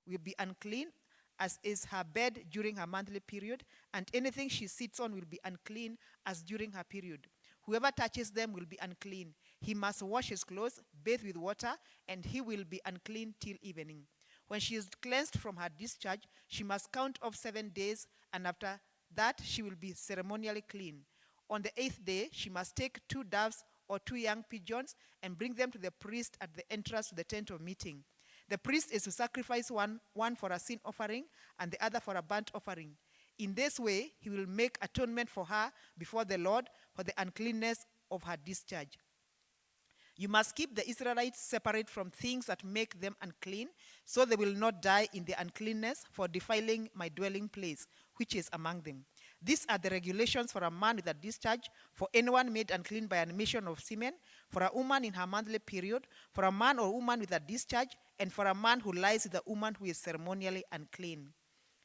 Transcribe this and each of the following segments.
will be unclean, as is her bed during her monthly period, and anything she sits on will be unclean as during her period. Whoever touches them will be unclean. He must wash his clothes, bathe with water, and he will be unclean till evening. When she is cleansed from her discharge, she must count off 7 days, and after that she will be ceremonially clean. On the 8th day, she must take 2 doves or 2 young pigeons and bring them to the priest at the entrance to the tent of meeting. The priest is to sacrifice one for a sin offering and the other for a burnt offering. In this way, he will make atonement for her before the Lord for the uncleanness of her discharge. You must keep the Israelites separate from things that make them unclean, so they will not die in their uncleanness for defiling my dwelling place, which is among them. These are the regulations for a man with a discharge, for anyone made unclean by an emission of semen, for a woman in her monthly period, for a man or woman with a discharge, and for a man who lies with a woman who is ceremonially unclean.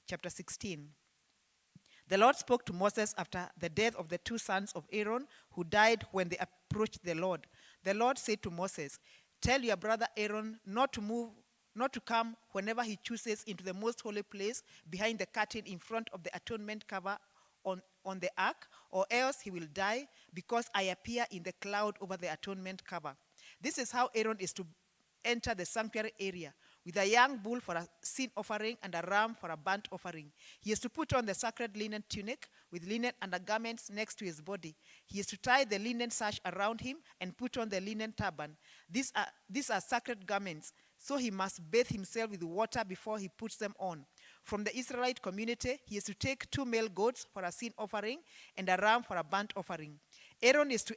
Chapter 16. The Lord spoke to Moses after the death of the 2 sons of Aaron who died when they approached the Lord. The Lord said to Moses, "Tell your brother Aaron not to come whenever he chooses into the most holy place behind the curtain in front of the atonement cover on the ark, or else he will die, because I appear in the cloud over the atonement cover." This is how Aaron is to enter the sanctuary area, with a young bull for a sin offering and a ram for a burnt offering. He is to put on the sacred linen tunic with linen undergarments next to his body. He is to tie the linen sash around him and put on the linen turban. These are sacred garments, so he must bathe himself with water before he puts them on. From the Israelite community, he is to take 2 male goats for a sin offering and a ram for a burnt offering. Aaron is to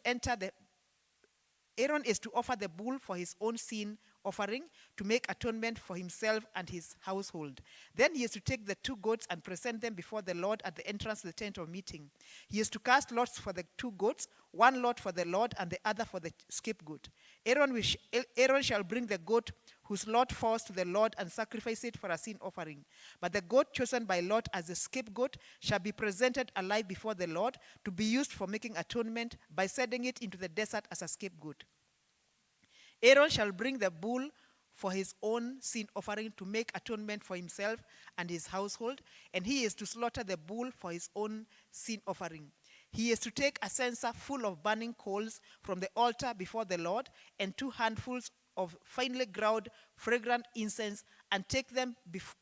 offer the bull for his own sin offering to make atonement for himself and his household. Then he is to take the 2 goats and present them before the Lord at the entrance to the tent of meeting. He is to cast lots for the 2 goats, 1 lot for the Lord and the other for the scapegoat. Aaron shall bring the goat whose lot falls to the Lord and sacrifice it for a sin offering. But the goat chosen by lot as the scapegoat shall be presented alive before the Lord to be used for making atonement by sending it into the desert as a scapegoat. Aaron shall bring the bull for his own sin offering to make atonement for himself and his household, and he is to slaughter the bull for his own sin offering. He is to take a censer full of burning coals from the altar before the Lord, and 2 handfuls of finely ground fragrant incense, and take them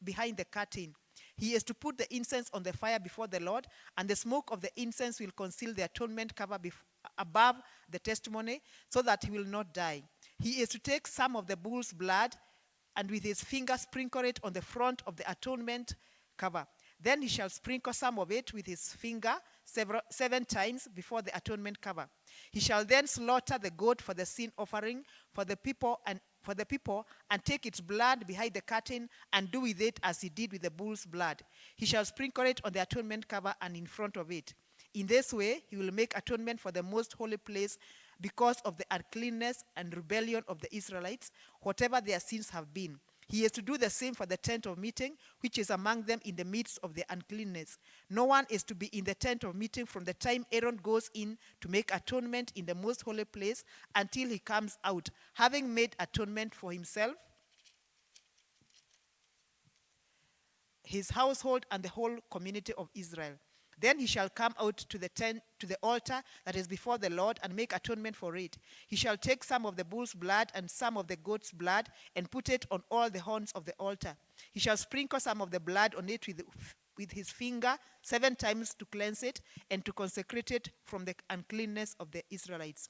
behind the curtain. He is to put the incense on the fire before the Lord, and the smoke of the incense will conceal the atonement cover above the testimony, so that he will not die. He is to take some of the bull's blood and with his finger sprinkle it on the front of the atonement cover. Then he shall sprinkle some of it with his finger 7 times before the atonement cover. He shall then slaughter the goat for the sin offering for the people and take its blood behind the curtain and do with it as he did with the bull's blood. He shall sprinkle it on the atonement cover and in front of it. In this way, he will make atonement for the most holy place because of the uncleanness and rebellion of the Israelites, whatever their sins have been. He is to do the same for the tent of meeting, which is among them in the midst of their uncleanness. No one is to be in the tent of meeting from the time Aaron goes in to make atonement in the most holy place until he comes out, having made atonement for himself, his household, and the whole community of Israel. Then he shall come out to the altar that is before the Lord and make atonement for it. He shall take some of the bull's blood and some of the goat's blood and put it on all the horns of the altar. He shall sprinkle some of the blood on it with his finger 7 times to cleanse it and to consecrate it from the uncleanness of the Israelites.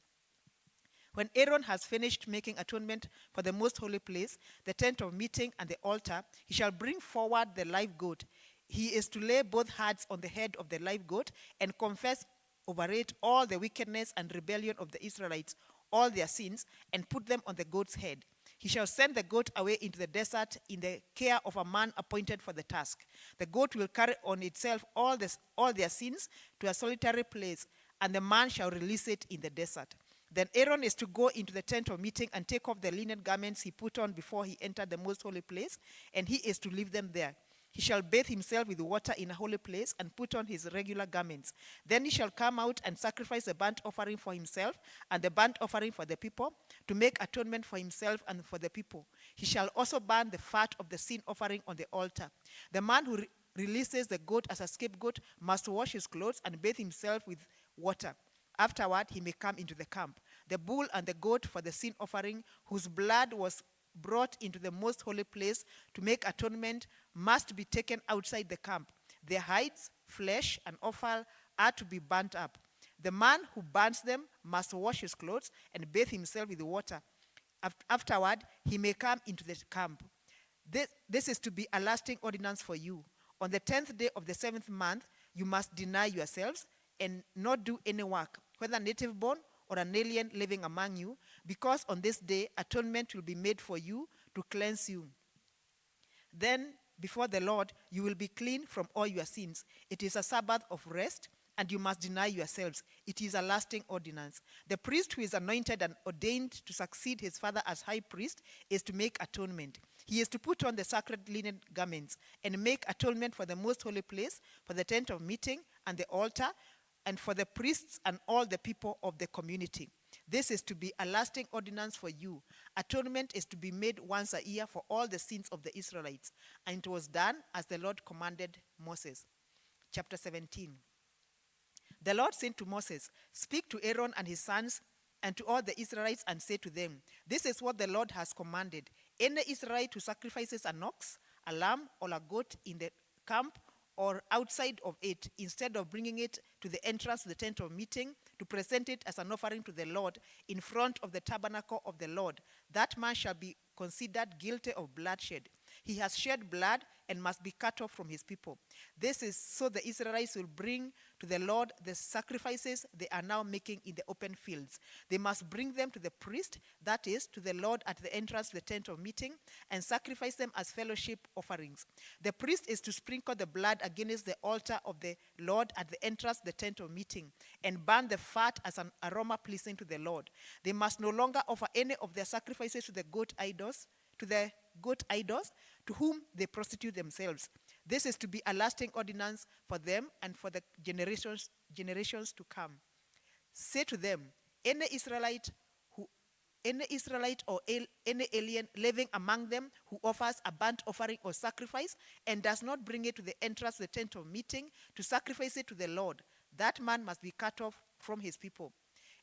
When Aaron has finished making atonement for the most holy place, the tent of meeting, and the altar, he shall bring forward the live goat. He is to lay both hands on the head of the live goat and confess over it all the wickedness and rebellion of the Israelites, all their sins, and put them on the goat's head. He shall send the goat away into the desert in the care of a man appointed for the task. The goat will carry on itself all their sins to a solitary place, and the man shall release it in the desert. Then Aaron is to go into the tent of meeting and take off the linen garments he put on before he entered the most holy place, and he is to leave them there. He shall bathe himself with water in a holy place and put on his regular garments. Then he shall come out and sacrifice a burnt offering for himself and the burnt offering for the people, to make atonement for himself and for the people. He shall also burn the fat of the sin offering on the altar. The man who releases the goat as a scapegoat must wash his clothes and bathe himself with water. Afterward, he may come into the camp. The bull and the goat for the sin offering, whose blood was brought into the most holy place to make atonement, must be taken outside the camp. Their hides, flesh, and offal are to be burnt up. The man who burns them must wash his clothes and bathe himself with water. Afterward, he may come into the camp. This is to be a lasting ordinance for you. On the 10th day of the 7th month, you must deny yourselves and not do any work, whether native born or an alien living among you, because on this day atonement will be made for you to cleanse you. Then before the Lord you will be clean from all your sins. It is a Sabbath of rest, and you must deny yourselves. It is a lasting ordinance. The priest who is anointed and ordained to succeed his father as high priest is to make atonement. He is to put on the sacred linen garments and make atonement for the most holy place, for the tent of meeting and the altar, and for the priests and all the people of the community. This is to be a lasting ordinance for you. Atonement is to be made once a year for all the sins of the Israelites. And it was done as the Lord commanded Moses. Chapter 17. The Lord said to Moses, "Speak to Aaron and his sons and to all the Israelites and say to them, this is what the Lord has commanded. Any Israelite who sacrifices an ox, a lamb, or a goat in the camp or outside of it, instead of bringing it to the entrance of the tent of meeting to present it as an offering to the Lord in front of the tabernacle of the Lord, that man shall be considered guilty of bloodshed. He has shed blood and must be cut off from his people. This is so the Israelites will bring to the Lord the sacrifices they are now making in the open fields. They must bring them to the priest, that is, to the Lord at the entrance of the tent of meeting, and sacrifice them as fellowship offerings. The priest is to sprinkle the blood against the altar of the Lord at the entrance of the tent of meeting, and burn the fat as an aroma pleasing to the Lord. They must no longer offer any of their sacrifices to the goat idols, to whom they prostitute themselves. This is to be a lasting ordinance for them and for the generations to come. Say to them, any Israelite or any alien living among them who offers a burnt offering or sacrifice and does not bring it to the entrance of the tent of meeting to sacrifice it to the Lord, that man must be cut off from his people.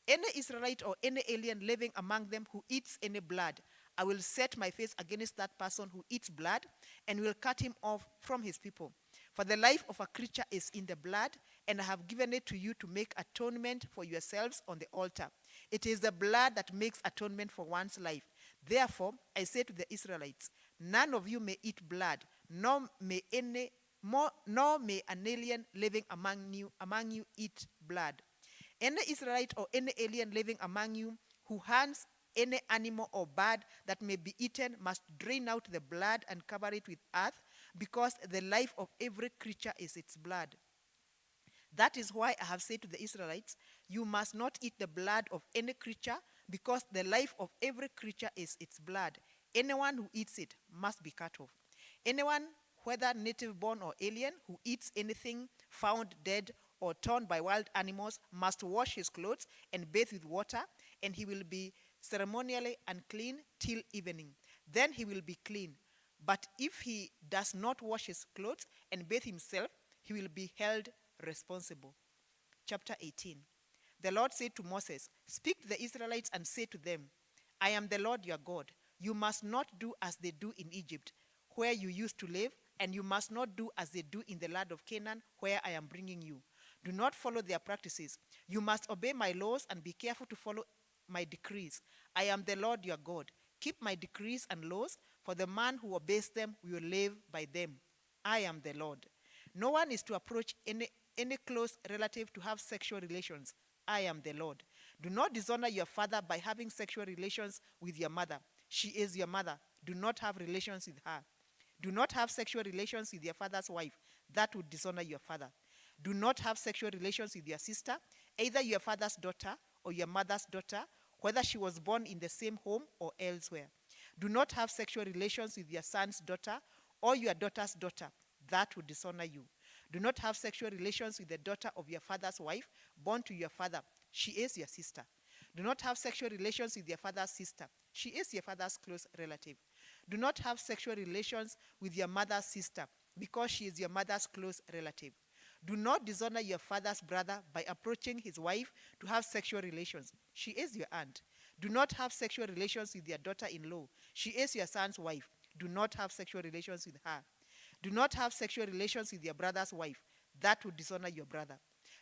Any Israelite or any alien living among them who eats any blood, I will set my face against that person who eats blood and will cut him off from his people. For the life of a creature is in the blood, and I have given it to you to make atonement for yourselves on the altar. It is the blood that makes atonement for one's life. Therefore, I say to the Israelites, none of you may eat blood, nor may an alien living among you eat blood. Any Israelite or any alien living among you who hunts any animal or bird that may be eaten must drain out the blood and cover it with earth, because the life of every creature is its blood. That is why I have said to the Israelites, you must not eat the blood of any creature, because the life of every creature is its blood. Anyone who eats it must be cut off. Anyone, whether native born or alien, who eats anything found dead or torn by wild animals must wash his clothes and bathe with water, and he will be ceremonially unclean till evening. Then he will be clean. But if he does not wash his clothes and bathe himself, he will be held responsible. Chapter 18. The Lord said to Moses, speak to the Israelites and say to them, I am the Lord your God. You must not do as they do in Egypt, where you used to live, and you must not do as they do in the land of Canaan, where I am bringing you. Do not follow their practices. You must obey my laws and be careful to follow my decrees. I am the Lord your God. Keep my decrees and laws, for the man who obeys them will live by them. I am the Lord. No one is to approach any close relative to have sexual relations. I am the Lord. Do not dishonor your father by having sexual relations with your mother. She is your mother. Do not have relations with her. Do not have sexual relations with your father's wife. That would dishonor your father. Do not have sexual relations with your sister, either your father's daughter or your mother's daughter, whether she was born in the same home or elsewhere. Do not have sexual relations with your son's daughter or your daughter's daughter. that would dishonor you. Do not have sexual relations with the daughter of your father's wife, born to your father. She is your sister. Do not have sexual relations with your father's sister. She is your father's close relative. Do not have sexual relations with your mother's sister, because she is your mother's close relative. Do not dishonor your father's brother by approaching his wife to have sexual relations. She is your aunt. Do not have sexual relations with your daughter-in-law. She is your son's wife. Do not have sexual relations with her. Do not have sexual relations with your brother's wife. That would dishonor your brother.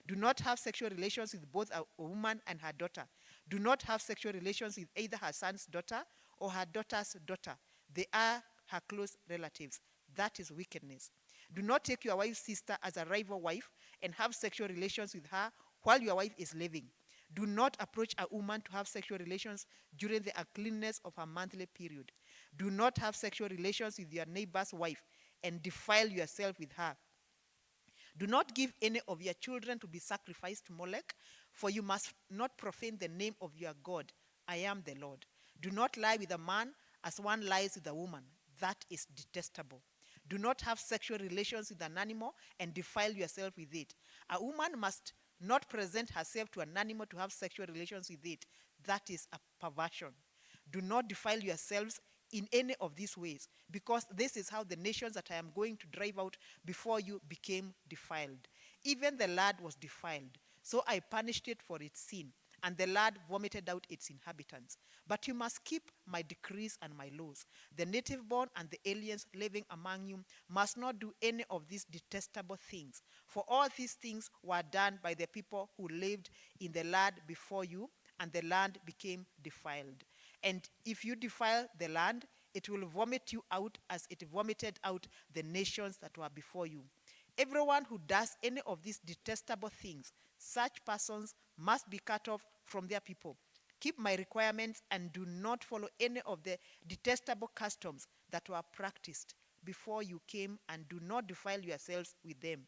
Do not have sexual relations with both a woman and her daughter. Do not have sexual relations with either her son's daughter or her daughter's daughter. They are her close relatives. That is wickedness. Do not take your wife's sister as a rival wife and have sexual relations with her while your wife is living. Do not approach a woman to have sexual relations during the uncleanness of her monthly period. Do not have sexual relations with your neighbor's wife and defile yourself with her. Do not give any of your children to be sacrificed to Molech, for you must not profane the name of your God. I am the Lord. Do not lie with a man as one lies with a woman. That is detestable. Do not have sexual relations with an animal and defile yourself with it. A woman must not present herself to an animal to have sexual relations with it. That is a perversion. Do not defile yourselves in any of these ways, because this is how the nations that I am going to drive out before you became defiled. Even the land was defiled, so I punished it for its sin, and the land vomited out its inhabitants. But you must keep my decrees and my laws. The native born and the aliens living among you must not do any of these detestable things, for all these things were done by the people who lived in the land before you, and the land became defiled. And if you defile the land, it will vomit you out as it vomited out the nations that were before you. Everyone who does any of these detestable things, such persons must be cut off from their people. Keep my requirements and do not follow any of the detestable customs that were practiced before you came, and do not defile yourselves with them.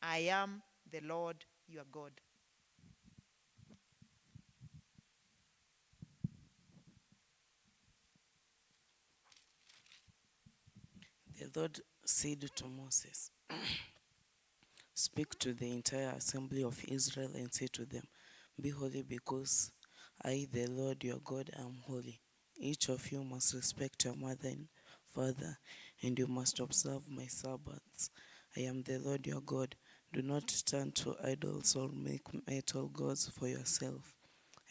I am the Lord your God. The Lord said to Moses, "Speak to the entire assembly of Israel and say to them, Be holy, because I, the Lord your God, am holy. Each of you must respect your mother and father, and you must observe my Sabbaths. I am the Lord your God. Do not turn to idols or make metal gods for yourself.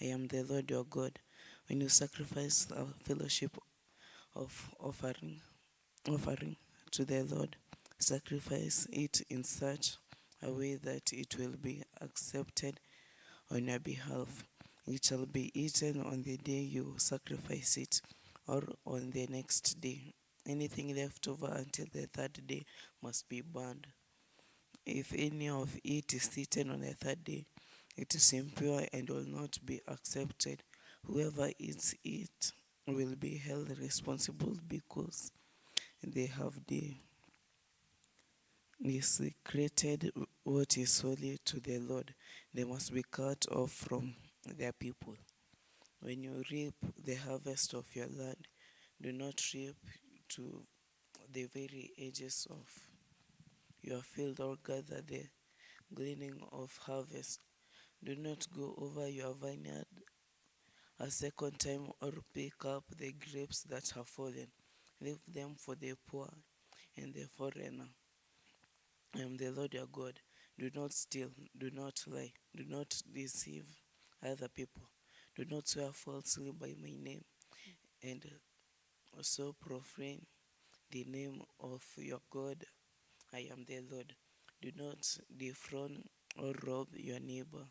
I am the Lord your God. When you sacrifice a fellowship of offering to the Lord, sacrifice it in such a way that it will be accepted on your behalf. It shall be eaten on the day you sacrifice it, or on the next day. Anything left over until the third day must be burned. If any of it is eaten on the third day, it is impure and will not be accepted. Whoever eats it will be held responsible, because they have desecrated what is holy to the Lord. They must be cut off from their people. When you reap the harvest of your land, do not reap to the very edges of your field, or gather the gleaning of harvest. Do not go over your vineyard a second time, or pick up the grapes that have fallen. Leave them for the poor and the foreigner. I am the Lord your God. Do not steal, do not lie, do not deceive other people. Do not swear falsely by my name, and so profane the name of your God. I am the Lord. Do not defraud or rob your neighbor.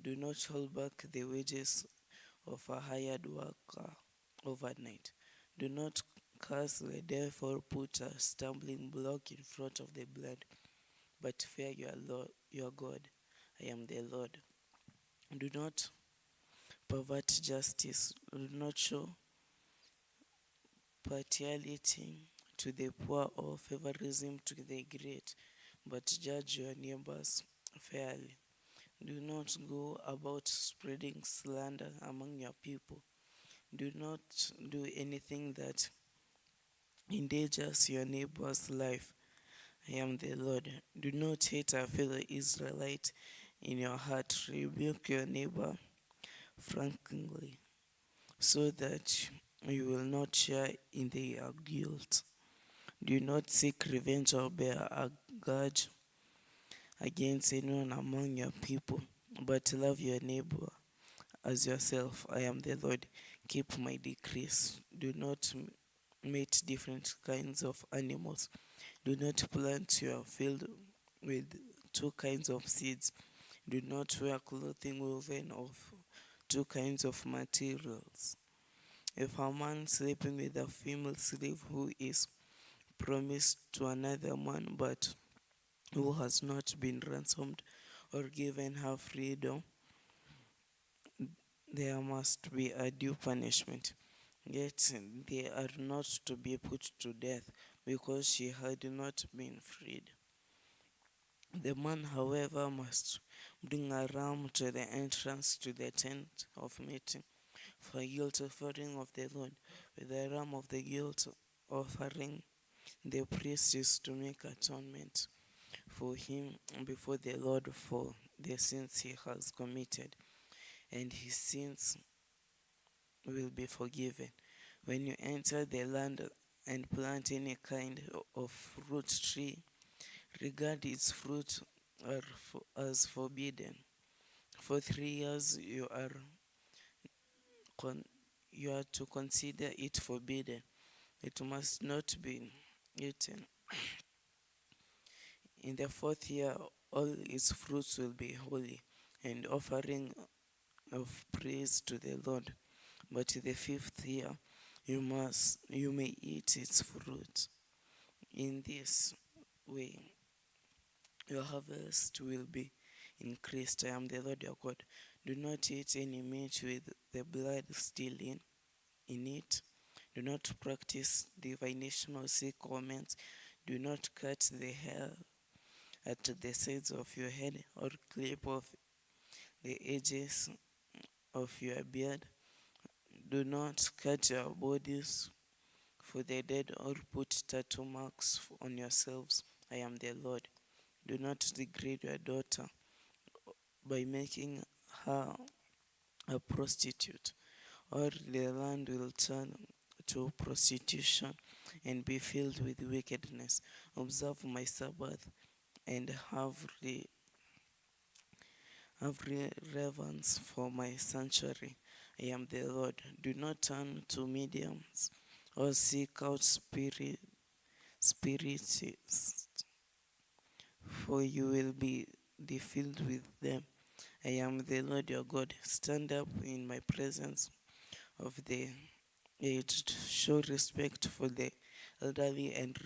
Do not hold back the wages of a hired worker overnight. Do not curse the deaf or put a stumbling block in front of the blind, but fear your God. I am the Lord. Do not pervert justice. Do not show partiality to the poor or favorism to the great, but judge your neighbors fairly. Do not go about spreading slander among your people. Do not do anything that endangers your neighbor's life. I am the Lord. Do not hate a fellow Israelite in your heart. Rebuke your neighbor frankly, so that you will not share in their guilt. Do not seek revenge or bear a grudge against anyone among your people, but love your neighbor as yourself. I am the Lord. Keep my decrees. Do not mate different kinds of animals. Do not plant your field with two kinds of seeds. Do not wear clothing woven of two kinds of materials. If a man sleeping with a female slave who is promised to another man but who has not been ransomed or given her freedom, there must be a due punishment. Yet they are not to be put to death because she had not been freed. The man, however, must bring a ram to the entrance to the tent of meeting for a guilt offering of the Lord. With the ram of the guilt offering, the priest is to make atonement for him before the Lord for the sins he has committed, and his sins will be forgiven. When you enter the land and plant any kind of fruit tree, regard its fruit as forbidden. For 3 years you are to consider it forbidden. It must not be eaten. In the 4th year, all its fruits will be holy, and offering of praise to the Lord. But the 5th year, you may eat its fruit. In this way, your harvest will be increased. I am the Lord your God. Do not eat any meat with the blood still in it. Do not practice divination or seek omens. Do not cut the hair at the sides of your head or clip off the edges of your beard. Do not cut your bodies for the dead or put tattoo marks on yourselves. I am the Lord. Do not degrade your daughter by making her a prostitute, or the land will turn to prostitution and be filled with wickedness. Observe my Sabbath and have reverence for my sanctuary. I am the Lord. Do not turn to mediums or seek out spiritists, for you will be defiled with them. I am the Lord your God. Stand up in my presence of the aged. Show respect for the elderly and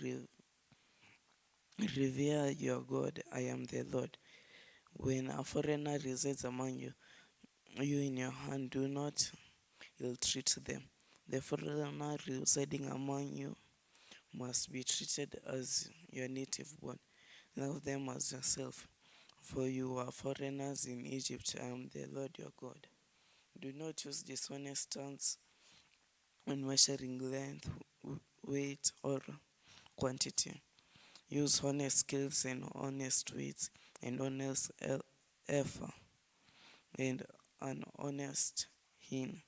revere your God. I am the Lord. When a foreigner resides among you in your hand, do not ill-treat them. The foreigner residing among you must be treated as your native born. Love them as yourself, for you are foreigners in Egypt. I am the Lord your God. Do not use dishonest tongues when measuring length, weight, or quantity. Use honest scales and honest weights and honest effort and an honest hin.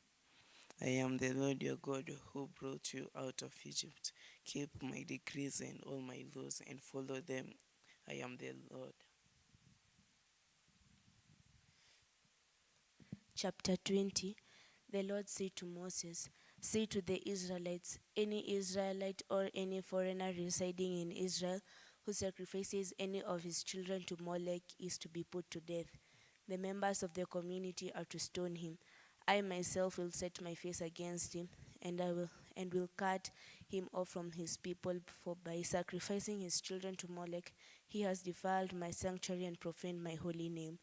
I am the Lord your God who brought you out of Egypt. Keep my decrees and all my laws and follow them. I am the Lord. Chapter 20. The Lord said to Moses, say to the Israelites, any Israelite or any foreigner residing in Israel who sacrifices any of his children to Molech is to be put to death. The members of the community are to stone him. I myself will set my face against him, and will cut him off from his people, for by sacrificing his children to Molech, he has defiled my sanctuary and profaned my holy name.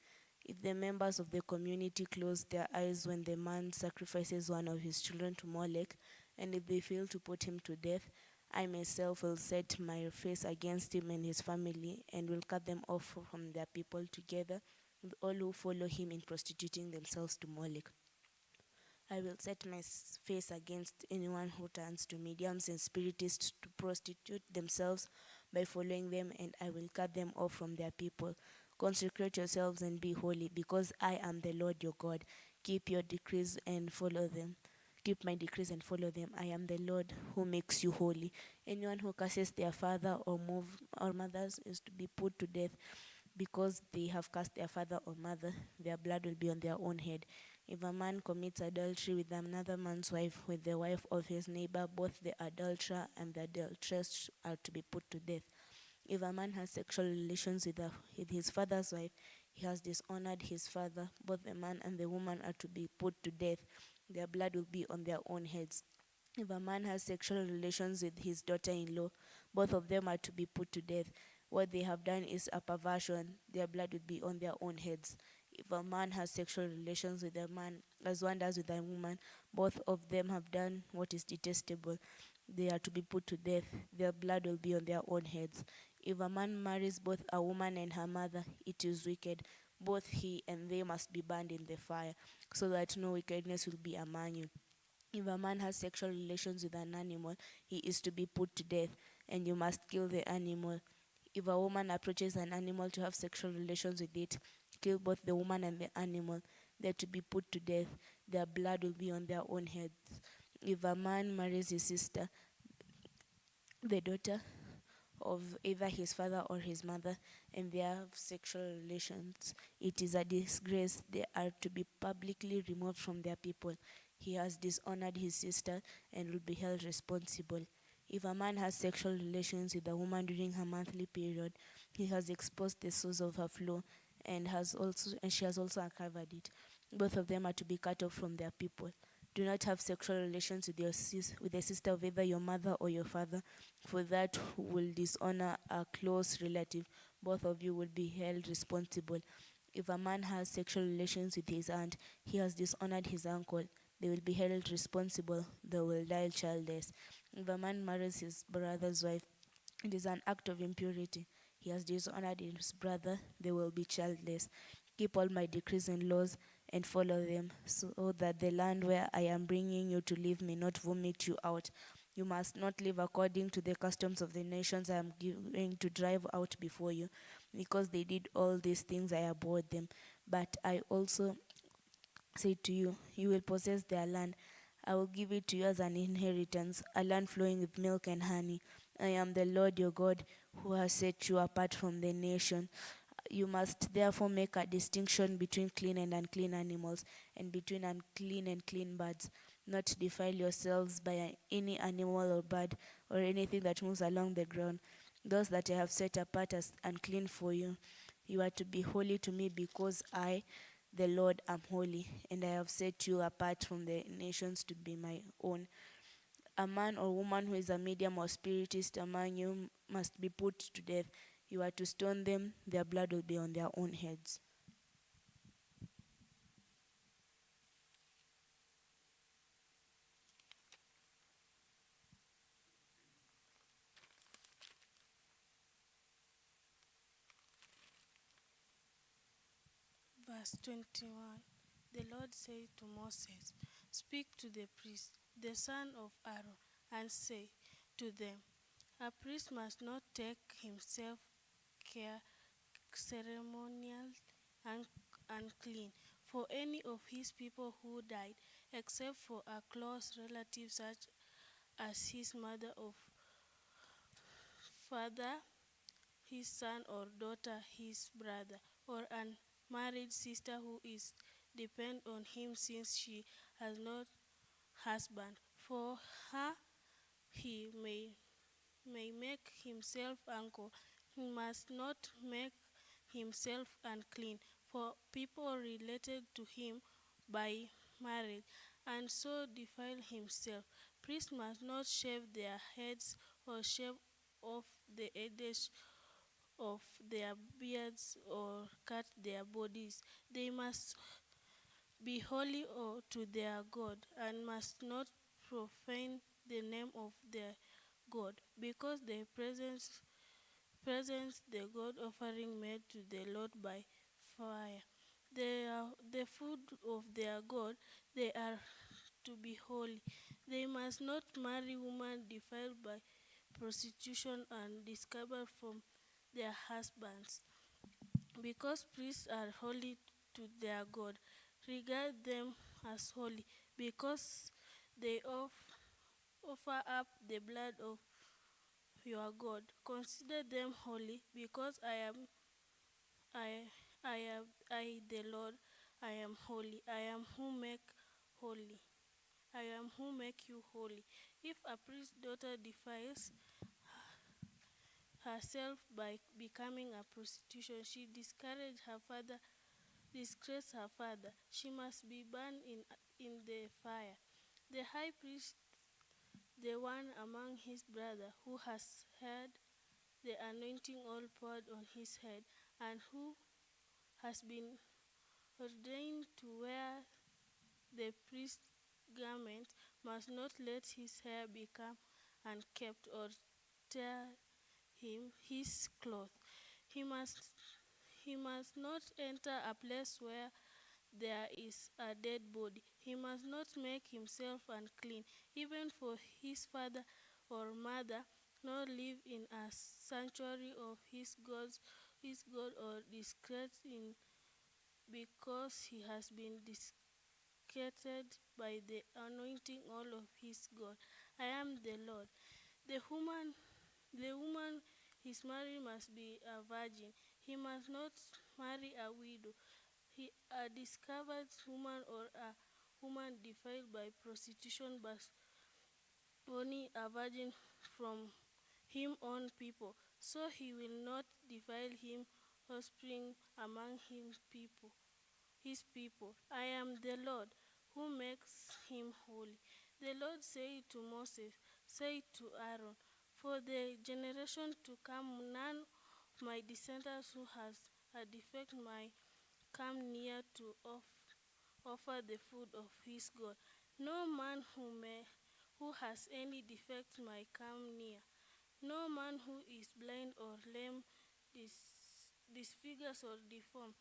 If the members of the community close their eyes when the man sacrifices one of his children to Molech, and if they fail to put him to death, I myself will set my face against him and his family, and will cut them off from their people together with all who follow him in prostituting themselves to Molech. I will set my face against anyone who turns to mediums and spiritists to prostitute themselves by following them, and I will cut them off from their people. Consecrate yourselves and be holy, because I am the Lord your God. Keep your decrees and follow them. Keep my decrees and follow them. I am the Lord who makes you holy. Anyone who curses their father or mothers is to be put to death, because they have cursed their father or mother. Their blood will be on their own head. If a man commits adultery with another man's wife, with the wife of his neighbor, both the adulterer and the adulteress are to be put to death. If a man has sexual relations with his father's wife, he has dishonored his father. Both the man and the woman are to be put to death. Their blood will be on their own heads. If a man has sexual relations with his daughter-in-law, both of them are to be put to death. What they have done is a perversion. Their blood would be on their own heads. If a man has sexual relations with a man, as one does with a woman, both of them have done what is detestable. They are to be put to death. Their blood will be on their own heads. If a man marries both a woman and her mother, it is wicked. Both he and they must be burned in the fire, so that no wickedness will be among you. If a man has sexual relations with an animal, he is to be put to death, and you must kill the animal. If a woman approaches an animal to have sexual relations with it, kill both the woman and the animal. They are to be put to death. Their blood will be on their own heads. If a man marries his sister, the daughter of either his father or his mother, and they have sexual relations, it is a disgrace. They are to be publicly removed from their people. He has dishonored his sister and will be held responsible. If a man has sexual relations with a woman during her monthly period, he has exposed the source of her flow, and she has also uncovered it. Both of them are to be cut off from their people. Do not have sexual relations with with the sister of either your mother or your father, for that will dishonor a close relative. Both of you will be held responsible. If a man has sexual relations with his aunt, he has dishonored his uncle. They will be held responsible. They will die childless. If a man marries his brother's wife, it is an act of impurity. He has dishonored his brother. They will be childless. Keep all my decrees and laws and follow them, so that the land where I am bringing you to live may not vomit you out. You must not live according to the customs of the nations I am going to drive out before you, because they did all these things. I abhorred them. But I also say to you, you will possess their land. I will give it to you as an inheritance, a land flowing with milk and honey. I am the Lord your God, who has set you apart from the nation. You must therefore make a distinction between clean and unclean animals, and between unclean and clean birds. Not defile yourselves by any animal or bird, or anything that moves along the ground. Those that I have set apart as unclean for you. You are to be holy to me, because I, the Lord, am holy, and I have set you apart from the nations to be my own. A man or woman who is a medium or spiritist among you must be put to death. You are to stone them. Their blood will be on their own heads. Verse 21. The Lord said to Moses, "Speak to the priests, the son of Aaron, and say to them, a priest must not take himself care ceremonial unclean for any of his people who died, except for a close relative such as his mother or father, his son or daughter, his brother, or an married sister who is depend on him since she has no husband. For her he may make himself uncle. He must not make himself unclean for people related to him by marriage, and so defile himself. Priests must not shave their heads or shave off the edges of their beards or cut their bodies. They must be holy to their God, and must not profane the name of their God, because they presents the God offering made to the Lord by fire. They are the food of their God. They are to be holy. They must not marry women defiled prostitution and discovered from their husbands. Because priests are holy to their God, regard them as holy, because they offer up the blood of your God. Consider them holy, because I I the Lord, I am holy. I am who make holy. I am who make you holy. If a priest's daughter defiles herself by becoming a prostitution, she disgraces her father. She must be burned in the fire. The high priest, the one among his brothers who has had the anointing oil poured on his head, and who has been ordained to wear the priest's garment, must not let his hair become unkempt or tear him his cloth. He must he must not enter a place where there is a dead body. He must not make himself unclean, even for his father or mother, nor live in a sanctuary of his God, or disgrace in because he has been dedicated by the anointing oil of his God. I am the Lord. The woman is married must be a virgin. He must not marry a widow. A discovered woman or a woman defiled by prostitution, but only a virgin from him own people, so he will not defile him offspring among his people. I am the Lord who makes him holy. The Lord said to Moses, say to Aaron, for the generation to come, none of my descendants who has a defect might come near to offer the food of his God. No man who has any defect might come near. No man who is blind or lame, disfigures or deformed.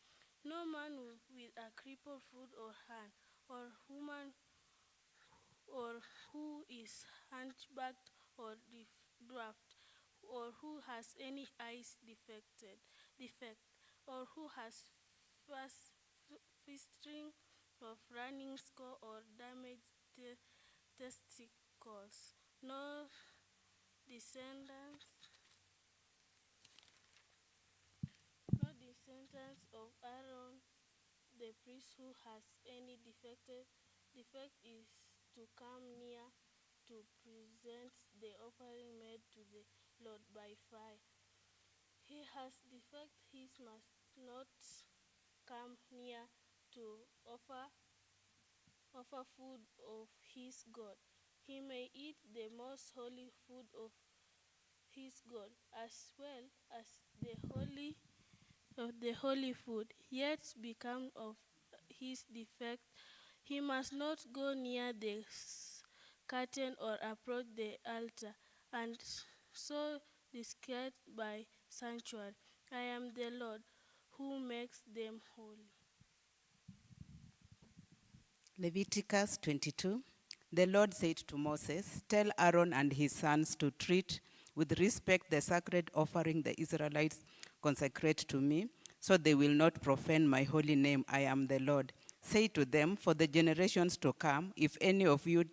No man with a crippled foot or hand, or woman, or who is hunchbacked or dwarfed, or who has any eyes defect, or who has fistering of running score or damaged testicles. No descendants no descendants of Aaron the priest who has any defect is to come near to present the offering made to the Lord by fire. He has defect, he must not come near to offer food of his God. He may eat the most holy food of his God, as well as the holy food, yet become of his defect. He must not go near the curtain or approach the altar, and so discard by sanctuary. I am the Lord who makes them holy. Leviticus 22. The Lord said to Moses, tell Aaron and his sons to treat with respect the sacred offering the Israelites consecrate to me, so they will not profane my holy name. I am the Lord. Say to them, for the generations to come, if any of your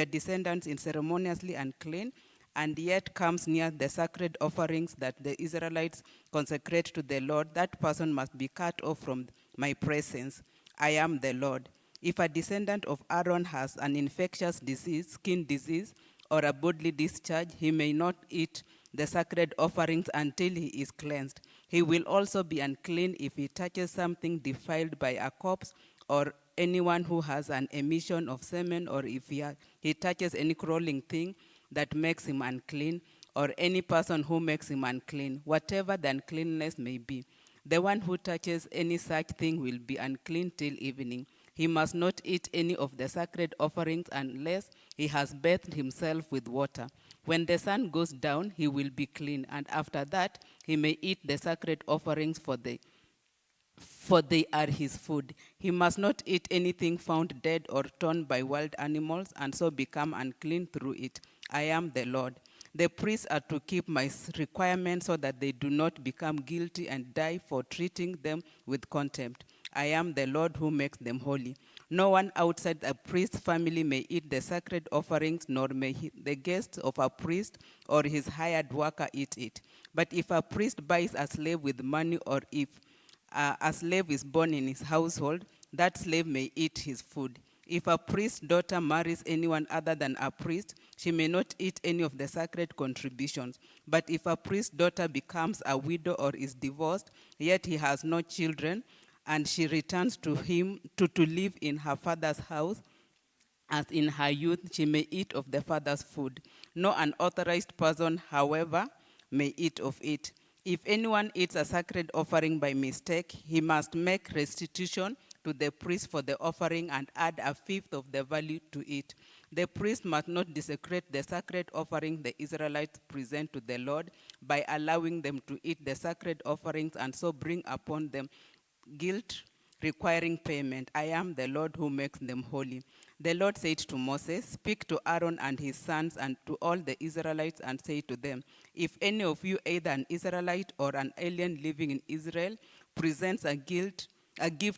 descendants is ceremoniously unclean, and yet comes near the sacred offerings that the Israelites consecrate to the Lord, that person must be cut off from my presence. I am the Lord. If a descendant of Aaron has an infectious disease, skin disease, or a bodily discharge, he may not eat the sacred offerings until he is cleansed. He will also be unclean if he touches something defiled by a corpse, or anyone who has an emission of semen, or if he touches any crawling thing that makes him unclean, or any person who makes him unclean, whatever the uncleanness may be. The one who touches any such thing will be unclean till evening. He must not eat any of the sacred offerings unless he has bathed himself with water. When the sun goes down, he will be clean, and after that he may eat the sacred offerings, for they are his food. He must not eat anything found dead or torn by wild animals, and so become unclean through it. I am the Lord. The priests are to keep my requirements so that they do not become guilty and die for treating them with contempt. I am the Lord who makes them holy. No one outside a priest's family may eat the sacred offerings, nor may the guests of a priest or his hired worker eat it. But if a priest buys a slave with money, or if a slave is born in his household, that slave may eat his food. If a priest's daughter marries anyone other than a priest, she may not eat any of the sacred contributions. But if a priest's daughter becomes a widow or is divorced, yet he has no children, and she returns to him to live in her father's house, as in her youth, she may eat of the father's food. No unauthorized person, however, may eat of it. If anyone eats a sacred offering by mistake, he must make restitution to the priest for the offering and add a fifth of the value to it. The priest must not desecrate the sacred offering the Israelites present to the Lord by allowing them to eat the sacred offerings and so bring upon them guilt requiring payment. I am the Lord who makes them holy. The Lord said to Moses, speak to Aaron and his sons and to all the Israelites and say to them, if any of you, either an Israelite or an alien living in Israel, presents a gift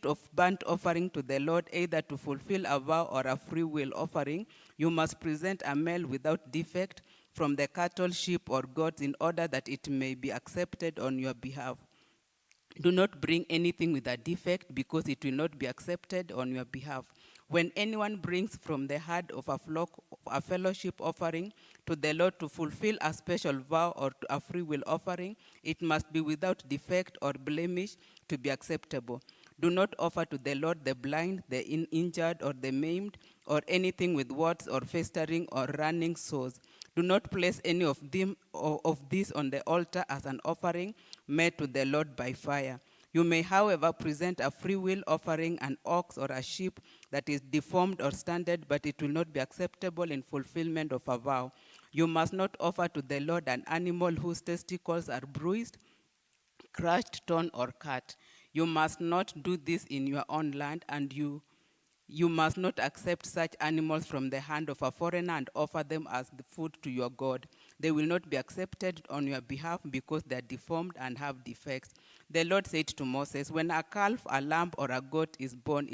of burnt offering to the Lord, either to fulfill a vow or a free will offering, you must present a male without defect from the cattle, sheep, or goats in order that it may be accepted on your behalf. Do not bring anything with a defect, because it will not be accepted on your behalf. When anyone brings from the herd of a flock a fellowship offering to the Lord to fulfill a special vow or to a free will offering, it must be without defect or blemish to be acceptable. Do not offer to the Lord the blind, the injured, or the maimed, or anything with warts or festering or running sores. Do not place any of these on the altar as an offering made to the Lord by fire. You may, however, present a free will offering, an ox or a sheep that is deformed or stunted, but it will not be acceptable in fulfillment of a vow. You must not offer to the Lord an animal whose testicles are bruised, crushed, torn, or cut. You must not do this in your own land, and you must not accept such animals from the hand of a foreigner and offer them as the food to your God. They will not be accepted on your behalf because they are deformed and have defects. The Lord said to Moses, when a calf, a lamb, or a goat is born,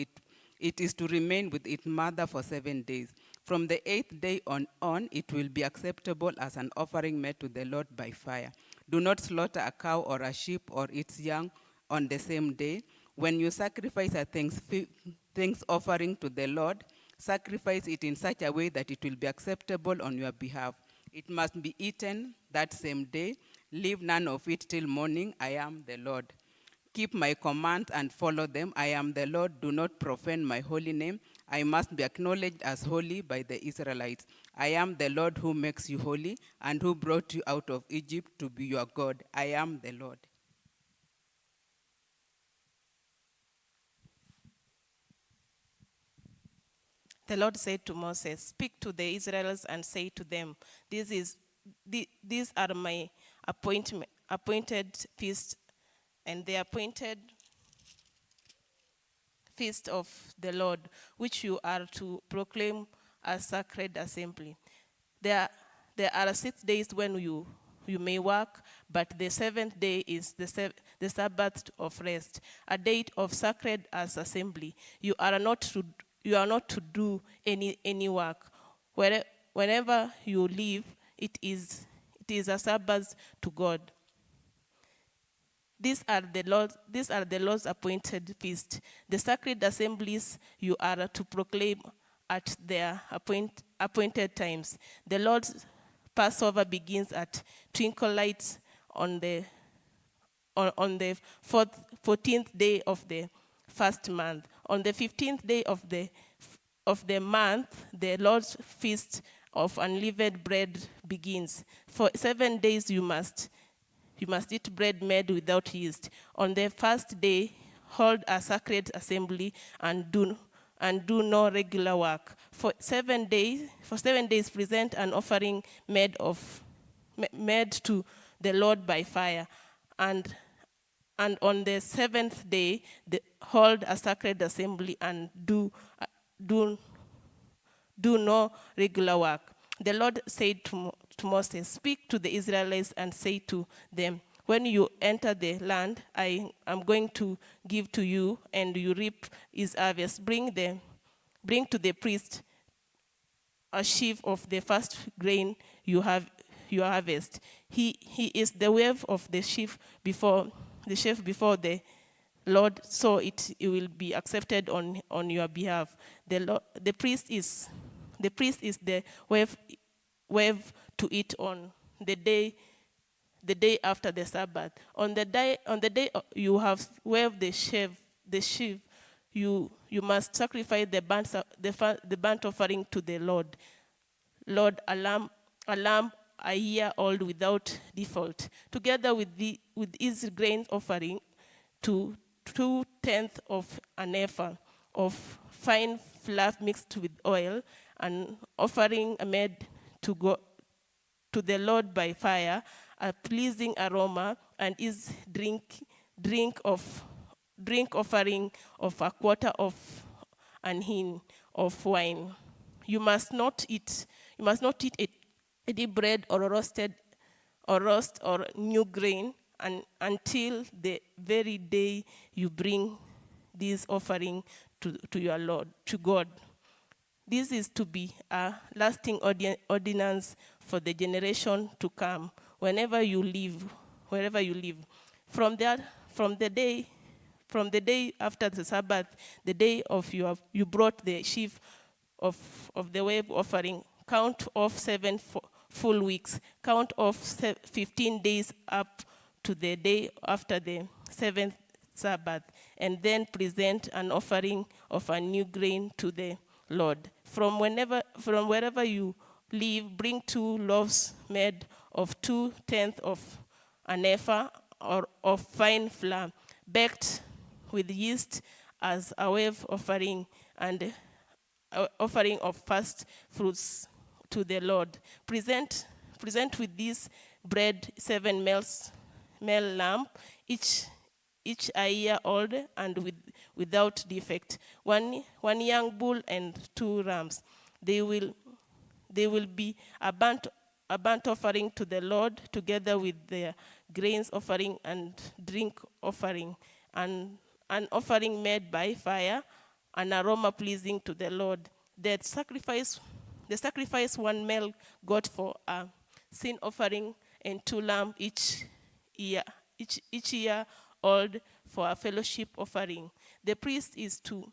it is to remain with its mother for 7 days. From the 8th day on, it will be acceptable as an offering made to the Lord by fire. Do not slaughter a cow or a sheep or its young on the same day. When you sacrifice a thanks offering to the Lord, sacrifice it in such a way that it will be acceptable on your behalf. It must be eaten that same day. Leave none of it till morning. I am the Lord. Keep my commands and follow them. I am the Lord. Do not profane my holy name. I must be acknowledged as holy by the Israelites. I am the Lord who makes you holy and who brought you out of Egypt to be your God. I am the Lord. The Lord said to Moses, speak to the Israelites and say to them, these are my appointed feasts, and the appointed feast of the Lord, which you are to proclaim as sacred assembly. There are 6 days when you may work, but the 7th day is the Sabbath of rest, a day of sacred as assembly. You are not to do any work. Whenever you live, it is a Sabbath to God. These are the Lord's appointed feasts. The sacred assemblies you are to proclaim at their appointed times. The Lord's Passover begins at twinkle lights on the 14th day of the first month. On the 15th day of the month, the Lord's feast of unleavened bread begins. For 7 days you must eat bread made without yeast. On the first day, hold a sacred assembly and do no regular work. For 7 days, present an offering made to the Lord by fire. And on the 7th day, hold a sacred assembly and do no regular work. The Lord said to Moses, "Speak to the Israelites and say to them, when you enter the land I am going to give to you, and you reap its harvest, bring to the priest a sheaf of the first grain you harvest. He is the wave of the sheaf before the Lord, so it will be accepted on your behalf. The priest is the wave to it on the day after the Sabbath. On the day you have waved the sheaf, you must sacrifice the burnt offering to the Lord, a lamb a year old without default, together with his grain offering, to 2/10 of an ephah of fine flour mixed with oil, an offering made to the Lord by fire, a pleasing aroma, and his drink offering of a quarter of an hin of wine. You must not eat any bread or roast or new grain until the very day you bring this offering to your Lord, to God. This is to be a lasting ordinance for the generation to come, wherever you live. From the day after the Sabbath, the day of you brought the sheaf of the wave offering, count off 7 full weeks, count off 15 days up to the day after the 7th Sabbath, and then present an offering of a new grain to the Lord. From wherever you live, bring 2 loaves made of 2/10 of an ephah or of fine flour, baked with yeast as a wave offering, and offering of first fruits to the Lord. Present with this bread 7 male lamb, each a year old and without defect, one young bull and 2 rams. They will be a burnt offering to the Lord, together with their grains offering and drink offering, and an offering made by fire, an aroma pleasing to the Lord. The sacrifice 1 male goat for a sin offering, and 2 lambs each year old for a fellowship offering. The priest is to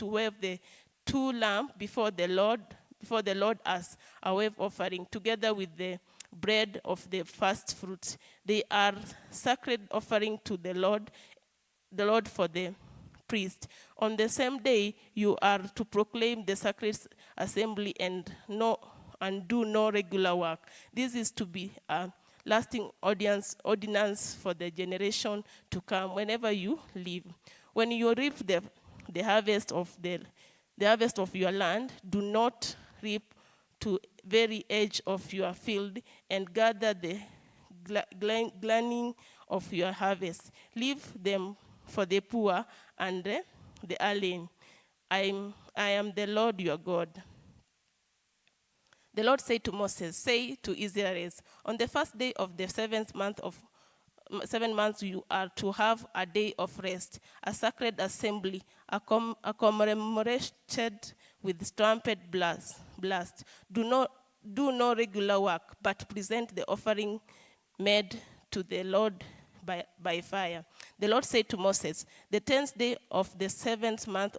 wave the 2 lambs before the Lord as a wave offering, together with the bread of the first fruits. They are sacred offering to the Lord for the priest. On the same day, you are to proclaim the sacred assembly and do no regular work. This is to be a lasting ordinance for the generation to come, whenever you live. When you reap the harvest of your land, do not reap to very edge of your field and gather the gleaning of your harvest. Leave them for the poor and the alien. I am the Lord your God. The Lord said to Moses, "Say to Israelites, on the first day of the 7th month of 7 months, you are to have a day of rest, a sacred assembly, commemorated with trumpet blast. Do no regular work, but present the offering made to the Lord by fire." The Lord said to Moses, "The 10th day of the 7th month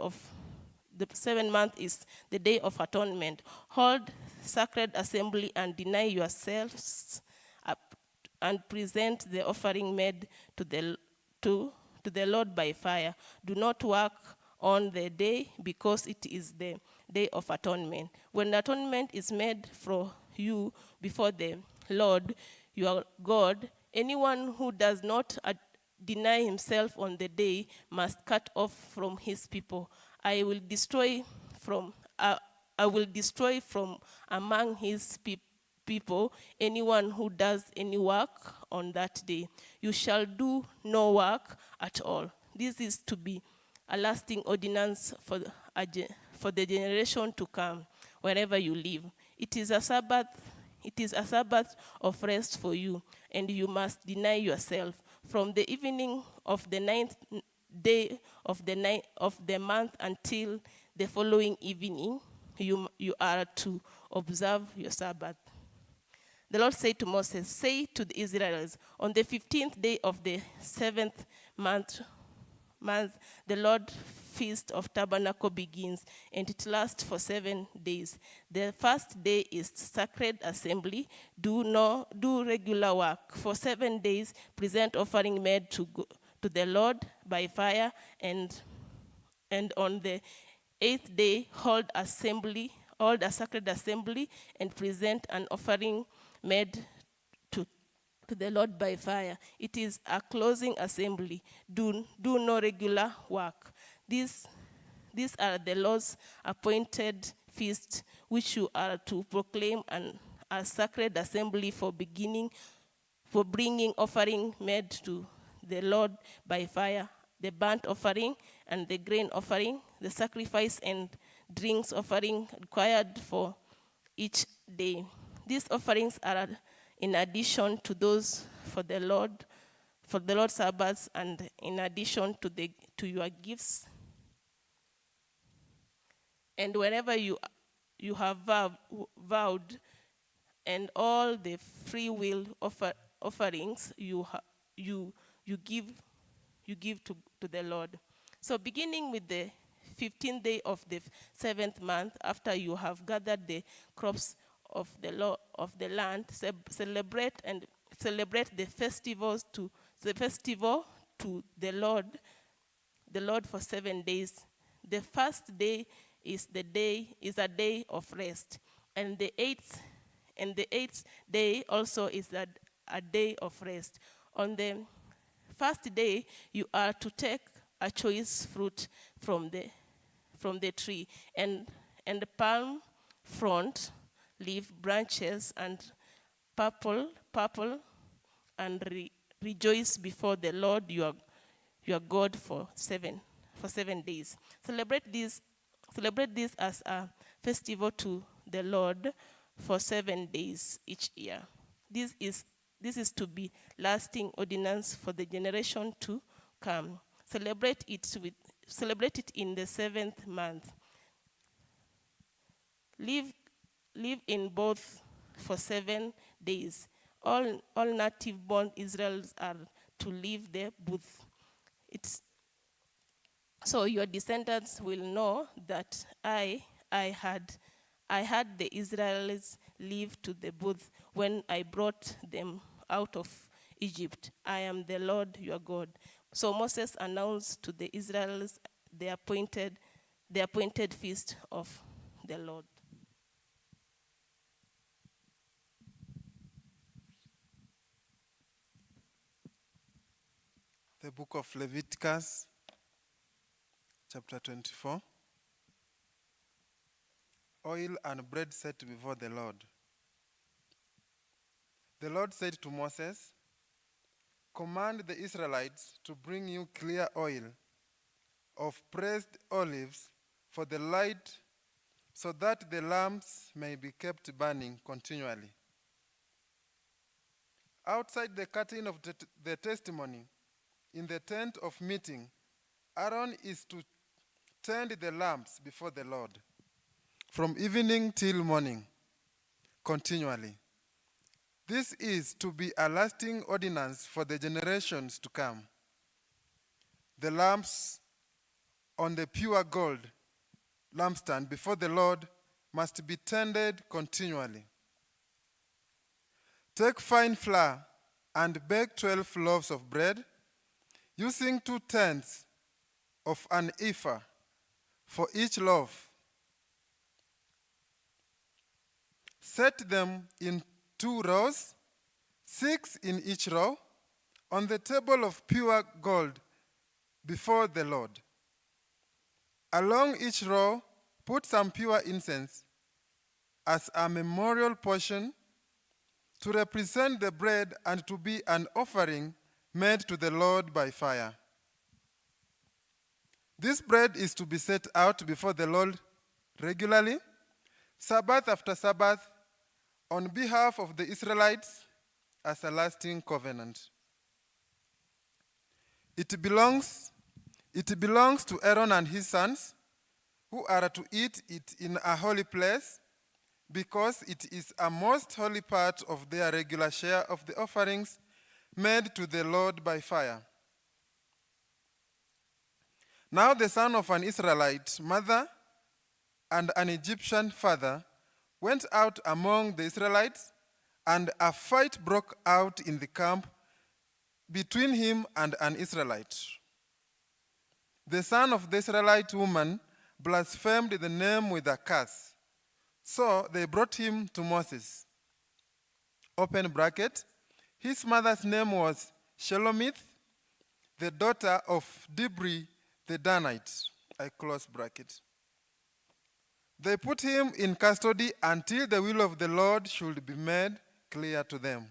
is the day of atonement. Hold sacred assembly and deny yourselves and present the offering made to the Lord by fire. Do not work on the day, because it is the day of atonement. When atonement is made for you before the Lord your God, anyone who does not deny himself on the day must cut off from his people. I will destroy from among his people anyone who does any work on that day. You shall do no work at all. This is to be a lasting ordinance for the generation to come, wherever you live. It is a Sabbath It is a Sabbath of rest for you, and you must deny yourself. From the evening of the 9th day of the month until the following evening, you are to observe your Sabbath. The Lord said to Moses, say to the Israelites, on the 15th day of the 7th month, the Lord feast of tabernacle begins, and it lasts for 7 days. The first day is sacred assembly. Do regular work. For 7 days, present offering made to the Lord by fire, and on the 8th day hold a sacred assembly, and present an offering made to the Lord by fire. It is a closing assembly. Do no regular work. These are the Lord's appointed feasts, which you are to proclaim a sacred assembly for bringing offering made to the Lord by fire, the burnt offering and the grain offering, the sacrifice and drinks offering required for each day. These offerings are in addition to those for the Lord's Sabbaths, and in addition to your gifts. And whenever you have vowed, and all the free will offerings you give to the Lord. So beginning with the 15th day of the 7th month, after you have gathered the crops of the land, celebrate the festival to the Lord for 7 days. The first day is a day of rest, and the eighth day also is a day of rest. On the first day, you are to take a choice fruit from the tree, and the palm frond, leaf, branches, and purple, and rejoice before the Lord your God for 7 days. Celebrate this as a festival to the Lord for 7 days each year. This is to be lasting ordinance for the generation to come. Celebrate it in the 7th month. Live in both for 7 days. All native-born Israelites are to leave the booth. So your descendants will know that I had the Israelites leave to the booth when I brought them out of Egypt. I am the Lord your God. So Moses announced to the Israelites the appointed feast of the Lord. The book of Leviticus, chapter 24. Oil and bread set before the Lord. The Lord said to Moses, command the Israelites to bring you clear oil of pressed olives for the light, so that the lamps may be kept burning continually. Outside the curtain of the testimony, in the tent of meeting, Aaron is to tend the lamps before the Lord, from evening till morning, continually. This is to be a lasting ordinance for the generations to come. The lamps on the pure gold lampstand before the Lord must be tended continually. Take fine flour and bake 12 loaves of bread, using 2/10 of an ephah for each loaf. Set them in 2 rows, 6 in each row, on the table of pure gold before the Lord. Along each row, put some pure incense as a memorial portion to represent the bread and to be an offering made to the Lord by fire. This bread is to be set out before the Lord regularly, Sabbath after Sabbath, on behalf of the Israelites as a lasting covenant. It belongs to Aaron and his sons, who are to eat it in a holy place, because it is a most holy part of their regular share of the offerings made to the Lord by fire. Now the son of an Israelite mother and an Egyptian father went out among the Israelites, and a fight broke out in the camp between him and an Israelite. The son of the Israelite woman blasphemed the name with a curse. So they brought him to Moses. Open bracket. His mother's name was Shelomith, the daughter of Dibri the Danite. I close bracket. They put him in custody until the will of the Lord should be made clear to them.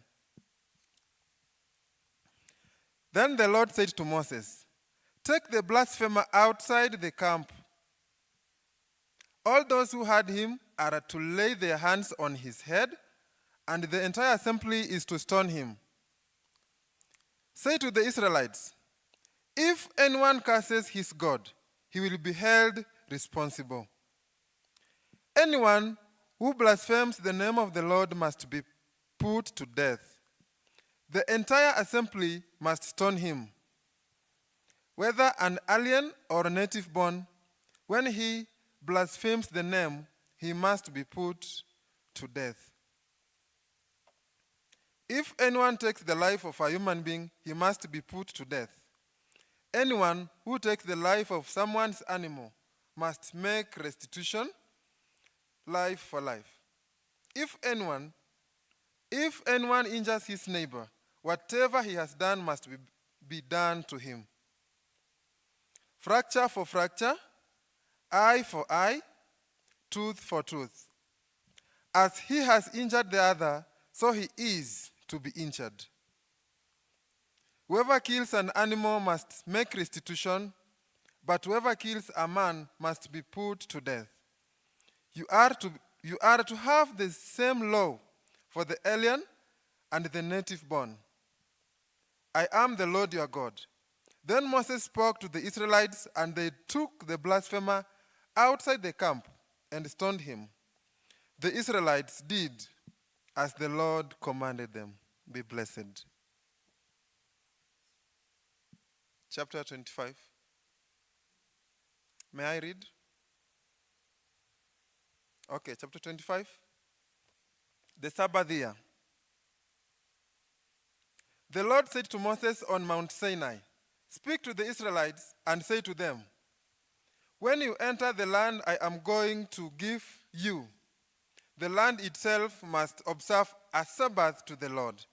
Then the Lord said to Moses, "Take the blasphemer outside the camp. All those who heard him are to lay their hands on his head, and the entire assembly is to stone him. Say to the Israelites, if anyone curses his God, he will be held responsible. Anyone who blasphemes the name of the Lord must be put to death. The entire assembly must stone him, whether an alien or native born. When he blasphemes the name, he must be put to death. If anyone takes the life of a human being, he must be put to death. Anyone who takes the life of someone's animal must make restitution, life for life. If anyone injures his neighbor, whatever he has done must be done to him. Fracture for fracture, eye for eye, tooth for tooth. As he has injured the other, so he is to be injured. Whoever kills an animal must make restitution, but whoever kills a man must be put to death. You are to have the same law for the alien and the native born. I am the Lord your God." Then Moses spoke to the Israelites, and they took the blasphemer outside the camp and stoned him. The Israelites did as the Lord commanded them. Be blessed. Chapter 25. May I read? Okay, chapter 25. The Sabbath year. The Lord said to Moses on Mount Sinai, "Speak to the Israelites and say to them, when you enter the land I am going to give you, the land itself must observe a Sabbath to the Lord.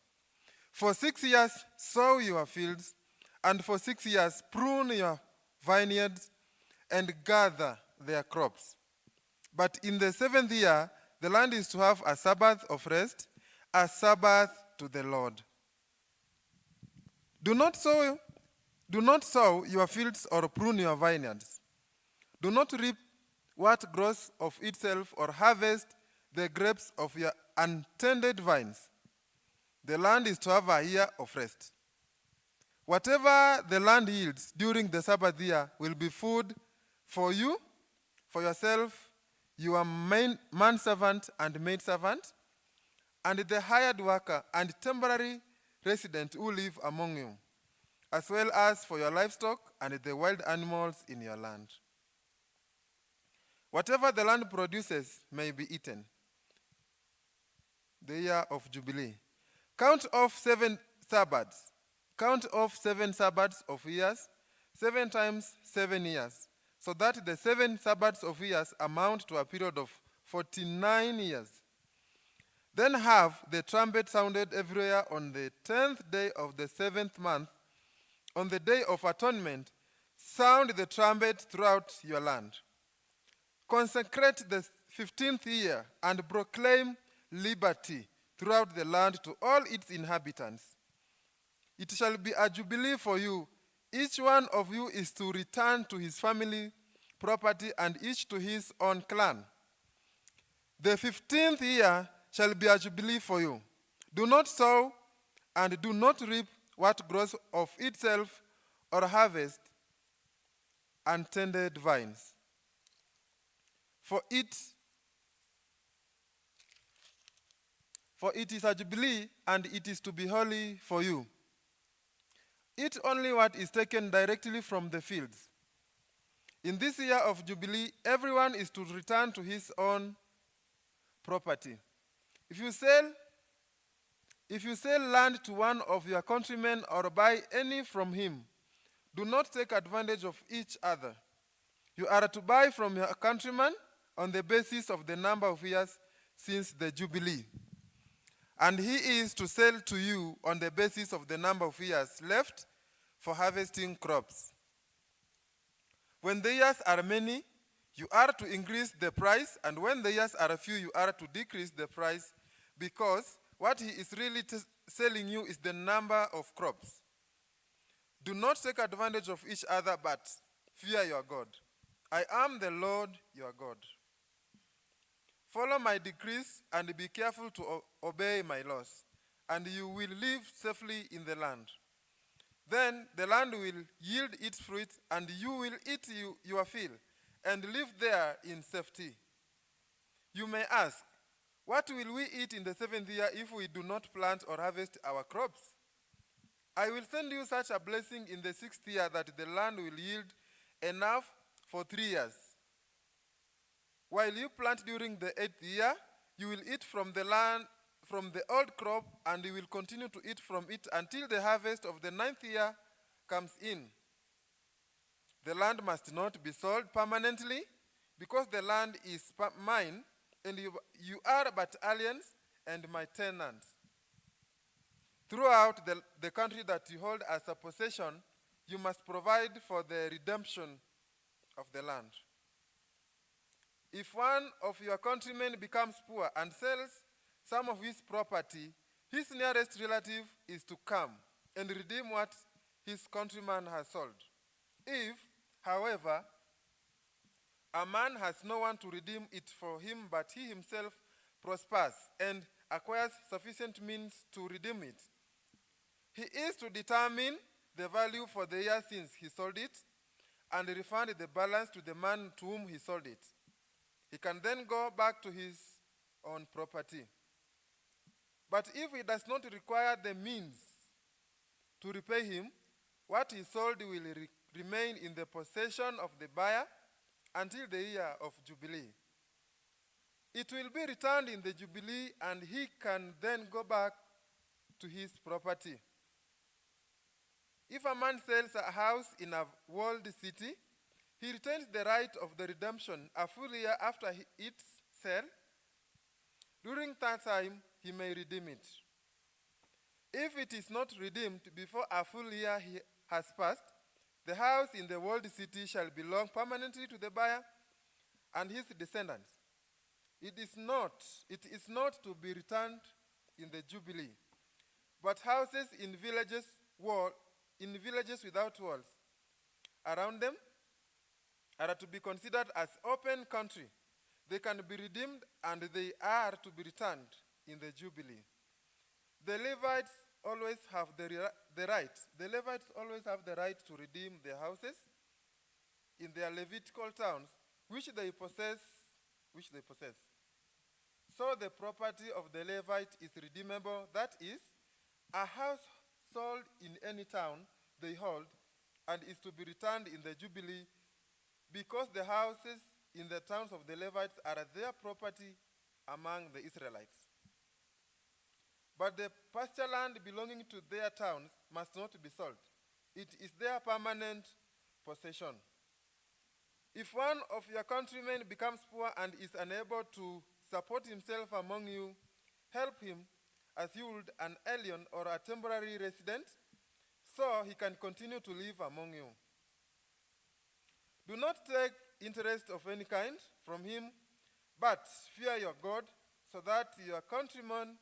For 6 years sow your fields, and for 6 years prune your vineyards and gather their crops. But in the 7th year, the land is to have a Sabbath of rest, a Sabbath to the Lord. Do not sow your fields or prune your vineyards. Do not reap what grows of itself or harvest the grapes of your untended vines. The land is to have a year of rest. Whatever the land yields during the Sabbath year will be food for you, for yourself, your manservant and maidservant, and the hired worker and temporary resident who live among you, as well as for your livestock and the wild animals in your land. Whatever the land produces may be eaten. The year of Jubilee. Count off 7 Sabbaths. Count off 7 Sabbaths of years, 7 times 7 years, so that the 7 Sabbaths of years amount to a period of 49 years. Then have the trumpet sounded everywhere on the 10th day of the 7th month. On the day of atonement, sound the trumpet throughout your land. Consecrate the 15th year and proclaim liberty throughout the land to all its inhabitants. It shall be a jubilee for you. Each one of you is to return to his family property and each to his own clan. The 15th year shall shall be a jubilee for you. Do not sow and do not reap what grows of itself, or harvest untended vines. For it is a jubilee, and it is to be holy for you. Eat only what is taken directly from the fields. In this year of jubilee, everyone is to return to his own property. If you sell land to one of your countrymen or buy any from him, do not take advantage of each other. You are to buy from your countryman on the basis of the number of years since the jubilee, and he is to sell to you on the basis of the number of years left for harvesting crops. When the years are many, you are to increase the price, and when the years are few, you are to decrease the price, because what he is really selling you is the number of crops. Do not take advantage of each other, but fear your God. I am the Lord your God. Follow my decrees and be careful to obey my laws, and you will live safely in the land. Then the land will yield its fruit, and you will eat your fill, and live there in safety. You may ask, what will we eat in the 7th year if we do not plant or harvest our crops? I will send you such a blessing in the 6th year that the land will yield enough for 3 years. While you plant during the 8th year, you will eat from the land, from the old crop, and you will continue to eat from it until the harvest of the 9th year comes in. The land must not be sold permanently, because the land is mine, and you are but aliens and my tenants. Throughout the country that you hold as a possession, you must provide for the redemption of the land. If one of your countrymen becomes poor and sells some of his property, his nearest relative is to come and redeem what his countryman has sold. If, however, a man has no one to redeem it for him, but he himself prospers and acquires sufficient means to redeem it, he is to determine the value for the year since he sold it and refund the balance to the man to whom he sold it. He can then go back to his own property. But if he does not require the means to repay him, what he sold will remain in the possession of the buyer until the year of Jubilee. It will be returned in the Jubilee, and he can then go back to his property. If a man sells a house in a walled city, he retains the right of the redemption a full year after its sale. During that time, he may redeem it. If it is not redeemed before a full year has passed, the house in the walled city shall belong permanently to the buyer and his descendants. It is not to be returned in the Jubilee, but houses in villages without walls around them are to be considered as open country. They can be redeemed, and they are to be returned in the Jubilee. The Levites always have the right. The Levites always have the right to redeem their houses in their Levitical towns, which they possess. So the property of the Levite is redeemable. That is, a house sold in any town they hold, and is to be returned in the Jubilee, because the houses in the towns of the Levites are their property among the Israelites. But the pasture land belonging to their towns must not be sold. It is their permanent possession. If one of your countrymen becomes poor and is unable to support himself among you, help him as you would an alien or a temporary resident, so he can continue to live among you. Do not take interest of any kind from him, but fear your God, so that your countryman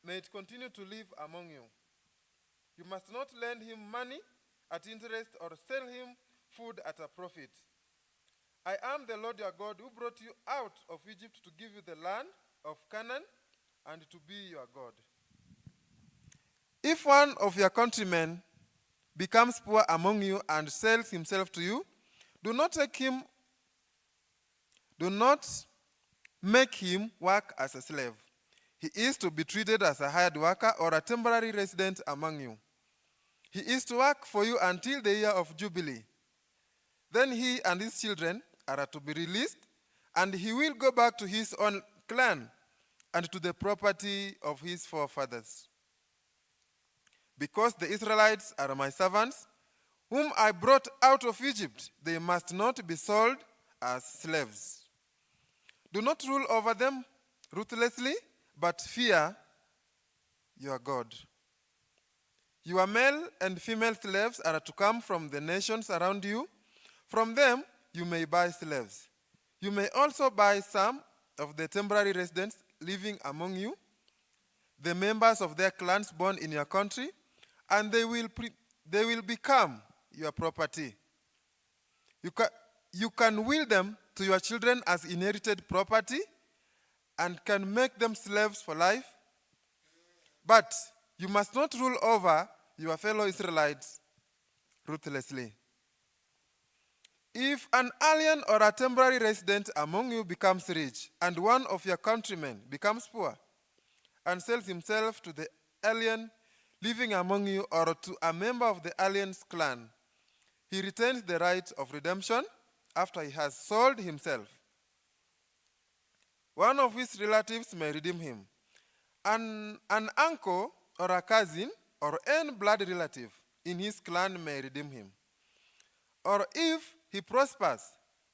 may continue to live among you. You must not lend him money at interest or sell him food at a profit. I am the Lord your God, who brought you out of Egypt to give you the land of Canaan, and to be your God. If one of your countrymen becomes poor among you and sells himself to you, do not make him work as a slave. He is to be treated as a hired worker or a temporary resident among you. He is to work for you until the year of Jubilee. Then he and his children are to be released, and he will go back to his own clan and to the property of his forefathers. Because the Israelites are my servants, whom I brought out of Egypt, they must not be sold as slaves. Do not rule over them ruthlessly, but fear your God. Your male and female slaves are to come from the nations around you. From them you may buy slaves. You may also buy some of the temporary residents living among you, the members of their clans born in your country, and they will become your property. You can will them to your children as inherited property and can make them slaves for life. But you must not rule over your fellow Israelites ruthlessly. If an alien or a temporary resident among you becomes rich, and one of your countrymen becomes poor, and sells himself to the alien living among you or to a member of the alien's clan, he retains the right of redemption after he has sold himself. One of his relatives may redeem him. An uncle or a cousin or any blood relative in his clan may redeem him. Or if he prospers,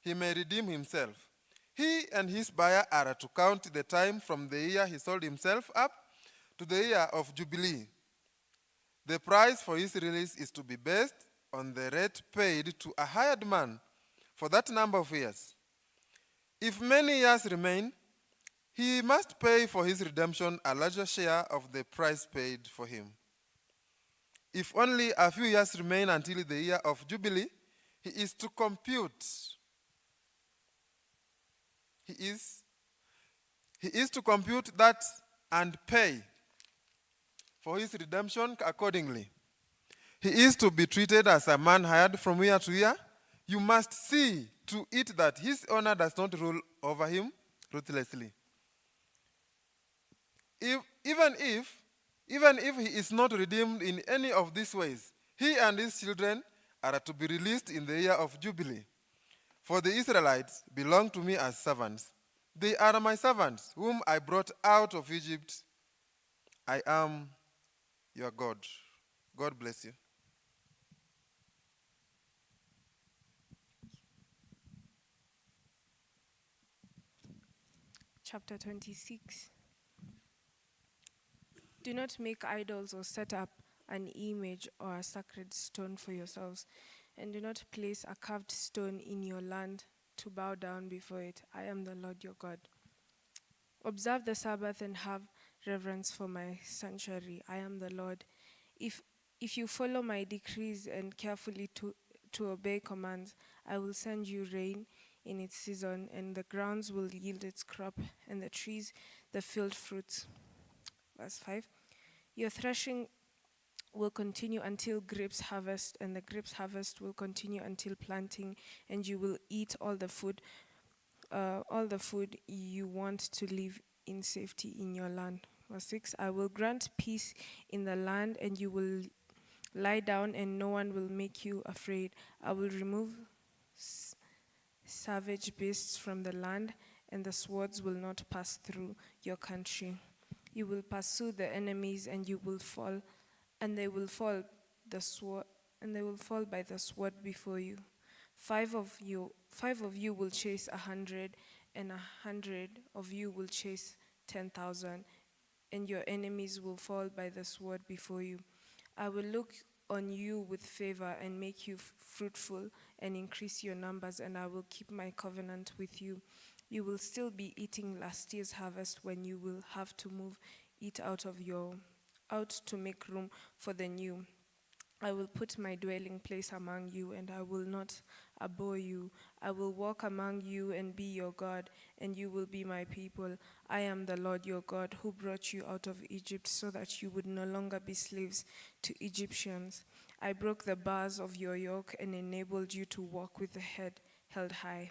he may redeem himself. He and his buyer are to count the time from the year he sold himself up to the year of Jubilee. The price for his release is to be based on the rate paid to a hired man for that number of years. If many years remain, he must pay for his redemption a larger share of the price paid for him. If only a few years remain until the year of Jubilee, he is to compute that and pay for his redemption accordingly. He is to be treated as a man hired from year to year. You must see to it that his owner does not rule over him ruthlessly. Even if he is not redeemed in any of these ways, he and his children are to be released in the year of Jubilee. For the Israelites belong to me as servants. They are my servants, whom I brought out of Egypt. I am your God. God bless you. Chapter 26. Do not make idols or set up an image or a sacred stone for yourselves, and do not place a carved stone in your land to bow down before it. I am the Lord your God. Observe the Sabbath and have reverence for my sanctuary. I am the Lord. If you follow my decrees and carefully to obey commands, I will send you rain in its season, and the grounds will yield its crop, and the trees the field fruits. Verse 5. Your threshing will continue until grapes harvest, and the grapes harvest will continue until planting, and you will eat all the food you want to live in safety in your land. Verse 6. I will grant peace in the land, and you will lie down, and no one will make you afraid. I will remove savage beasts from the land, and the swords will not pass through your country. You will pursue the enemies, and you will fall, and they will fall by the sword before you. Five of you will chase 100, and 100 of you will chase 10,000, and your enemies will fall by the sword before you. I will look on you with favor and make you fruitful and increase your numbers, and I will keep my covenant with you. You will still be eating last year's harvest when you will have to move it out to make room for the new. I will put my dwelling place among you, and I will not abhor you. I will walk among you and be your God, and you will be my people. I am the Lord your God, who brought you out of Egypt so that you would no longer be slaves to Egyptians. I broke the bars of your yoke and enabled you to walk with the head held high.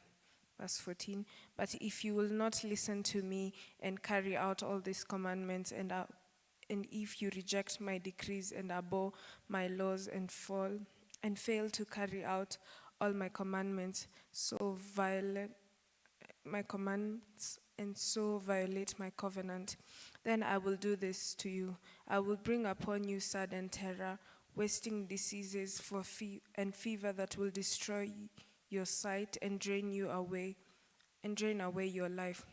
Verse 14, but if you will not listen to me and carry out all these commandments, and if you reject my decrees and abhor my laws and fail to carry out all my commandments, so violate my commands and so violate my covenant, then I will do this to you. I will bring upon you sudden terror, wasting diseases and fever that will destroy your sight and drain away your life.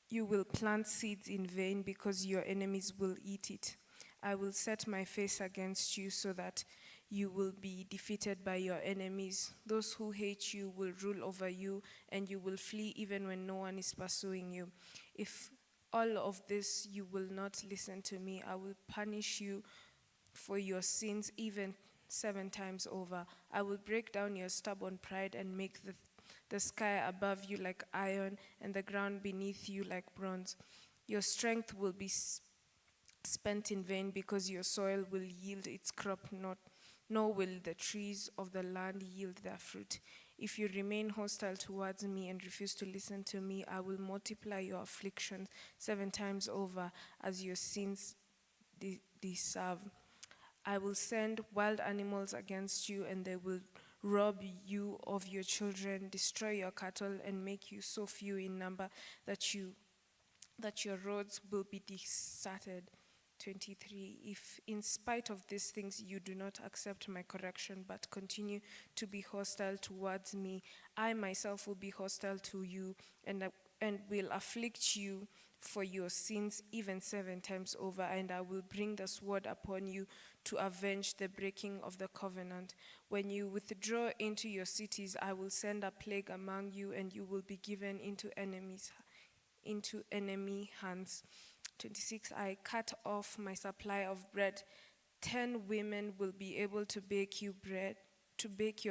You will plant seeds in vain because your enemies will eat it. I will set my face against you so that you will be defeated by your enemies. Those who hate you will rule over you, and you will flee even when no one is pursuing you. If all of this you will not listen to me, I will punish you for your sins even 7 times over. I will break down your stubborn pride and make the sky above you like iron and the ground beneath you like bronze. Your strength will be spent in vain because your soil will yield its crop not, nor will the trees of the land yield their fruit. If you remain hostile towards me and refuse to listen to me, I will multiply your afflictions 7 times over as your sins deserve. I will send wild animals against you, and they will rob you of your children, destroy your cattle, and make you so few in number that your roads will be deserted. 23. If in spite of these things you do not accept my correction but continue to be hostile towards me, I myself will be hostile to you and will afflict you for your sins even 7 times over, and I will bring the sword upon you to avenge the breaking of the covenant. When you withdraw into your cities, I will send a plague among you, and you will be given into enemy hands. 26. I cut off my supply of bread. 10 women will be able to bake your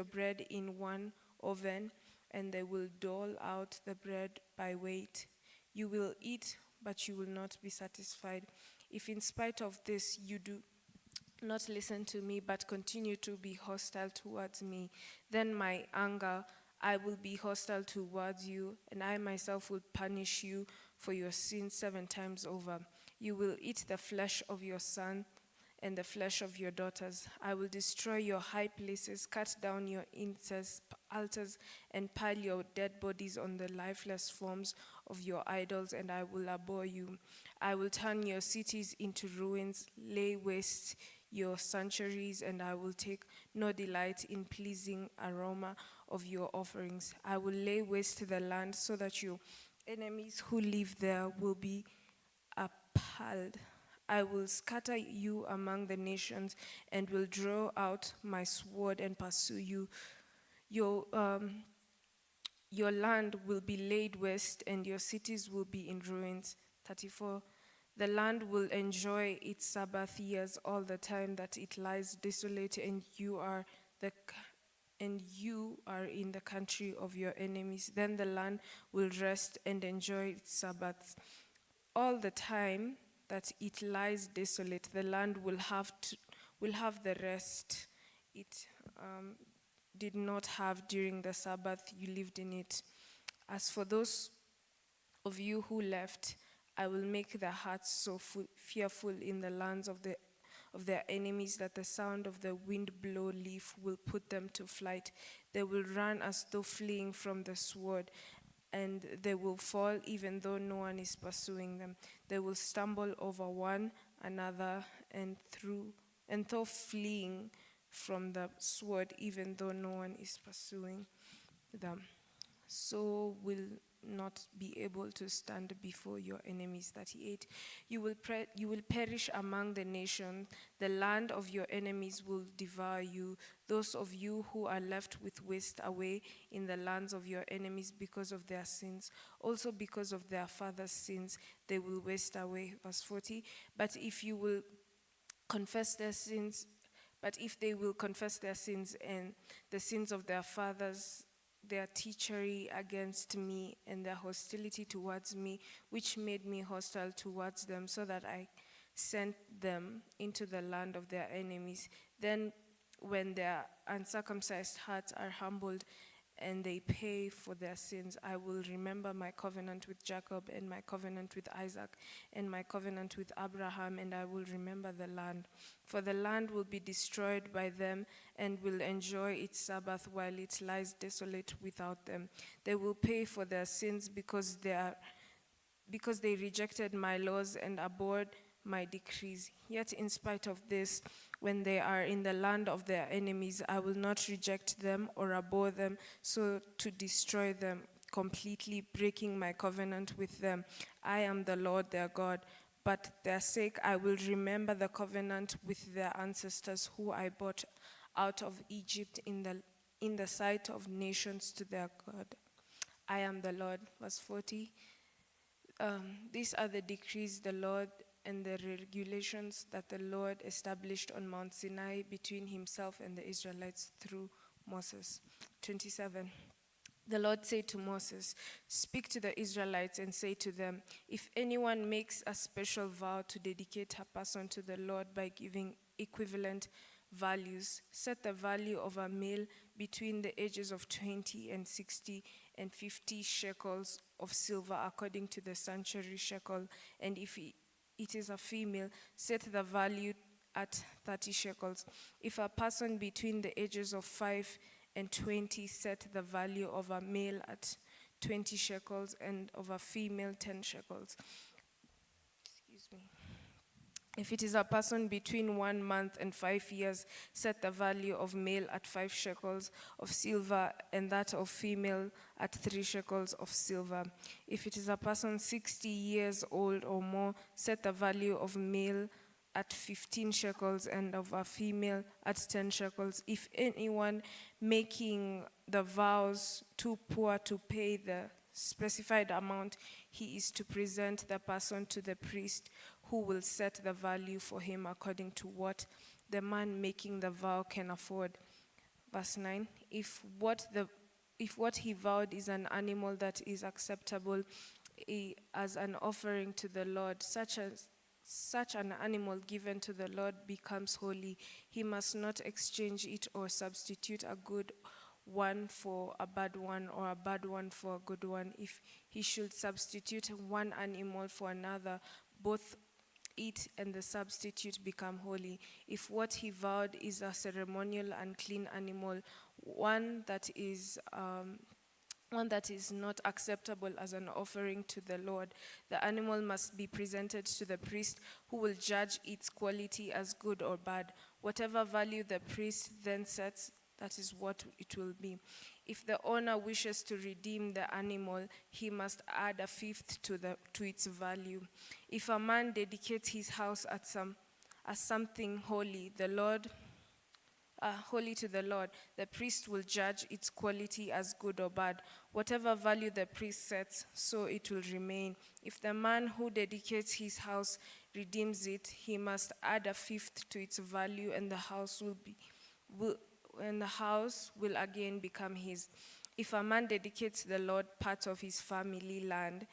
bread in one oven, and they will dole out the bread by weight. You will eat, but you will not be satisfied. If in spite of this you do not listen to me, but continue to be hostile towards me, then my anger, I will be hostile towards you, and I myself will punish you for your sins 7 times over. You will eat the flesh of your son and the flesh of your daughters. I will destroy your high places, cut down your incense altars, and pile your dead bodies on the lifeless forms of your idols, and I will abhor you. I will turn your cities into ruins, lay waste your sanctuaries, and I will take no delight in pleasing aroma of your offerings. I will lay waste the land so that your enemies who live there will be appalled. I will scatter you among the nations and will draw out my sword and pursue you. Your land will be laid waste and your cities will be in ruins. 34. The land will enjoy its Sabbath years all the time that it lies desolate, and you are in the country of your enemies. Then the land will rest and enjoy its Sabbaths. All the time that it lies desolate, the land will have the rest it did not have during the Sabbath you lived in it. As for those of you who left, I will make their hearts so fearful in the lands of their enemies that the sound of the wind blow leaf will put them to flight. They will run as though fleeing from the sword, and they will fall even though no one is pursuing them. They will stumble over one another and though fleeing from the sword even though no one is pursuing them. So will not be able to stand before your enemies. 38. You will perish among the nations. The land of your enemies will devour you. Those of you who are left with waste away in the lands of your enemies because of their sins, also because of their fathers' sins, they will waste away. Verse 40. But if you will confess their sins, but if they will confess their sins and the sins of their fathers, their treachery against me and their hostility towards me, which made me hostile towards them, so that I sent them into the land of their enemies, then when their uncircumcised hearts are humbled and they pay for their sins, I will remember my covenant with Jacob and my covenant with Isaac and my covenant with Abraham, and I will remember the land. For the land will be destroyed by them and will enjoy its Sabbath while it lies desolate without them. They will pay for their sins because they rejected my laws and abhorred my decrees. Yet in spite of this, when they are in the land of their enemies, I will not reject them or abhor them, so to destroy them completely, breaking my covenant with them. I am the Lord their God. But their sake I will remember the covenant with their ancestors, who I brought out of Egypt in the sight of nations to their God. I am the Lord. Verse 40. These are the decrees the Lord and the regulations that the Lord established on Mount Sinai between himself and the Israelites through Moses. 27. The Lord said to Moses, "Speak to the Israelites and say to them, if anyone makes a special vow to dedicate a person to the Lord by giving equivalent values, set the value of a male between the ages of 20 and 60 and 50 shekels of silver according to the sanctuary shekel, and if it is a female, set the value at 30 shekels. If a person between the ages of 5 and 20, set the value of a male at 20 shekels and of a female 10 shekels. Excuse me. If it is a person between 1 month and 5 years, set the value of male at 5 shekels of silver and that of female at 3 shekels of silver. If it is a person 60 years old or more, set the value of male at 15 shekels and of a female at 10 shekels. If anyone making the vows too poor to pay the specified amount, he is to present the person to the priest, who will set the value for him according to what the man making the vow can afford. Verse 9, if what he vowed is an animal that is acceptable as an offering to the Lord, such an animal given to the Lord becomes holy. He must not exchange it or substitute a good one for a bad one or a bad one for a good one. If he should substitute one animal for another, both it and the substitute become holy. If what he vowed is a ceremonial unclean animal, one that is not acceptable as an offering to the Lord, the animal must be presented to the priest, who will judge its quality as good or bad. Whatever value the priest then sets, that is what it will be. If the owner wishes to redeem the animal, he must add a fifth to its value. If a man dedicates his house as something holy, holy to the Lord, the priest will judge its quality as good or bad. Whatever value the priest sets, so it will remain. If the man who dedicates his house redeems it, he must add a fifth to its value, and the house will again become his. If a man dedicates the Lord part of his family land,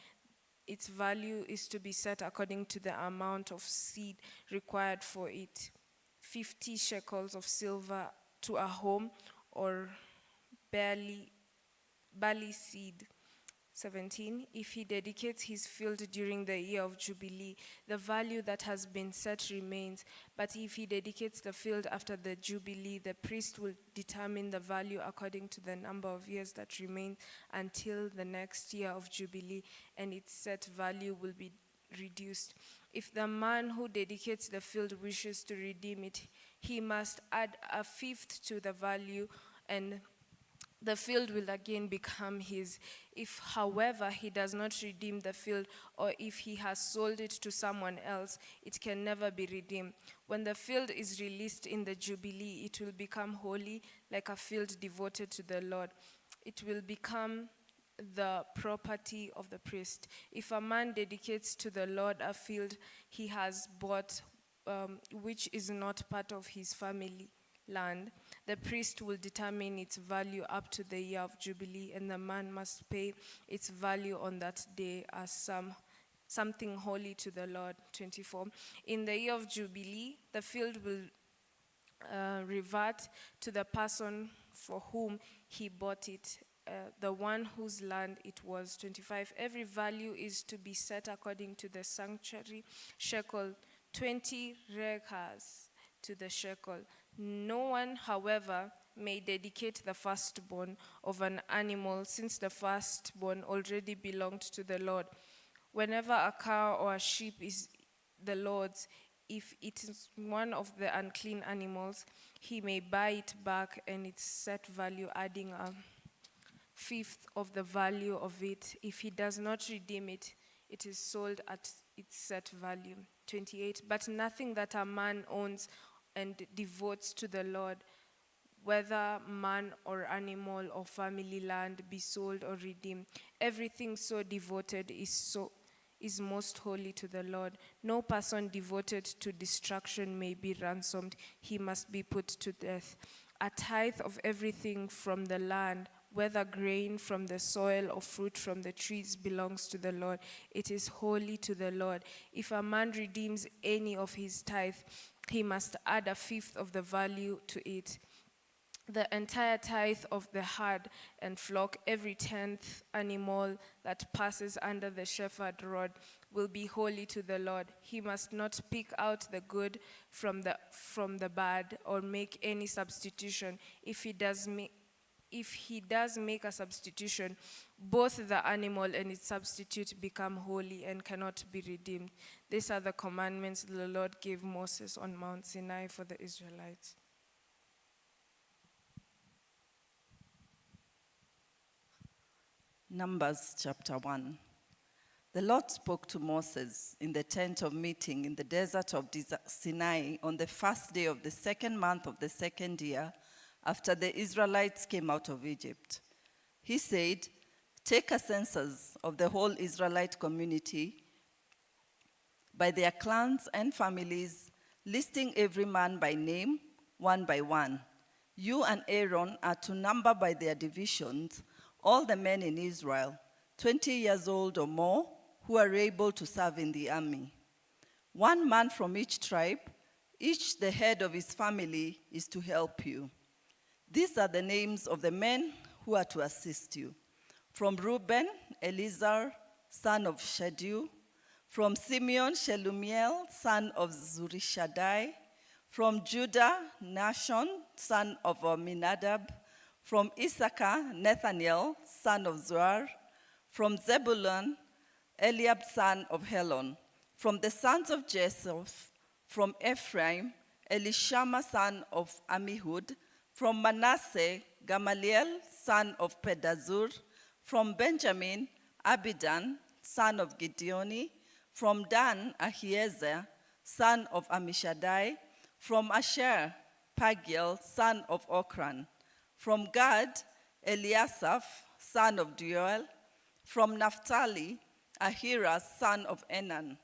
its value is to be set according to the amount of seed required for it. 50 shekels of silver to a home or barley seed. 17, if he dedicates his field during the year of Jubilee, the value that has been set remains. But if he dedicates the field after the Jubilee, the priest will determine the value according to the number of years that remain until the next year of Jubilee, and its set value will be reduced. If the man who dedicates the field wishes to redeem it, he must add a fifth to the value, and the field will again become his. If, however, he does not redeem the field, or if he has sold it to someone else, it can never be redeemed. When the field is released in the Jubilee, it will become holy, like a field devoted to the Lord. It will become the property of the priest. If a man dedicates to the Lord a field he has bought which is not part of his family land, the priest will determine its value up to the year of Jubilee, and the man must pay its value on that day as something holy to the Lord. 24. In the year of Jubilee, the field will revert to the person for whom he bought it, the one whose land it was. 25. Every value is to be set according to the sanctuary shekel, 20 rekas to the shekel. No one, however, may dedicate the firstborn of an animal, since the firstborn already belonged to the Lord. Whenever a cow or a sheep is the Lord's, if it is one of the unclean animals, he may buy it back and its set value, adding a fifth of the value of it. If he does not redeem it, it is sold at its set value. 28. But nothing that a man owns and devotes to the Lord, whether man or animal or family land, be sold or redeemed. Everything so devoted is most holy to the Lord. No person devoted to destruction may be ransomed. He must be put to death. A tithe of everything from the land, whether grain from the soil or fruit from the trees, belongs to the Lord. It is holy to the Lord. If a man redeems any of his tithe, he must add a fifth of the value to it. The entire tithe of the herd and flock, every 10th animal that passes under the shepherd rod, will be holy to the Lord. He must not pick out the good from the bad or make any substitution. If he does make a substitution, both the animal and its substitute become holy and cannot be redeemed. These are the commandments the Lord gave Moses on Mount Sinai for the Israelites. Numbers chapter 1. The Lord spoke to Moses in the tent of meeting in the desert of Sinai on the first day of the second month of the second year after the Israelites came out of Egypt. He said, "Take a census of the whole Israelite community by their clans and families, listing every man by name, one by one. You and Aaron are to number by their divisions all the men in Israel, 20 years old or more, who are able to serve in the army. One man from each tribe, each the head of his family, is to help you. These are the names of the men who are to assist you. From Reuben, Elizur, son of Shedeu. From Simeon, Shelumiel, son of Zurishadai. From Judah, Nashon, son of Aminadab. From Issachar, Nathaniel, son of Zuar. From Zebulun, Eliab, son of Helon. From the sons of Joseph, from Ephraim, Elishama, son of Ammihud. From Manasseh, Gamaliel, son of Pedazur. From Benjamin, Abidan, son of Gideoni. From Dan, Ahiezer, son of Ammishaddai. From Asher, Pagiel, son of Okran. From Gad, Eliasaph, son of Deuel. From Naphtali, Ahira, son of Enan.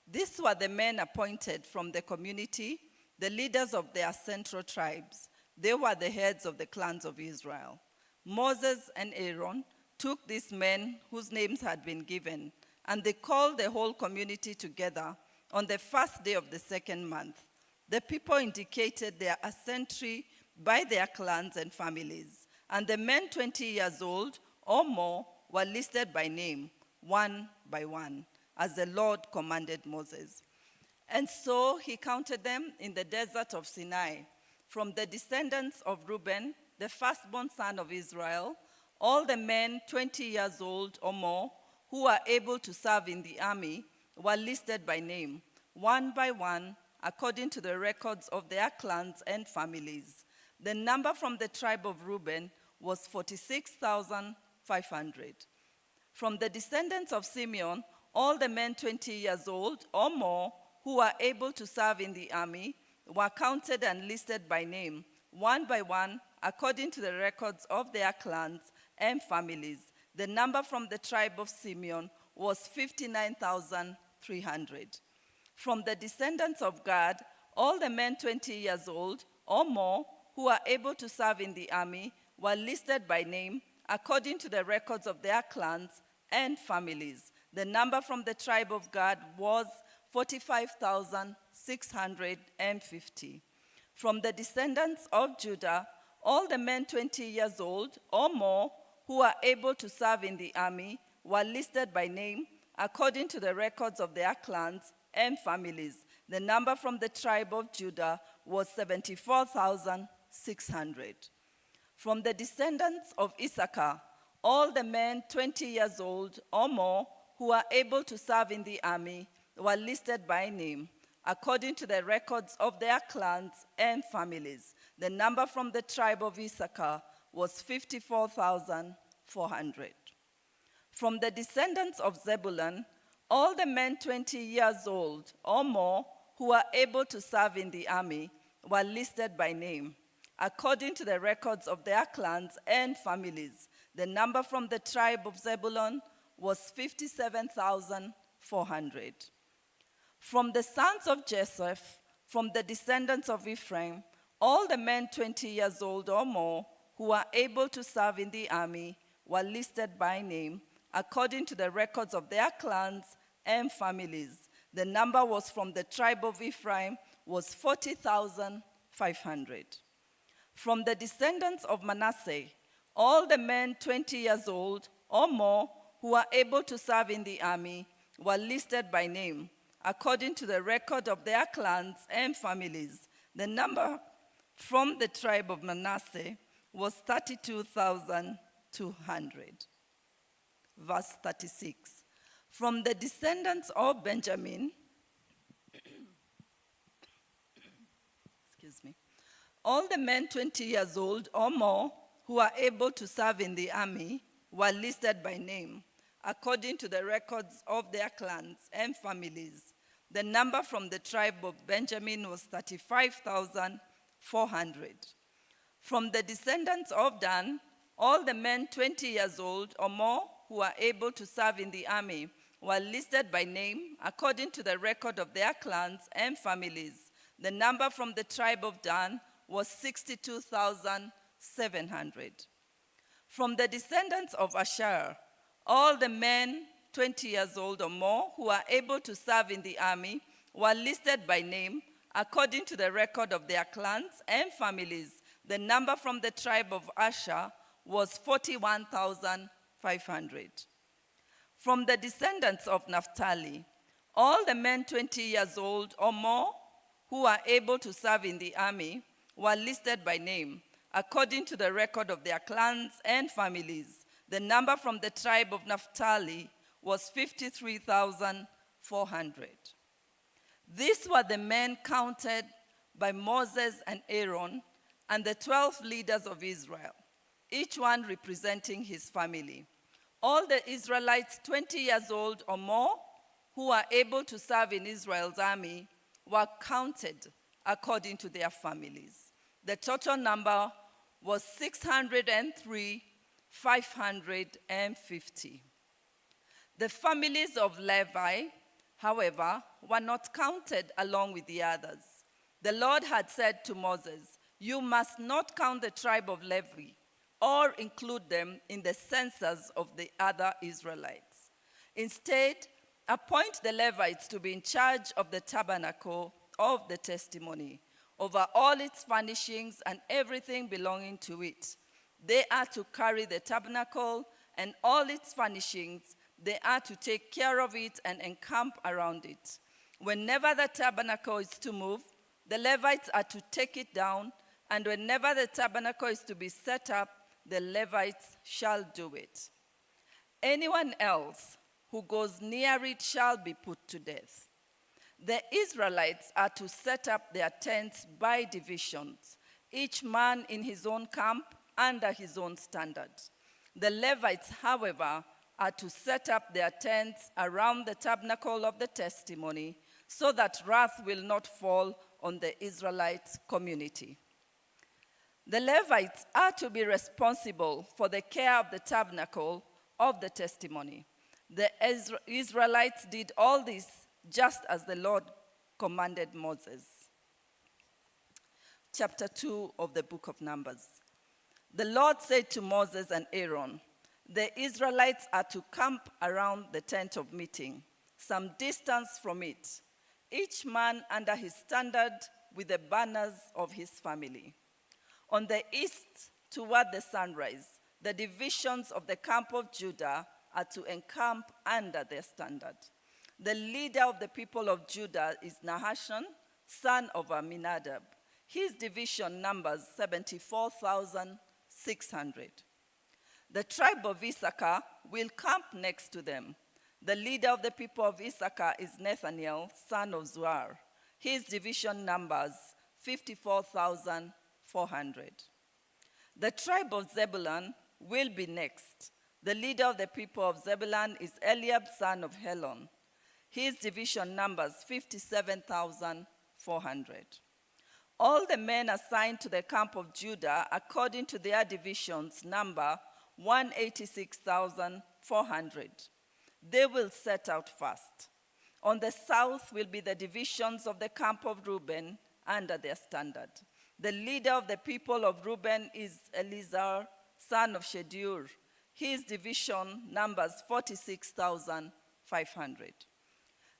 These were the men appointed from the community, the leaders of their central tribes. They were the heads of the clans of Israel. Moses and Aaron took these men whose names had been given, and they called the whole community together on the first day of the second month. The people indicated their ascentry by their clans and families, and the men 20 years old or more were listed by name, one by one, as the Lord commanded Moses. And so he counted them in the desert of Sinai. From the descendants of Reuben, the firstborn son of Israel, all the men 20 years old or more who were able to serve in the army were listed by name, one by one, according to the records of their clans and families. The number from the tribe of Reuben was 46,500. From the descendants of Simeon, all the men 20 years old or more who were able to serve in the army were counted and listed by name, one by one, according to the records of their clans and families. The number from the tribe of Simeon was 59,300. From the descendants of Gad, all the men 20 years old or more who are able to serve in the army were listed by name according to the records of their clans and families. The number from the tribe of Gad was 45,650. From the descendants of Judah, all the men 20 years old or more who are able to serve in the army were listed by name according to the records of their clans and families. The number from the tribe of Judah was 74,600. From the descendants of Issachar, all the men 20 years old or more who are able to serve in the army were listed by name according to the records of their clans and families. The number from the tribe of Issachar was 54,400. From the descendants of Zebulun, all the men 20 years old or more who are able to serve in the army were listed by name according to the records of their clans and families. The number from the tribe of Zebulun was 57,400. From the sons of Joseph, from the descendants of Ephraim, all the men 20 years old or more who are able to serve in the army were listed by name according to the records of their clans and families. The number was from the tribe of Ephraim was 40,500. From the descendants of Manasseh, all the men 20 years old or more who are able to serve in the army were listed by name according to the record of their clans and families. The number from the tribe of Manasseh was 32,200. Verse 36. From the descendants of Benjamin, all the men 20 years old or more who are able to serve in the army were listed by name according to the records of their clans and families. The number from the tribe of Benjamin was 35,400. From the descendants of Dan, all the men 20 years old or more who are able to serve in the army were listed by name according to the record of their clans and families. The number from the tribe of Dan was 62,700. From the descendants of Asher, all the men 20 years old or more who are able to serve in the army were listed by name according to the record of their clans and families. The number from the tribe of Asher was 41,500. From the descendants of Naphtali, all the men 20 years old or more who are able to serve in the army were listed by name according to the record of their clans and families. The number from the tribe of Naphtali was 53,400. These were the men counted by Moses and Aaron and the 12 leaders of Israel, each one representing his family. All the Israelites 20 years old or more who are able to serve in Israel's army were counted according to their families. The total number was 603,550. The families of Levi, however, were not counted along with the others. The Lord had said to Moses, "You must not count the tribe of Levi or include them in the census of the other Israelites. Instead, appoint the Levites to be in charge of the tabernacle of the testimony, over all its furnishings and everything belonging to it. They are to carry the tabernacle and all its furnishings. They are to take care of it and encamp around it. Whenever the tabernacle is to move, the Levites are to take it down, and whenever the tabernacle is to be set up, the Levites shall do it. Anyone else who goes near it shall be put to death. The Israelites are to set up their tents by divisions, each man in his own camp under his own standard. The Levites, however, are to set up their tents around the tabernacle of the testimony, so that wrath will not fall on the Israelite community. The Levites are to be responsible for the care of the tabernacle of the testimony. The Israelites did all this just as the Lord commanded Moses. Chapter 2 of the book of Numbers. The Lord said to Moses and Aaron, the Israelites are to camp around the tent of meeting, some distance from it, each man under his standard with the banners of his family. On the east, toward the sunrise, the divisions of the camp of Judah are to encamp under their standard. The leader of the people of Judah is Nahashon, son of Amminadab. His division numbers 74,600. The tribe of Issachar will camp next to them. The leader of the people of Issachar is Nathaniel, son of Zuar. His division numbers 54,400. The tribe of Zebulun will be next. The leader of the people of Zebulun is Eliab, son of Helon. His division numbers 57,400. All the men assigned to the camp of Judah, according to their divisions, number 186,400. They will set out first. On the south will be the divisions of the camp of Reuben under their standard. The leader of the people of Reuben is Elizur, son of Shedeur. His division numbers 46,500.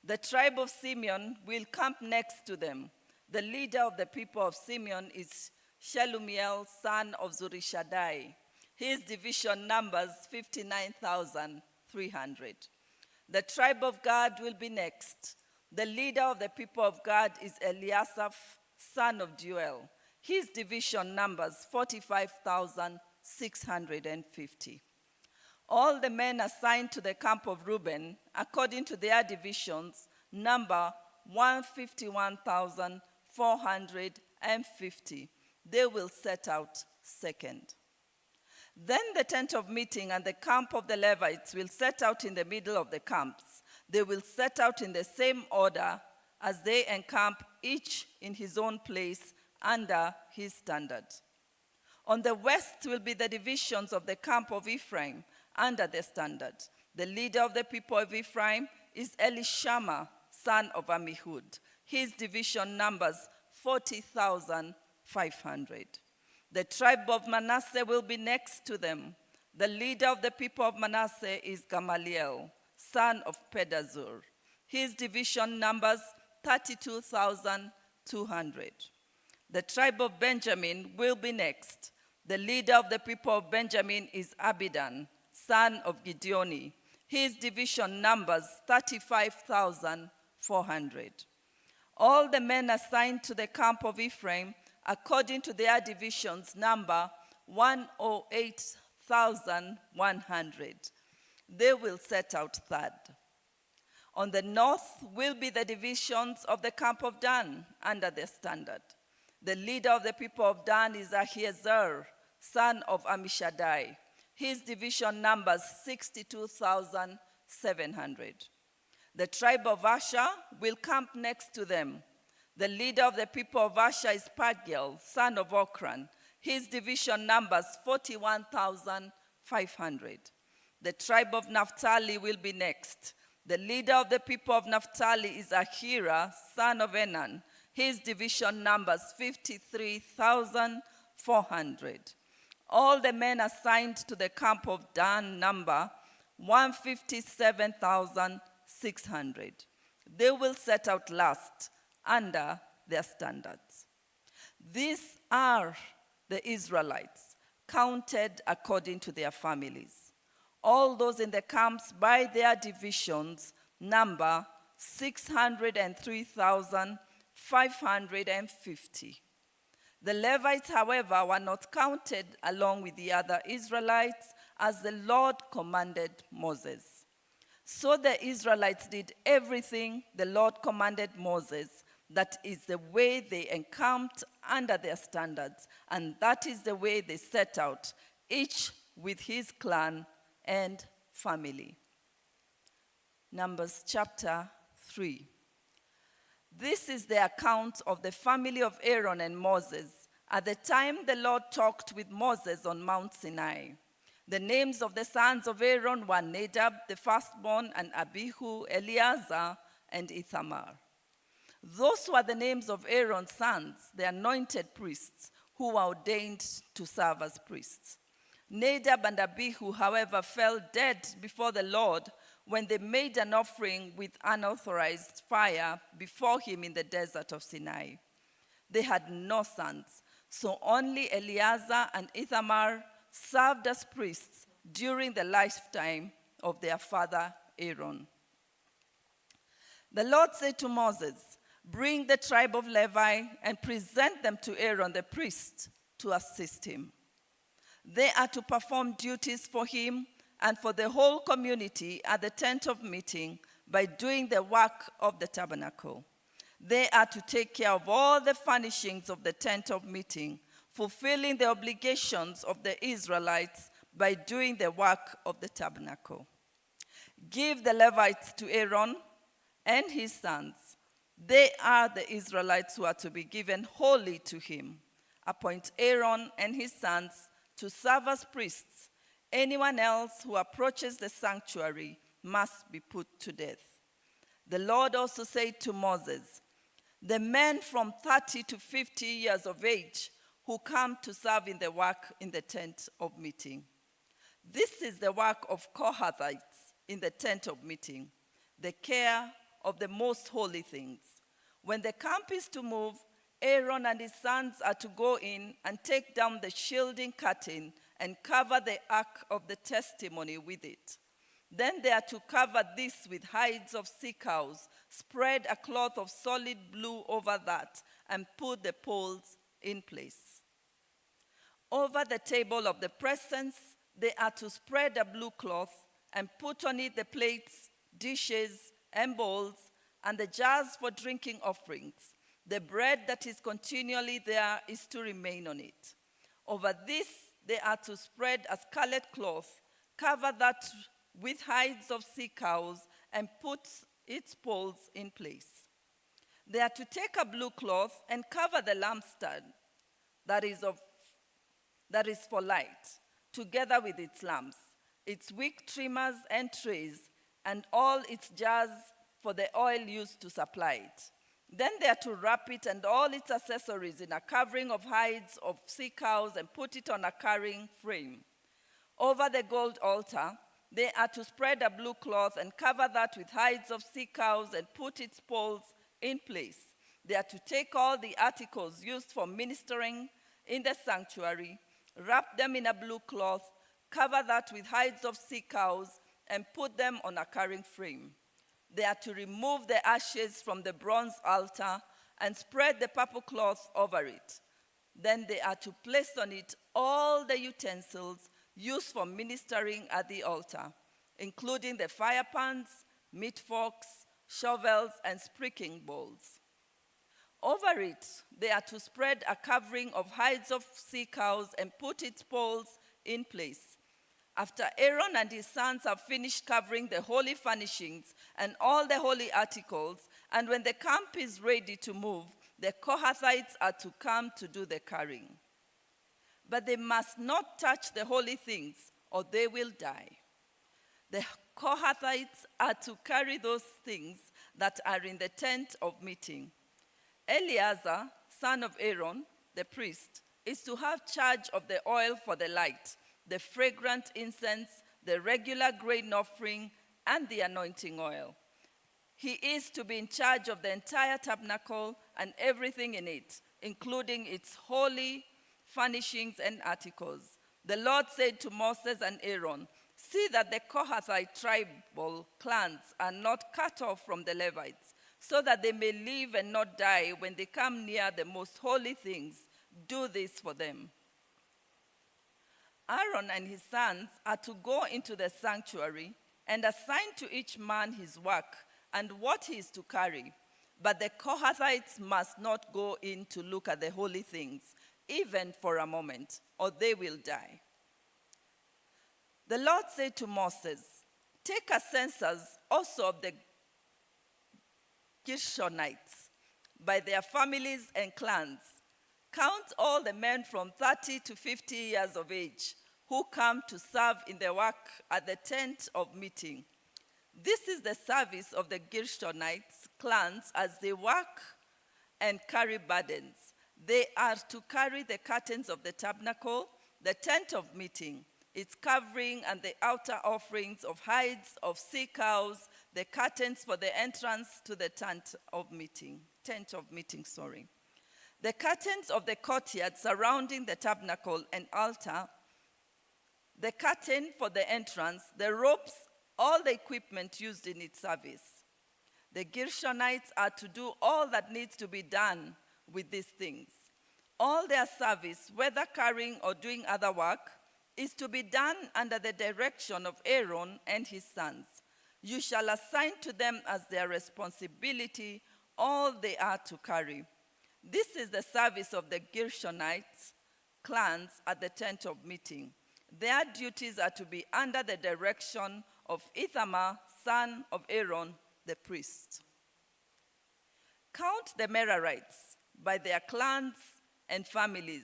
The tribe of Simeon will camp next to them. The leader of the people of Simeon is Shelumiel, son of Zurishaddai. His division numbers 59,300. The tribe of Gad will be next. The leader of the people of Gad is Eliasaph, son of Deuel. His division numbers 45,650. All the men assigned to the camp of Reuben, according to their divisions, number 151,450. They will set out second. Then the tent of meeting and the camp of the Levites will set out in the middle of the camps. They will set out in the same order as they encamp, each in his own place under his standard. On the west will be the divisions of the camp of Ephraim under their standard. The leader of the people of Ephraim is Elishama, son of Ammihud. His division numbers 40,500. The tribe of Manasseh will be next to them. The leader of the people of Manasseh is Gamaliel, son of Pedazur. His division numbers 32,200. The tribe of Benjamin will be next. The leader of the people of Benjamin is Abidan, son of Gideoni. His division numbers 35,400. All the men assigned to the camp of Ephraim, according to their divisions, number 108,100. They will set out third. On the north will be the divisions of the camp of Dan under their standard. The leader of the people of Dan is Ahiezer, son of Ammishaddai. His division numbers 62,700. The tribe of Asher will camp next to them. The leader of the people of Asher is Pagiel, son of Okran. His division numbers 41,500. The tribe of Naphtali will be next. The leader of the people of Naphtali is Ahira, son of Enan. His division numbers 53,400. All the men assigned to the camp of Dan number 157,600. They will set out last under their standards. These are the Israelites, counted according to their families. All those in the camps by their divisions number 603,550. The Levites, however, were not counted along with the other Israelites as the Lord commanded Moses. So the Israelites did everything the Lord commanded Moses. That is the way they encamped under their standards, and that is the way they set out, each with his clan and family. Numbers chapter 3. This is the account of the family of Aaron and Moses at the time the Lord talked with Moses on Mount Sinai. The names of the sons of Aaron were Nadab, the firstborn, and Abihu, Eleazar, and Ithamar. Those were the names of Aaron's sons, the anointed priests, who were ordained to serve as priests. Nadab and Abihu, however, fell dead before the Lord when they made an offering with unauthorized fire before him in the desert of Sinai. They had no sons, so only Eleazar and Ithamar served as priests during the lifetime of their father Aaron. The Lord said to Moses, "Bring the tribe of Levi and present them to Aaron the priest to assist him. They are to perform duties for him and for the whole community at the tent of meeting by doing the work of the tabernacle. They are to take care of all the furnishings of the tent of meeting, fulfilling the obligations of the Israelites by doing the work of the tabernacle. Give the Levites to Aaron and his sons. They are the Israelites who are to be given wholly to him. Appoint Aaron and his sons to serve as priests. Anyone else who approaches the sanctuary must be put to death." The Lord also said to Moses, "The men from 30 to 50 years of age who come to serve in the work in the tent of meeting. This is the work of Kohathites in the tent of meeting, the care of the most holy things. When the camp is to move, Aaron and his sons are to go in and take down the shielding curtain and cover the ark of the testimony with it. Then they are to cover this with hides of sea cows, spread a cloth of solid blue over that, and put the poles in place. Over the table of the presence, they are to spread a blue cloth and put on it the plates, dishes, and bowls, and the jars for drinking offerings. The bread that is continually there is to remain on it. Over this, they are to spread a scarlet cloth, cover that with hides of sea cows, and put its poles in place. They are to take a blue cloth and cover the lampstand that is for light, together with its lamps, its wick trimmers and trays, and all its jars for the oil used to supply it. Then they are to wrap it and all its accessories in a covering of hides of sea cows and put it on a carrying frame. Over the gold altar, they are to spread a blue cloth and cover that with hides of sea cows and put its poles in place. They are to take all the articles used for ministering in the sanctuary, wrap them in a blue cloth, cover that with hides of sea cows, and put them on a carrying frame. They are to remove the ashes from the bronze altar and spread the purple cloth over it. Then they are to place on it all the utensils used for ministering at the altar, including the fire pans, meat forks, shovels, and sprinkling bowls. Over it, they are to spread a covering of hides of sea cows and put its poles in place. After Aaron and his sons have finished covering the holy furnishings and all the holy articles, and when the camp is ready to move, the Kohathites are to come to do the carrying. But they must not touch the holy things, or they will die. The Kohathites are to carry those things that are in the tent of meeting. Eleazar, son of Aaron, the priest, is to have charge of the oil for the light, the fragrant incense, the regular grain offering, and the anointing oil. He is to be in charge of the entire tabernacle and everything in it, including its holy furnishings and articles. The Lord said to Moses and Aaron, "See that the Kohathite tribal clans are not cut off from the Levites, so that they may live and not die when they come near the most holy things. Do this for them." Aaron and his sons are to go into the sanctuary and assign to each man his work and what he is to carry. But the Kohathites must not go in to look at the holy things, even for a moment, or they will die. The Lord said to Moses, "Take a census also of the Gershonites by their families and clans. Count all the men from 30 to 50 years of age who come to serve in the work at the tent of meeting. This is the service of the Gershonites clans as they work and carry burdens. They are to carry the curtains of the tabernacle, the tent of meeting, its covering, and the outer offerings of hides of sea cows, the curtains for the entrance to the tent of meeting. The curtains of the courtyard surrounding the tabernacle and altar, the curtain for the entrance, the ropes, all the equipment used in its service. The Gershonites are to do all that needs to be done with these things. All their service, whether carrying or doing other work, is to be done under the direction of Aaron and his sons. You shall assign to them as their responsibility all they are to carry. This is the service of the Gershonites clans at the tent of meeting. Their duties are to be under the direction of Ithamar, son of Aaron, the priest. Count the Merarites by their clans and families.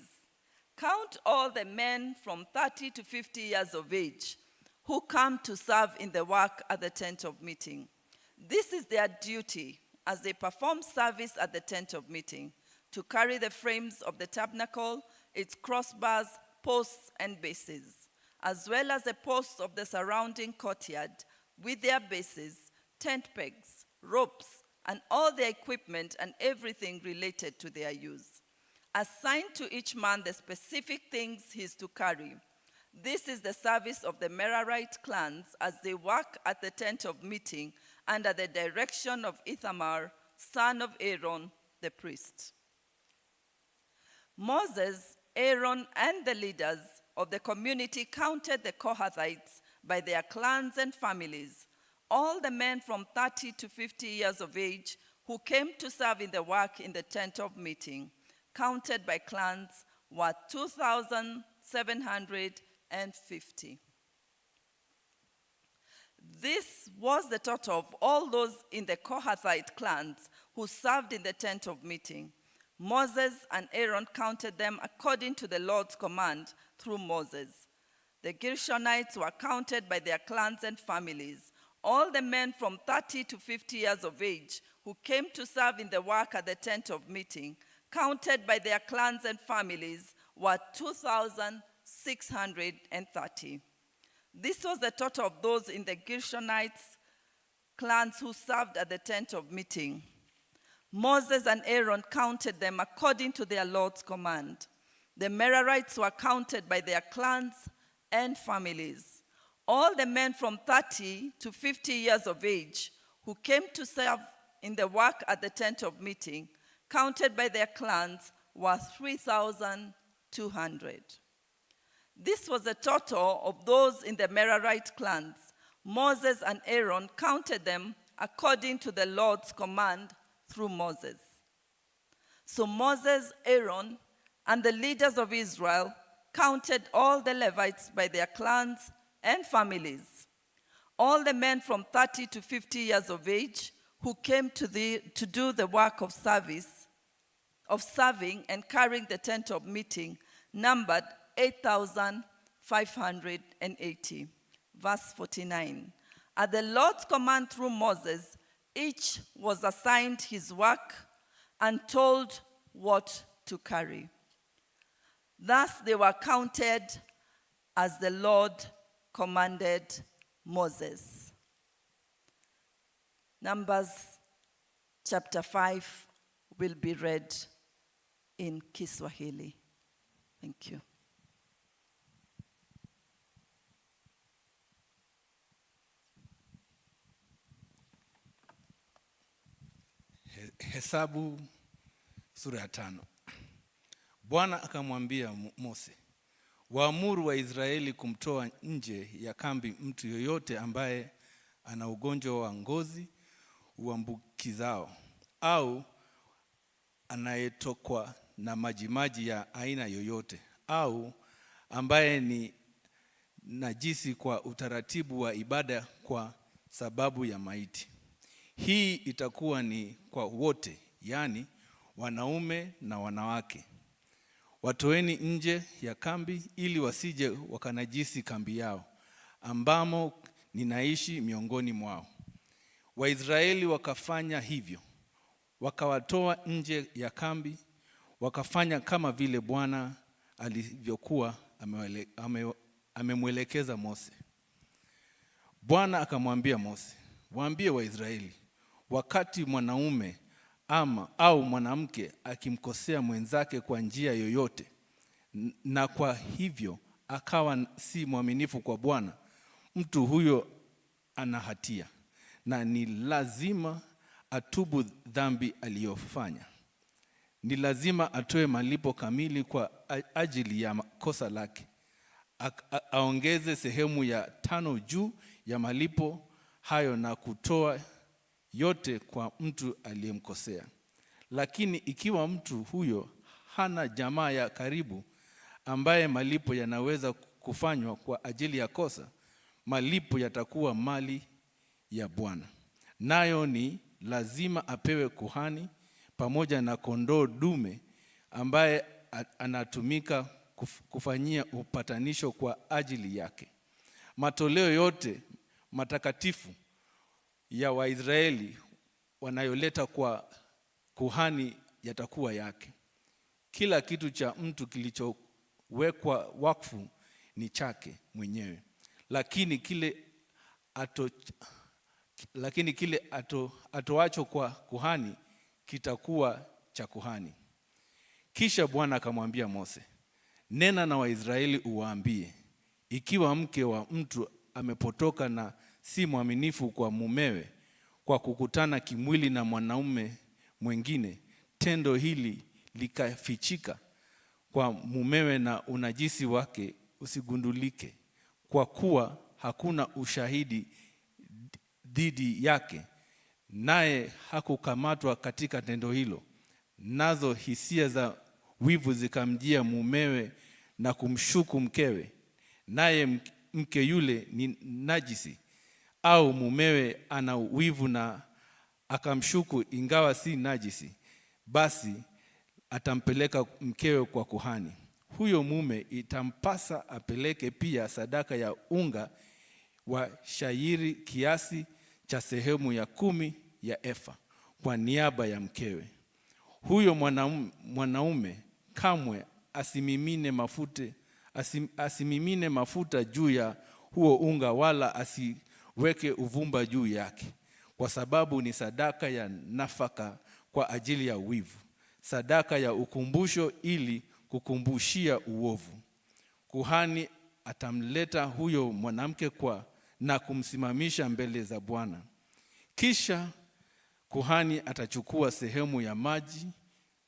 Count all the men from 30 to 50 years of age who come to serve in the work at the tent of meeting. This is their duty as they perform service at the tent of meeting, to carry the frames of the tabernacle, its crossbars, posts, and bases, as well as the posts of the surrounding courtyard with their bases, tent pegs, ropes, and all their equipment and everything related to their use. Assign to each man the specific things he is to carry. This is the service of the Merarite clans as they work at the tent of meeting under the direction of Ithamar, son of Aaron, the priest. Moses, Aaron, and the leaders of the community counted the Kohathites by their clans and families. All the men from 30 to 50 years of age who came to serve in the work in the tent of meeting, counted by clans, were 2,750. This was the total of all those in the Kohathite clans who served in the tent of meeting. Moses and Aaron counted them according to the Lord's command through Moses. The Gershonites were counted by their clans and families. All the men from 30 to 50 years of age who came to serve in the work at the tent of meeting, counted by their clans and families, were 2,630. This was the total of those in the Gershonites clans who served at the tent of meeting. Moses and Aaron counted them according to their Lord's command. The Merarites were counted by their clans and families. All the men from 30 to 50 years of age who came to serve in the work at the tent of meeting, counted by their clans, were 3,200. This was the total of those in the Merarite clans. Moses and Aaron counted them according to the Lord's command through Moses. So Moses, Aaron, and the leaders of Israel counted all the Levites by their clans and families. All the men from 30 to 50 years of age who came to do the work of serving and carrying the tent of meeting numbered 8,580. Verse 49. At the Lord's command through Moses, each was assigned his work and told what to carry. Thus they were counted as the Lord commanded Moses. Numbers chapter 5 will be read in Kiswahili. Thank you. Hesabu sura ya 5. Bwana akamwambia Mose, waamuru wa Israeli kumtoa nje ya kambi mtu yoyote ambaye ana ugonjwa wa ngozi uambukizao au anayetokwa na majimaji ya aina yoyote au ambaye ni najisi kwa utaratibu wa ibada kwa sababu ya maiti. Hii itakuwa ni kwa wote, yani wanaume na wanawake. Watoeni nje ya kambi ili wasije wakanajisi kambi yao, ambamo ninaishi miongoni mwao. Waisraeli wakafanya hivyo. wakawatoa nje ya kambi, wakafanya kama vile Bwana alivyokuwa amemwelekeza Mose. Bwana akamwambia Mose, waambie Waisraeli, wakati mwanaume au mwanamke akimkosea mwenzake kwa njia yoyote, na kwa hivyo akawa si mwaminifu kwa Bwana, mtu huyo ana hatia na ni lazima atubu dhambi aliyofanya. Ni lazima atoe malipo kamili kwa ajili ya kosa lake. Aongeze sehemu ya 5 juu ya malipo hayo na kutoa yote kwa mtu aliyemkosea. Lakini ikiwa mtu huyo hana jamaa ya karibu ambaye malipo yanaweza kufanywa kwa ajili ya kosa, malipo yatakuwa mali ya Bwana. Nayo ni lazima apewe kuhani pamoja na kondoo dume ambaye anatumika kufanyia upatanisho kwa ajili yake. Matoleo yote matakatifu ya Waisraeli wanayoleta kwa kuhani yatakuwa yake. Kila kitu cha mtu kilichowekwa wakfu ni chake mwenyewe, lakini kile atoacho kwa kuhani kitakuwa cha kuhani. Kisha Bwana akamwambia Mose, nena na Waisraeli uwaambie, ikiwa mke wa mtu amepotoka na si mwaminifu kwa mumewe kwa kukutana kimwili na mwanaume mwingine, tendo hili likafichika kwa mumewe na unajisi wake usigundulike, kwa kuwa hakuna ushahidi dhidi yake, naye hakukamatwa katika tendo hilo, nazo hisia za wivu zikamjia mumewe na kumshuku mkewe, naye mke yule ni najisi, au mumewe ana wivu na akamshuku ingawa si najisi, basi atampeleka mkewe kwa kuhani. Huyo mume itampasa apeleke pia sadaka ya unga wa shairi kiasi cha sehemu ya 10 ya efa kwa niaba ya mkewe. Huyo mwanaume kamwe asimimine mafuta juu ya huo unga, wala asiweke uvumba juu yake, kwa sababu ni sadaka ya nafaka kwa ajili ya wivu, sadaka ya ukumbusho ili kukumbushia uovu. Kuhani atamleta huyo mwanamke na kumsimamisha mbele za Bwana. Kisha kuhani atachukua sehemu ya maji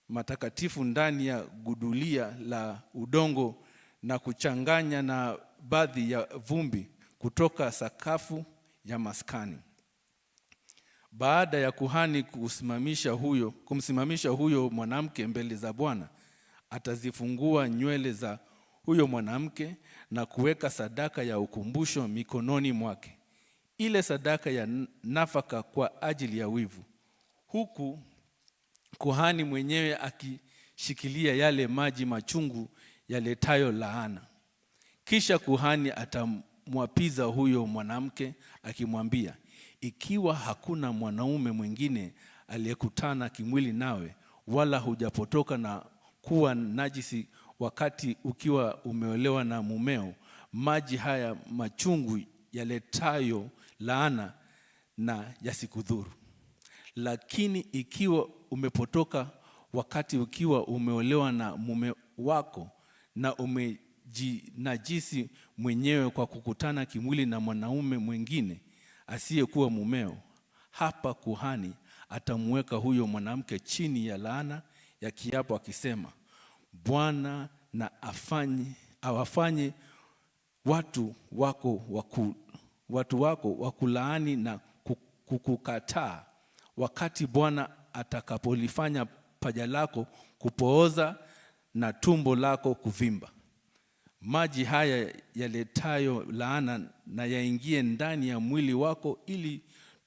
matakatifu ndani ya gudulia la udongo na kuchanganya na baadhi ya vumbi kutoka sakafu ya maskani. Baada ya kuhani kumsimamisha huyo mwanamke mbele za Bwana, atazifungua nywele za huyo mwanamke na kuweka sadaka ya ukumbusho mikononi mwake, ile sadaka ya nafaka kwa ajili ya wivu, huku kuhani mwenyewe akishikilia yale maji machungu yaletayo laana. Kisha kuhani atamwapiza huyo mwanamke akimwambia, ikiwa hakuna mwanaume mwingine aliyekutana kimwili nawe, wala hujapotoka na kuwa najisi wakati ukiwa umeolewa na mumeo, maji haya machungu yaletayo laana na yasikudhuru. Lakini ikiwa umepotoka wakati ukiwa umeolewa na mume wako na umejinajisi mwenyewe kwa kukutana kimwili na mwanaume mwingine asiyekuwa mumeo, hapa kuhani atamweka huyo mwanamke chini ya laana ya kiapo akisema, Bwana na awafanye watu wako wakulaani na kukukataa, wakati Bwana atakapolifanya paja lako kupooza na tumbo lako kuvimba. Maji haya yaletayo laana na yaingie ndani ya mwili wako, ili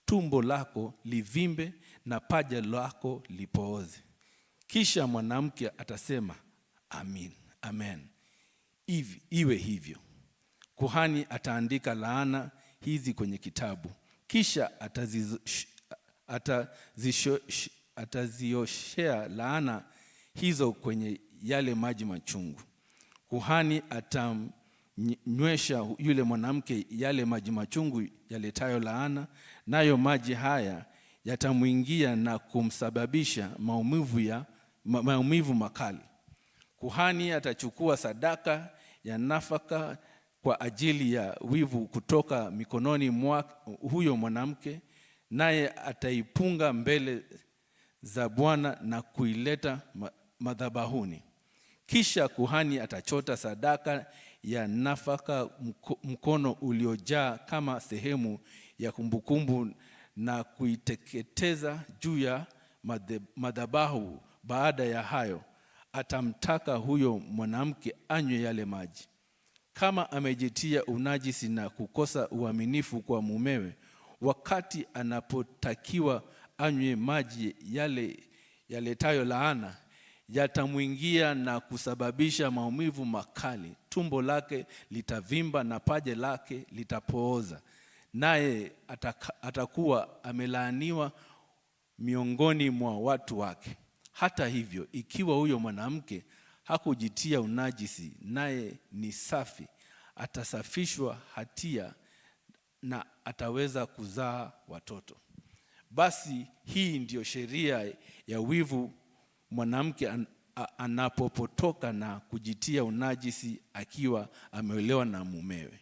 tumbo lako livimbe na paja lako lipooze. Kisha mwanamke atasema, amin, amen, iwe hivyo. Kuhani ataandika laana hizi kwenye kitabu, kisha atazioshea laana hizo kwenye yale maji machungu. Kuhani atamnywesha yule mwanamke yale maji machungu yaletayo laana, nayo maji haya yatamwingia na kumsababisha maumivu makali. Kuhani atachukua sadaka ya nafaka kwa ajili ya wivu kutoka mikononi mwa huyo mwanamke, naye ataipunga mbele za Bwana na kuileta madhabahuni. Kisha kuhani atachota sadaka ya nafaka mkono uliojaa kama sehemu ya kumbukumbu na kuiteketeza juu ya madhabahu. Baada ya hayo, atamtaka huyo mwanamke anywe yale maji. Kama amejitia unajisi na kukosa uaminifu kwa mumewe, wakati anapotakiwa anywe maji yale yaletayo laana, yatamwingia na kusababisha maumivu makali. Tumbo lake litavimba na paja lake litapooza, naye atakuwa amelaaniwa miongoni mwa watu wake. Hata hivyo, ikiwa huyo mwanamke hakujitia unajisi naye ni safi, atasafishwa hatia na ataweza kuzaa watoto. Basi hii ndiyo sheria ya wivu mwanamke anapopotoka na kujitia unajisi akiwa ameolewa na mumewe,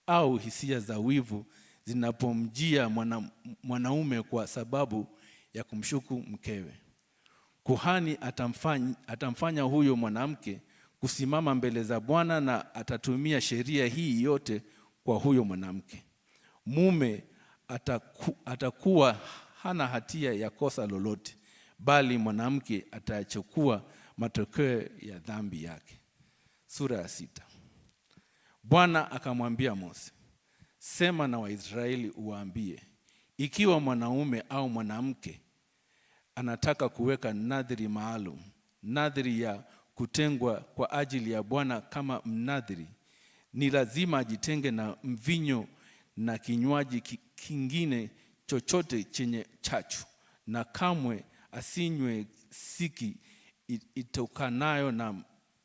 au hisia za wivu zinapomjia mwanaume kwa sababu ya kumshuku mkewe. Kuhani atamfanya huyo mwanamke kusimama mbele za Bwana na atatumia sheria hii yote kwa huyo mwanamke. Mume atakuwa hana hatia ya kosa lolote, bali mwanamke atachukua matokeo ya dhambi yake. Sura ya 6. Bwana akamwambia Mose, sema na Waisraeli uwaambie, ikiwa mwanaume au mwanamke anataka kuweka nadhiri maalum, nadhiri ya kutengwa kwa ajili ya Bwana kama mnadhiri, ni lazima ajitenge na mvinyo na kinywaji kingine chochote chenye chachu, na kamwe asinywe siki itokanayo na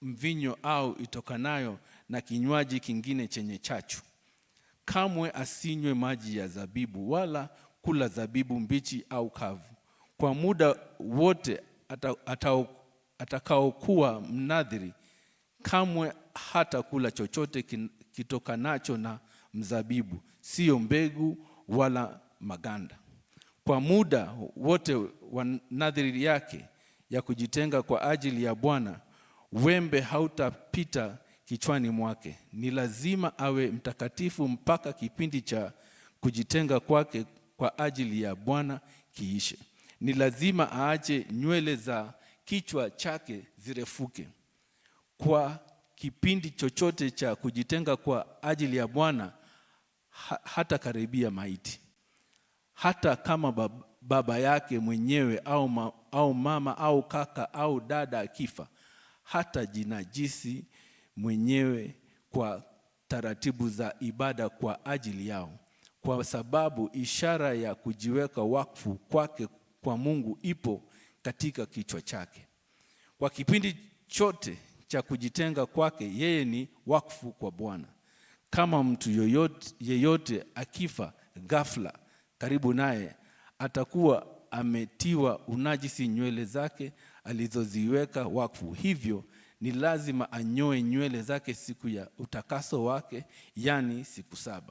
mvinyo au itokanayo na kinywaji kingine chenye chachu. Kamwe asinywe maji ya zabibu wala kula zabibu mbichi au kavu. Kwa muda wote atakaokuwa mnadhiri, kamwe hata kula chochote kitokanacho na mzabibu, sio mbegu wala maganda. Kwa muda wote wa nadhiri yake ya kujitenga kwa ajili ya Bwana, wembe hautapita kichwani mwake. Ni lazima awe mtakatifu mpaka kipindi cha kujitenga kwake kwa ajili ya Bwana kiishe. Ni lazima aache nywele za kichwa chake zirefuke. Kwa kipindi chochote cha kujitenga kwa ajili ya Bwana hata karibia maiti. Hata kama baba yake mwenyewe au mama au kaka au dada akifa, hata jinajisi mwenyewe kwa taratibu za ibada kwa ajili yao, kwa sababu ishara ya kujiweka wakfu kwake kwa Mungu ipo katika kichwa chake. Kwa kipindi chote cha kujitenga kwake, yeye ni wakfu kwa Bwana. Kama mtu yeyote akifa ghafla karibu naye, atakuwa ametiwa unajisi nywele zake alizoziweka wakfu. Hivyo ni lazima anyoe nywele zake siku ya utakaso wake, yani siku 7.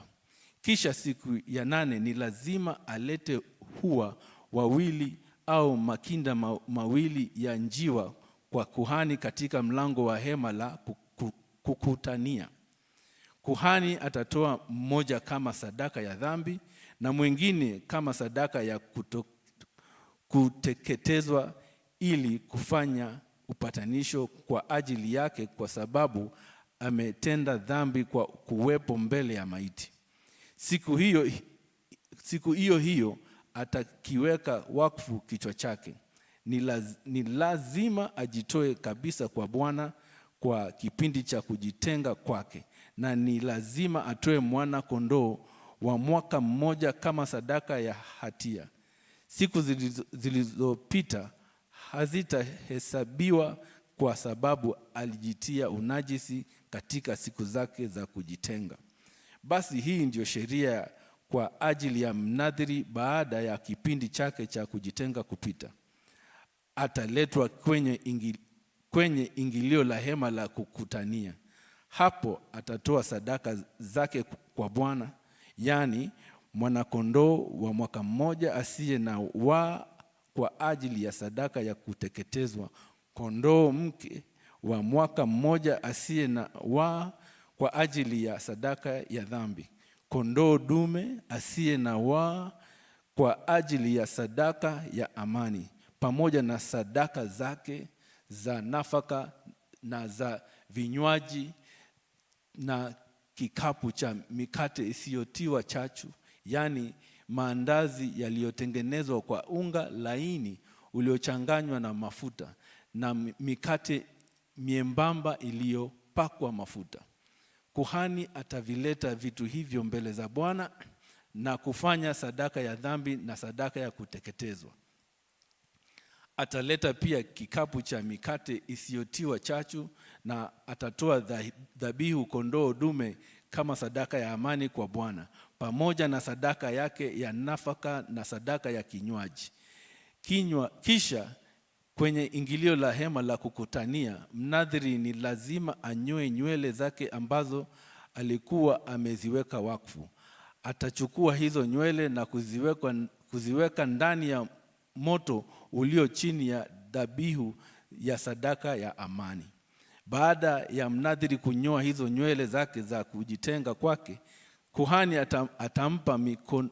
Kisha siku ya 8 ni lazima alete hua wawili au makinda mawili ya njiwa kwa kuhani katika mlango wa hema la kukutania. Kuhani atatoa mmoja kama sadaka ya dhambi na mwingine kama sadaka ya kuteketezwa, ili kufanya upatanisho kwa ajili yake, kwa sababu ametenda dhambi kwa kuwepo mbele ya maiti. Siku hiyo atakiweka wakfu kichwa chake. Ni lazima ajitoe kabisa kwa Bwana kwa kipindi cha kujitenga kwake, na ni lazima atoe mwana kondoo wa mwaka mmoja kama sadaka ya hatia. Siku zilizopita hazitahesabiwa kwa sababu alijitia unajisi katika siku zake za kujitenga. Basi hii ndio sheria kwa ajili ya mnadhiri baada ya kipindi chake cha kujitenga kupita. Ataletwa kwenye ingilio la hema la kukutania. Hapo atatoa sadaka zake kwa Bwana, yani mwanakondoo wa mwaka mmoja asiye na waa kwa ajili ya sadaka ya kuteketezwa, kondoo mke wa mwaka mmoja asiye na waa kwa ajili ya sadaka ya dhambi, kondoo dume asiye na waa kwa ajili ya sadaka ya amani, pamoja na sadaka zake za nafaka na za vinywaji na kikapu cha mikate isiyotiwa chachu, yani maandazi yaliyotengenezwa kwa unga laini uliochanganywa na mafuta, na mikate miembamba iliyopakwa mafuta. Kuhani atavileta vitu hivyo mbele za Bwana na kufanya sadaka ya dhambi na sadaka ya kuteketezwa. Ataleta pia kikapu cha mikate isiyotiwa chachu, na atatoa dhabihu kondoo dume kama sadaka ya amani kwa Bwana, pamoja na sadaka yake ya nafaka na sadaka ya kinywaji. Kisha kwenye ingilio la hema la kukutania, mnadhiri ni lazima anyoe nywele zake ambazo alikuwa ameziweka wakfu. Atachukua hizo nywele na kuziweka ndani ya moto ulio chini ya dhabihu ya sadaka ya amani. Baada ya mnadhiri kunyoa hizo nywele zake za kujitenga kwake, kuhani atampa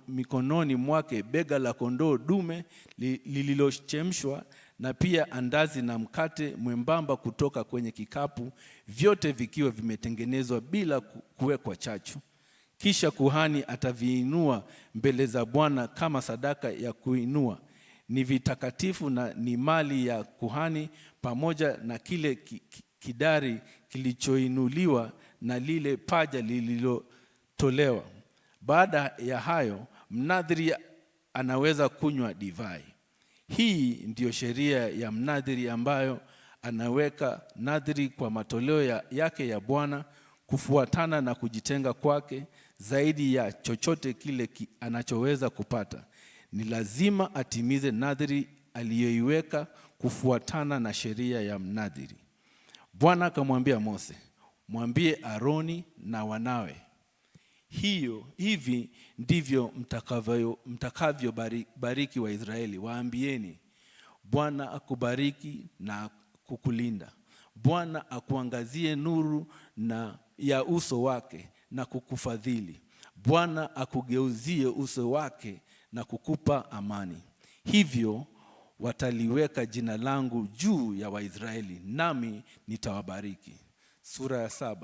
mikononi mwake bega la kondoo dume lililochemshwa, na pia andazi na mkate mwembamba kutoka kwenye kikapu, vyote vikiwa vimetengenezwa bila kuwekwa chachu. Kisha kuhani ataviinua mbele za Bwana kama sadaka ya kuinua. Ni vitakatifu na ni mali ya kuhani, pamoja na kile kidari kilichoinuliwa na lile paja lililotolewa. Baada ya hayo, mnadhiri anaweza kunywa divai. Hii ndiyo sheria ya mnadhiri ambayo anaweka nadhiri kwa matoleo yake ya Bwana, kufuatana na kujitenga kwake zaidi ya chochote kile anachoweza kupata. Ni lazima atimize nadhiri aliyoiweka kufuatana na sheria ya mnadhiri. Bwana akamwambia Mose, mwambie Aroni na wanawe, hivi ndivyo mtakavyo bariki wa Israeli. Waambieni, Bwana akubariki na kukulinda. Bwana akuangazie nuru ya uso wake na kukufadhili. Bwana akugeuzie uso wake na kukupa amani. Hivyo wataliweka jina langu juu ya Waisraeli, nami nitawabariki. Sura ya 7.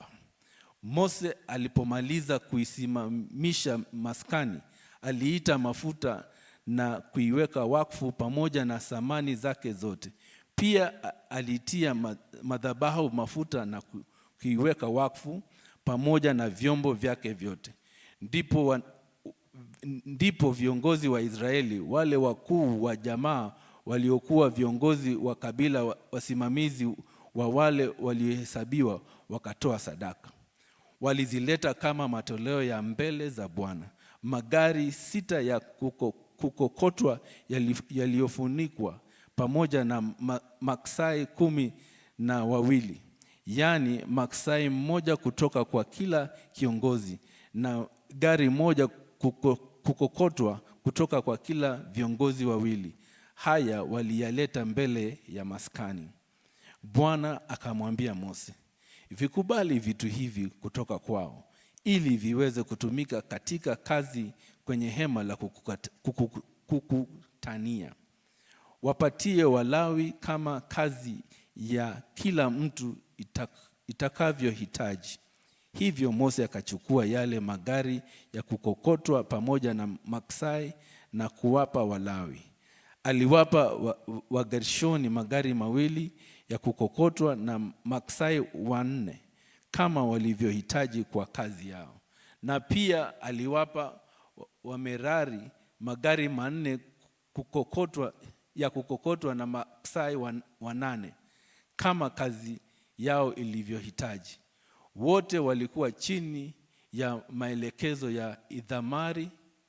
Mose alipomaliza kuisimamisha maskani, aliita mafuta na kuiweka wakfu pamoja na samani zake zote. Pia alitia madhabahu mafuta na kuiweka wakfu pamoja na vyombo vyake vyote. Ndipo viongozi wa Israeli, wale wakuu wa jamaa waliokuwa viongozi wa kabila, wasimamizi wa wale waliohesabiwa, wakatoa sadaka. Walizileta kama matoleo ya mbele za Bwana. Magari 6 ya kukokotwa yaliyofunikwa pamoja na maksai 12, yani maksai mmoja kutoka kwa kila kiongozi, na gari moja kukokotwa kutoka kwa kila viongozi 2. Haya waliyaleta mbele ya maskani. Bwana akamwambia Mose, vikubali vitu hivi kutoka kwao, ili viweze kutumika katika kazi kwenye hema la kukutania. Wapatie Walawi kama kazi ya kila mtu itakavyohitaji. Hivyo Mose akachukua yale magari ya kukokotwa pamoja na maksai na kuwapa Walawi. Aliwapa Wagershoni magari 2 ya kukokotwa na maksai 4 kama walivyohitaji kwa kazi yao. Na pia aliwapa Wamerari magari 4 kukokotwa na maksai wanane kama kazi yao ilivyohitaji. Wote walikuwa chini ya maelekezo ya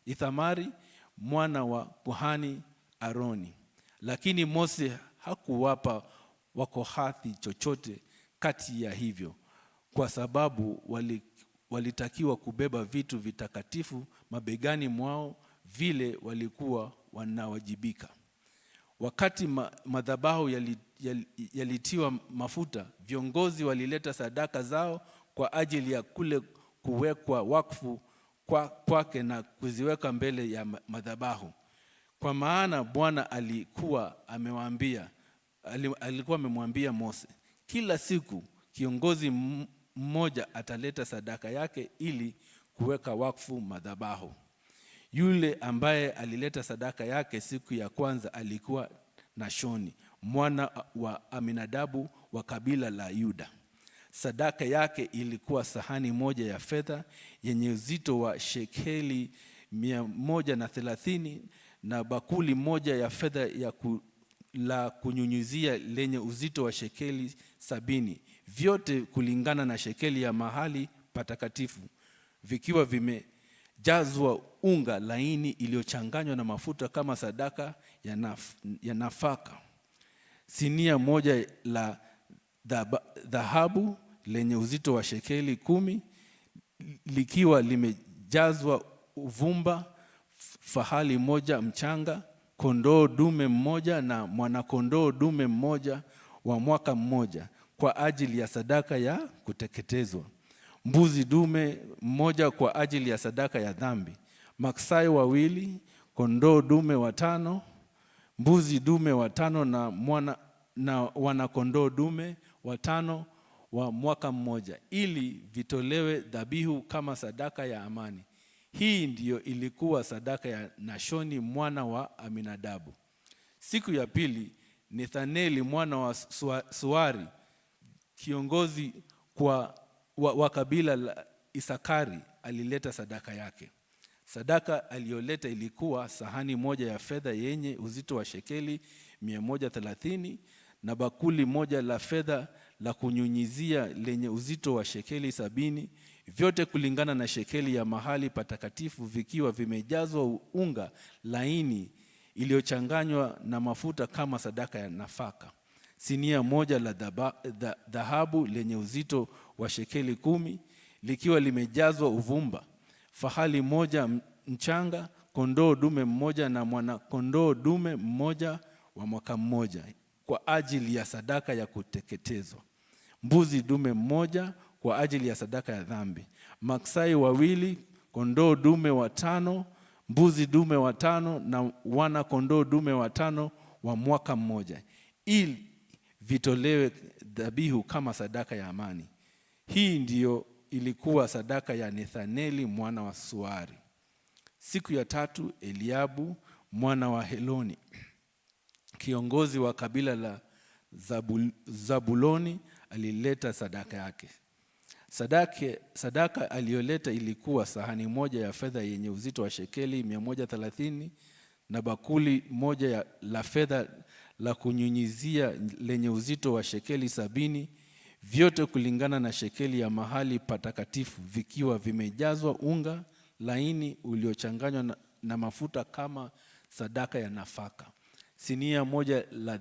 Ithamari mwana wa kuhani Aroni. Lakini Mose hakuwapa Wakohathi chochote kati ya hivyo, kwa sababu walitakiwa kubeba vitu vitakatifu mabegani mwao vile walikuwa wanawajibika. Wakati madhabahu yalitiwa mafuta, viongozi walileta sadaka zao kwa ajili ya kule kuwekwa wakfu kwake na kuziweka mbele ya madhabahu. Kwa maana Bwana alikuwa amemwambia Mose, kila siku kiongozi mmoja ataleta sadaka yake ili kuweka wakfu madhabahu. Yule ambaye alileta sadaka yake siku ya kwanza alikuwa Nashoni mwana wa Aminadabu wa kabila la Yuda. Sadaka yake ilikuwa sahani moja ya fedha yenye uzito wa shekeli 130 na bakuli moja ya fedha la kunyunyizia lenye uzito wa shekeli 70, vyote kulingana na shekeli ya mahali patakatifu, vikiwa vimejazwa unga laini iliyochanganywa na mafuta kama sadaka ya nafaka. Sinia moja la dhahabu lenye uzito wa shekeli 10 likiwa limejazwa uvumba, fahali moja mchanga, kondoo dume mmoja na mwanakondoo dume mmoja wa mwaka mmoja kwa ajili ya sadaka ya kuteketezwa, mbuzi dume mmoja kwa ajili ya sadaka ya dhambi, maksai 2, kondoo dume 5, mbuzi dume 5 na wanakondoo dume 5 wa mwaka mmoja, ili vitolewe dhabihu kama sadaka ya amani. Hii ndiyo ilikuwa sadaka ya Nashoni mwana wa Aminadabu. Siku ya pili, Nethaneli mwana wa Suari, kiongozi wa kabila la Isakari, alileta sadaka yake. Sadaka aliyoleta ilikuwa sahani moja ya fedha yenye uzito wa shekeli 130 na bakuli moja la fedha la kunyunyizia lenye uzito wa shekeli 70, vyote kulingana na shekeli ya mahali patakatifu, vikiwa vimejazwa unga laini iliyochanganywa na mafuta kama sadaka ya nafaka. Sinia moja la dhahabu lenye uzito wa shekeli 10 likiwa limejazwa uvumba, fahali moja mchanga, kondoo dume mmoja na mwanakondoo dume mmoja wa mwaka mmoja kwa ajili ya sadaka ya kuteketezwa, mbuzi dume mmoja kwa ajili ya sadaka ya dhambi, maksai 2, kondoo dume 5, mbuzi dume 5 na wana kondoo dume 5 wa mwaka mmoja, ili vitolewe dhabihu kama sadaka ya amani. Hii ndiyo ilikuwa sadaka ya Nethaneli mwana wa Suari. Siku ya tatu, Eliabu mwana wa Heloni, kiongozi wa kabila la Zabuloni, alileta sadaka yake. Sadaka aliyoleta ilikuwa sahani moja ya fedha yenye uzito wa shekeli 130 na bakuli moja la fedha la kunyunyizia lenye uzito wa shekeli 70, vyote kulingana na shekeli ya mahali patakatifu, vikiwa vimejazwa unga laini uliochanganywa na mafuta kama sadaka ya nafaka. Sinia moja la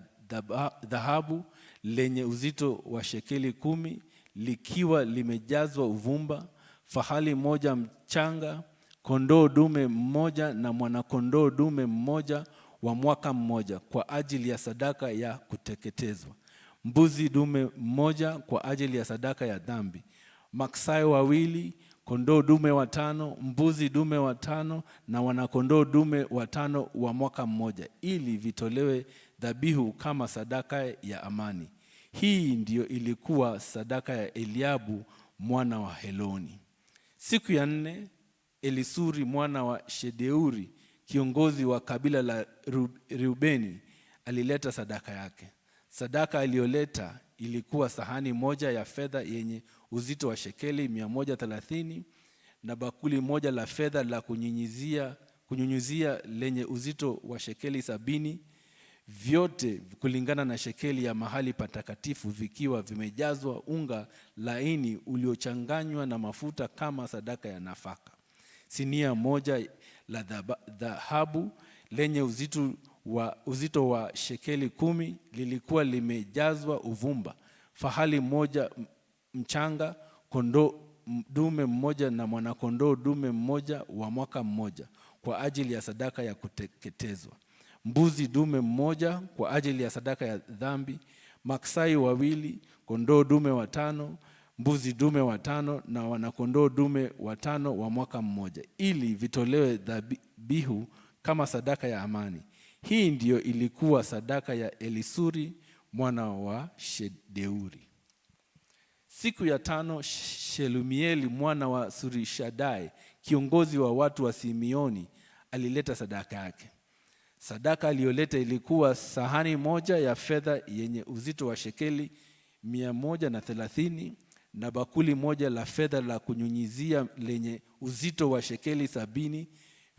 dhahabu lenye uzito wa shekeli 10 likiwa limejazwa uvumba, fahali moja mchanga, kondoo dume mmoja na mwanakondoo dume mmoja wa mwaka mmoja kwa ajili ya sadaka ya kuteketezwa, mbuzi dume mmoja kwa ajili ya sadaka ya dhambi, maksai 2, kondoo dume 5, mbuzi dume 5 na wanakondoo dume 5 wa mwaka mmoja, ili vitolewe dhabihu kama sadaka ya amani. Hii ndiyo ilikuwa sadaka ya Eliabu mwana wa Heloni. Siku ya 4, Elisuri mwana wa Shedeuri, kiongozi wa kabila la Reubeni, alileta sadaka yake. Sadaka aliyoleta ilikuwa sahani moja ya fedha yenye uzito wa shekeli 130 na bakuli moja la fedha la kunyinyizia kunyunyizia lenye uzito wa shekeli 70, vyote kulingana na shekeli ya mahali patakatifu, vikiwa vimejazwa unga laini uliochanganywa na mafuta kama sadaka ya nafaka. Sinia moja la dhahabu lenye uzito wa shekeli 10 lilikuwa limejazwa uvumba. Fahali moja mchanga, kondoo dume mmoja na mwanakondoo dume mmoja wa mwaka mmoja kwa ajili ya sadaka ya kuteketezwa. Mbuzi dume mmoja kwa ajili ya sadaka ya dhambi. Maksai 2, kondoo dume 5, mbuzi dume 5 na wanakondoo dume 5 wa mwaka mmoja, ili vitolewe dhabihu kama sadaka ya amani. Hii ndiyo ilikuwa sadaka ya Elisuri mwana wa Shedeuri. Siku ya 5, Shelumieli mwana wa Surishadai, kiongozi wa watu wa Simeoni, alileta sadaka yake. Sadaka aliyoleta ilikuwa sahani moja ya fedha yenye uzito wa shekeli 130 na bakuli moja la fedha la kunyunyizia lenye uzito wa shekeli 70,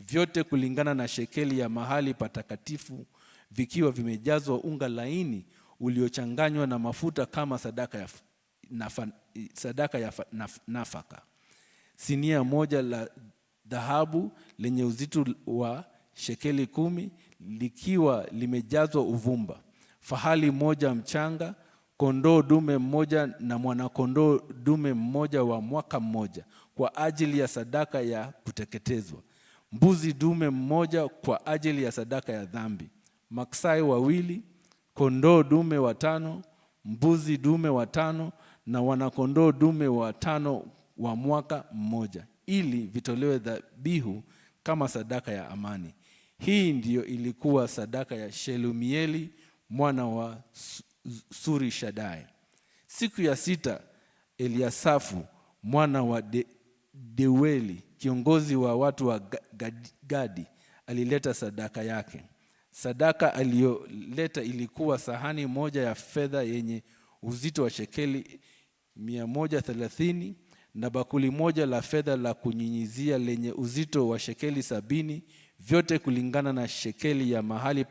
vyote kulingana na shekeli ya mahali patakatifu, vikiwa vimejazwa unga laini uliochanganywa na mafuta kama sadaka ya nafaka. Sinia moja la dhahabu lenye uzito wa shekeli 10 likiwa limejazwa uvumba. Fahali moja mchanga, kondoo dume mmoja na mwanakondoo dume mmoja wa mwaka mmoja kwa ajili ya sadaka ya kuteketezwa. Mbuzi dume mmoja kwa ajili ya sadaka ya dhambi. Maksai 2, kondoo dume 5, mbuzi dume 5 na wanakondoo dume 5 wa mwaka mmoja, ili vitolewe dhabihu kama sadaka ya amani. Hii ndiyo ilikuwa sadaka ya Shelumieli mwana wa Surishadai. Siku ya 6, Eliasafu mwana wa Deueli, kiongozi wa watu wa Gadi, alileta sadaka yake. Sadaka aliyoleta ilikuwa sahani moja ya fedha yenye uzito wa shekeli 130 na bakuli moja la fedha la kunyinyizia lenye uzito wa shekeli 70, vyote kulingana na shekeli ya mahali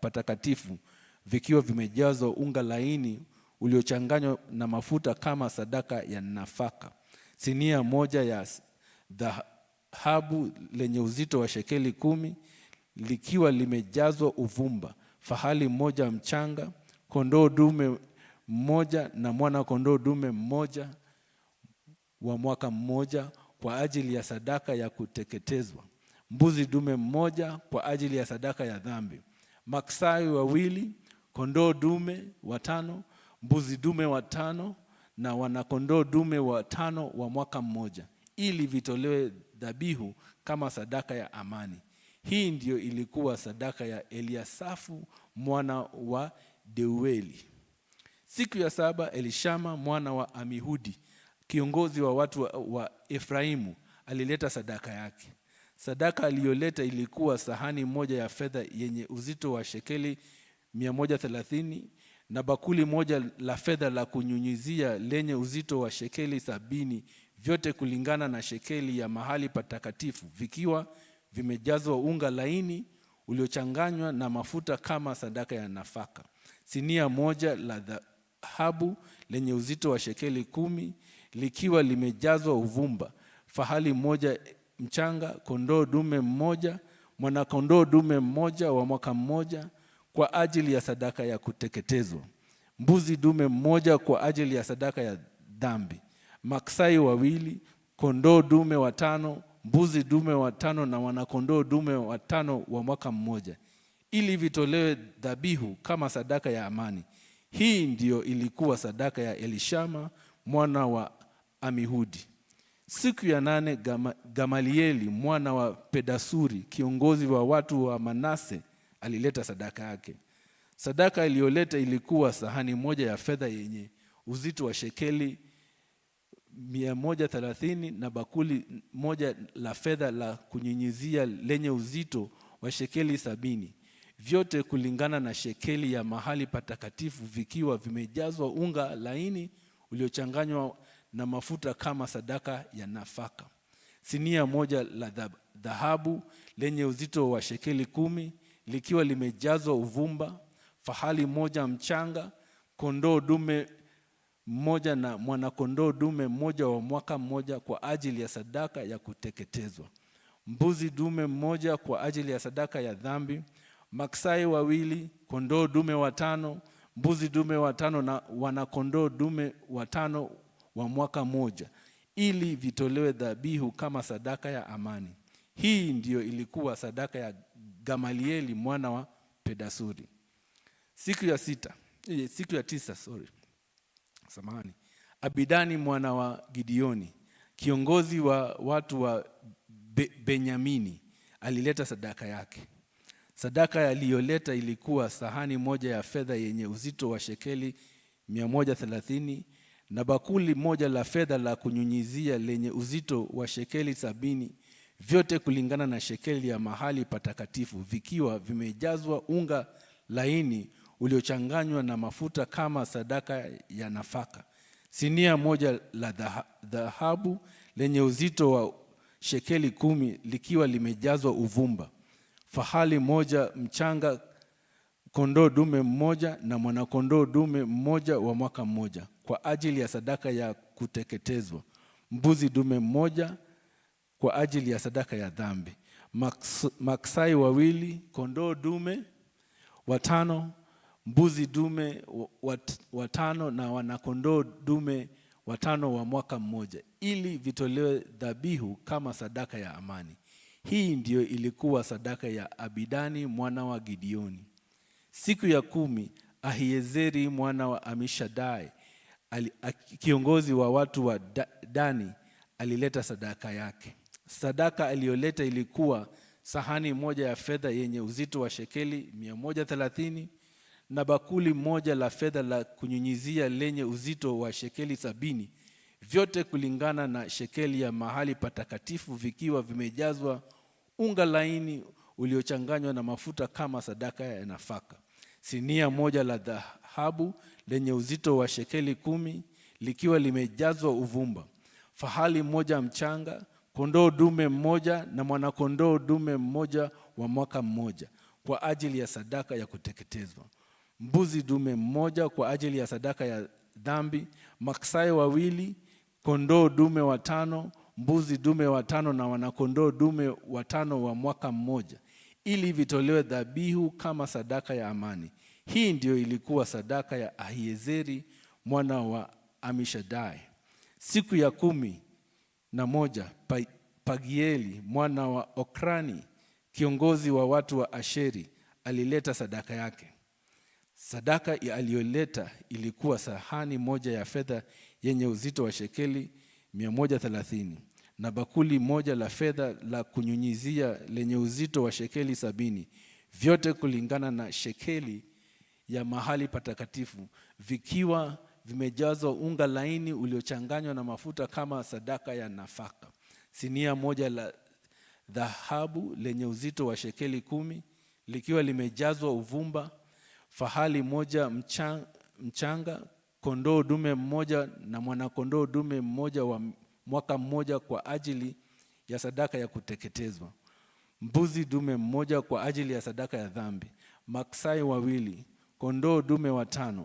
patakatifu, vikiwa vimejazwa unga laini uliochanganywa na mafuta kama sadaka ya nafaka. Sinia moja ya dhahabu lenye uzito wa shekeli 10 likiwa limejazwa uvumba. Fahali moja mchanga, kondoo dume mmoja na mwana kondoo dume mmoja wa mwaka mmoja kwa ajili ya sadaka ya kuteketezwa. Mbuzi dume mmoja kwa ajili ya sadaka ya dhambi. Maksai 2, kondoo dume 5, mbuzi dume 5 na wanakondoo dume 5 wa mwaka mmoja, ili vitolewe dhabihu kama sadaka ya amani. Hii ndiyo ilikuwa sadaka ya Eliasafu mwana wa Deueli. Siku ya 7, Elishama mwana wa Amihudi, kiongozi wa watu wa Efraimu, alileta sadaka yake. Sadaka aliyoleta ilikuwa sahani moja ya fedha yenye uzito wa shekeli 130 na bakuli moja la fedha la kunyunyizia lenye uzito wa shekeli 70, vyote kulingana na shekeli ya mahali patakatifu, vikiwa vimejazwa unga laini uliochanganywa na mafuta kama sadaka ya nafaka. Sinia moja la dhahabu lenye uzito wa shekeli 10 likiwa limejazwa uvumba. Fahali moja mchanga, kondoo dume mmoja, mwanakondoo dume mmoja wa mwaka mmoja kwa ajili ya sadaka ya kuteketezwa. Mbuzi dume mmoja kwa ajili ya sadaka ya dhambi. Maksai 2, kondoo dume 5, mbuzi dume 5 na wanakondoo dume 5 wa mwaka mmoja, ili vitolewe dhabihu kama sadaka ya amani. Hii ndiyo ilikuwa sadaka ya Elishama mwana wa Amihudi. Siku ya 8, Gamalieli mwana wa Pedasuri, kiongozi wa watu wa Manase, alileta sadaka yake. Sadaka aliyoleta ilikuwa sahani moja ya fedha yenye uzito wa shekeli 130 na bakuli moja la fedha la kunyinyizia lenye uzito wa shekeli 70, vyote kulingana na shekeli ya mahali patakatifu, vikiwa vimejazwa unga laini uliochanganywa na mafuta kama sadaka ya nafaka. Sinia moja la dhahabu lenye uzito wa shekeli 10 likiwa limejazwa uvumba, fahali moja mchanga, kondoo dume mmoja na mwanakondoo dume mmoja wa mwaka mmoja kwa ajili ya sadaka ya kuteketezwa, mbuzi dume mmoja kwa ajili ya sadaka ya dhambi, maksai 2, kondoo dume 5, mbuzi dume 5 na wanakondoo dume 5 wa mwaka mmoja, ili vitolewe dhabihu kama sadaka ya amani. Hii ndiyo ilikuwa sadaka ya Gamalieli mwana wa Pedasuri. Siku ya 9, Abidani mwana wa Gideoni, kiongozi wa watu wa Benyamini, alileta sadaka yake. Sadaka aliyoleta ilikuwa sahani moja ya fedha yenye uzito wa shekeli 130 na bakuli moja la fedha la kunyunyizia lenye uzito wa shekeli 70, vyote kulingana na shekeli ya mahali patakatifu, vikiwa vimejazwa unga laini uliochanganywa na mafuta kama sadaka ya nafaka. Sinia moja la dhahabu lenye uzito wa shekeli 10 likiwa limejazwa uvumba, fahali moja mchanga, kondoo dume mmoja na mwanakondoo dume mmoja wa mwaka mmoja kwa ajili ya sadaka ya kuteketezwa, mbuzi dume mmoja kwa ajili ya sadaka ya dhambi, maksai 2, kondoo dume 5, mbuzi dume 5 na wanakondoo dume 5 wa mwaka mmoja, ili vitolewe dhabihu kama sadaka ya amani. Hii ndiyo ilikuwa sadaka ya Abidani mwana wa Gideoni. Siku ya 10, Ahiezeri mwana wa Amishadai, kiongozi wa watu wa Dani, alileta sadaka yake. Sadaka aliyoleta ilikuwa sahani moja ya fedha yenye uzito wa shekeli 130 na bakuli moja la fedha la kunyunyizia lenye uzito wa shekeli 70, vyote kulingana na shekeli ya mahali patakatifu, vikiwa vimejazwa unga laini uliochanganywa na mafuta kama sadaka ya nafaka. Sinia moja la dhahabu lenye uzito wa shekeli 10 likiwa limejazwa uvumba, fahali moja mchanga, kondoo dume mmoja na mwanakondoo dume mmoja wa mwaka mmoja kwa ajili ya sadaka ya kuteketezwa, mbuzi dume mmoja kwa ajili ya sadaka ya dhambi, maksai 2, kondoo dume 5, mbuzi dume 5 na wanakondoo dume 5 wa mwaka mmoja, ili vitolewe dhabihu kama sadaka ya amani. Hii ndiyo ilikuwa sadaka ya Ahiezeri mwana wa Amishadai. Siku ya 11, Pagieli mwana wa Okrani, kiongozi wa watu wa Asheri, alileta sadaka yake. Sadaka aliyoleta ilikuwa sahani moja ya fedha yenye uzito wa shekeli 130 na bakuli moja la fedha la kunyunyizia lenye uzito wa shekeli 70, vyote kulingana na shekeli ya mahali patakatifu, vikiwa vimejazwa unga laini uliochanganywa na mafuta kama sadaka ya nafaka. Sinia moja la dhahabu lenye uzito wa shekeli 10 likiwa limejazwa uvumba, fahali moja mchanga, kondoo dume mmoja na mwanakondoo dume mmoja wa mwaka mmoja kwa ajili ya sadaka ya kuteketezwa, mbuzi dume mmoja kwa ajili ya sadaka ya dhambi, maksai 2, kondoo dume 5,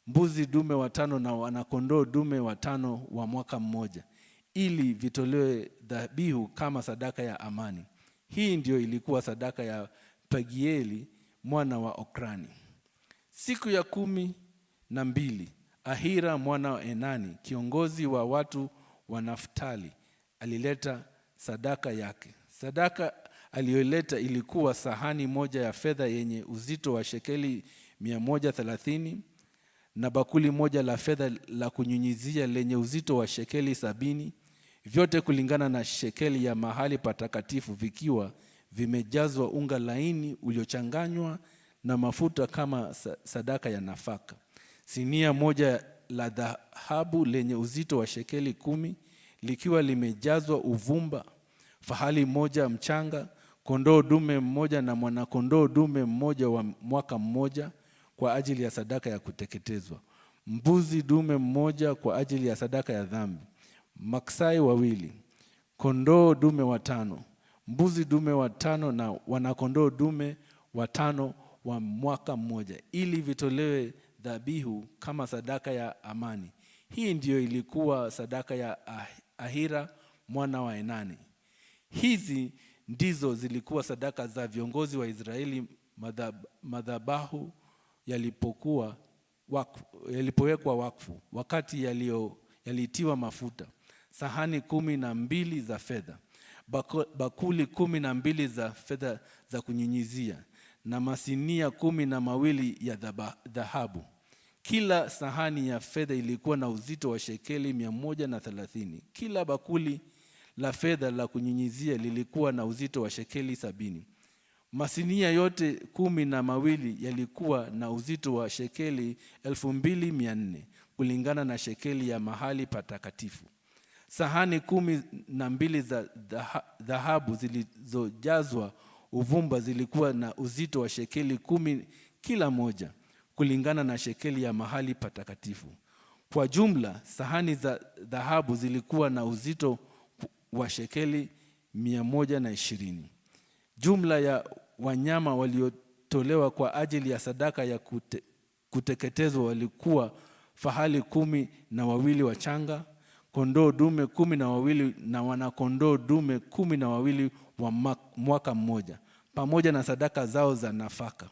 mbuzi dume 5 na wanakondoo dume 5 wa mwaka mmoja, ili vitolewe dhabihu kama sadaka ya amani. Hii ndio ilikuwa sadaka ya Pagieli mwana wa Okrani. Siku ya 12, Ahira mwana wa Enani, kiongozi wa watu wa Naftali, alileta sadaka yake. Sadaka aliyoleta ilikuwa sahani moja ya fedha yenye uzito wa shekeli 130 na bakuli moja la fedha la kunyunyizia lenye uzito wa shekeli 70, vyote kulingana na shekeli ya mahali patakatifu, vikiwa vimejazwa unga laini uliochanganywa na mafuta kama sadaka ya nafaka. Sinia moja la dhahabu lenye uzito wa shekeli 10 likiwa limejazwa uvumba, fahali moja mchanga, kondoo dume mmoja na mwanakondoo dume mmoja wa mwaka mmoja kwa ajili ya sadaka ya kuteketezwa, mbuzi dume mmoja kwa ajili ya sadaka ya dhambi, maksai 2, kondoo dume 5, mbuzi dume watano na wanakondoo dume watano wa mwaka mmoja, ili vitolewe dhabihu kama sadaka ya amani. Hii ndiyo ilikuwa sadaka ya Ahira mwana wa Enani. Hizi ndizo zilikuwa sadaka za viongozi wa Israeli madhabahu yalipowekwa wakfu, wakati yalitiwa mafuta: sahani 12 za fedha, bakuli 12 za fedha za kunyunyizia, na masinia 12 ya dhahabu. Kila sahani ya fedha ilikuwa na uzito wa shekeli 130. Kila bakuli la fedha la kunyunyizia lilikuwa na uzito wa shekeli 70. Masinia yote 12 yalikuwa na uzito wa shekeli 2400 kulingana na shekeli ya mahali patakatifu. Sahani 12 za dhahabu zilizojazwa uvumba zilikuwa na uzito wa shekeli 10 kila moja kulingana na shekeli ya mahali patakatifu. Kwa jumla, sahani za dhahabu zilikuwa na uzito wa shekeli 120. Jumla ya wanyama waliotolewa kwa ajili ya sadaka ya kuteketezwa walikuwa fahali 12 wachanga, kondoo dume 12 na wanakondoo dume 12 wa mwaka mmoja, pamoja na sadaka zao za nafaka.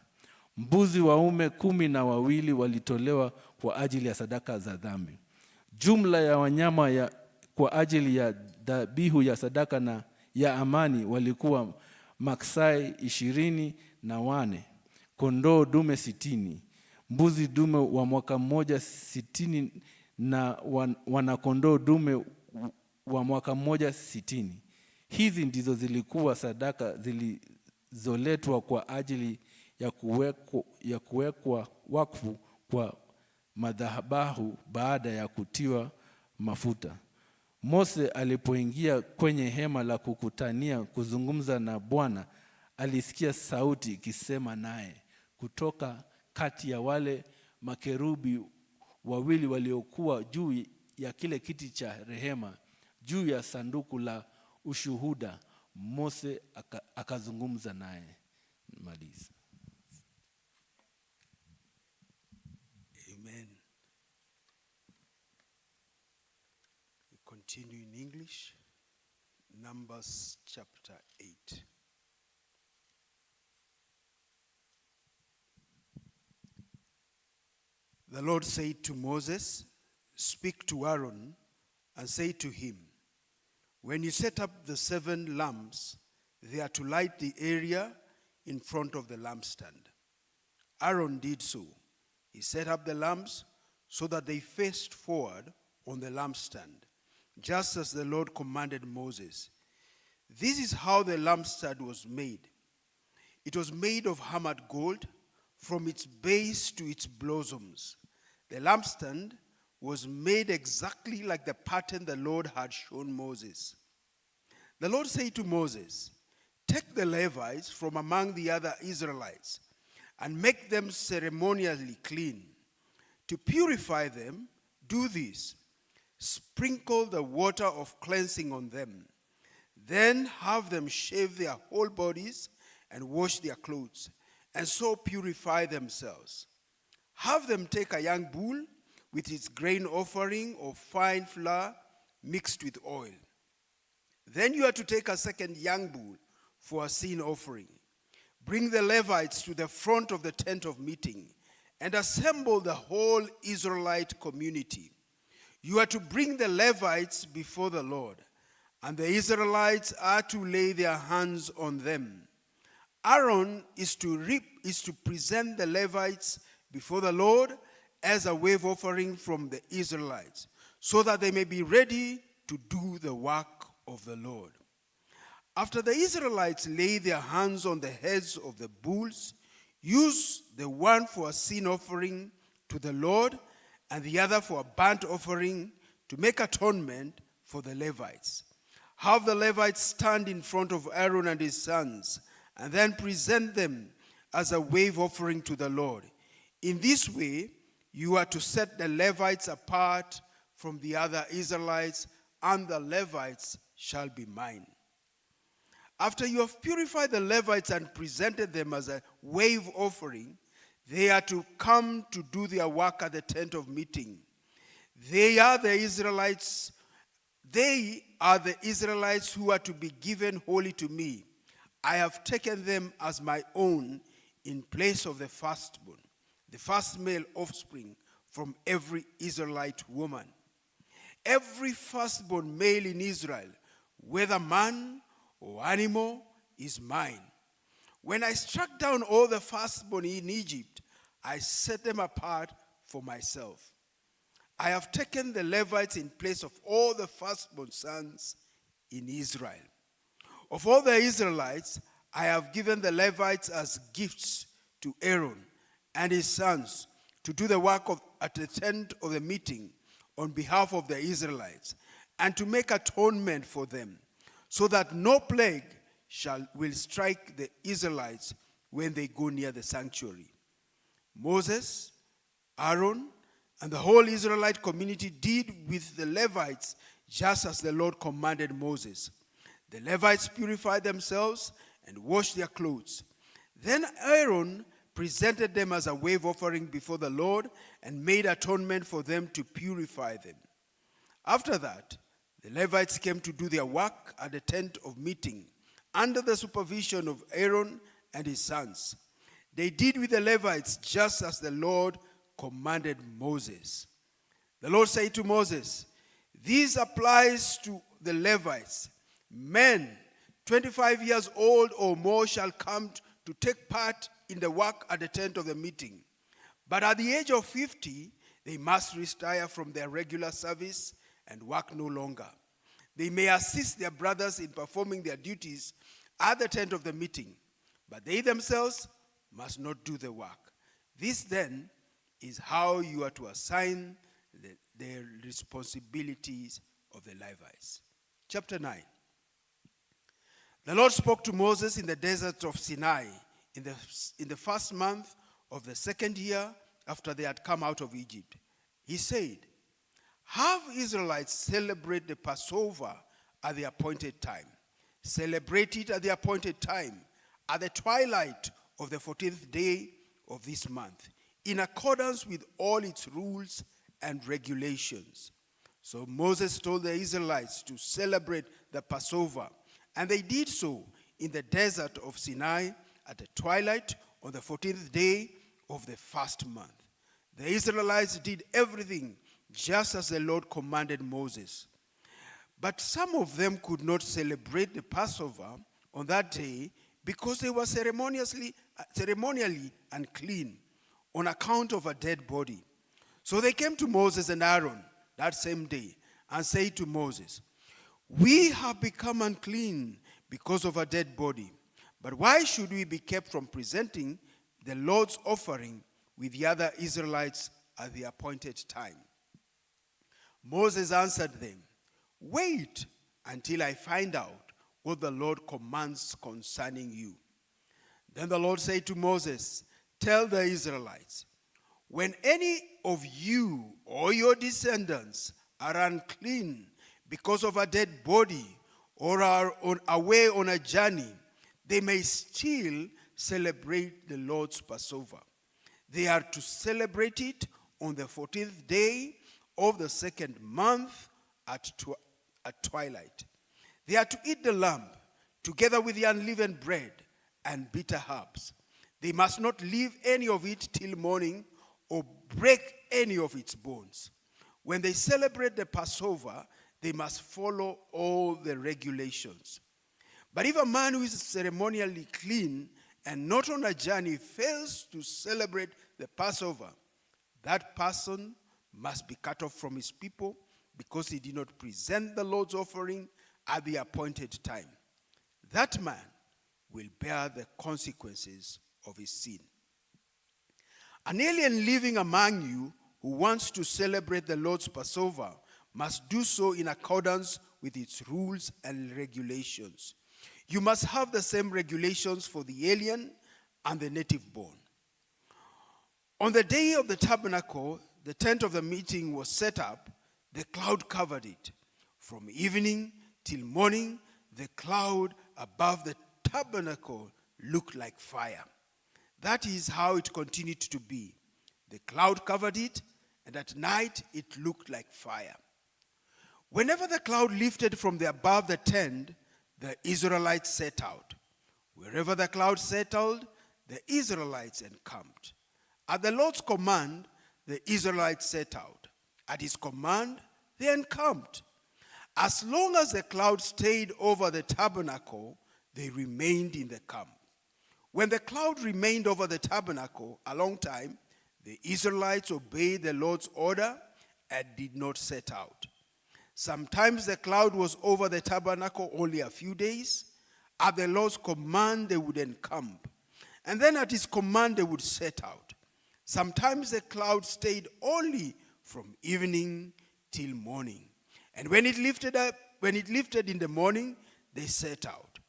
Mbuzi waume 12 walitolewa kwa ajili ya sadaka za dhambi. Jumla ya wanyama kwa ajili ya dhabihu ya sadaka na ya amani walikuwa maksai 24, kondoo dume 60, mbuzi dume wa mwaka mmoja 60 na wanakondoo dume wa mwaka mmoja 60. Hizi ndizo zilikuwa sadaka zilizoletwa kwa ajili ya kuwekwa wakfu kwa madhabahu baada ya kutiwa mafuta. Mose alipoingia kwenye hema la kukutania kuzungumza na Bwana, alisikia sauti ikisema naye kutoka kati ya wale makerubi wawili waliokuwa juu ya kile kiti cha rehema, juu ya sanduku la ushuhuda. Mose akazungumza naye. Maliza. Amen. We continue in English. Numbers chapter 8. The Lord said to Moses, "Speak to Aaron and say to him, when you set up the 7 lamps, they are to light the area in front of the lampstand." Aaron did so. He set up the lamps so that they faced forward on the lampstand, just as the Lord commanded Moses. This is how the lampstand was made. It was made of hammered gold from its base to its blossoms. The lampstand was made exactly like the pattern the Lord had shown Moses. The Lord said to Moses, "Take the Levites from among the other Israelites and make them ceremonially clean. To purify them, do this: sprinkle the water of cleansing on them. Then have them shave their whole bodies and wash their clothes, and so purify themselves. Have them take a young bull with its grain offering of fine flour mixed with oil. Then you are to take a second young bull for a sin offering. Bring the Levites to the front of the tent of meeting and assemble the whole Israelite community. You are to bring the Levites before the Lord, and the Israelites are to lay their hands on them. Aaron is to present the Levites before the Lord as a wave offering from the Israelites, so that they may be ready to do the work of the Lord. After the Israelites lay their hands on the heads of the bulls, use the one for a sin offering to the Lord and the other for a burnt offering to make atonement for the Levites. Have the Levites stand in front of Aaron and his sons, and then present them as a wave offering to the Lord. In this way, you are to set the Levites apart from the other Israelites, and the Levites shall be mine. After you have purified the Levites and presented them as a wave offering, they are to come to do their work at the tent of meeting. They are the Israelites who are to be given wholly to me. I have taken them as my own in place of the firstborn, the first male offspring from every Israelite woman. Every firstborn male in Israel, whether man or animal, is mine. When I struck down all the firstborn in Egypt, I set them apart for myself. I have taken the Levites in place of all the firstborn sons in Israel. Of all the Israelites, I have given the Levites as gifts to Aaron and his sons to do the work at the tent of the meeting on behalf of the Israelites, and to make atonement for them, so that no plague will strike the Israelites when they go near the sanctuary. Moses, Aaron, and the whole Israelite community did with the Levites just as the Lord commanded Moses. The Levites purified themselves and washed their clothes. Then Aaron presented them as a wave offering before the Lord and made atonement for them to purify them. After that, the Levites came to do their work at the tent of meeting under the supervision of Aaron and his sons. They did with the Levites just as the Lord commanded Moses. The Lord said to Moses, "This applies to the Levites. Men 25 years old or more shall come to take part in the work at the tent of the meeting. But at the age of 50, they must retire from their regular service and work no longer. They may assist their brothers in performing their duties at the tent of the meeting, but they themselves must not do the work. This then is how you are to assign the responsibilities of the Levites." Chapter 9. The Lord spoke to Moses in the desert of Sinai in the first month of the second year after they had come out of Egypt. He said, "Have Israelites celebrate the Passover at the appointed time. Celebrate it at the appointed time, at the twilight of the 14th day of this month, in accordance with all its rules and regulations." So Moses told the Israelites to celebrate the Passover, and they did so in the desert of Sinai at the twilight on the 14th day of the first month. The Israelites did everything just as the Lord commanded Moses. But some of them could not celebrate the Passover on that day because they were ceremonially unclean on account of a dead body. So they came to Moses and Aaron that same day and said to Moses, "We have become unclean because of a dead body. But why should we be kept from presenting the Lord's offering with the other Israelites at the appointed time?" Moses answered them, "Wait until I find out what the Lord commands concerning you." Then the Lord said to Moses, "Tell the Israelites, when any of you or your descendants are unclean because of a dead body or are away on a journey, they may still celebrate the Lord's Passover. They are to celebrate it on the 14th day of the second month at twilight. They are to eat the lamb together with the unleavened bread and bitter herbs. They must not leave any of it till morning or break any of its bones. When they celebrate the Passover, they must follow all the regulations. But if a man who is ceremonially clean and not on a journey fails to celebrate the Passover, that person must be cut off from his people because he did not present the Lord's offering at the appointed time. That man will bear the consequences of his sin. An alien living among you who wants to celebrate the Lord's Passover must do so in accordance with its rules and regulations. You must have the same regulations for the alien and the native born. On the day of the tabernacle, the tent of the meeting was set up. The cloud covered it. From evening till morning, the cloud above the tabernacle looked like fire. That is how it continued to be. The cloud covered it, and at night it looked like fire. Whenever the cloud lifted from above the tent, the Israelites set out. Wherever the cloud settled, the Israelites encamped. At the Lord's command, the Israelites set out. At his command, they encamped. As long as the cloud stayed over the tabernacle, they remained in the camp. When the cloud remained over the tabernacle a long time, the Israelites obeyed the Lord's order and did not set out. Sometimes the cloud was over the tabernacle only a few days. At the Lord's command, they would encamp. And then at his command, they would set out. Sometimes the cloud stayed only from evening till morning. And when it lifted in the morning, they set out.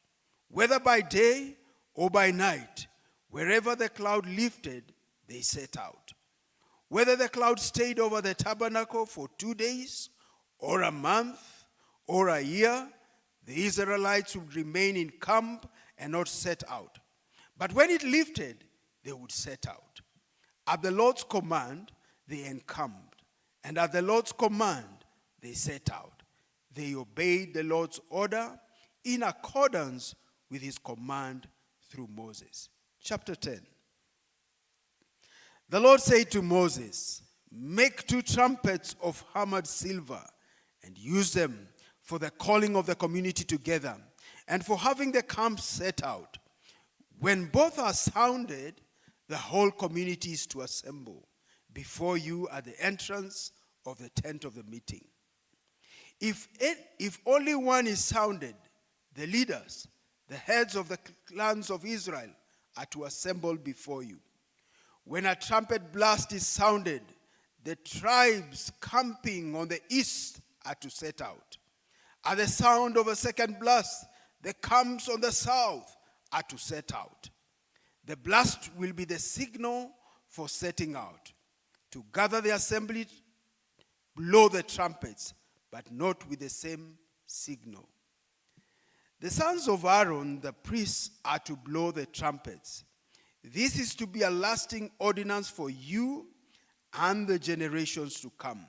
Whether by day or by night, wherever the cloud lifted, they set out. Whether the cloud stayed over the tabernacle for 2 days, or a month, or a year, the Israelites would remain in camp and not set out. But when it lifted, they would set out. At the Lord's command, they encamped. And at the Lord's command, they set out. They obeyed the Lord's order in accordance with his command through Moses. Chapter 10. The Lord said to Moses, "Make 2 trumpets of hammered silver and use them for the calling of the community together and for having the camp set out. When both are sounded, the whole community is to assemble before you at the entrance of the tent of the meeting. If only one is sounded, the leaders, the heads of the clans of Israel, are to assemble before you. When a trumpet blast is sounded, the tribes camping on the east are to set out. At the sound of a second blast, the camps on the south are to set out. The blast will be the signal for setting out. To gather the assembly, blow the trumpets, but not with the same signal. The sons of Aaron, the priests, are to blow the trumpets. This is to be a lasting ordinance for you and the generations to come.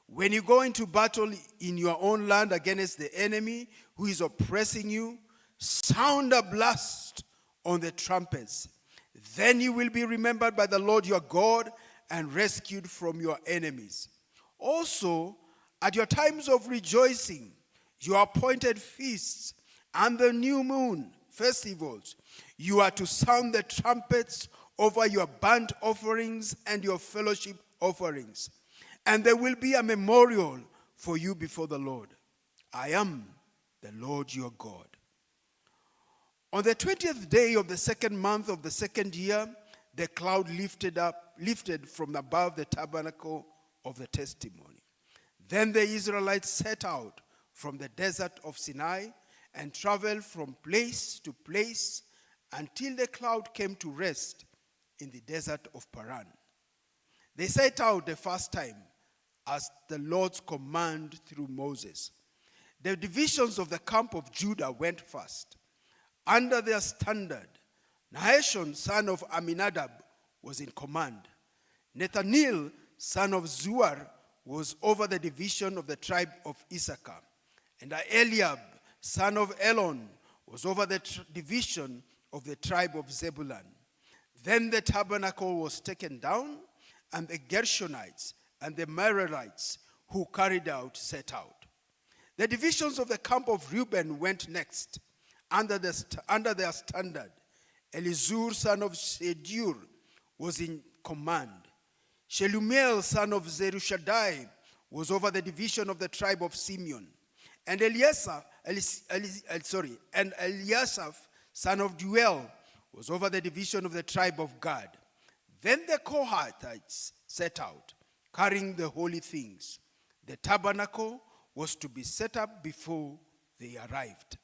When you go into battle in your own land against the enemy who is oppressing you, sound a blast on the trumpets. Then you will be remembered by the Lord your God and rescued from your enemies. Also, at your times of rejoicing, your appointed feasts, and the new moon festivals, you are to sound the trumpets over your burnt offerings and your fellowship offerings. And there will be a memorial for you before the Lord. I am the Lord your God. On the 20th day of the second month of the second year, the cloud lifted from above the tabernacle of the testimony. Then the Israelites set out from the desert of Sinai and traveled from place to place until the cloud came to rest in the desert of Paran. They set out the first time as the Lord's command through Moses. The divisions of the camp of Judah went first. Under their standard, Nahashon, son of Aminadab, was in command. Nethanel, son of Zuar, was over the division of the tribe of Issachar. And Eliab, son of Elon, was over the division of the tribe of Zebulun. Then the tabernacle was taken down, and the Gershonites and the Merarites who carried out set out. The divisions of the camp of Reuben went next, under their standard. Elizur, son of Shedeur, was in command. Shelumiel, son of Zerushadai, was over the division of the tribe of Simeon. And Eliasaph, son of Duel, was over the division of the tribe of Gad. Then the Kohathites set out, carrying the holy things. The tabernacle was to be set up before they arrived.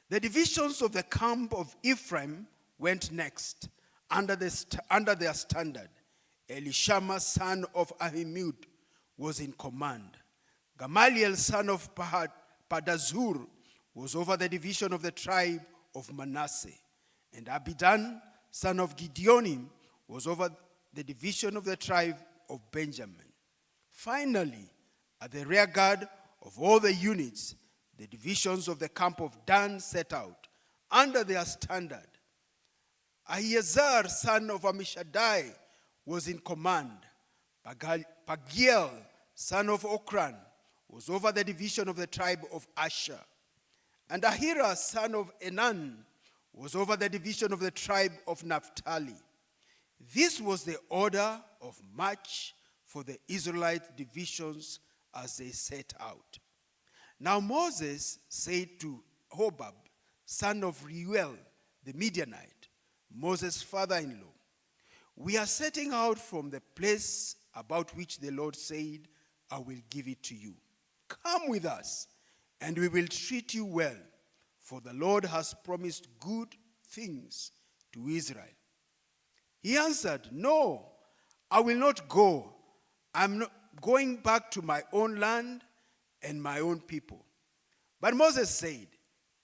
The divisions of the camp of Ephraim went next, under their standard. Elishama, son of Ahimud, was in command. Gamaliel, son of Padazur, was over the division of the tribe of Manasseh. And Abidan, son of Gideonim, was over the division of the tribe of Benjamin. Finally, at the rear guard of all the units, the divisions of the camp of Dan set out, under their standard. Ahiezer, son of Ammishaddai, was in command. Pagiel, son of Okran, was over the division of the tribe of Asher. And Ahira, son of Enan, was over the division of the tribe of Naphtali. This was the order of march for the Israelite divisions as they set out. Now Moses said to Hobab, son of Reuel, the Midianite, Moses' father-in-law, we are setting out from the place about which the Lord said, I will give it to you. Come with us, and we will treat you well, for the Lord has promised good things to Israel. He answered, no, I will not go. I'm not going back to my own land and my own people. But Moses said,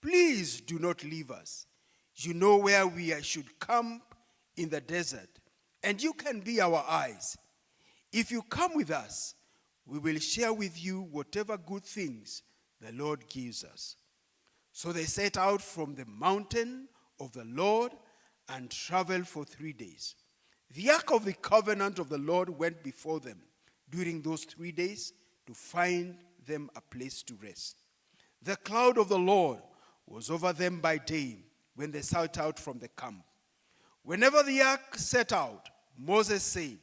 please do not leave us. You know where we should camp in the desert, and you can be our eyes. If you come with us, we will share with you whatever good things the Lord gives us. So they set out from the mountain of the Lord and traveled for 3 days. The ark of the covenant of the Lord went before them during those 3 days to find them a place to rest. The cloud of the Lord was over them by day when they set out from the camp. Whenever the ark set out, Moses said,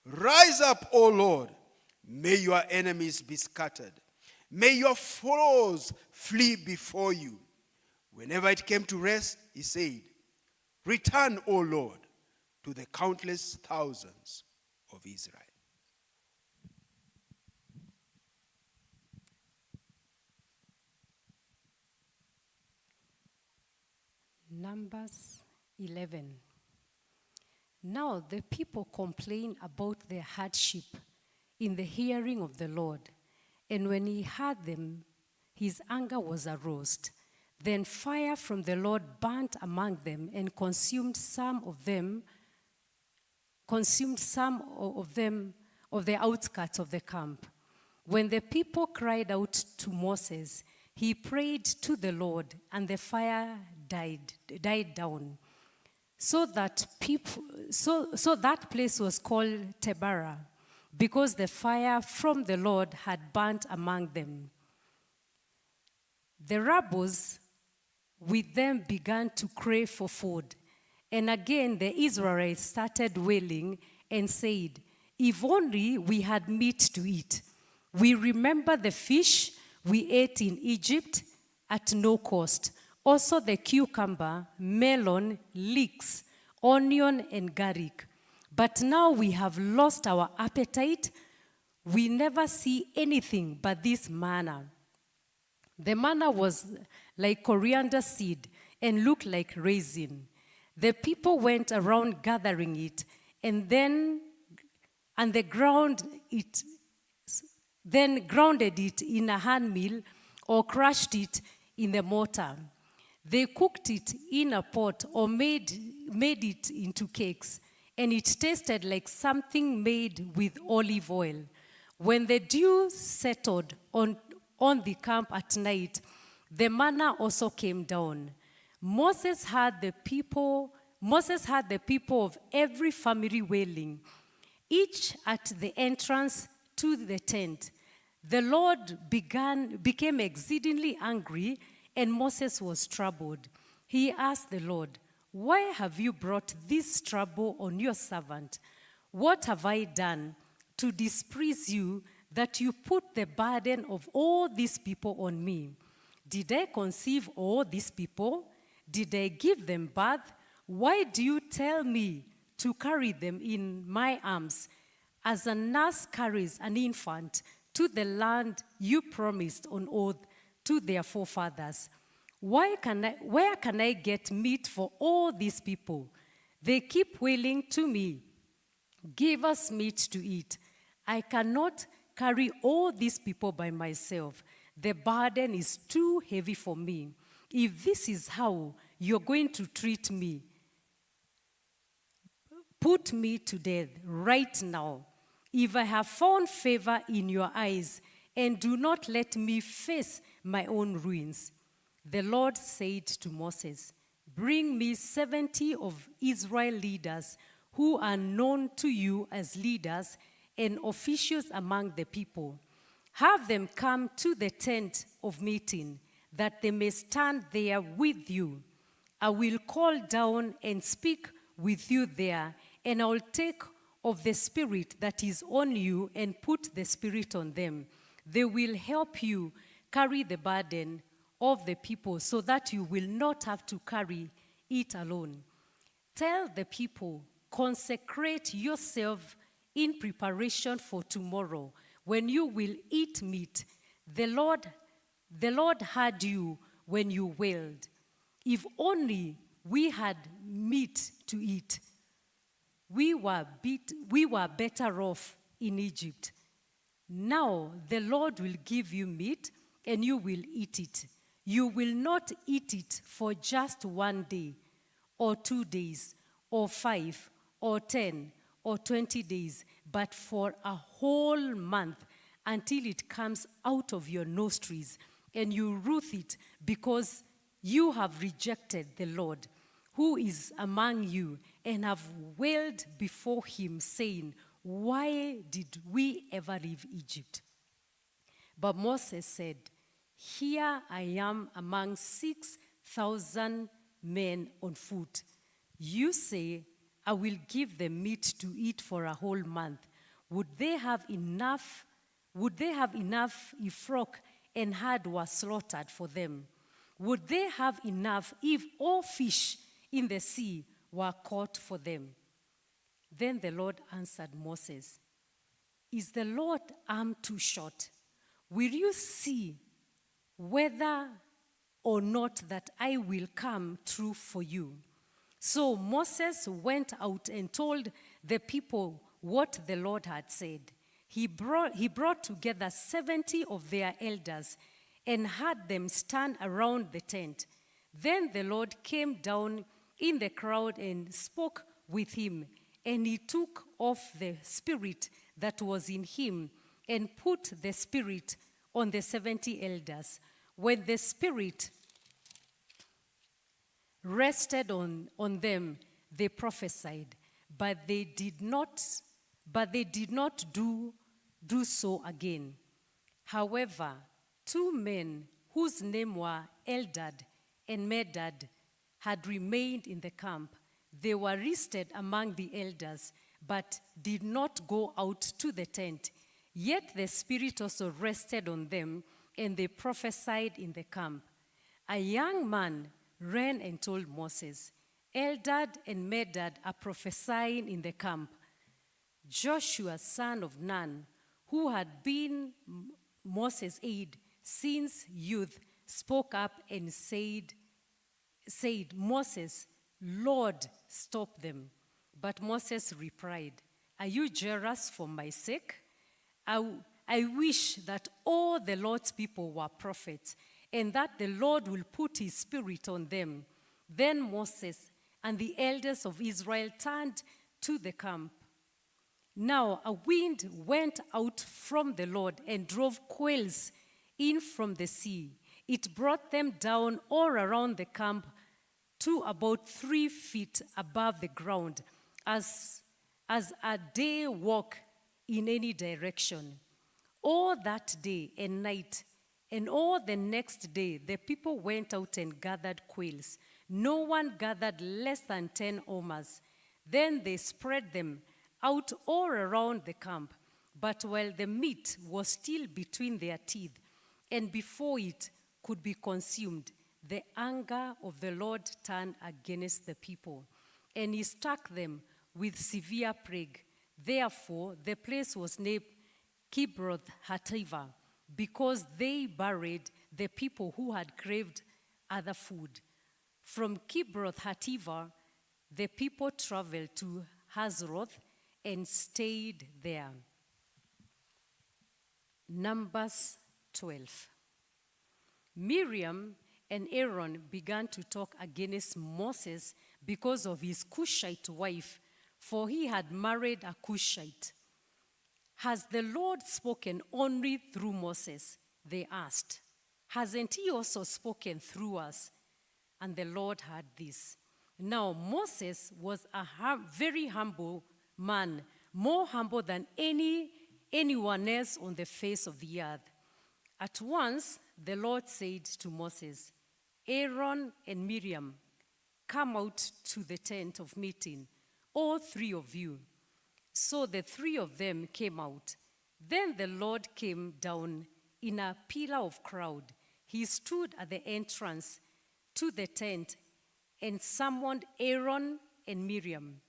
rise up, O Lord, may your enemies be scattered. May your foes flee before you. Whenever it came to rest, he said, return, O Lord, to the countless thousands of Israel. Numbers 11. Now the people complained about their hardship in the hearing of the Lord. And when he heard them, his anger was aroused. Then fire from the Lord burnt among them and consumed some of the outskirts of the camp. When the people cried out to Moses, he prayed to the Lord, and the fire died down. So that place was called Taberah, because the fire from the Lord had burnt among them. The rebels with them began to crave for food. And again the Israelites started wailing and said, if only we had meat to eat. We remember the fish we ate in Egypt at no cost. Also the cucumber, melon, leeks, onion, and garlic. But now we have lost our appetite. We never see anything but this manna. The manna was like coriander seed and looked like raisin. The people went around gathering it, and they grounded it in a hand mill or crushed it in the mortar. They cooked it in a pot or made it into cakes, and it tasted like something made with olive oil. When the dew settled on the camp at night, the manna also came down. Moses had the people of every family wailing, each at the entrance to the tent. The Lord became exceedingly angry, and Moses was troubled. He asked the Lord, why have you brought this trouble on your servant? What have I done to displease you that you put the burden of all these people on me? Did I conceive all these people? Did I give them birth? Why do you tell me to carry them in my arms as a nurse carries an infant to the land you promised on oath to their forefathers? Where can I get meat for all these people? They keep wailing to me, give us meat to eat. I cannot carry all these people by myself. The burden is too heavy for me. If this is how you're going to treat me, put me to death right now. If I have found favor in your eyes, and do not let me face my own ruins. The Lord said to Moses, bring me 70 of Israel leaders who are known to you as leaders and officials among the people. Have them come to the tent of meeting, that they may stand there with you. I will call down and speak with you there, and I will take of the Spirit that is on you and put the Spirit on them. They will help you carry the burden of the people so that you will not have to carry it alone. Tell the people, consecrate yourself in preparation for tomorrow when you will eat meat. The Lord heard you when you wailed. If only we had meat to eat. We were better off in Egypt. Now the Lord will give you meat, and you will eat it. You will not eat it for just 1 day, or 2 days, or 5, or 10, or 20 days, but for a whole month, until it comes out of your nostrils, and you root it, because you have rejected the Lord, who is among you, and have wailed before him, saying, why did we ever leave Egypt? But Moses said, here I am among 6,000 men on foot. You say, I will give them meat to eat for a whole month. Would they have enough if flock and herd were slaughtered for them? Would they have enough if all fish in the sea were caught for them? Then the Lord answered Moses, is the Lord arm too short? Will you see whether or not that I will come through for you? So Moses went out and told the people what the Lord had said. He brought together 70 of their elders and had them stand around the tent. Then the Lord came down in the crowd and spoke with him, and he took off the spirit that was in him and put the spirit on the 70 elders. When the spirit rested on them, they prophesied, but they did not do so again. However, 2 men whose names were Eldad and Medad had remained in the camp. They were listed among the elders, but did not go out to the tent. Yet the Spirit also rested on them, and they prophesied in the camp. A young man ran and told Moses, Eldad and Medad are prophesying in the camp. Joshua, son of Nun, who had been Moses' aide since youth, spoke up and said, Moses, Lord, stop them. But Moses replied, are you jealous for my sake? I wish that all the Lord's people were prophets, and that the Lord will put his spirit on them. Then Moses and the elders of Israel turned to the camp. Now a wind went out from the Lord and drove quails in from the sea. It brought them down all around the camp to about 3 feet above the ground, as a day walk in any direction. All that day and night, and all the next day, the people went out and gathered quails. No one gathered less than 10 omers. Then they spread them out all around the camp. But while the meat was still between their teeth, and before it could be consumed, the anger of the Lord turned against the people, and he struck them with severe plague. Therefore, the place was named Kibroth Hattaavah, because they buried the people who had craved other food. From Kibroth Hattaavah, the people traveled to Hazeroth and stayed there. Numbers 12. Miriam and Aaron began to talk against Moses because of his Cushite wife, for he had married a Cushite. Has the Lord spoken only through Moses? They asked. Hasn't he also spoken through us? And the Lord heard this. Now Moses was a very humble man, more humble than anyone else on the face of the earth. At once the Lord said to Moses, Aaron and Miriam, come out to the tent of meeting, all three of you. So the three of them came out. Then the Lord came down in a pillar of cloud. He stood at the entrance to the tent and summoned Aaron and Miriam.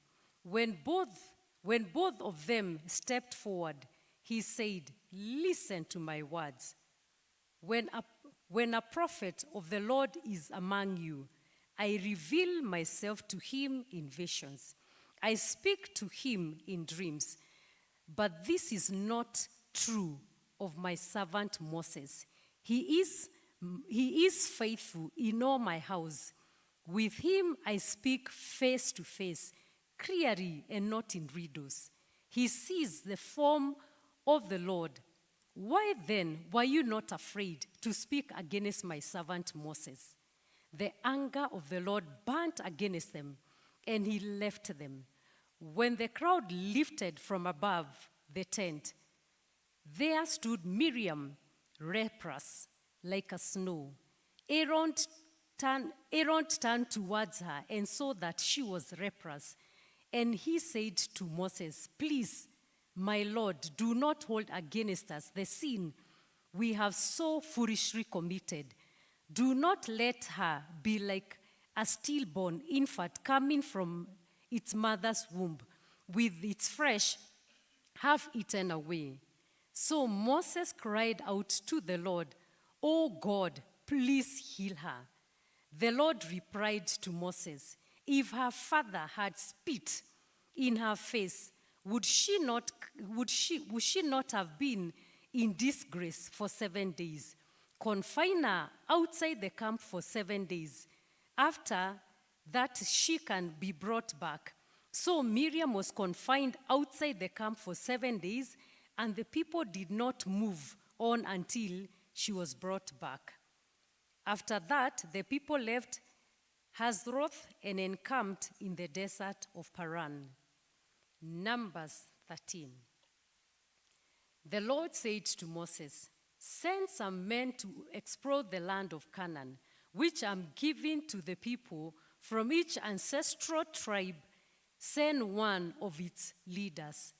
When both of them stepped forward, he said, listen to my words. When a prophet of the Lord is among you, I reveal myself to him in visions. I speak to him in dreams. But this is not true of my servant Moses. He is faithful in all my house. With him I speak face to face, clearly and not in riddles. He sees the form of the Lord. Why then were you not afraid to speak against my servant Moses? The anger of the Lord burnt against them, and he left them. When the crowd lifted from above the tent, there stood Miriam, leprous, like a snow. Aaron turned towards her and saw that she was leprous. And he said to Moses, please, my Lord, do not hold against us the sin we have so foolishly committed. Do not let her be like a stillborn infant coming from its mother's womb, with its flesh half eaten away. So Moses cried out to the Lord, "O God, please heal her." The Lord replied to Moses, "If her father had spit in her face, would she not have been in disgrace for 7 days? Confine her outside the camp for 7 days. After that, she can be brought back." So Miriam was confined outside the camp for 7 days, and the people did not move on until she was brought back. After that, the people left Hazeroth and encamped in the desert of Paran. Numbers 13. The Lord said to Moses, "Send some men to explore the land of Canaan, which I'm giving to the people. From each ancestral tribe, send one of its leaders."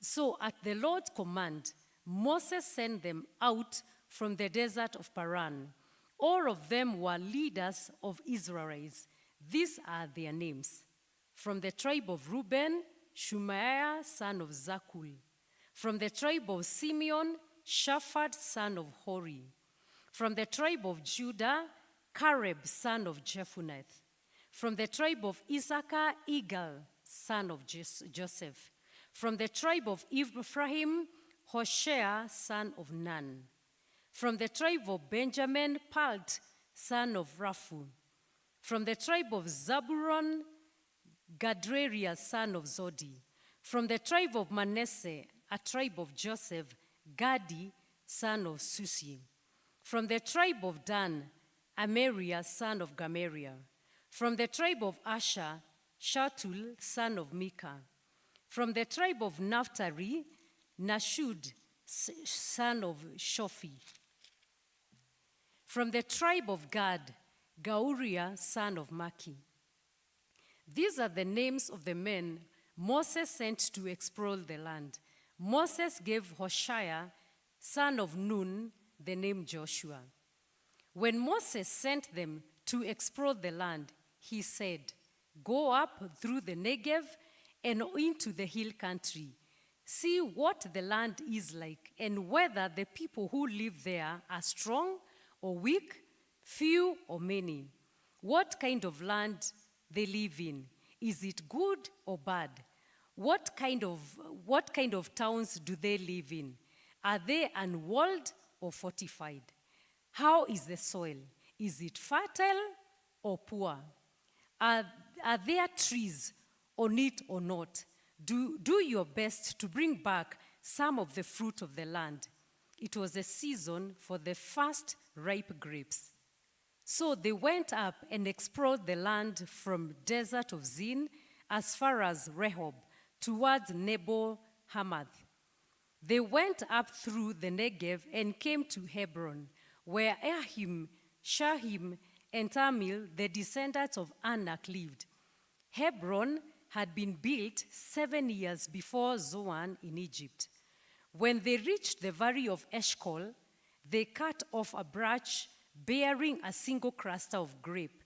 So at the Lord's command, Moses sent them out from the desert of Paran. All of them were leaders of Israelites. These are their names. From the tribe of Reuben, Shemaiah, son of Zakul. From the tribe of Simeon, Shaphat, son of Hori. From the tribe of Judah, Caleb, son of Jephunneh. From the tribe of Issachar, Igal, son of Joseph. From the tribe of Ephraim, Hoshea, son of Nun. From the tribe of Benjamin, Palt, son of Raphu. From the tribe of Zabulon, Gadreria, son of Zodi. From the tribe of Manasseh, a tribe of Joseph, Gadi, son of Susi. From the tribe of Dan, Amariah, son of Gamariah. From the tribe of Asher, Shatul, son of Micah. From the tribe of Naphtali, Nashud, son of Shofi. From the tribe of Gad, Gauriah, son of Maki. These are the names of the men Moses sent to explore the land. Moses gave Hoshea, son of Nun, the name Joshua. When Moses sent them to explore the land, he said, "Go up through the Negev and into the hill country. See what the land is like, and whether the people who live there are strong or weak, few or many. What kind of land they live in. Is it good or bad? What kind of towns do they live in? Are they unwalled or fortified? How is the soil? Is it fertile or poor? Are there trees on it or not? Do your best to bring back some of the fruit of the land. It was a season for the first ripe grapes. So they went up and explored the land from desert of Zin as far as Rehob, towards Nebo Hamath. They went up through the Negev and came to Hebron, where Ahim, Shahim, and Tamil, the descendants of Anak, lived. Hebron had been built 7 years before Zoan in Egypt. When they reached the valley of Eshcol, they cut off a branch bearing a single cluster of grape.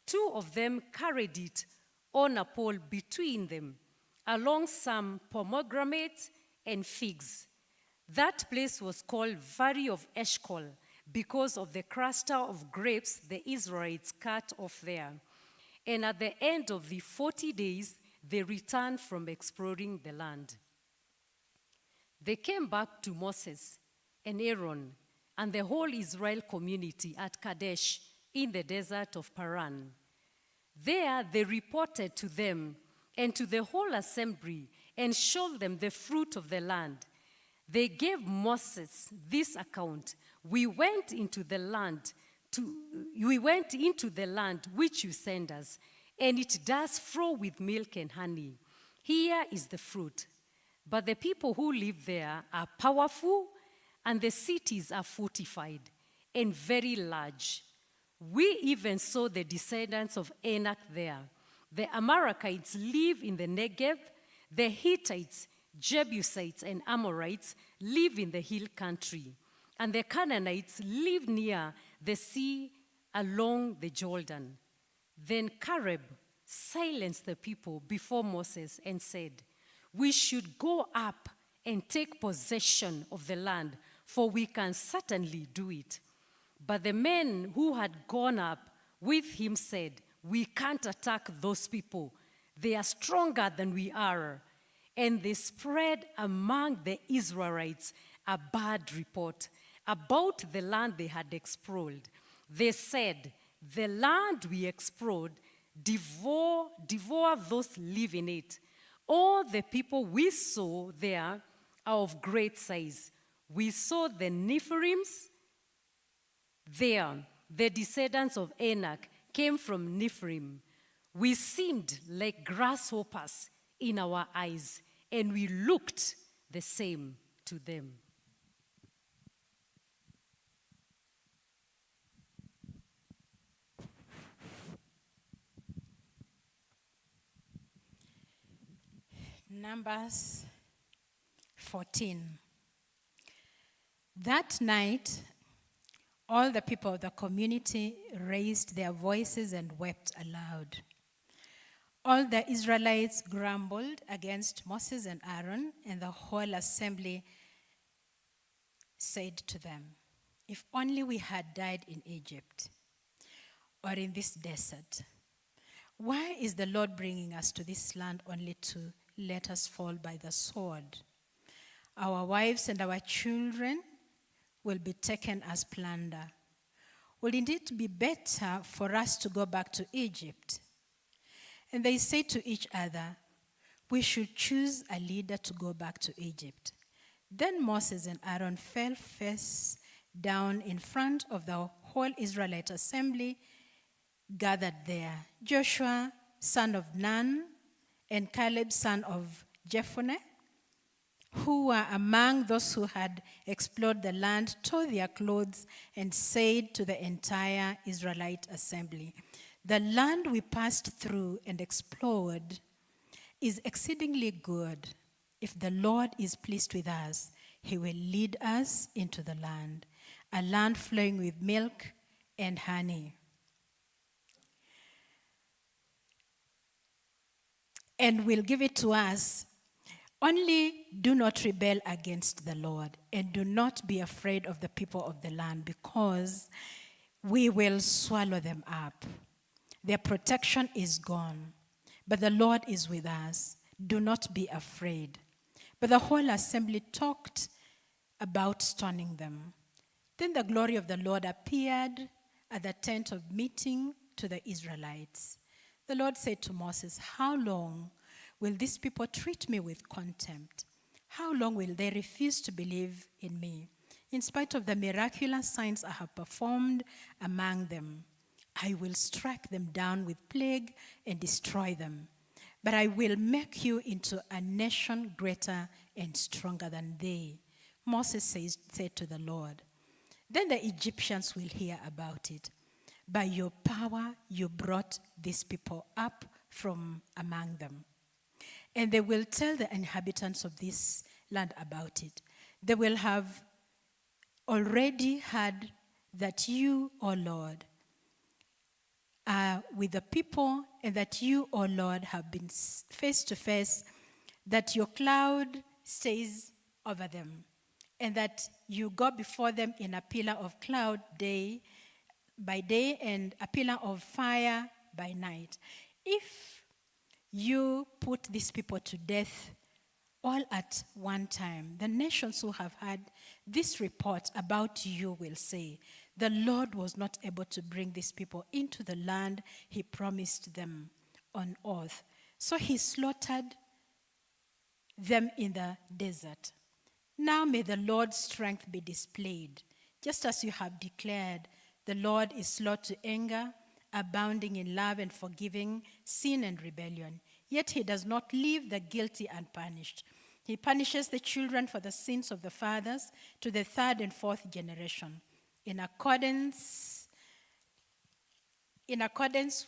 2 of them carried it on a pole between them, along some pomegranates and figs. That place was called Valley of Eshcol because of the cluster of grapes the Israelites cut off there. And at the end of the 40 days, they returned from exploring the land. They came back to Moses and Aaron and the whole Israel community at Kadesh in the desert of Paran. There they reported to them and to the whole assembly and showed them the fruit of the land. They gave Moses this account: we went into the land which you sent us, and it does flow with milk and honey. Here is the fruit. But the people who live there are powerful, and the cities are fortified and very large. We even saw the descendants of Anak there. The Amalekites live in the Negev. The Hittites, Jebusites, and Amorites live in the hill country. And the Canaanites live near the sea along the Jordan. Then Caleb silenced the people before Moses and said, we should go up and take possession of the land, for we can certainly do it. But the men who had gone up with him said, we can't attack those people. They are stronger than we are. And they spread among the Israelites a bad report about the land they had explored. They said, the land we explored, devour those live in it. All the people we saw there are of great size. We saw the Nephilims there. The descendants of Anak came from Nephilim. We seemed like grasshoppers in our eyes, and we looked the same to them. Numbers 14. That night, all the people of the community raised their voices and wept aloud. All the Israelites grumbled against Moses and Aaron, and the whole assembly said to them, if only we had died in Egypt or in this desert. Why is the Lord bringing us to this land only to let us fall by the sword? Our wives and our children will be taken as plunder. Wouldn't it be better for us to go back to Egypt? And they said to each other, we should choose a leader to go back to Egypt. Then Moses and Aaron fell face down in front of the whole Israelite assembly gathered there. Joshua, son of Nun, and Caleb, son of Jephunneh, who were among those who had explored the land, tore their clothes and said to the entire Israelite assembly, the land we passed through and explored is exceedingly good. If the Lord is pleased with us, he will lead us into the land, a land flowing with milk and honey. And will give it to us. Only do not rebel against the Lord, and do not be afraid of the people of the land, because we will swallow them up. Their protection is gone, but the Lord is with us. Do not be afraid. But the whole assembly talked about stoning them. Then the glory of the Lord appeared at the tent of meeting to the Israelites. The Lord said to Moses, how long will these people treat me with contempt? How long will they refuse to believe in me? In spite of the miraculous signs I have performed among them, I will strike them down with plague and destroy them. But I will make you into a nation greater and stronger than they. Moses said to the Lord, then the Egyptians will hear about it. By your power you brought these people up from among them. And they will tell the inhabitants of this land about it. They will have already heard that you, O Lord, are with the people, and that you, O Lord, have been face to face, that your cloud stays over them, and that you go before them in a pillar of cloud by day and a pillar of fire by night. If you put these people to death all at one time, the nations who have heard this report about you will say, the Lord was not able to bring these people into the land he promised them on oath. So he slaughtered them in the desert. Now may the Lord's strength be displayed. Just as you have declared, the Lord is slow to anger, abounding in love and forgiving sin and rebellion. Yet he does not leave the guilty unpunished. He punishes the children for the sins of the fathers to the third and fourth generation. In accordance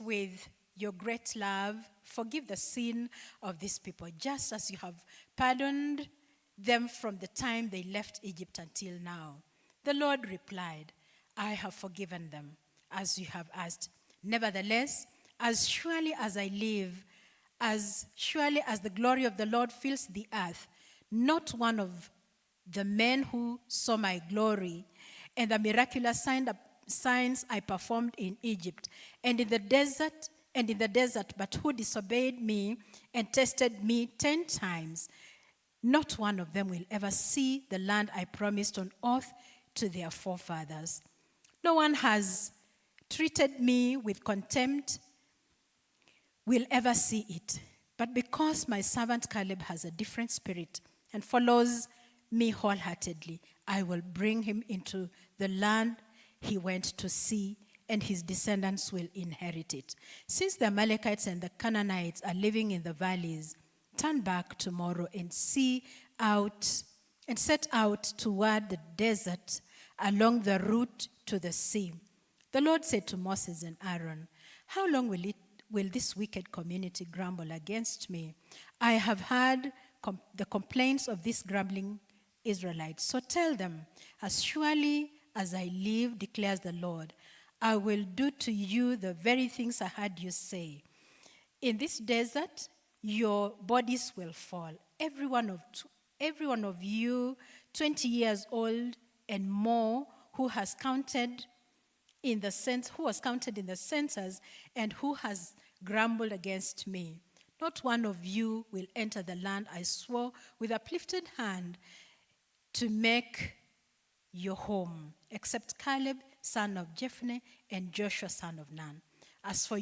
with your great love, forgive the sin of these people, just as you have pardoned them from the time they left Egypt until now. The Lord replied, I have forgiven them, as you have asked. Nevertheless, as surely as I live, as surely as the glory of the Lord fills the earth, not one of the men who saw my glory and the miraculous signs I performed in Egypt and in the desert, but who disobeyed me and tested me 10 times, not one of them will ever see the land I promised on oath to their forefathers. No one has treated me with contempt will ever see it. But because my servant Caleb has a different spirit and follows me wholeheartedly, I will bring him into the land he went to see, and his descendants will inherit it. Since the Amalekites and the Canaanites are living in the valleys, turn back tomorrow and set out toward the desert along the route to the sea. The Lord said to Moses and Aaron, how long will this wicked community grumble against me? I have heard the complaints of these grumbling Israelites. So tell them, as surely as I live, declares the Lord, I will do to you the very things I heard you say. In this desert, your bodies will fall. Every one of you, 20 years old and more, who was counted in the census and who has grumbled against me. Not one of you will enter the land I swore with uplifted hand to make your home, except Caleb, son of Jephunneh, and Joshua, son of Nun. As for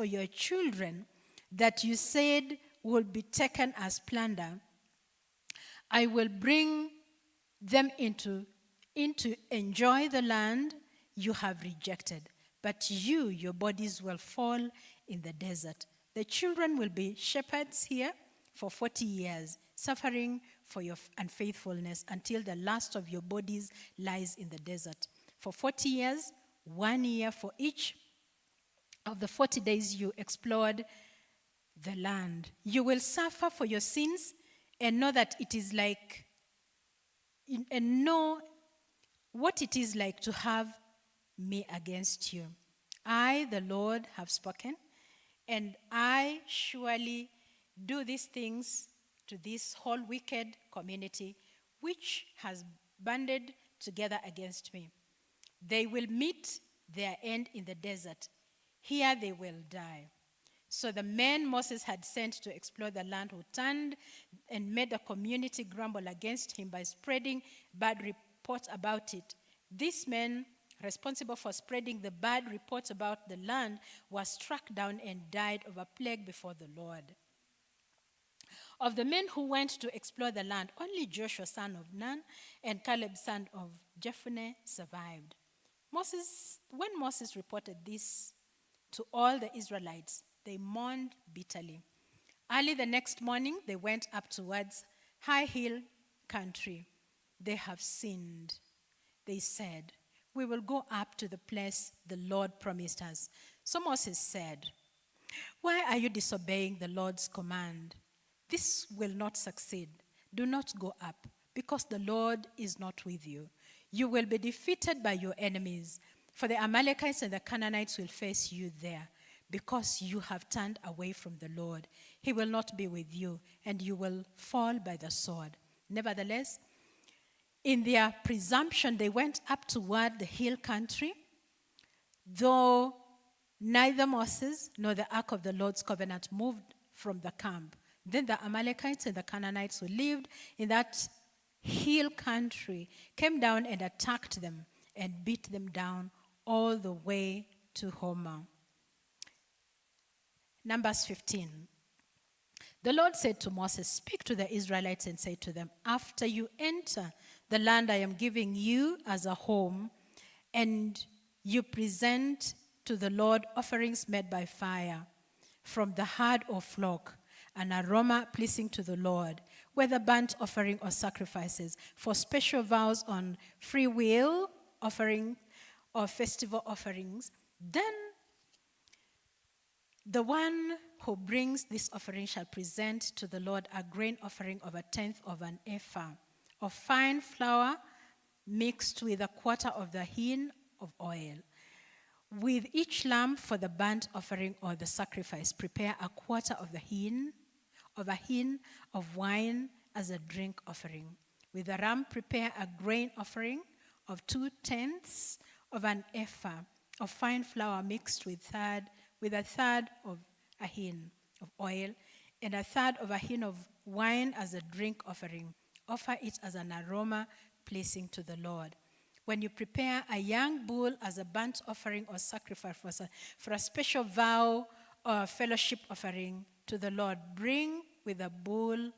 your children that you said will be taken as plunder, I will bring them into enjoy the land you have rejected. But your bodies will fall in the desert. The children will be shepherds here for 40 years, suffering for your unfaithfulness until the last of your bodies lies in the desert. For 40 years, 1 year for each of the 40 days you explored the land. You will suffer for your sins and know what it is like to have me against you. I, the Lord, have spoken, and I surely do these things to this whole wicked community which has banded together against me. They will meet their end in the desert. Here they will die. So the men Moses had sent to explore the land who turned and made the community grumble against him by spreading bad reports about it These men, responsible for spreading the bad reports about the land, were struck down and died of a plague before the Lord. Of the men who went to explore the land, only Joshua son of Nun and Caleb son of Jephunneh survived. When Moses reported this to all the Israelites, they mourned bitterly. Early the next morning, they went up towards high hill country. They have sinned, they said. We will go up to the place the Lord promised us. So Moses said, why are you disobeying the Lord's command? This will not succeed. Do not go up, because the Lord is not with you. You will be defeated by your enemies, for the Amalekites and the Canaanites will face you there, because you have turned away from the Lord. He will not be with you, and you will fall by the sword. Nevertheless, in their presumption, they went up toward the hill country, though neither Moses nor the ark of the Lord's covenant moved from the camp. Then the Amalekites and the Canaanites who lived in that hill country came down and attacked them and beat them down all the way to Hormah. Numbers 15. The Lord said to Moses, speak to the Israelites and say to them, after you enter the land I am giving you as a home, and you present to the Lord offerings made by fire from the herd or flock, an aroma pleasing to the Lord, whether burnt offering or sacrifices, for special vows on free will offering or festival offerings, then the one who brings this offering shall present to the Lord a grain offering of 1/10 of an ephah of fine flour mixed with 1/4 of the hin of oil. With each lamb for the burnt offering or the sacrifice, prepare 1/4 of a hin of wine as a drink offering. With the ram, prepare a grain offering of 2/10 of an ephah of fine flour mixed with 1/3 of a hin of oil, and 1/3 of a hin of wine as a drink offering. Offer it as an aroma pleasing to the Lord. When you prepare a young bull as a burnt offering or sacrifice for a special vow or fellowship offering to the Lord, bring with a bull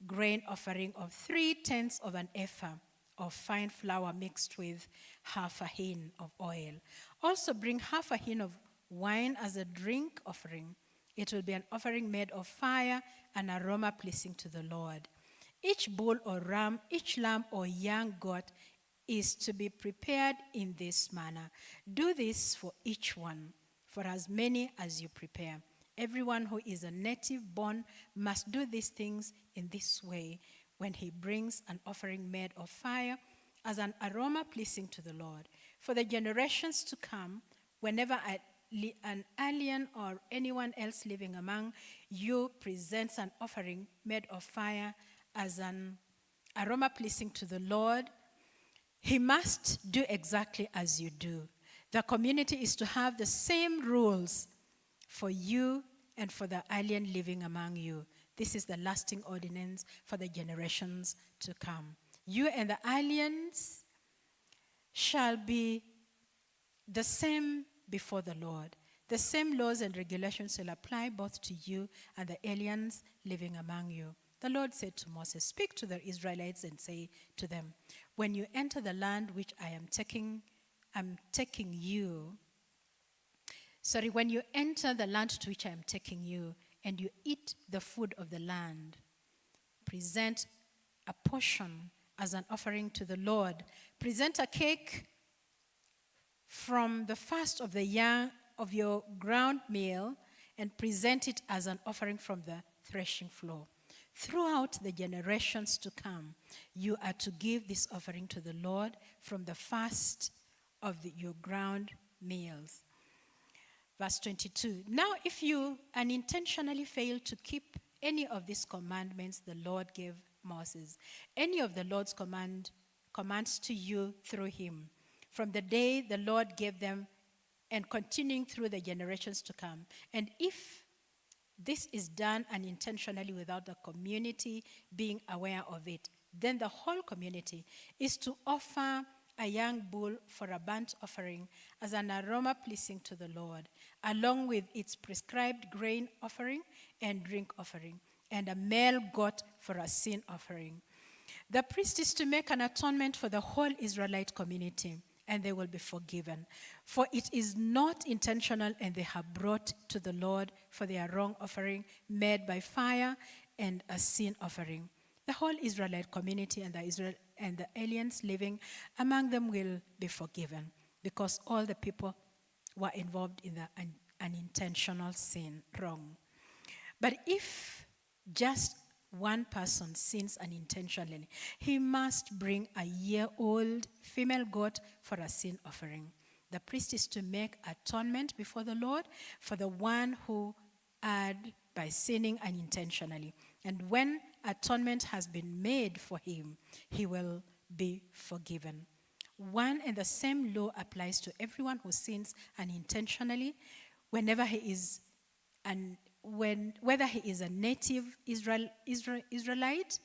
grain offering of 3/10 of an ephah of fine flour mixed with 1/2 a hin of oil. Also bring 1/2 a hin of wine as a drink offering. It will be an offering made of fire, an aroma pleasing to the Lord. Each bull or ram, each lamb or young goat is to be prepared in this manner. Do this for each one, for as many as you prepare. Everyone who is a native born must do these things in this way when he brings an offering made of fire as an aroma pleasing to the Lord. For the generations to come, whenever an alien or anyone else living among you presents an offering made of fire as an aroma pleasing to the Lord, he must do exactly as you do. The community is to have the same rules for you and for the alien living among you. This is the lasting ordinance for the generations to come. You and the aliens shall be the same before the Lord. The same laws and regulations will apply both to you and the aliens living among you. The Lord said to Moses, speak to the Israelites and say to them, when you enter the land which when you enter the land to which I am taking you, and you eat the food of the land, present a portion as an offering to the Lord. Present a cake from the first of the young of your ground meal, and present it as an offering from the threshing floor. Throughout the generations to come, you are to give this offering to the Lord from the first of your ground meals. Verse 22. Now, if you unintentionally fail to keep any of these commandments the Lord gave Moses, any of the Lord's commands to you through him, from the day the Lord gave them and continuing through the generations to come, and if this is done unintentionally without the community being aware of it, then the whole community is to offer a young bull for a burnt offering as an aroma pleasing to the Lord, along with its prescribed grain offering and drink offering, and a male goat for a sin offering. The priest is to make an atonement for the whole Israelite community, and they will be forgiven. For it is not intentional, and they have brought to the Lord for their wrong offering made by fire and a sin offering. The whole Israelite community and the aliens living among them will be forgiven, because all the people were involved in the unintentional sin, wrong. But if just one person sins unintentionally, he must bring a year-old female goat for a sin offering. The priest is to make atonement before the Lord for the one who erred by sinning unintentionally. And when atonement has been made for him, he will be forgiven. One and the same law applies to everyone who sins unintentionally, whenever he is whether he is a native Israelite,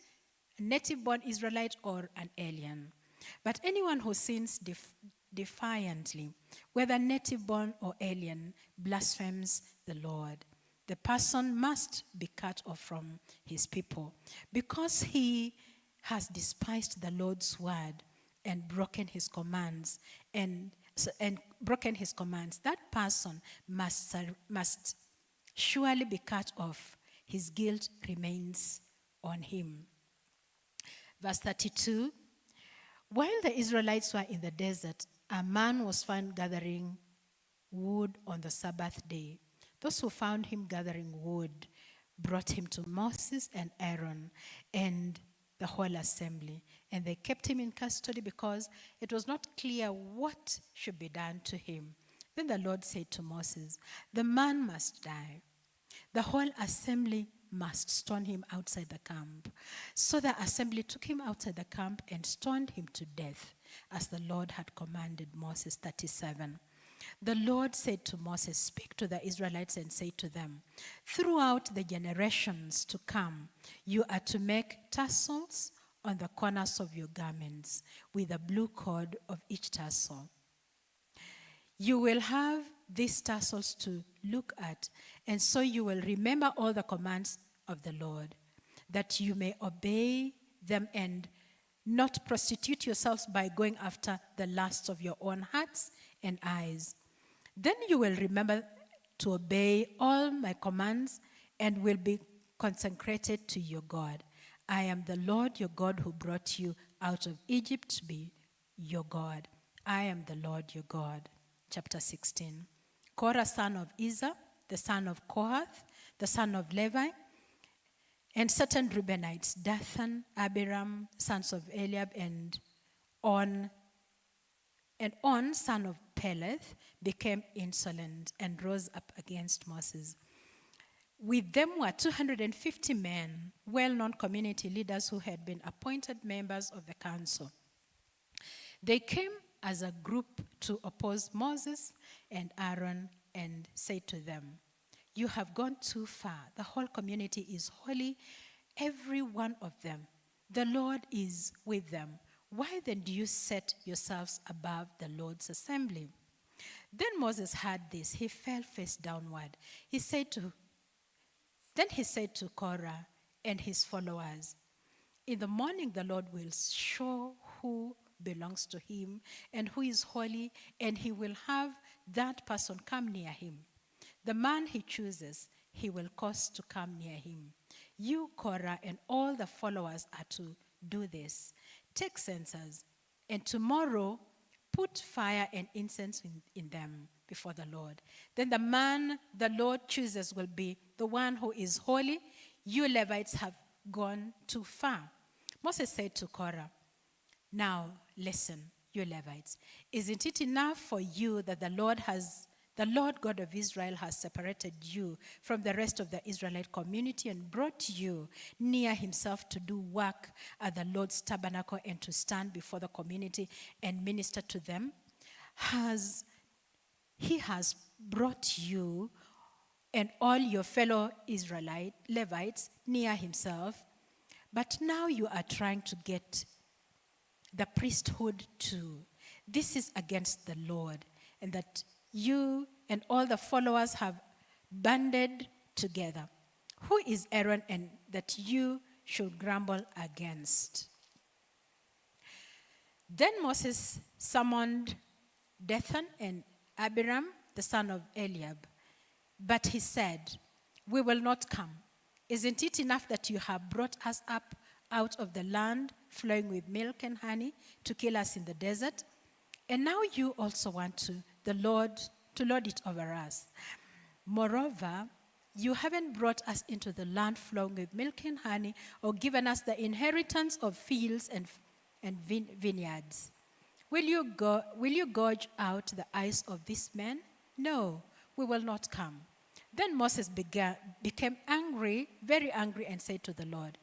a native-born Israelite, or an alien. But anyone who sins defiantly, whether native-born or alien, blasphemes the Lord. The person must be cut off from his people, because he has despised the Lord's word and broken his commands. And broken his commands. That person must surely be cut off. His guilt remains on him. Verse 32, while the Israelites were in the desert, a man was found gathering wood on the Sabbath day. Those who found him gathering wood brought him to Moses and Aaron and the whole assembly, and they kept him in custody because it was not clear what should be done to him. Then the Lord said to Moses, the man must die. The whole assembly must stone him outside the camp. So the assembly took him outside the camp and stoned him to death, as the Lord had commanded Moses. 37. The Lord said to Moses, speak to the Israelites and say to them, throughout the generations to come, you are to make tassels on the corners of your garments with a blue cord of each tassel. You will have these tassels to look at, and so you will remember all the commands of the Lord, that you may obey them and not prostitute yourselves by going after the lusts of your own hearts and eyes. Then you will remember to obey all my commands and will be consecrated to your God. I am the Lord your God who brought you out of Egypt to be your God. I am the Lord your God. Chapter 16. Korah, son of Izhar, the son of Kohath, the son of Levi, and certain Reubenites, Dathan, Abiram, sons of Eliab, and On, son of Peleth, became insolent and rose up against Moses. With them were 250 men, well-known community leaders who had been appointed members of the council. They came as a group to oppose Moses and Aaron and said to them, you have gone too far. The whole community is holy, every one of them. The Lord is with them. Why then do you set yourselves above the Lord's assembly? Then Moses heard this. He fell face downward. Then he said to Korah and his followers, in the morning the Lord will show who belongs to him and who is holy, and he will have that person come near him. The man he chooses, he will cause to come near him. You, Korah, and all the followers are to do this. Take censers, and tomorrow put fire and incense in them before the Lord. Then the man the Lord chooses will be the one who is holy. You Levites have gone too far. Moses said to Korah, now listen, you Levites, isn't it enough for you that the Lord God of Israel has separated you from the rest of the Israelite community and brought you near himself to do work at the Lord's tabernacle and to stand before the community and minister to them? He has brought you and all your fellow Levites near himself, but now you are trying to get the priesthood too. this is against the Lord, and that you and all the followers have banded together. Who is Aaron, and that you should grumble against? Then Moses summoned Dathan and Abiram, the son of Eliab. But he said, we will not come. Isn't it enough that you have brought us up out of the land flowing with milk and honey to kill us in the desert? And now you also want to lord it over us. Moreover, you haven't brought us into the land flowing with milk and honey, or given us the inheritance of fields and vineyards. Will you gouge out the eyes of this man? No, we will not come. Then Moses became angry, very angry, and said to the Lord,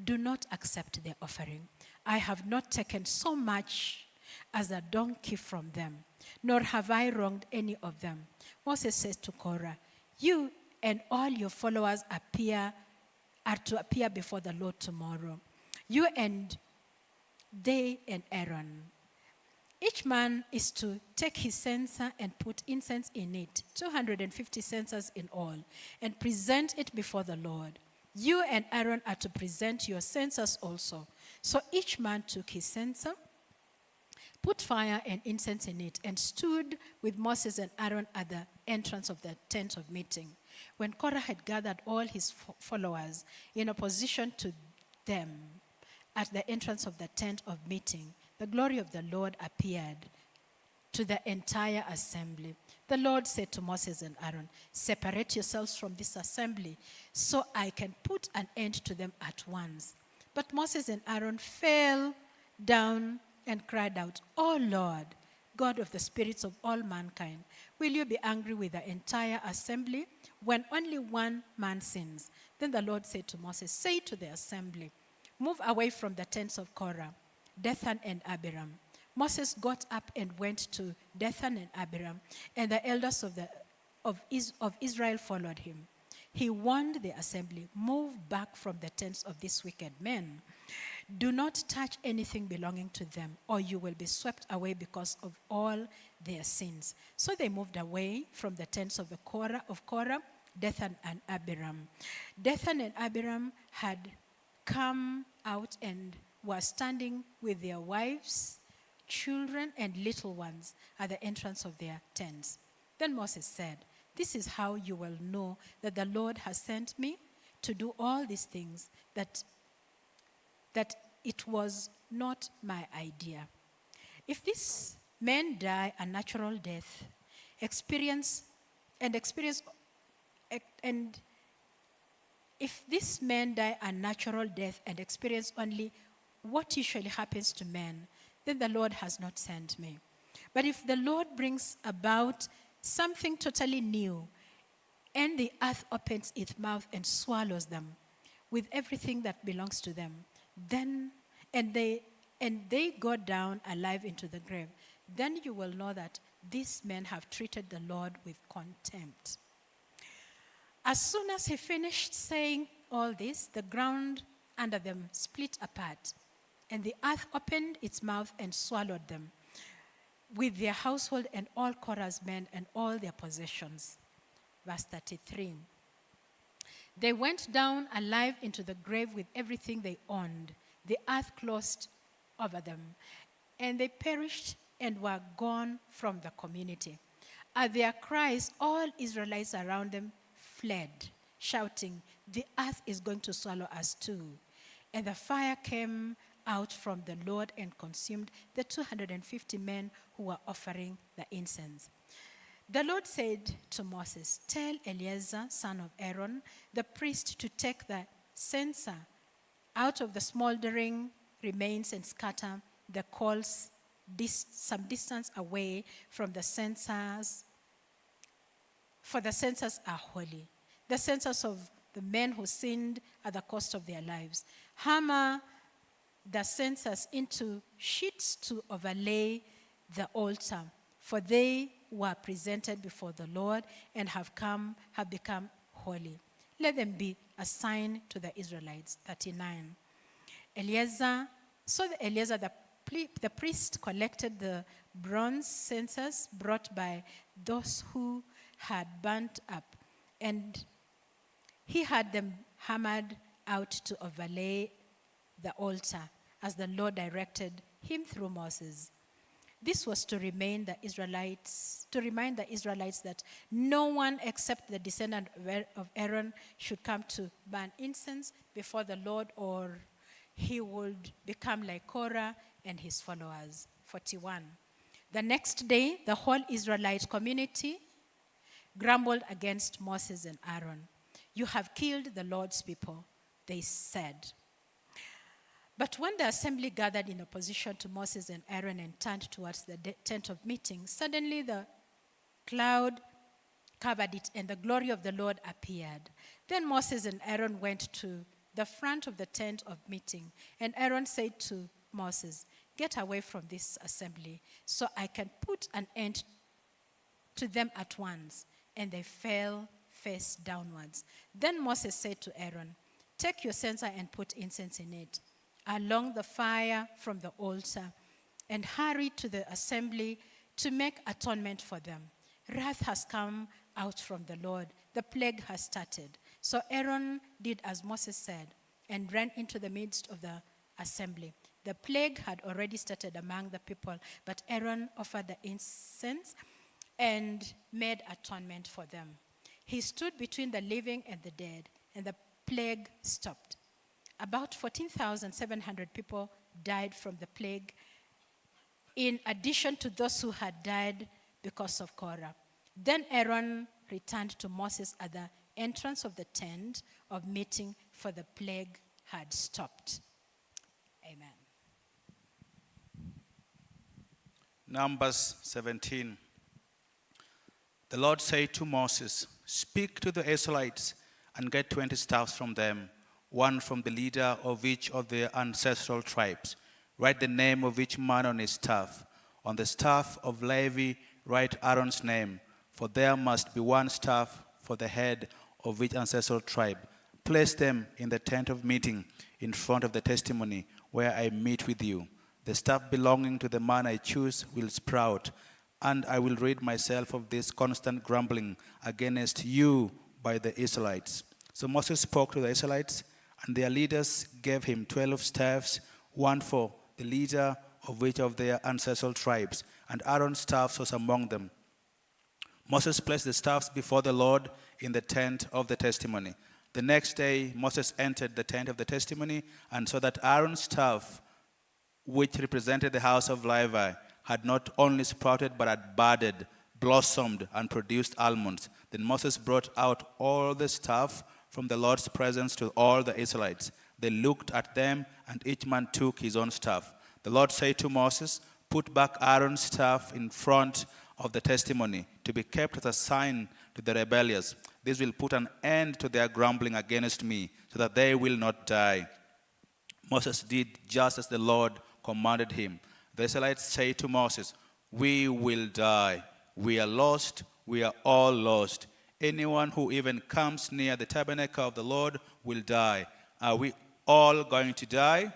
do not accept their offering. I have not taken so much as a donkey from them, nor have I wronged any of them. Moses says to Korah, you and all your followers are to appear before the Lord tomorrow. You and they and Aaron. Each man is to take his censer and put incense in it, 250 censers in all, and present it before the Lord. You and Aaron are to present your censers also. So each man took his censer, put fire and incense in it, and stood with Moses and Aaron at the entrance of the tent of meeting. When Korah had gathered all his followers in opposition to them at the entrance of the tent of meeting, the glory of the Lord appeared to the entire assembly. The Lord said to Moses and Aaron, separate yourselves from this assembly so I can put an end to them at once. But Moses and Aaron fell down and cried out, O Lord, God of the spirits of all mankind, will you be angry with the entire assembly when only one man sins? Then the Lord said to Moses, say to the assembly, move away from the tents of Korah, Dathan and Abiram. Moses got up and went to Dathan and Abiram, and the elders of Israel followed him. He warned the assembly, move back from the tents of these wicked men. Do not touch anything belonging to them, or you will be swept away because of all their sins. So they moved away from the tents of Korah, Dathan and Abiram. Dathan and Abiram had come out and were standing with their wives, children, and little ones at the entrance of their tents. Then Moses said, this is how you will know that the Lord has sent me to do all these things, that it was not my idea. If these men die a natural death, if these men die a natural death and experience only what usually happens to men, then the Lord has not sent me. But if the Lord brings about something totally new, and the earth opens its mouth and swallows them with everything that belongs to them, then they go down alive into the grave, then you will know that these men have treated the Lord with contempt. As soon as he finished saying all this, the ground under them split apart, and the earth opened its mouth and swallowed them, with their household and all Korah's men and all their possessions. Verse 33. They went down alive into the grave with everything they owned. The earth closed over them, and they perished and were gone from the community. At their cries, all Israelites around them fled, shouting, the earth is going to swallow us too. And the fire came out from the Lord and consumed the 250 men who were offering the incense. The Lord said to Moses, tell Eleazar, son of Aaron, the priest, to take the censer out of the smoldering remains and scatter the coals some distance away from the censers, for the censers are holy. The censers of the men who sinned at the cost of their lives. Hammer the censers into sheets to overlay the altar, for they were presented before the Lord and have become holy. Let them be a sign to the Israelites. 39. Eleazar the priest collected the bronze censers brought by those who had burnt up, and he had them hammered out to overlay the altar, as the Lord directed him through Moses. This was to remind the Israelites that no one except the descendant of Aaron should come to burn incense before the Lord, or he would become like Korah and his followers. 41. The next day, the whole Israelite community grumbled against Moses and Aaron. "You have killed the Lord's people," they said. But when the assembly gathered in opposition to Moses and Aaron and turned towards the tent of meeting, suddenly the cloud covered it, and the glory of the Lord appeared. Then Moses and Aaron went to the front of the tent of meeting, and Aaron said to Moses, "Get away from this assembly, so I can put an end to them at once." And they fell face downwards. Then Moses said to Aaron, "Take your censer and put incense in it, along the fire from the altar, and hurry to the assembly to make atonement for them. Wrath has come out from the Lord. The plague has started." So Aaron did as Moses said and ran into the midst of the assembly. The plague had already started among the people, but Aaron offered the incense and made atonement for them. He stood between the living and the dead, and the plague stopped. About 14,700 people died from the plague, in addition to those who had died because of Korah. Then Aaron returned to Moses at the entrance of the tent of meeting, for the plague had stopped. Amen. Numbers 17. The Lord said to Moses, "Speak to the Israelites and get 20 staffs from them, one from the leader of each of their ancestral tribes. Write the name of each man on his staff. On the staff of Levi, write Aaron's name, for there must be one staff for the head of each ancestral tribe. Place them in the tent of meeting in front of the testimony where I meet with you. The staff belonging to the man I choose will sprout, and I will rid myself of this constant grumbling against you by the Israelites." So Moses spoke to the Israelites, and their leaders gave him 12 staffs, one for the leader of each of their ancestral tribes, and Aaron's staff was among them. Moses placed the staffs before the Lord in the tent of the testimony. The next day, Moses entered the tent of the testimony and saw that Aaron's staff, which represented the house of Levi, had not only sprouted but had budded, blossomed, and produced almonds. Then Moses brought out all the staff from the Lord's presence to all the Israelites. They looked at them, and each man took his own staff. The Lord said to Moses, "Put back Aaron's staff in front of the testimony, to be kept as a sign to the rebellious. This will put an end to their grumbling against me, so that they will not die." Moses did just as the Lord commanded him. The Israelites said to Moses, "We will die. We are lost. We are all lost. Anyone who even comes near the tabernacle of the Lord will die. Are we all going to die?"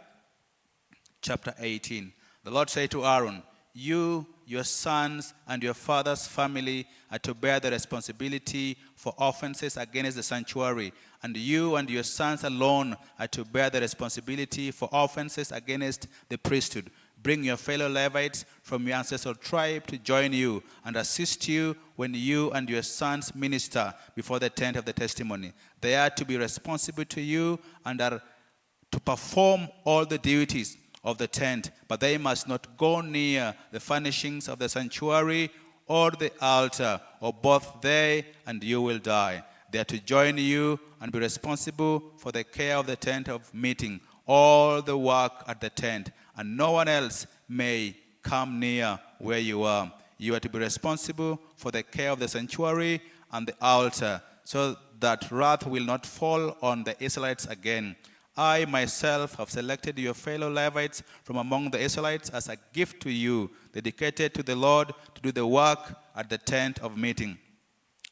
Chapter 18. The Lord said to Aaron, "You, your sons, and your father's family are to bear the responsibility for offenses against the sanctuary, and you and your sons alone are to bear the responsibility for offenses against the priesthood. Bring your fellow Levites from your ancestral tribe to join you and assist you when you and your sons minister before the tent of the testimony. They are to be responsible to you and are to perform all the duties of the tent, but they must not go near the furnishings of the sanctuary or the altar, or both they and you will die. They are to join you and be responsible for the care of the tent of meeting, all the work at the tent, and no one else may come near where you are. You are to be responsible for the care of the sanctuary and the altar, so that wrath will not fall on the Israelites again. I myself have selected your fellow Levites from among the Israelites as a gift to you, dedicated to the Lord to do the work at the tent of meeting.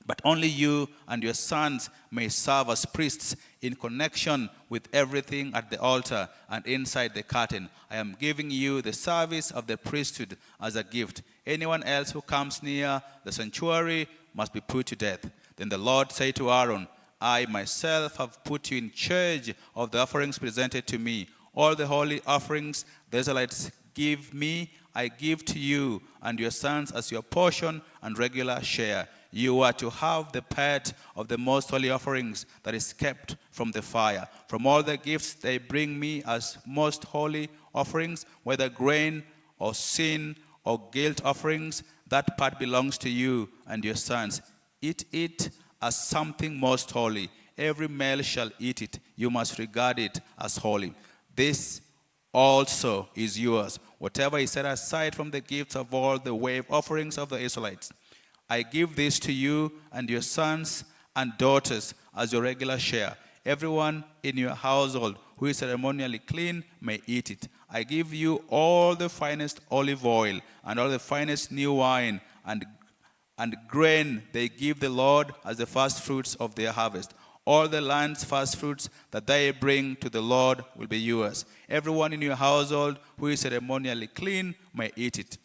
But only you and your sons may serve as priests in connection with everything at the altar and inside the curtain. I am giving you the service of the priesthood as a gift. Anyone else who comes near the sanctuary must be put to death." Then the Lord said to Aaron, "I myself have put you in charge of the offerings presented to me. All the holy offerings the Israelites give me, I give to you and your sons as your portion and regular share. You are to have the part of the most holy offerings that is kept from the fire. From all the gifts they bring me as most holy offerings, whether grain or sin or guilt offerings, that part belongs to you and your sons. Eat it as something most holy. Every male shall eat it. You must regard it as holy. This also is yours. Whatever is set aside from the gifts of all the wave offerings of the Israelites, I give this to you and your sons and daughters as your regular share. Everyone in your household who is ceremonially clean may eat it. I give you all the finest olive oil and all the finest new wine and grain they give the Lord as the first fruits of their harvest. All the land's first fruits that they bring to the Lord will be yours. Everyone in your household who is ceremonially clean may eat it.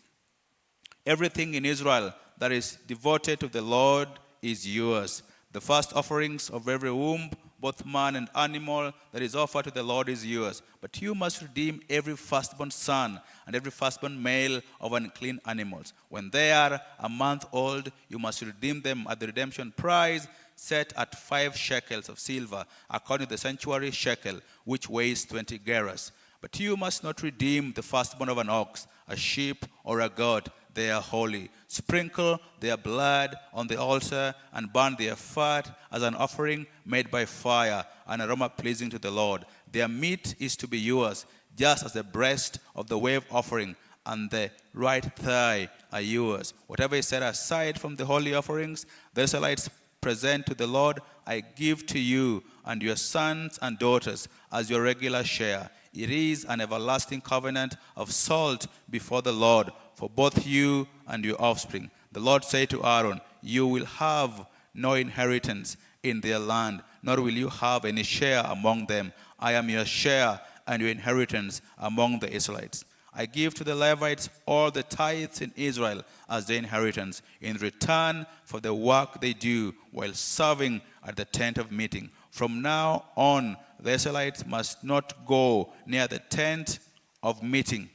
Everything in Israel that is devoted to the Lord is yours. The first offerings of every womb, both man and animal, that is offered to the Lord is yours. But you must redeem every firstborn son and every firstborn male of unclean animals. When they are a month old, you must redeem them at the redemption price set at 5 shekels of silver, according to the sanctuary shekel, which weighs 20 gerahs. But you must not redeem the firstborn of an ox, a sheep, or a goat. They are holy. Sprinkle their blood on the altar and burn their fat as an offering made by fire, an aroma pleasing to the Lord. Their meat is to be yours, just as the breast of the wave offering and the right thigh are yours. Whatever is set aside from the holy offerings the Israelites present to the Lord, I give to you and your sons and daughters as your regular share. It is an everlasting covenant of salt before the Lord for both you and your offspring. The Lord said to Aaron, "You will have no inheritance in their land, nor will you have any share among them. I am your share and your inheritance among the Israelites. I give to the Levites all the tithes in Israel as their inheritance in return for the work they do while serving at the tent of meeting. From now on, the Israelites must not go near the tent of meeting,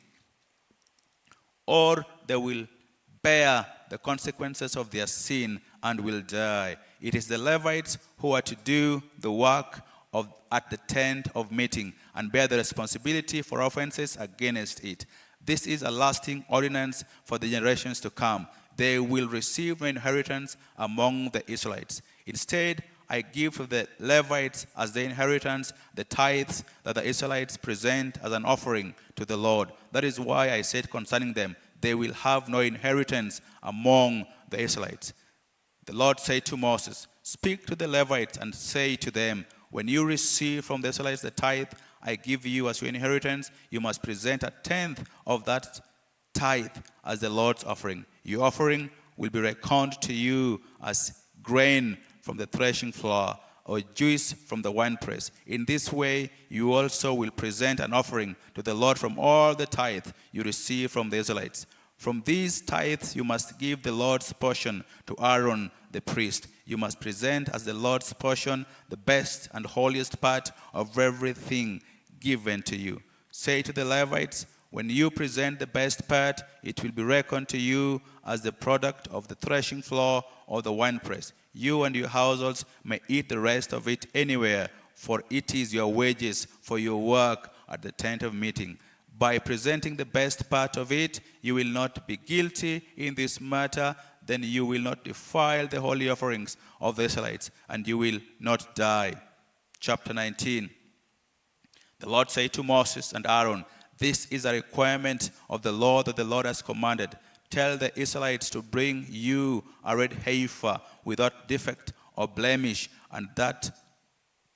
or they will bear the consequences of their sin and will die. It is the Levites who are to do the work at the tent of meeting and bear the responsibility for offenses against it. This is a lasting ordinance for the generations to come. They will receive no inheritance among the Israelites. Instead, I give to the Levites as their inheritance the tithes that the Israelites present as an offering to the Lord. That is why I said concerning them, they will have no inheritance among the Israelites. The Lord said to Moses, "Speak to the Levites and say to them, when you receive from the Israelites the tithe I give you as your inheritance, you must present a tenth of that tithe as the Lord's offering. Your offering will be reckoned to you as grain from the threshing floor or juice from the winepress. In this way, you also will present an offering to the Lord from all the tithe you receive from the Israelites. From these tithes, you must give the Lord's portion to Aaron the priest. You must present as the Lord's portion the best and holiest part of everything given to you. Say to the Levites, when you present the best part, it will be reckoned to you as the product of the threshing floor or the winepress. You and your households may eat the rest of it anywhere, for it is your wages for your work at the tent of meeting. By presenting the best part of it, you will not be guilty in this matter. Then you will not defile the holy offerings of the Israelites, and you will not die." Chapter 19. The Lord said to Moses and Aaron, "This is a requirement of the law that the Lord has commanded. Tell the Israelites to bring you a red heifer without defect or blemish, and that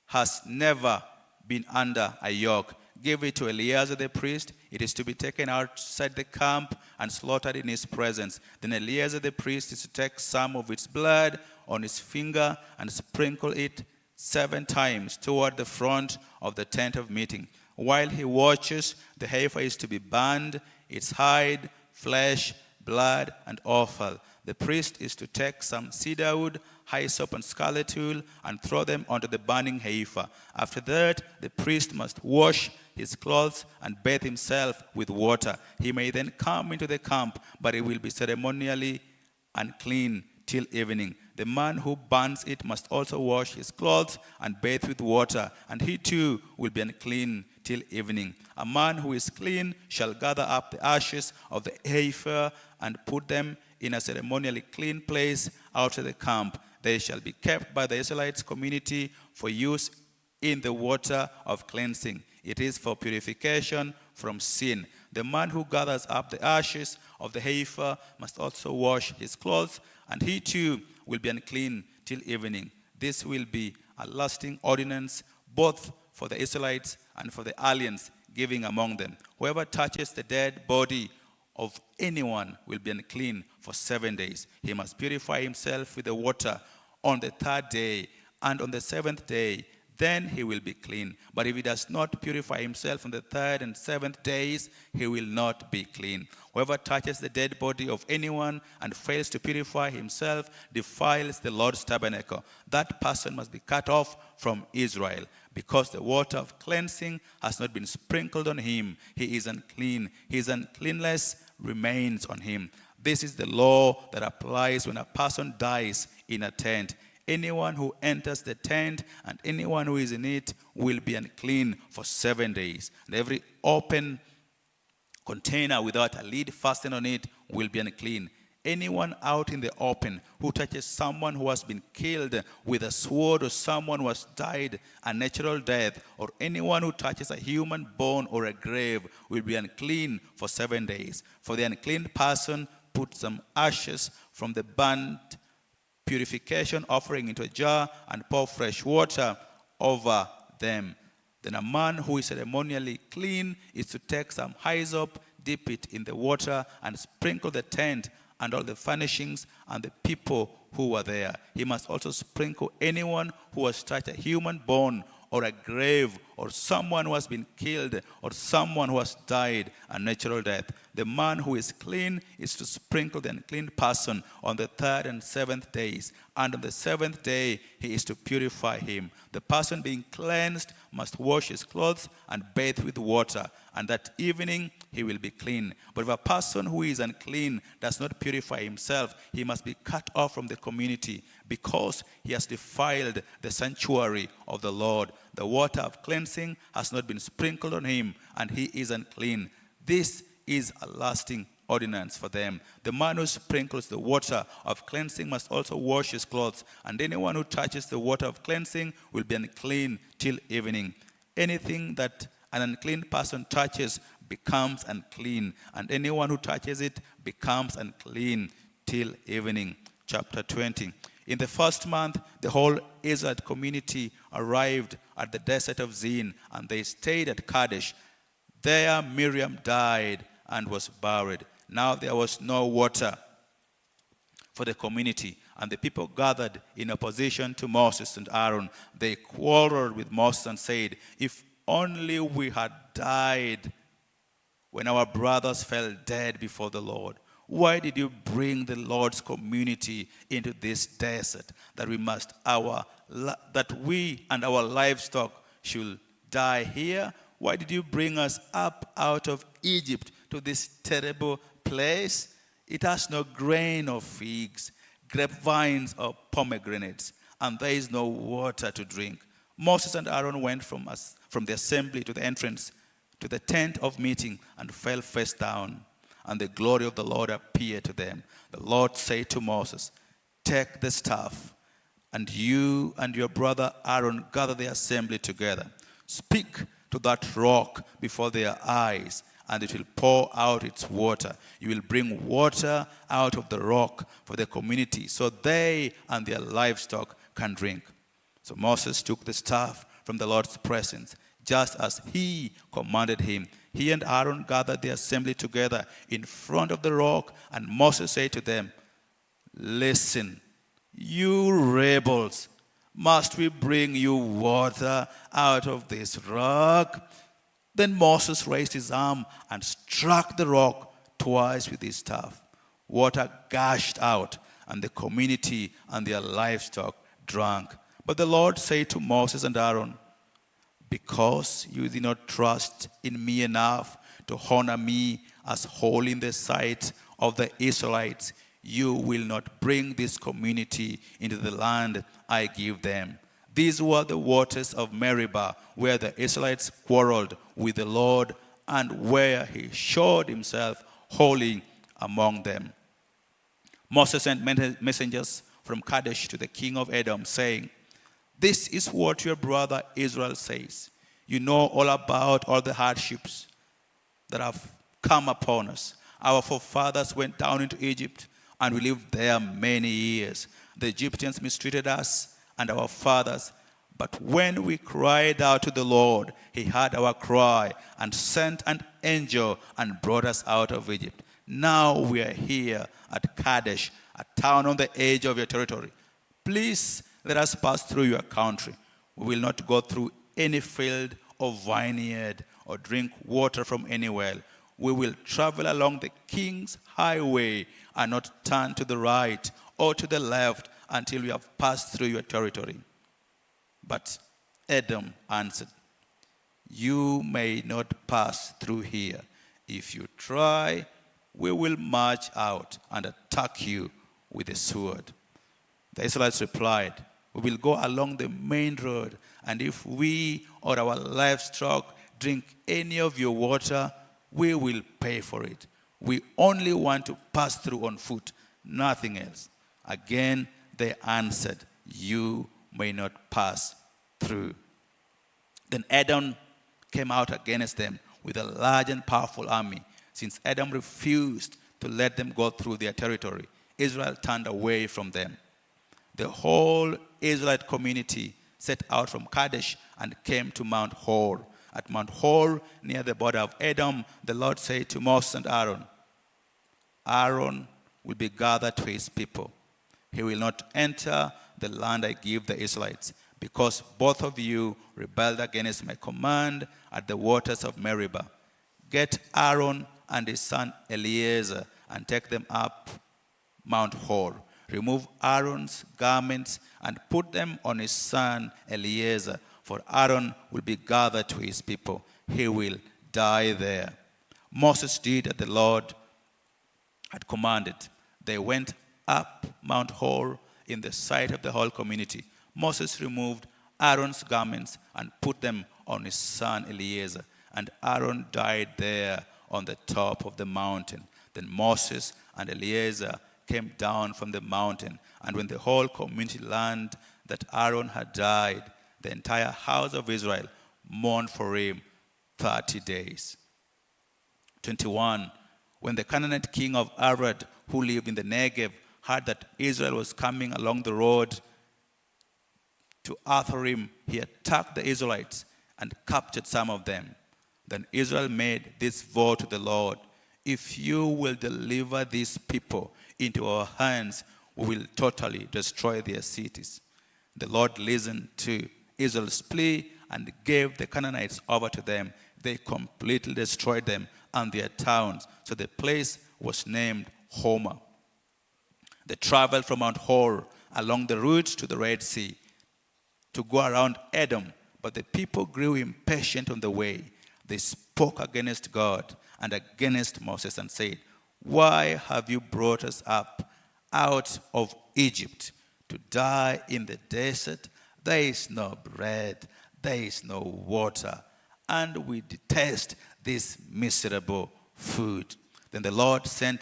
has never been under a yoke. Give it to Eleazar the priest. It is to be taken outside the camp and slaughtered in his presence. Then Eleazar the priest is to take some of its blood on his finger and sprinkle it 7 times toward the front of the tent of meeting. While he watches, the heifer is to be burned, its hide, flesh, blood, and offal. The priest is to take some cedar wood, hyssop, and scarlet wool, and throw them onto the burning heifer. After that, the priest must wash his clothes and bathe himself with water. He may then come into the camp, but he will be ceremonially unclean till evening. The man who burns it must also wash his clothes and bathe with water, and he too will be unclean till evening. A man who is clean shall gather up the ashes of the heifer and put them in a ceremonially clean place outside the camp. They shall be kept by the Israelites community for use in the water of cleansing. It is for purification from sin. The man who gathers up the ashes of the heifer must also wash his clothes, and he too will be unclean till evening. This will be a lasting ordinance both for the Israelites and for the aliens living among them. Whoever touches the dead body of anyone will be unclean for 7 days. He must purify himself with the water on the 3rd day, and on the 7th day, then he will be clean. But if he does not purify himself on the 3rd and 7th days, he will not be clean. Whoever touches the dead body of anyone and fails to purify himself defiles the Lord's tabernacle. That person must be cut off from Israel, because the water of cleansing has not been sprinkled on him. He is unclean. His uncleanness remains on him. This is the law that applies when a person dies in a tent. Anyone who enters the tent and anyone who is in it will be unclean for 7 days. And every open container without a lid fastened on it will be unclean. Anyone out in the open who touches someone who has been killed with a sword, or someone who has died a natural death, or anyone who touches a human bone or a grave will be unclean for 7 days. For the unclean person, put some ashes from the burnt purification offering into a jar and pour fresh water over them. Then a man who is ceremonially clean is to take some hyssop, dip it in the water, and sprinkle the tent and all the furnishings and the people who were there. He must also sprinkle anyone who has touched a human bone or a grave, or someone who has been killed, or someone who has died a natural death. The man who is clean is to sprinkle the unclean person on the 3rd and 7th days, and on the 7th day he is to purify him. The person being cleansed must wash his clothes and bathe with water, and that evening he will be clean. But if a person who is unclean does not purify himself, he must be cut off from the community, because he has defiled the sanctuary of the Lord. The water of cleansing has not been sprinkled on him, and he is unclean. This is a lasting ordinance for them. The man who sprinkles the water of cleansing must also wash his clothes, and anyone who touches the water of cleansing will be unclean till evening. Anything that an unclean person touches becomes unclean, and anyone who touches it becomes unclean till evening. Chapter 20. In the 1st month, the whole Israelite community arrived at the desert of Zin, and they stayed at Kadesh. There Miriam died and was buried. Now there was no water for the community, and the people gathered in opposition to Moses and Aaron. They quarreled with Moses and said, "If only we had died when our brothers fell dead before the Lord. Why did you bring the Lord's community into this desert, that we and our livestock should die here? Why did you bring us up out of Egypt to this terrible place? It has no grain or figs, grapevines or pomegranates, and there is no water to drink." Moses and Aaron went from the assembly to the entrance to the tent of meeting and fell face down. And the glory of the Lord appeared to them. The Lord said to Moses, "Take the staff, and you and your brother Aaron gather the assembly together. Speak to that rock before their eyes, and it will pour out its water. You will bring water out of the rock for the community, so they and their livestock can drink." So Moses took the staff from the Lord's presence, just as he commanded him. He and Aaron gathered the assembly together in front of the rock, and Moses said to them, "Listen, You rebels, must we bring you water out of this rock? Then Moses raised his arm and struck the rock twice with his staff. Water gushed out, and the community and their livestock drank. But the Lord said to Moses and Aaron, because you did not trust in me enough to honor me as holy in the sight of the Israelites, you will not bring this community into the land I give them. These were the waters of Meribah, where the Israelites quarreled with the Lord and where he showed himself holy among them. Moses sent messengers from Kadesh to the king of Edom, saying, this is what your brother Israel says. You know all about all the hardships that have come upon us. Our forefathers went down into Egypt, and we lived there many years. The Egyptians mistreated us and our fathers. But when we cried out to the Lord, he heard our cry and sent an angel and brought us out of Egypt. Now we are here at Kadesh, a town on the edge of your territory. Please let us pass through your country. We will not go through any field or vineyard or drink water from any well. We will travel along the king's highway and not turn to the right or to the left until we have passed through your territory. But Edom answered, you may not pass through here. If you try, we will march out and attack you with a sword. The Israelites replied, we will go along the main road, and if we or our livestock drink any of your water, we will pay for it. We only want to pass through on foot, nothing else. Again, they answered, you may not pass through. Then Edom came out against them with a large and powerful army. Since Edom refused to let them go through their territory, Israel turned away from them. The whole Israelite community set out from Kadesh and came to Mount Hor. At Mount Hor, near the border of Edom, the Lord said to Moses and Aaron, Aaron will be gathered to his people. He will not enter the land I give the Israelites, because both of you rebelled against my command at the waters of Meribah. Get Aaron and his son Eleazar and take them up Mount Hor. Remove Aaron's garments and put them on his son Eleazar, for Aaron will be gathered to his people. He will die there. Moses did as the Lord had commanded. They went up Mount Hor in the sight of the whole community. Moses removed Aaron's garments and put them on his son Eleazar, and Aaron died there on the top of the mountain. Then Moses and Eleazar came down from the mountain, and when the whole community learned that Aaron had died, the entire house of Israel mourned for him 30 days. 21. When the Canaanite king of Arad, who lived in the Negev, heard that Israel was coming along the road to Atharim, he attacked the Israelites and captured some of them. Then Israel made this vow to the Lord, if you will deliver these people into our hands, we will totally destroy their cities. The Lord listened to Israel's plea and gave the Canaanites over to them. They completely destroyed them and their towns. So the place was named Homa. They traveled from Mount Hor along the route to the Red Sea to go around Edom, but the people grew impatient on the way. They spoke against God and against Moses and said, why have you brought us up out of Egypt to die in the desert? There is no bread, there is no water, and we detest this miserable food. Then the Lord sent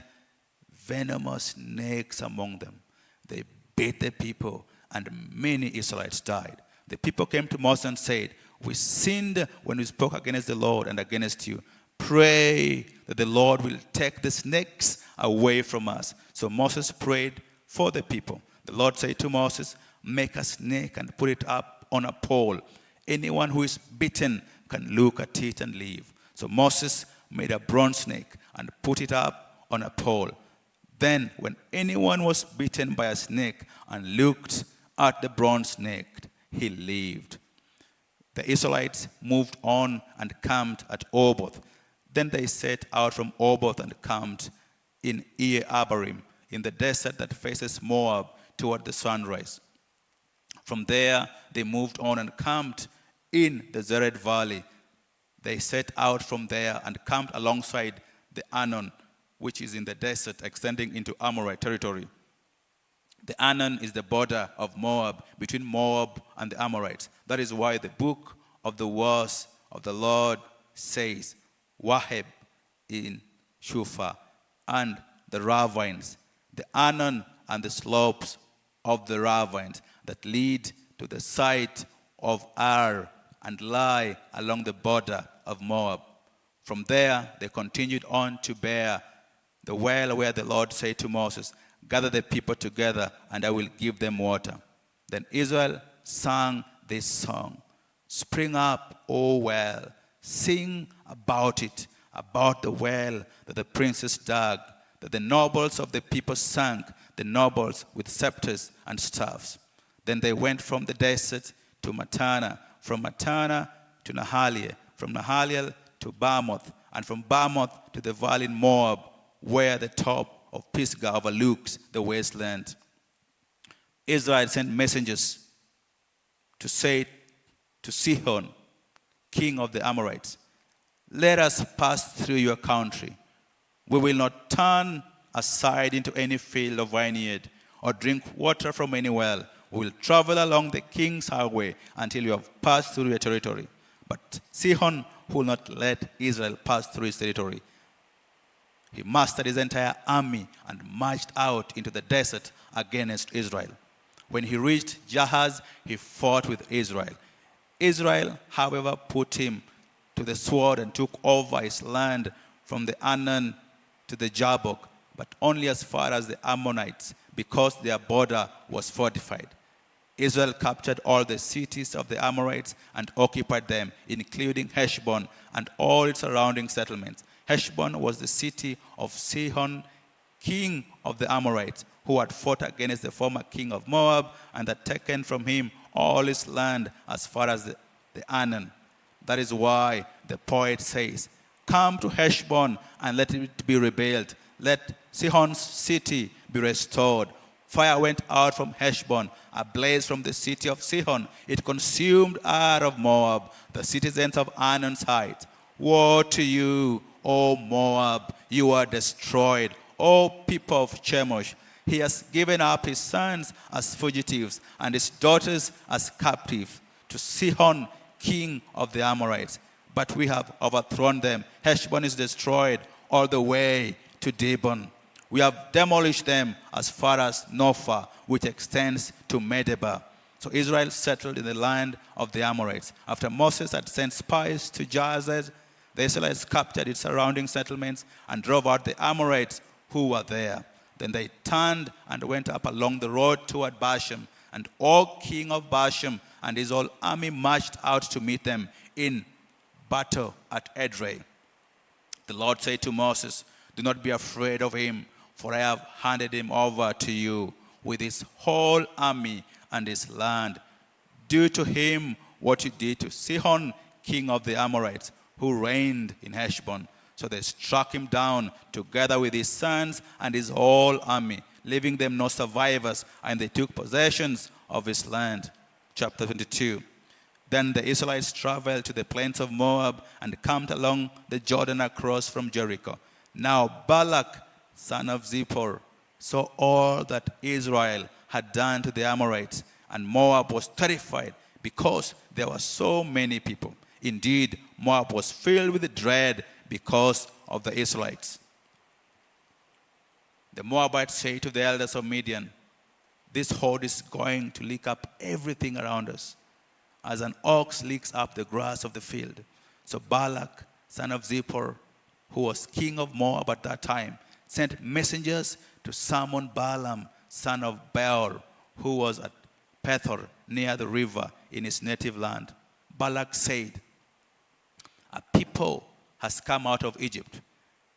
venomous snakes among them. They bit the people, and many Israelites died. The people came to Moses and said, we sinned when we spoke against the Lord and against you. Pray that the Lord will take the snakes away from us. So Moses prayed for the people. The Lord said to Moses, make a snake and put it up on a pole. Anyone who is bitten can look at it and live. So Moses made a bronze snake and put it up on a pole. Then, when anyone was bitten by a snake and looked at the bronze snake, he lived. The Israelites moved on and camped at Oboth. Then they set out from Oboth and camped in Abarim, in the desert that faces Moab toward the sunrise. From there, they moved on and camped in the Zered Valley. They set out from there and camped alongside the Arnon, which is in the desert extending into Amorite territory. The Arnon is the border of Moab, between Moab and the Amorites. That is why the book of the Vows of the Lord says, Waheb in Shufah, and the ravines, the Arnon and the slopes of the ravines that lead to the site of Ar and lie along the border of Moab. From there, they continued on to Beer, the well where the Lord said to Moses, gather the people together, and I will give them water. Then Israel sang this song, Spring up, O well, sing about it, about the well that the princes dug, that the nobles of the people sank, the nobles with scepters and staffs. Then they went from the desert to Matana, from Matana to Nahaliel, from Nahaliel to Bamoth, and from Bamoth to the valley in Moab, where the top of Pisgah overlooks the wasteland. Israel sent messengers to say to Sihon, king of the Amorites, let us pass through your country. We will not turn aside into any field or vineyard or drink water from any well. We will travel along the king's highway until you have passed through your territory. But Sihon will not let Israel pass through his territory. He mustered his entire army and marched out into the desert against Israel. When he reached Jahaz, he fought with Israel. Israel, however, put him to the sword and took over his land from the Arnon to the Jabbok, but only as far as the Ammonites, because their border was fortified. Israel captured all the cities of the Amorites and occupied them, including Heshbon and all its surrounding settlements. Heshbon was the city of Sihon, king of the Amorites, who had fought against the former king of Moab and had taken from him all his land as far as the Arnon. That is why the poet says, come to Heshbon and let it be rebuilt. Let Sihon's city be restored. Fire went out from Heshbon, a blaze from the city of Sihon. It consumed Ar of Moab, the citizens of Arnon's heights. Woe to you, O Moab, you are destroyed. O people of Chemosh, he has given up his sons as fugitives and his daughters as captives to Sihon, king of the Amorites. But we have overthrown them. Heshbon is destroyed all the way to Dibon. We have demolished them as far as Nophah, which extends to Meribah. So Israel settled in the land of the Amorites. After Moses had sent spies to Jahaz, the Israelites captured its surrounding settlements and drove out the Amorites who were there. Then they turned and went up along the road toward Bashan. And Og, king of Bashan, and his whole army marched out to meet them in battle at Edrei. The Lord said to Moses, do not be afraid of him, for I have handed him over to you with his whole army and his land. Do to him what you did to Sihon, king of the Amorites, who reigned in Heshbon. So they struck him down together with his sons and his whole army, leaving them no survivors, and they took possessions of his land. Chapter 22. Then the Israelites traveled to the plains of Moab and camped along the Jordan across from Jericho. Now Balak, son of Zippor, saw all that Israel had done to the Amorites, and Moab was terrified because there were so many people. Indeed, Moab was filled with dread because of the Israelites. The Moabites say to the elders of Midian, this horde is going to lick up everything around us, as an ox licks up the grass of the field. So Balak, son of Zippor, who was king of Moab at that time, sent messengers to summon Balaam, son of Peor, who was at Peor near the river in his native land. Balak said, a people has come out of Egypt.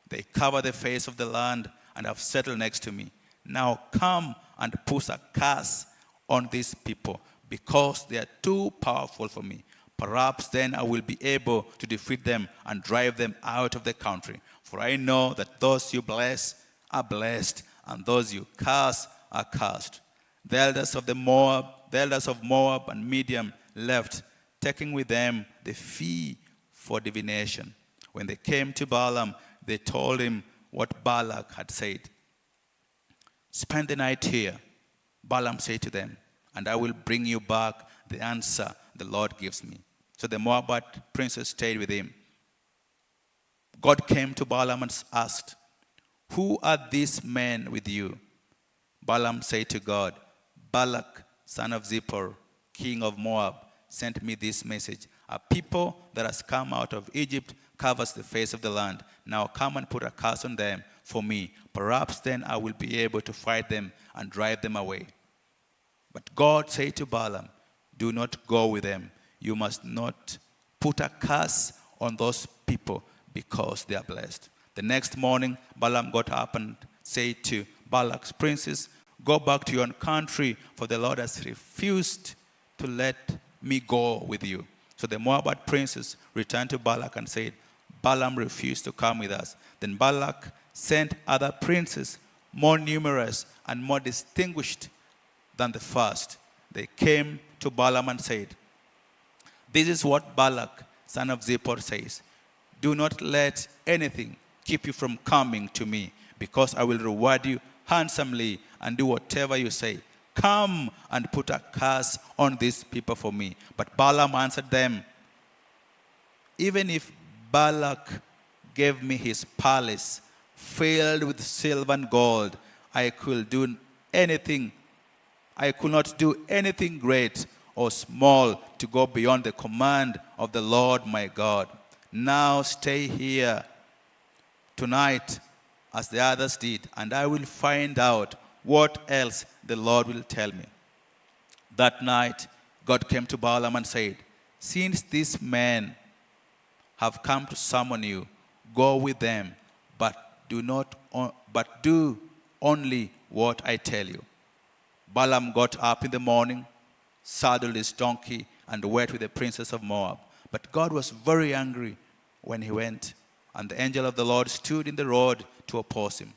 They cover the face of the land and have settled next to me. Now come and put a curse on these people, because they are too powerful for me. Perhaps then I will be able to defeat them and drive them out of the country. For I know that those you bless are blessed, and those you curse are cursed. The elders of Moab and Midian left, taking with them the fee for divination. When they came to Balaam, they told him what Balak had said. Spend the night here, Balaam said to them, and I will bring you back the answer the Lord gives me. So the Moabite princes stayed with him. God came to Balaam and asked, who are these men with you? Balaam said to God, Balak, son of Zippor, king of Moab, sent me this message. A people that has come out of Egypt covers the face of the land. Now come and put a curse on them for me. Perhaps then I will be able to fight them and drive them away. But God said to Balaam, do not go with them. You must not put a curse on those people, because they are blessed. The next morning, Balaam got up and said to Balak's princes, go back to your own country, for the Lord has refused to let me go with you. So the Moabite princes returned to Balak and said, Balaam refused to come with us. Then Balak sent other princes, more numerous and more distinguished than the first. They came to Balaam and said, this is what Balak, son of Zippor, says. Do not let anything keep you from coming to me, because I will reward you handsomely and do whatever you say. Come and put a curse on these people for me. But Balaam answered them, even if Balak gave me his palace filled with silver and gold, I could not do anything great or small to go beyond the command of the Lord my God. Now stay here tonight as the others did, and I will find out what else the Lord will tell me. That night, God came to Balaam and said, since these men have come to summon you, go with them, but do only what I tell you. Balaam got up in the morning, saddled his donkey, and went with the princes of Moab. But God was very angry when he went, and the angel of the Lord stood in the road to oppose him.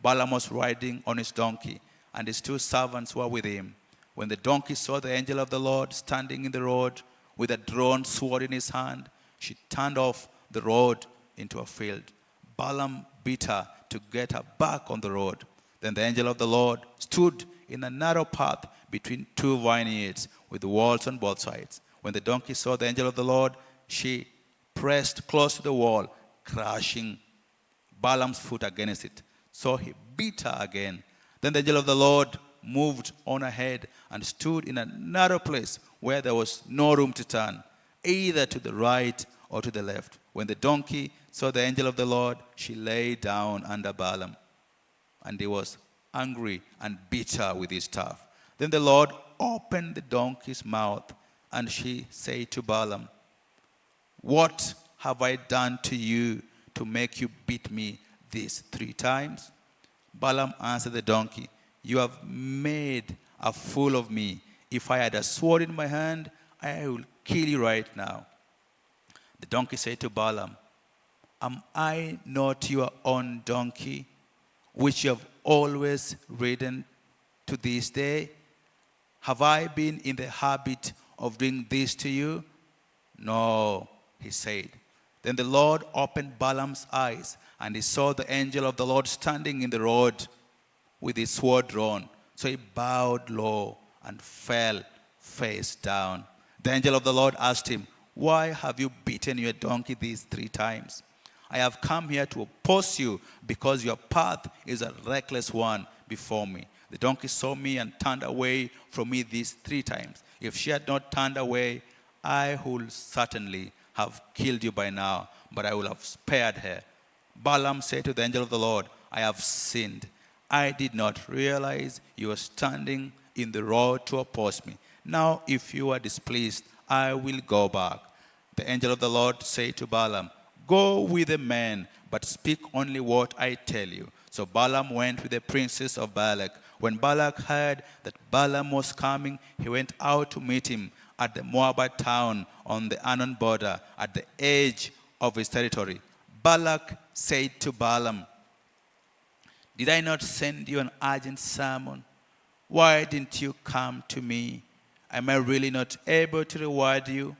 Balaam was riding on his donkey, and his two servants were with him. When the donkey saw the angel of the Lord standing in the road with a drawn sword in his hand, she turned off the road into a field. Balaam beat her to get her back on the road. Then the angel of the Lord stood in a narrow path between two vineyards with walls on both sides. When the donkey saw the angel of the Lord, she pressed close to the wall, crushing Balaam's foot against it. So he beat her again. Then the angel of the Lord moved on ahead and stood in a narrow place where there was no room to turn, either to the right or to the left. When the donkey saw the angel of the Lord, she lay down under Balaam, and he was angry and beat her with his staff. Then the Lord opened the donkey's mouth, and she said to Balaam, what have I done to you to make you beat me these 3 times? Balaam answered the donkey, you have made a fool of me. If I had a sword in my hand, I will kill you right now. The donkey said to Balaam, am I not your own donkey, which you have always ridden to this day? Have I been in the habit of doing this to you? No, he said. Then the Lord opened Balaam's eyes, and he saw the angel of the Lord standing in the road with his sword drawn. So he bowed low and fell face down. The angel of the Lord asked him, why have you beaten your donkey these 3 times? I have come here to oppose you because your path is a reckless one before me. The donkey saw me and turned away from me these 3 times. If she had not turned away, I would certainly have killed you by now, but I will have spared her. Balaam said to the angel of the Lord, I have sinned. I did not realize you were standing in the road to oppose me. Now, if you are displeased, I will go back. The angel of the Lord said to Balaam, go with the men, but speak only what I tell you. So So Balaam went with the princes of Balak. When Balak heard that Balaam was coming, he went out to meet him at the Moabite town on the Arnon border, at the edge of his territory. Balak said to Balaam, "Did I not send you an urgent sermon? Why didn't you come to me? Am I really not able to reward you?"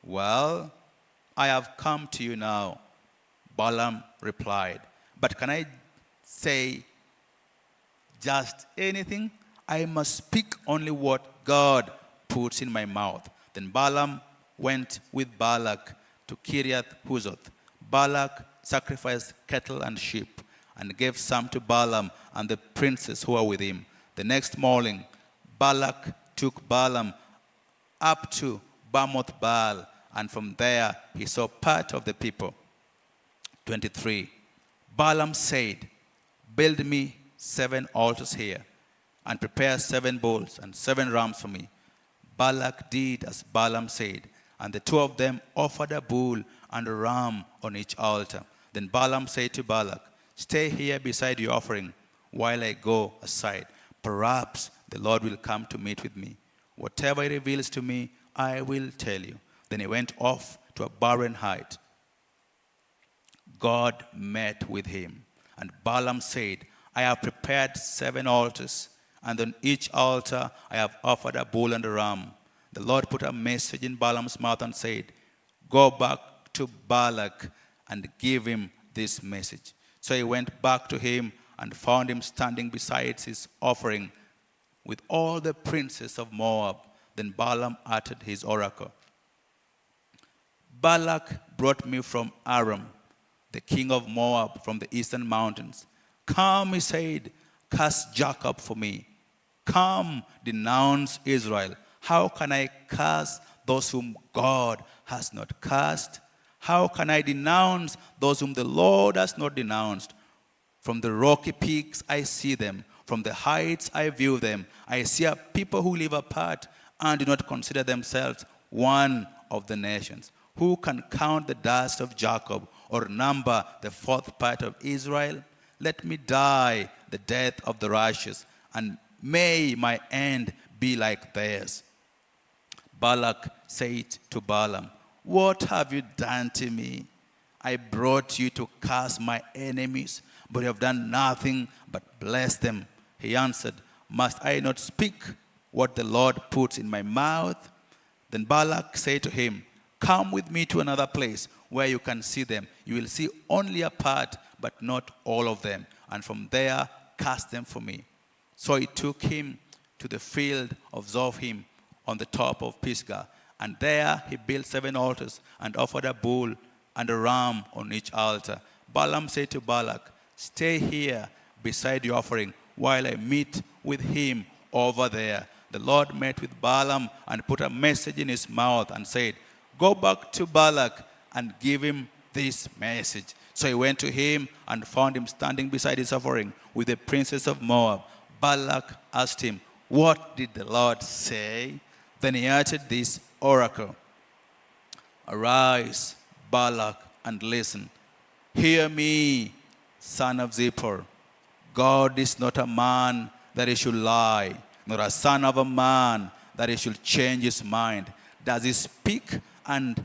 "Well, I have come to you now," Balaam replied. "But can I say just anything? I must speak only what God puts in my mouth." Then Balaam went with Balak to Kiriath Huzoth. Balak sacrificed cattle and sheep and gave some to Balaam and the princes who were with him. The next morning, Balak took Balaam up to Bamoth Baal, and from there he saw part of the people. 23. Balaam said, "Build me 7 altars here, and prepare 7 bulls and 7 rams for me." Balak did as Balaam said, and the 2 of them offered a bull and a ram on each altar. Then Balaam said to Balak, "Stay here beside your offering while I go aside. Perhaps the Lord will come to meet with me. Whatever he reveals to me, I will tell you." Then he went off to a barren height. God met with him, and Balaam said, "I have prepared 7 altars, and on each altar I have offered a bull and a ram." The Lord put a message in Balaam's mouth and said, "Go back to Balak and give him this message." So he went back to him and found him standing beside his offering with all the princes of Moab. Then Balaam uttered his oracle. "Balak brought me from Aram, the king of Moab, from the eastern mountains. Come," he said, "curse Jacob for me. Come, denounce Israel. How can I curse those whom God has not cursed? How can I denounce those whom the Lord has not denounced? From the rocky peaks I see them. From the heights I view them. I see a people who live apart and do not consider themselves one of the nations. Who can count the dust of Jacob or number the 4th part of Israel? Let me die the death of the righteous, and may my end be like theirs." Balak said to Balaam, "What have you done to me? I brought you to curse my enemies, but you have done nothing but bless them." He answered, "Must I not speak what the Lord puts in my mouth?" Then Balak said to him, "Come with me to another place where you can see them. You will see only a part, but not all of them. And from there, cast them for me." So he took him to the field of Zophim on the top of Pisgah. And there he built 7 altars and offered a bull and a ram on each altar. Balaam said to Balak, "Stay here beside your offering while I meet with him over there." The Lord met with Balaam and put a message in his mouth and said, "Go back to Balak and give him this message." So he went to him and found him standing beside his offering with the princes of Moab. Balak asked him, "What did the Lord say?" Then he uttered this oracle. "Arise, Balak, and listen. Hear me, son of Zippor. God is not a man that he should lie, nor a son of a man that he should change his mind. Does he speak and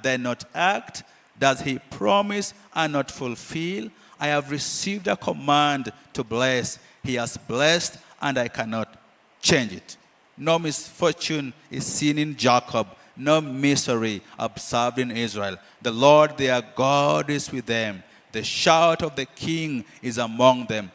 then not act? Does he promise and not fulfill? I have received a command to bless. He has blessed, and I cannot change it. No misfortune is seen in Jacob, no misery observed in Israel. The Lord their God is with them. The shout of the king is among them.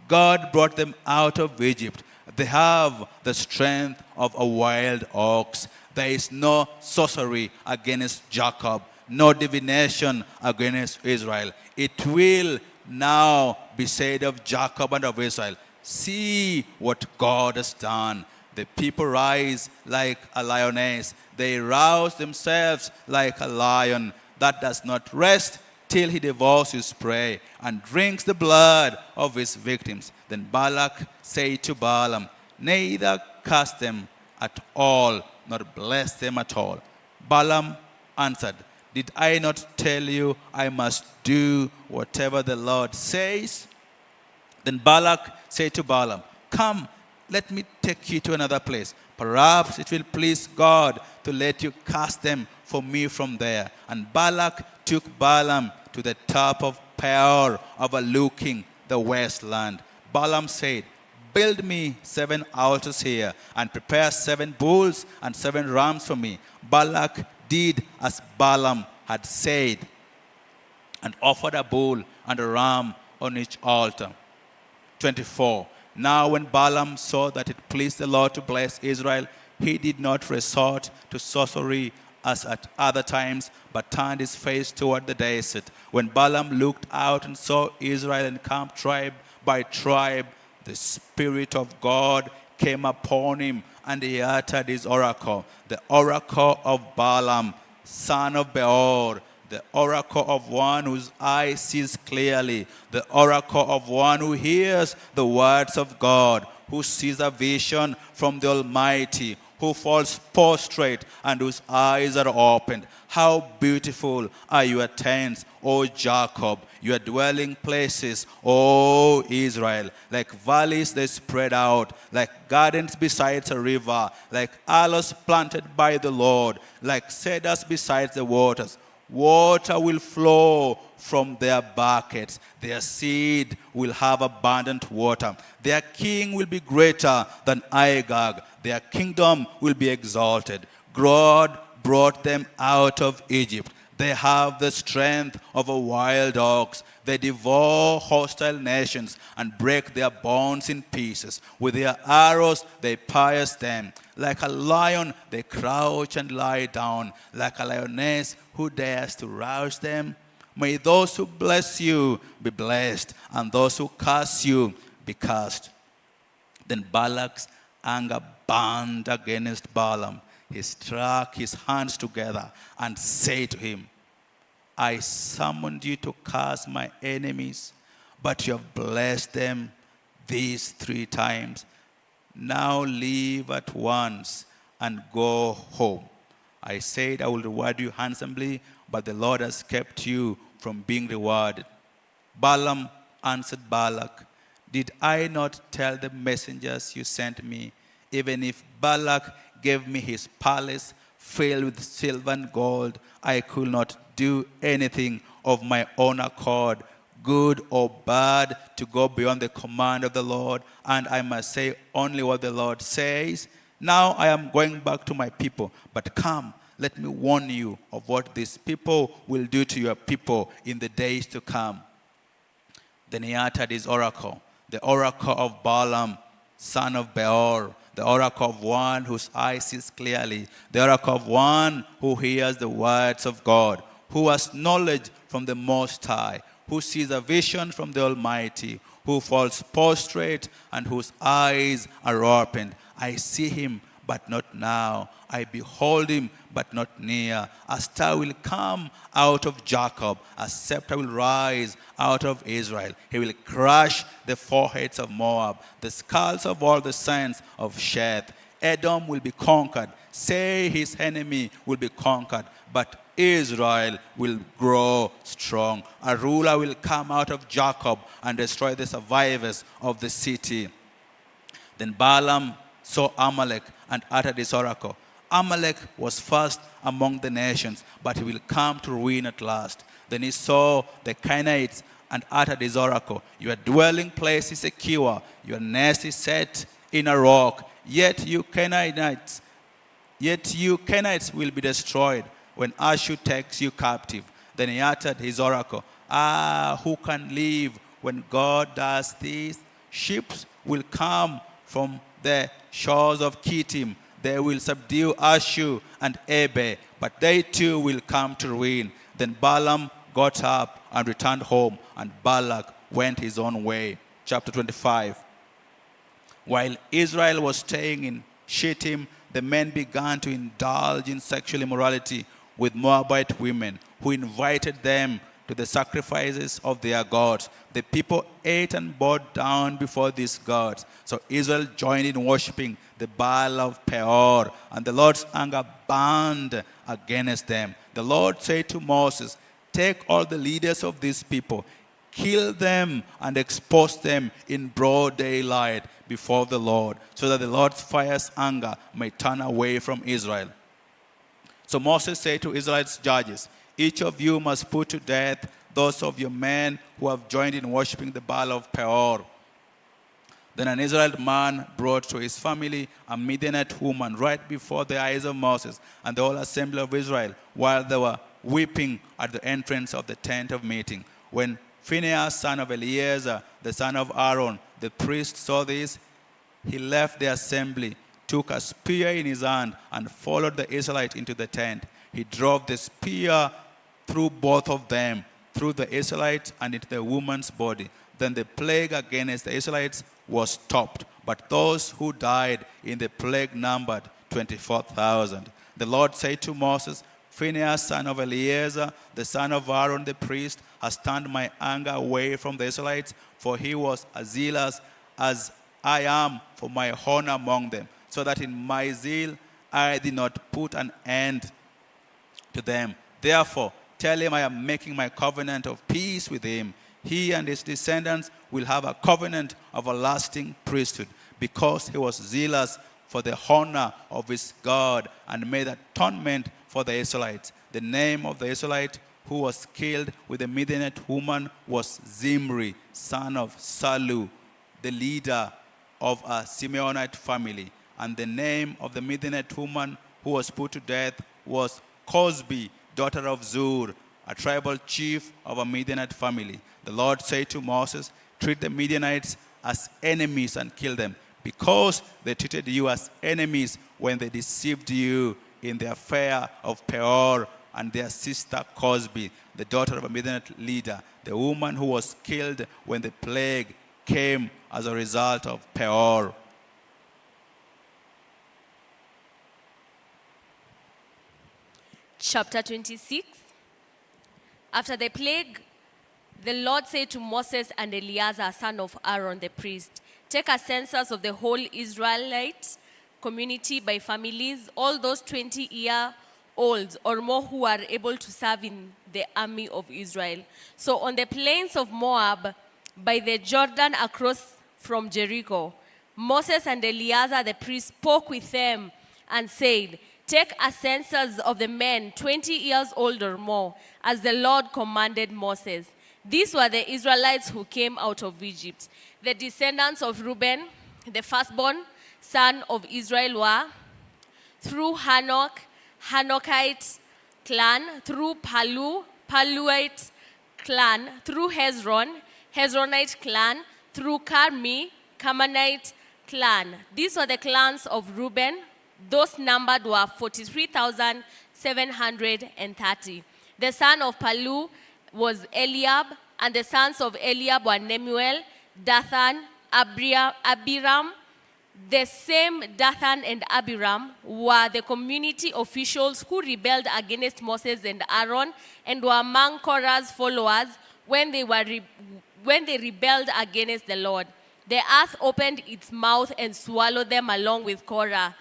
God brought them out of Egypt. They have the strength of a wild ox. There is no sorcery against Jacob, no divination against Israel. It will now be said of Jacob and of Israel, see what God has done. The people rise like a lioness. They rouse themselves like a lion that does not rest till he devours his prey and drinks the blood of his victims. Then Balak said to Balaam, neither curse them at all, nor bless them at all. Balaam answered, Did I not tell you I must do whatever the Lord says? Then Balak said to Balaam, come, let me take you to another place. Perhaps it will please God to let you cast them for me from there. And Balak took Balaam to the top of Peor, overlooking the wasteland. Balaam said, build me 7 altars here, and prepare 7 bulls and 7 rams for me. Balak did as Balaam had said, and offered a bull and a ram on each altar. 24. Now when Balaam saw that it pleased the Lord to bless Israel, he did not resort to sorcery as at other times, but turned his face toward the desert. When Balaam looked out and saw Israel encamped tribe by tribe, the Spirit of God came upon him, and he uttered his oracle, the oracle of Balaam, son of Beor, the oracle of one whose eye sees clearly, the oracle of one who hears the words of God, who sees a vision from the Almighty, who falls prostrate and whose eyes are opened. How beautiful are your tents, O Jacob, your dwelling places, O Israel. Like valleys they spread out, like gardens beside a river, like aloes planted by the Lord, like cedars beside the waters. Water will flow from their buckets. Their seed will have abundant water. Their king will be greater than Agag. Their kingdom will be exalted. God brought them out of Egypt. They have the strength of a wild ox. They devour hostile nations and break their bonds in pieces. With their arrows they pierce them. Like a lion they crouch and lie down. Like a lioness who dares to rouse them. May those who bless you be blessed, and those who curse you be cursed. Then Balak's anger burned against Balaam. He struck his hands together and said to him, I summoned you to curse my enemies, but you have blessed them these 3 times. Now leave at once and go home. I said I will reward you handsomely, but the Lord has kept you from being rewarded. Balaam answered Balak, did I not tell the messengers you sent me, even if Balak gave me his palace filled with silver and gold, I could not do anything of my own accord, good or bad, to go beyond the command of the Lord, and I must say only what the Lord says. Now I am going back to my people, but come, let me warn you of what these people will do to your people in the days to come. Then he uttered his oracle, the oracle of Balaam, son of Beor, the oracle of one whose eye sees clearly, the oracle of one who hears the words of God, who has knowledge from the Most High, who sees a vision from the Almighty, who falls prostrate and whose eyes are opened. I see him, but not now. I behold him, but not near. A star will come out of Jacob. A scepter will rise out of Israel. He will crush the foreheads of Moab, the skulls of all the sons of Sheth. Edom will be conquered. Say his enemy will be conquered, but Israel will grow strong. A ruler will come out of Jacob and destroy the survivors of the city. Then Balaam saw Amalek and uttered his oracle. Amalek was first among the nations, but he will come to ruin at last. Then he saw the Canaanites and uttered his oracle. Your dwelling place is secure. Your nest is set in a rock. Yet you Canaanites will be destroyed when Ashur takes you captive. Then he uttered his oracle. Who can live when God does this? Ships will come from the shores of Kittim. They will subdue Ashur and Ebal, but they too will come to ruin. Then Balaam got up and returned home, and Balak went his own way. Chapter 25. While Israel was staying in Shittim, the men began to indulge in sexual immorality with Moabite women, who invited them to the sacrifices of their gods. The people ate and bowed down before these gods. So Israel joined in worshiping the Baal of Peor, and the Lord's anger burned against them. The Lord said to Moses, take all the leaders of these people, kill them and expose them in broad daylight before the Lord, so that the Lord's fierce anger may turn away from Israel. So Moses said to Israel's judges, each of you must put to death those of your men who have joined in worshipping the Baal of Peor. Then an Israelite man brought to his family a Midianite woman right before the eyes of Moses and the whole assembly of Israel, while they were weeping at the entrance of the tent of meeting. When Phinehas, son of Eleazar, the son of Aaron, the priest, saw this, he left the assembly, took a spear in his hand, and followed the Israelite into the tent. He drove the spear through both of them, through the Israelite and into the woman's body. Then the plague against the Israelites was stopped, but those who died in the plague numbered 24,000. The Lord said to Moses, Phinehas, son of Eleazar, the son of Aaron the priest, has turned my anger away from the Israelites, for he was as zealous as I am for my honor among them, so that in my zeal I did not put an end to them. Therefore, tell him I am making my covenant of peace with him. He and his descendants will have a covenant of a lasting priesthood, because he was zealous for the honor of his God and made atonement for the Israelites. The name of the Israelite who was killed with the Midianite woman was Zimri, son of Salu, the leader of a Simeonite family. And the name of the Midianite woman who was put to death was Cosbi, daughter of Zur, a tribal chief of a Midianite family. The Lord said to Moses, treat the Midianites as enemies and kill them, because they treated you as enemies when they deceived you in the affair of Peor and their sister Cosbi, the daughter of a Midianite leader, the woman who was killed when the plague came as a result of Peor. Chapter 26. After the plague, the Lord said to Moses and Eleazar, son of Aaron the priest, take a census of the whole Israelite community by families, all those 20-year-olds or more who are able to serve in the army of Israel. So on the plains of Moab, by the Jordan across from Jericho, Moses and Eleazar the priest spoke with them and said, take a census of the men 20 years old or more, as the Lord commanded Moses. These were the Israelites who came out of Egypt. The descendants of Reuben, the firstborn son of Israel, were through Hanok, Hanokite clan, through Palu, Paluite clan, through Hezron, Hezronite clan, through Carmi, Carmanite clan. These were the clans of Reuben. Those numbered were 43,730. The son of Palu was Eliab, and the sons of Eliab were Nemuel, Dathan, Abiram. The same Dathan and Abiram were the community officials who rebelled against Moses and Aaron and were among Korah's followers when they rebelled against the Lord. The earth opened its mouth and swallowed them along with Korah,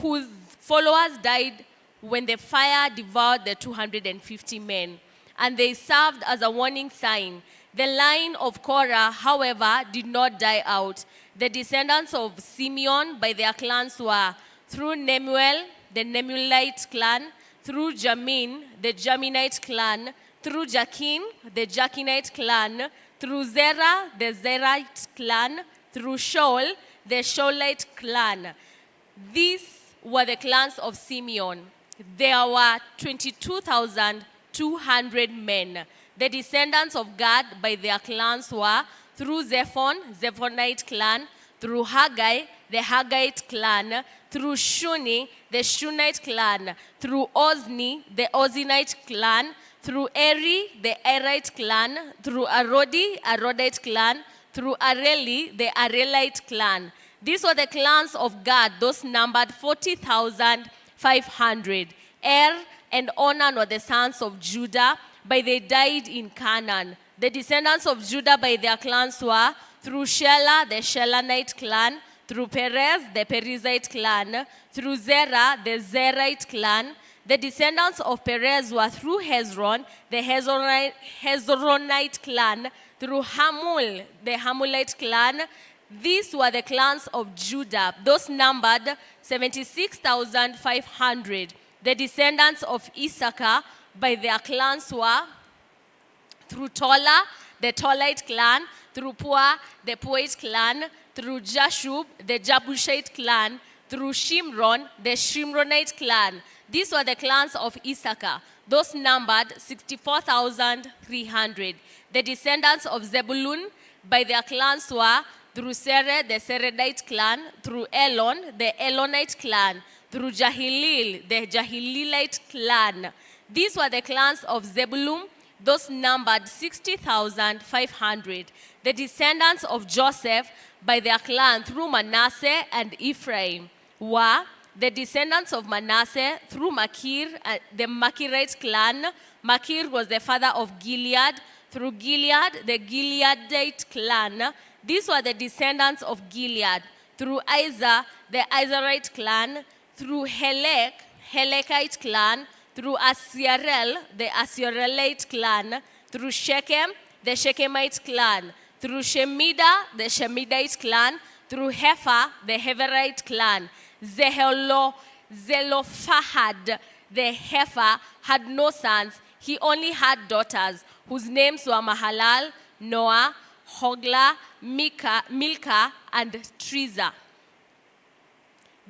whose followers died when the fire devoured the 250 men, and they served as a warning sign. The line of Korah, however, did not die out. The descendants of Simeon by their clans were through Nemuel, the Nemuelite clan, through Jamin, the Jaminite clan, through Jakin, the Jakinite clan, through Zerah, the Zerite clan, through Shaul, the Shaulite clan. These were the clans of Simeon. There were 22,200 men. The descendants of Gad by their clans were through Zephon, Zephonite clan, through Haggai, the Haggite clan, through Shuni, the Shunite clan, through Ozni, the Ozinite clan, through Eri, the Erite clan, through Arodi, Arodite clan, through Areli, the Arelite clan. These were the clans of Gad, those numbered 40,500. And Onan were the sons of Judah, but they died in Canaan. The descendants of Judah by their clans were through Shelah, the Shelanite clan, through Perez, the Perezite clan, through Zerah, the Zerite clan, The descendants of Perez were through Hezron, the Hezronite clan, through Hamul, the Hamulite clan. These were the clans of Judah. Those numbered 76,500. The descendants of Issachar by their clans were through Tola, the Tolite clan, through Pua, the Puite clan, through Jashub, the Jabushite clan, through Shimron, the Shimronite clan. These were the clans of Issachar. Those numbered 64,300. The descendants of Zebulun by their clans were through Sered, the Seredite clan, through Elon, the Elonite clan, through Jahilil, the Jahilelite clan. These were the clans of Zebulun. Those numbered 60,500. The descendants of Joseph by their clan through Manasseh and Ephraim were the descendants of Manasseh through Machir, the Machirite clan. Machir was the father of Gilead. Through Gilead, the Gileadite clan. These were the descendants of Gilead. Through Izar, the Izarite clan. Through Helek, Helekite clan. Through Asirel, the Asirelite clan. Through Shechem, the Shechemite clan. Through Shemida, the Shemidite clan. Through Hefer, the Heferite clan. Zelophehad, the Hefer, had no sons. He only had daughters, whose names were Mahalal, Noah, Hogla, Milcah, and Tirzah.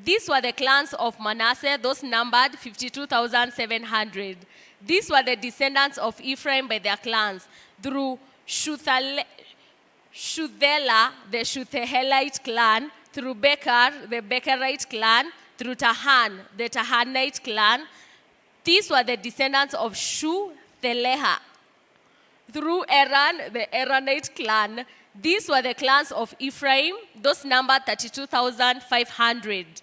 These were the clans of Manasseh, those numbered 52,700. These were the descendants of Ephraim by their clans. Through Shuthelah, the Shuthehelite clan. Through Becher, the Becherite clan. Through Tahan, the Tahanite clan. These were the descendants of Shutheleha. Through Eran, the Eranite clan. These were the clans of Ephraim, those numbered 32,500.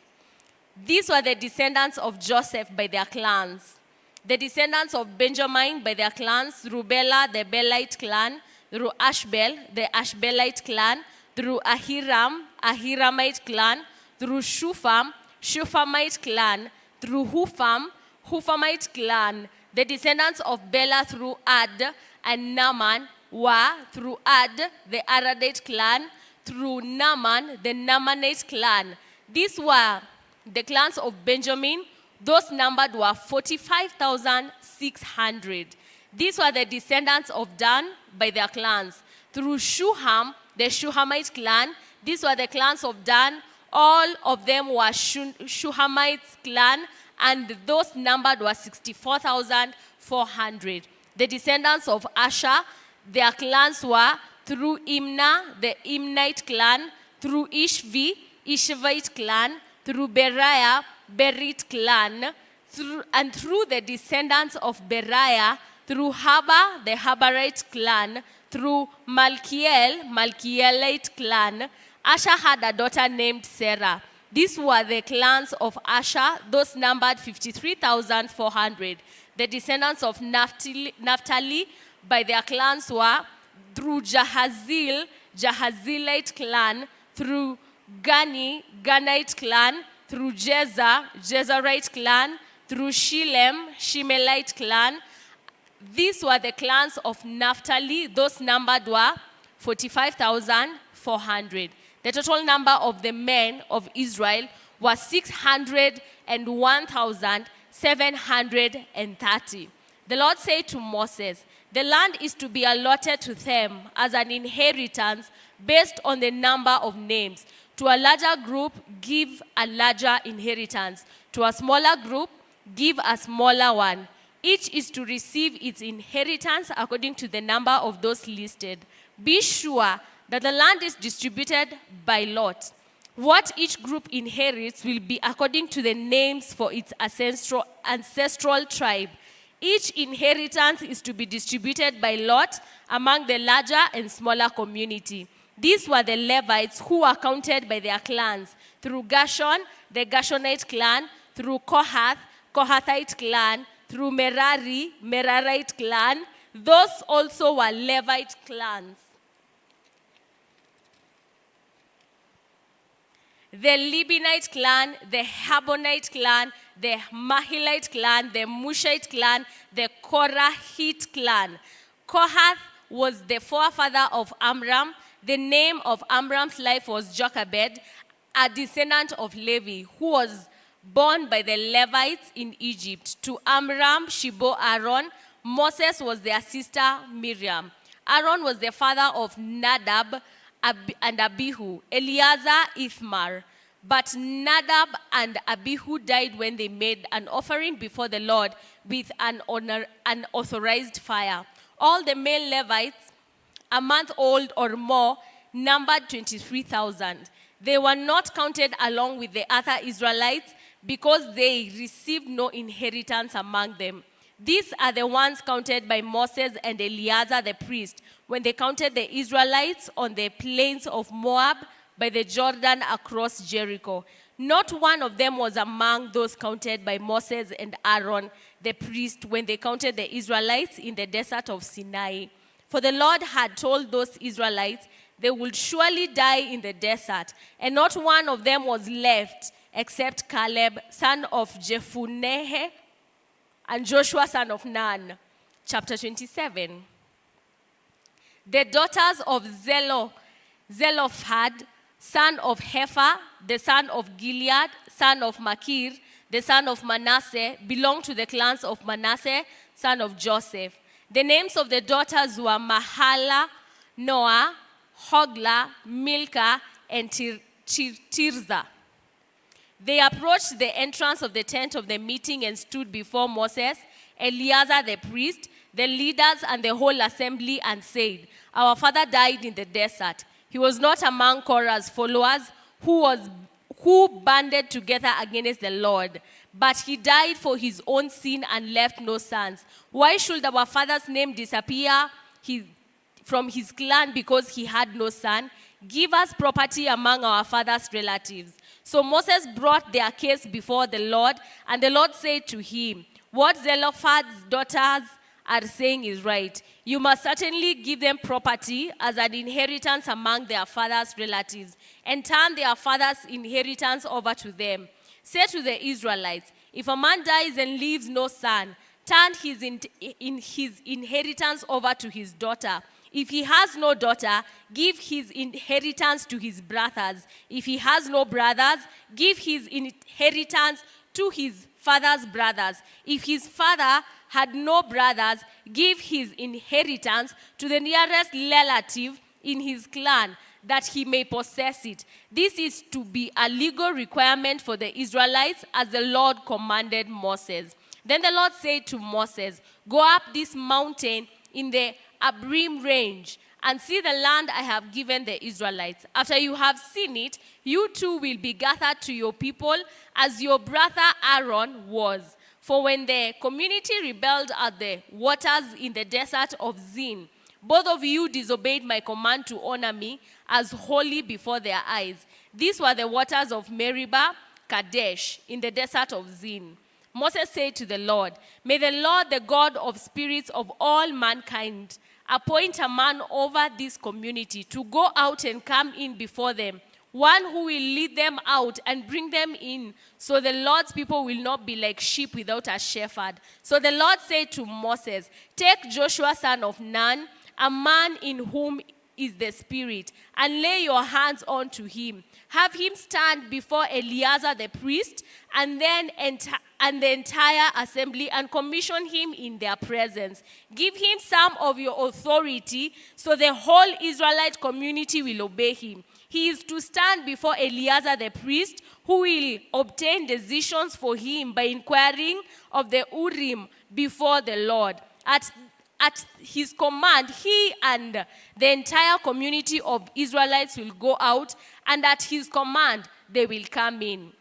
These were the descendants of Joseph by their clans. The descendants of Benjamin by their clans, through Bela, the Belite clan, through Ashbel, the Ashbelite clan, through Ahiram, Ahiramite clan, through Shufam, Shufamite clan, through Hufam, Hufamite clan. The descendants of Bela through Ad and Naaman were through Ad, the Aradite clan, through Naaman, the Naamanite clan. These were the clans of Benjamin. Those numbered were 45,600. These were the descendants of Dan by their clans. Through Shuham, the Shuhamite clan. These were the clans of Dan. All of them were Shuhamite clan, and those numbered were 64,400. The descendants of Asher, their clans were through Imnah, the Imnite clan, through Ishvi, Ishvite clan, through Beriah, Berit clan, and through the descendants of Beriah, through Haba, the Habarite clan, through Malkiel, Malkielite clan. Asher had a daughter named Sarah. These were the clans of Asher, those numbered 53,400. The descendants of Naphtali by their clans were through Jahazil, Jahazilite clan, through Gani, Ganite clan, through Jezer, Jezerite clan, through Shilem, Shimelite clan. These were the clans of Naphtali. Those numbered were 45,400. The total number of the men of Israel was 601,730. The Lord said to Moses, the land is to be allotted to them as an inheritance based on the number of names. To a larger group, give a larger inheritance. To a smaller group, give a smaller one. Each is to receive its inheritance according to the number of those listed. Be sure that the land is distributed by lot. What each group inherits will be according to the names for its ancestral tribe. Each inheritance is to be distributed by lot among the larger and smaller community. These were the Levites who were counted by their clans. Through Gershon, the Gershonite clan. Through Kohath, Kohathite clan. Through Merari, Merarite clan. Those also were Levite clans. the Libinite clan, the Habonite clan, the Mahilite clan, the Mushite clan, the Korahite clan. Kohath was the forefather of Amram. The name of Amram's life was Jochebed, a descendant of Levi, who was born by the Levites in Egypt. To Amram, she bore Aaron. Moses was their sister Miriam. Aaron was the father of Nadab and Abihu, Eleazar, Ithamar. But Nadab and Abihu died when they made an offering before the Lord with an unauthorized fire. All the male Levites, a month old or more, numbered 23,000. They were not counted along with the other Israelites because they received no inheritance among them. These are the ones counted by Moses and Eleazar the priest when they counted the Israelites on the plains of Moab by the Jordan across Jericho. Not one of them was among those counted by Moses and Aaron the priest when they counted the Israelites in the desert of Sinai. For the Lord had told those Israelites they would surely die in the desert, and not one of them was left except Caleb, son of Jephunneh, and Joshua, son of Nun. Chapter 27. The daughters of Zelophehad, son of Hepher, the son of Gilead, son of Machir, the son of Manasseh, belonged to the clans of Manasseh, son of Joseph. The names of the daughters were Mahala, Noah, Hoglah, Milcah, and Tirzah. They approached the entrance of the tent of the meeting and stood before Moses, Eleazar the priest, the leaders, and the whole assembly and said, "Our father died in the desert. He was not among Korah's followers who banded together against the Lord, but he died for his own sin and left no sons. Why should our father's name disappear from his clan because he had no son? Give us property among our father's relatives." So Moses brought their case before the Lord, and the Lord said to him, "What Zelophehad's daughters are saying is right. You must certainly give them property as an inheritance among their father's relatives, and turn their father's inheritance over to them. Say to the Israelites, if a man dies and leaves no son, turn his inheritance over to his daughter. If he has no daughter, give his inheritance to his brothers. If he has no brothers, give his inheritance to his father's brothers. If his father had no brothers, give his inheritance to the nearest relative in his clan, that he may possess it. This is to be a legal requirement for the Israelites, as the Lord commanded Moses." Then the Lord said to Moses, "Go up this mountain in the Abrim range and see the land I have given the Israelites. After you have seen it, you too will be gathered to your people as your brother Aaron was. For when the community rebelled at the waters in the desert of Zin, both of you disobeyed my command to honor me as holy before their eyes. These were the waters of Meribah, Kadesh, in the desert of Zin." Moses said to the Lord, "May the Lord, the God of spirits of all mankind, appoint a man over this community to go out and come in before them, one who will lead them out and bring them in, so the Lord's people will not be like sheep without a shepherd." So the Lord said to Moses, "Take Joshua, son of Nun, a man in whom is the Spirit, and lay your hands on to him. Have him stand before Eleazar the priest and the entire assembly, and commission him in their presence. Give him some of your authority, so the whole Israelite community will obey him. He is to stand before Eleazar the priest, who will obtain decisions for him by inquiring of the Urim before the Lord. At his command, he and the entire community of Israelites will go out, and at his command, they will come in."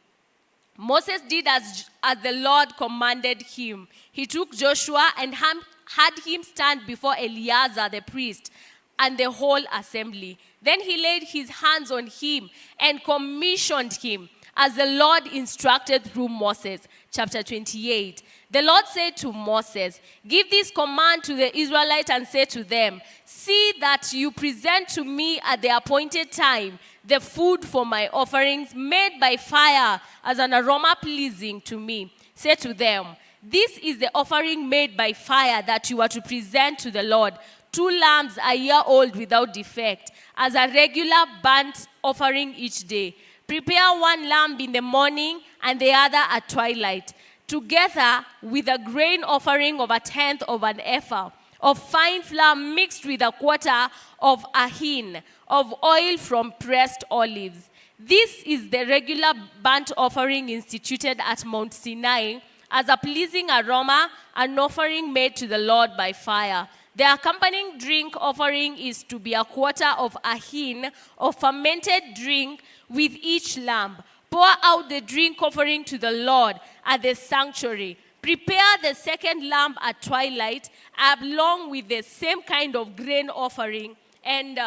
Moses did as the Lord commanded him. He took Joshua and had him stand before Eleazar the priest and the whole assembly. Then he laid his hands on him and commissioned him as the Lord instructed through Moses. Chapter 28. The Lord said to Moses, give this command to the Israelites and say to them, see that you present to me at the appointed time the food for my offerings made by fire as an aroma pleasing to me. Say to them, this is the offering made by fire that you are to present to the Lord, 2 lambs a year old without defect, as a regular burnt offering each day. Prepare 1 lamb in the morning and the other at twilight, together with a grain offering of 1/10 of an ephah of fine flour mixed with 1/4 of a hin of oil from pressed olives. This is the regular burnt offering instituted at Mount Sinai as a pleasing aroma, an offering made to the Lord by fire. The accompanying drink offering is to be 1/4 of a hin of fermented drink with each lamb. Pour out the drink offering to the Lord at the sanctuary. Prepare the second lamb at twilight, along with the same kind of grain offering and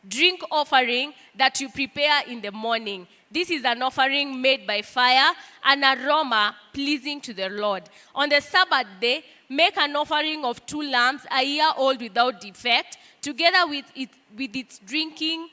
drink offering that you prepare in the morning. This is an offering made by fire, an aroma pleasing to the Lord. On the Sabbath day, make an offering of 2 lambs a year old without defect, together with its drink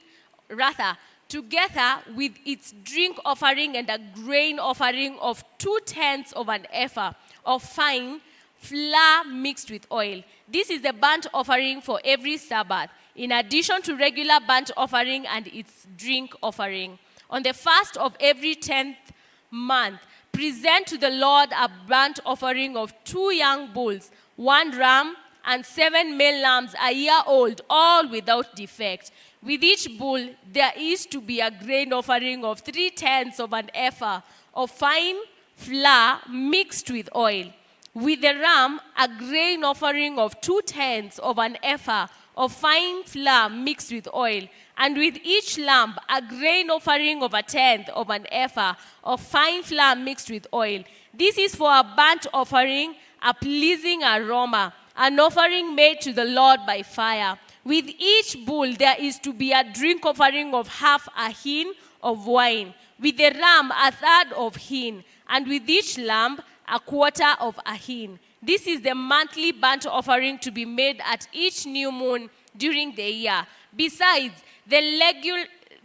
offering and a grain offering of 2/10 of an ephah of fine flour mixed with oil. This is the burnt offering for every Sabbath, in addition to regular burnt offering and its drink offering. On the first of every 10th month, present to the Lord a burnt offering of 2 young bulls, 1 ram, and 7 male lambs a year old, all without defect. With each bull, there is to be a grain offering of 3/10 of an ephah of fine flour mixed with oil. With the ram, a grain offering of 2/10 of an ephah of fine flour mixed with oil. And with each lamb, a grain offering of 1/10 of an ephah of fine flour mixed with oil. This is for a burnt offering, a pleasing aroma, an offering made to the Lord by fire. With each bull, there is to be a drink offering of 1/2 a hin of wine. With the ram, 1/3 of hin. And with each lamb, 1/4 of a hin. This is the monthly burnt offering to be made at each new moon during the year. Besides, the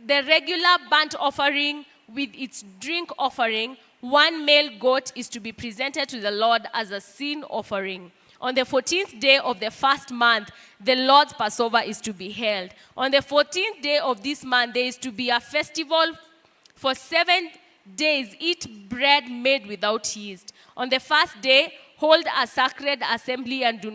regular burnt offering with its drink offering, 1 male goat is to be presented to the Lord as a sin offering. On the 14th day of the first month, the Lord's Passover is to be held. On the 14th day of this month, there is to be a festival. For 7 days, eat bread made without yeast. On the first day, hold a sacred assembly and do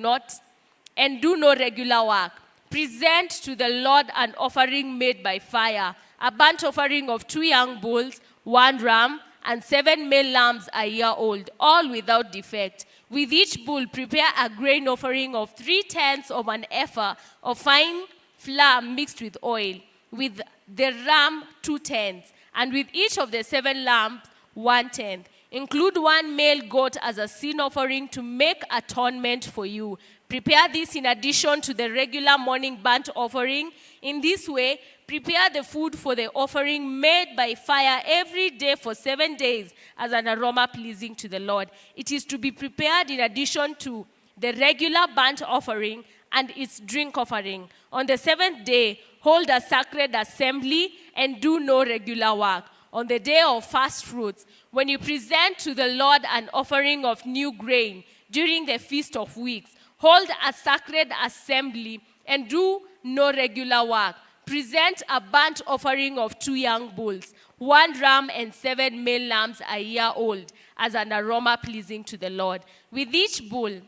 no regular work. Present to the Lord an offering made by fire, a burnt offering of 2 young bulls, 1 ram, and 7 male lambs a year old, all without defect. With each bull, prepare a grain offering of 3/10 of an ephah of fine flour mixed with oil. With the ram, 2/10, and with each of the 7 lambs, 1/10. Include 1 male goat as a sin offering to make atonement for you. Prepare this in addition to the regular morning burnt offering. In this way, prepare the food for the offering made by fire every day for 7 days as an aroma pleasing to the Lord. It is to be prepared in addition to the regular burnt offering and its drink offering. On the 7th day, hold a sacred assembly and do no regular work. On the day of first fruits, when you present to the Lord an offering of new grain during the Feast of Weeks, hold a sacred assembly and do no regular work. Present a burnt offering of 2 young bulls, 1 ram, and 7 male lambs a year old as an aroma pleasing to the Lord. With each bull,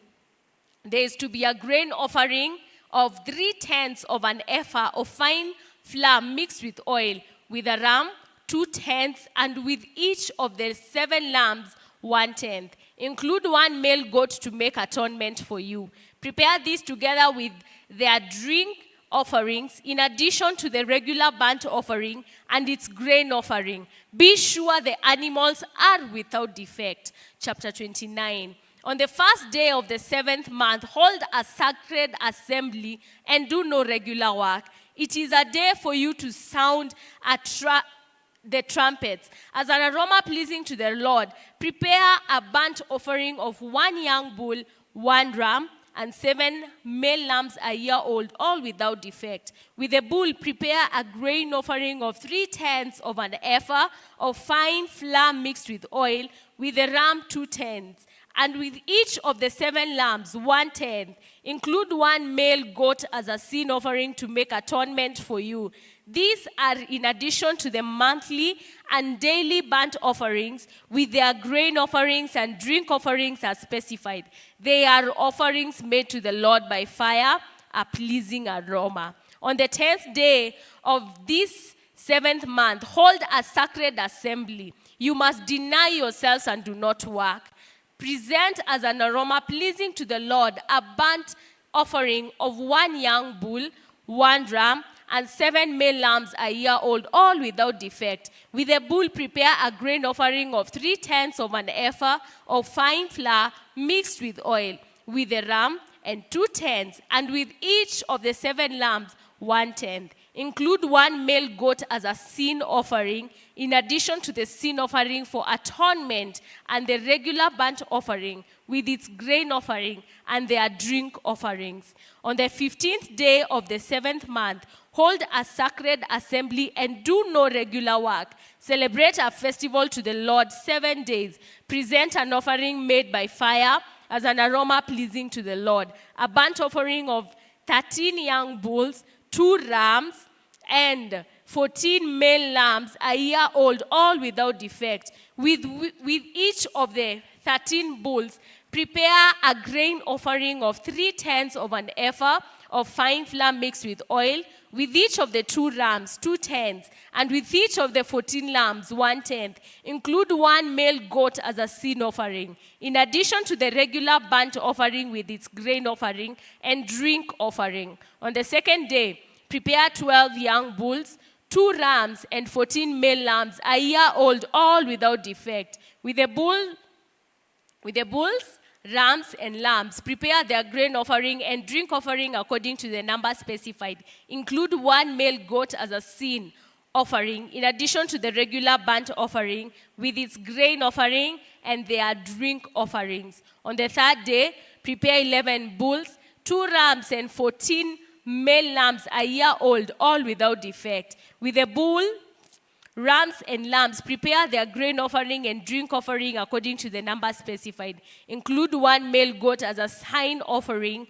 there is to be a grain offering of 3/10 of an ephah of fine flour mixed with oil. With a ram, 2/10, and with each of the 7 lambs, 1/10. Include 1 male goat to make atonement for you. Prepare this together with their drink offerings, in addition to the regular burnt offering and its grain offering. Be sure the animals are without defect. Chapter 29. On the first day of the 7th month, hold a sacred assembly and do no regular work. It is a day for you to sound the trumpets. As an aroma pleasing to the Lord, prepare a burnt offering of 1 young bull, 1 ram, and 7 male lambs a year old, all without defect. With the bull, prepare a grain offering of 3/10 of an ephah of fine flour mixed with oil, with the ram 2/10. And with each of the 7 lambs, 1/10. Include 1 male goat as a sin offering to make atonement for you. These are in addition to the monthly and daily burnt offerings, with their grain offerings and drink offerings as specified. They are offerings made to the Lord by fire, a pleasing aroma. On the 10th day of this 7th month, hold a sacred assembly. You must deny yourselves and do not work. Present as an aroma pleasing to the Lord a burnt offering of 1 young bull, 1 ram, and 7 male lambs a year old, all without defect. With the bull, prepare a grain offering of 3/10 of an ephah of fine flour mixed with oil, with the ram and 2/10, and with each of the 7 lambs 1/10. Include 1 male goat as a sin offering, in addition to the sin offering for atonement and the regular burnt offering, with its grain offering and their drink offerings. On the 15th day of the 7th month, hold a sacred assembly and do no regular work. Celebrate a festival to the Lord 7 days. Present an offering made by fire as an aroma pleasing to the Lord. A burnt offering of 13 young bulls, 2 rams, and 14 male lambs a year old, all without defect. With each of the 13 bulls, prepare a grain offering of 3/10 of an ephah of fine flour mixed with oil, with each of the 2 rams 2/10, and with each of the 14 lambs 1/10. Include 1 male goat as a sin offering, in addition to the regular burnt offering with its grain offering and drink offering. On the 2nd day, prepare 12 young bulls, 2 rams, and 14 male lambs a year old, all without defect. With the bulls, rams, and lambs, prepare their grain offering and drink offering according to the number specified. Include 1 male goat as a sin offering, in addition to the regular burnt offering, with its grain offering and their drink offerings. On the 3rd day, prepare 11 bulls, 2 rams, and 14 male lambs a year old, all without defect. With the bull, rams, and lambs, prepare their grain offering and drink offering according to the number specified. Include 1 male goat as a sign offering,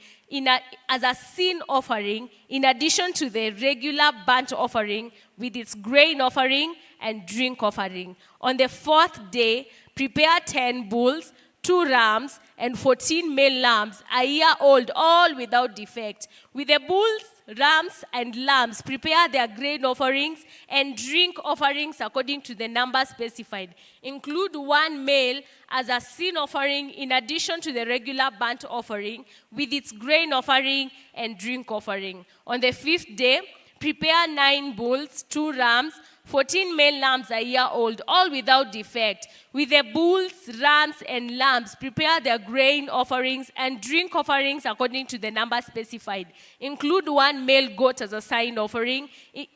as a sin offering, in addition to the regular burnt offering with its grain offering and drink offering. On the 4th day, prepare 10 bulls, 2 rams, and 14 male lambs a year old, all without defect. With the bulls, rams, and lambs, prepare their grain offerings and drink offerings according to the number specified. Include 1 male as a sin offering, in addition to the regular burnt offering with its grain offering and drink offering. On the 5th day, prepare 9 bulls, 2 rams, 14 male lambs a year old, all without defect. With the bulls, rams, and lambs, prepare their grain offerings and drink offerings according to the number specified. Include 1 male goat as a sign offering,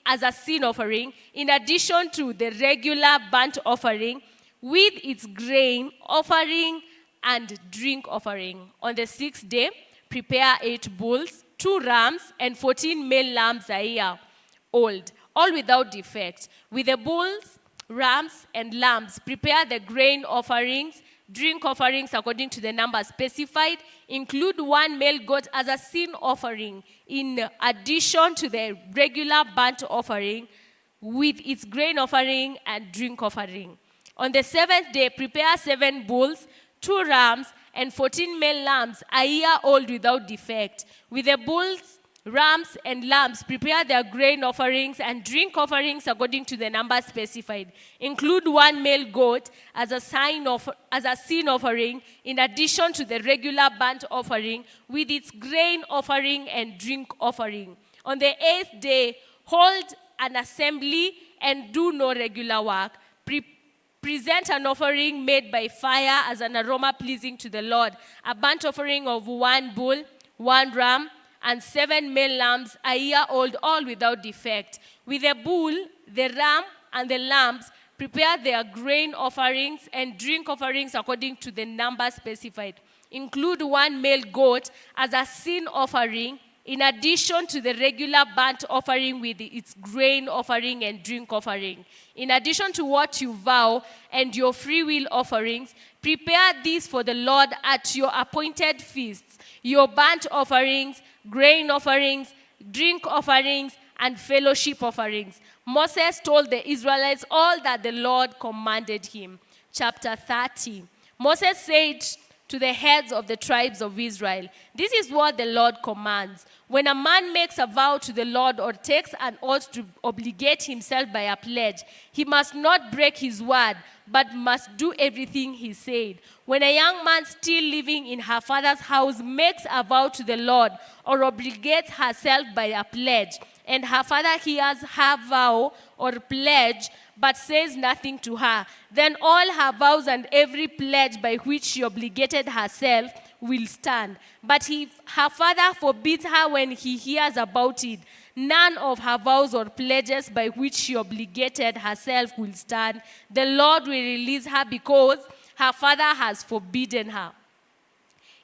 as a sin offering, in addition to the regular burnt offering with its grain offering and drink offering. On the 6th day, prepare 8 bulls, 2 rams, and 14 male lambs a year old, all without defect. With the bulls, rams, and lambs, prepare the grain offerings, drink offerings according to the number specified. Include 1 male goat as a sin offering, in addition to the regular burnt offering with its grain offering and drink offering. On the 7th day, prepare 7 bulls, 2 rams, and 14 male lambs a year old without defect. With the bulls, rams, and lambs, prepare their grain offerings and drink offerings according to the number specified. Include 1 male goat as a sin offering, in addition to the regular burnt offering with its grain offering and drink offering. On the 8th day, hold an assembly and do no regular work. Present an offering made by fire as an aroma pleasing to the Lord, a burnt offering of 1 bull, 1 ram, and 7 male lambs a year old, all without defect. With the bull, the ram, and the lambs prepare their grain offerings and drink offerings according to the number specified. Include one male goat as a sin offering in addition to the regular burnt offering with its grain offering and drink offering. In addition to what you vow and your free will offerings, prepare these for the Lord at your appointed feasts, your burnt offerings, grain offerings, drink offerings, and fellowship offerings. Moses told the Israelites all that the Lord commanded him. Chapter 30. Moses said to the heads of the tribes of Israel, "This is what the Lord commands. When a man makes a vow to the Lord or takes an oath to obligate himself by a pledge, he must not break his word, but must do everything he said. When a young man still living in her father's house makes a vow to the Lord or obligates herself by a pledge, and her father hears her vow or pledge, but says nothing to her, then all her vows and every pledge by which she obligated herself will stand. But if her father forbids her when he hears about it, none of her vows or pledges by which she obligated herself will stand. The Lord will release her because her father has forbidden her.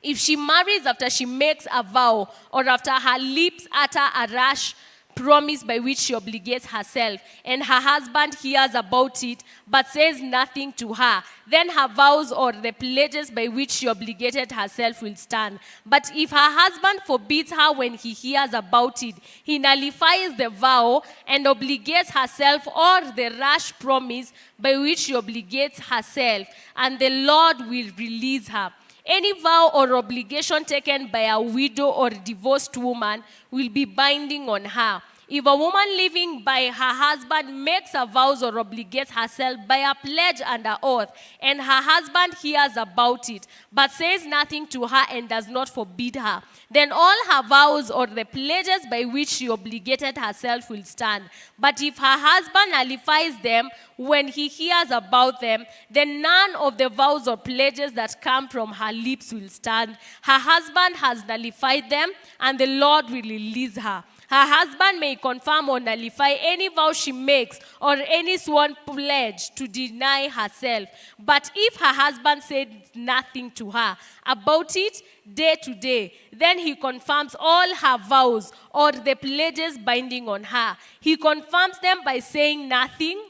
If she marries after she makes a vow or after her lips utter a rash promise by which she obligates herself, and her husband hears about it but says nothing to her, then her vows or the pledges by which she obligated herself will stand. But if her husband forbids her when he hears about it, he nullifies the vow and obligates herself or the rash promise by which she obligates herself, and the Lord will release her. Any vow or obligation taken by a widow or divorced woman will be binding on her. If a woman living by her husband makes a vows or obligates herself by a pledge and an oath, and her husband hears about it, but says nothing to her and does not forbid her, then all her vows or the pledges by which she obligated herself will stand. But if her husband nullifies them when he hears about them, then none of the vows or pledges that come from her lips will stand. Her husband has nullified them, and the Lord will release her. Her husband may confirm or nullify any vow she makes or any sworn pledge to deny herself. But if her husband said nothing to her about it day to day, then he confirms all her vows or the pledges binding on her. He confirms them by saying nothing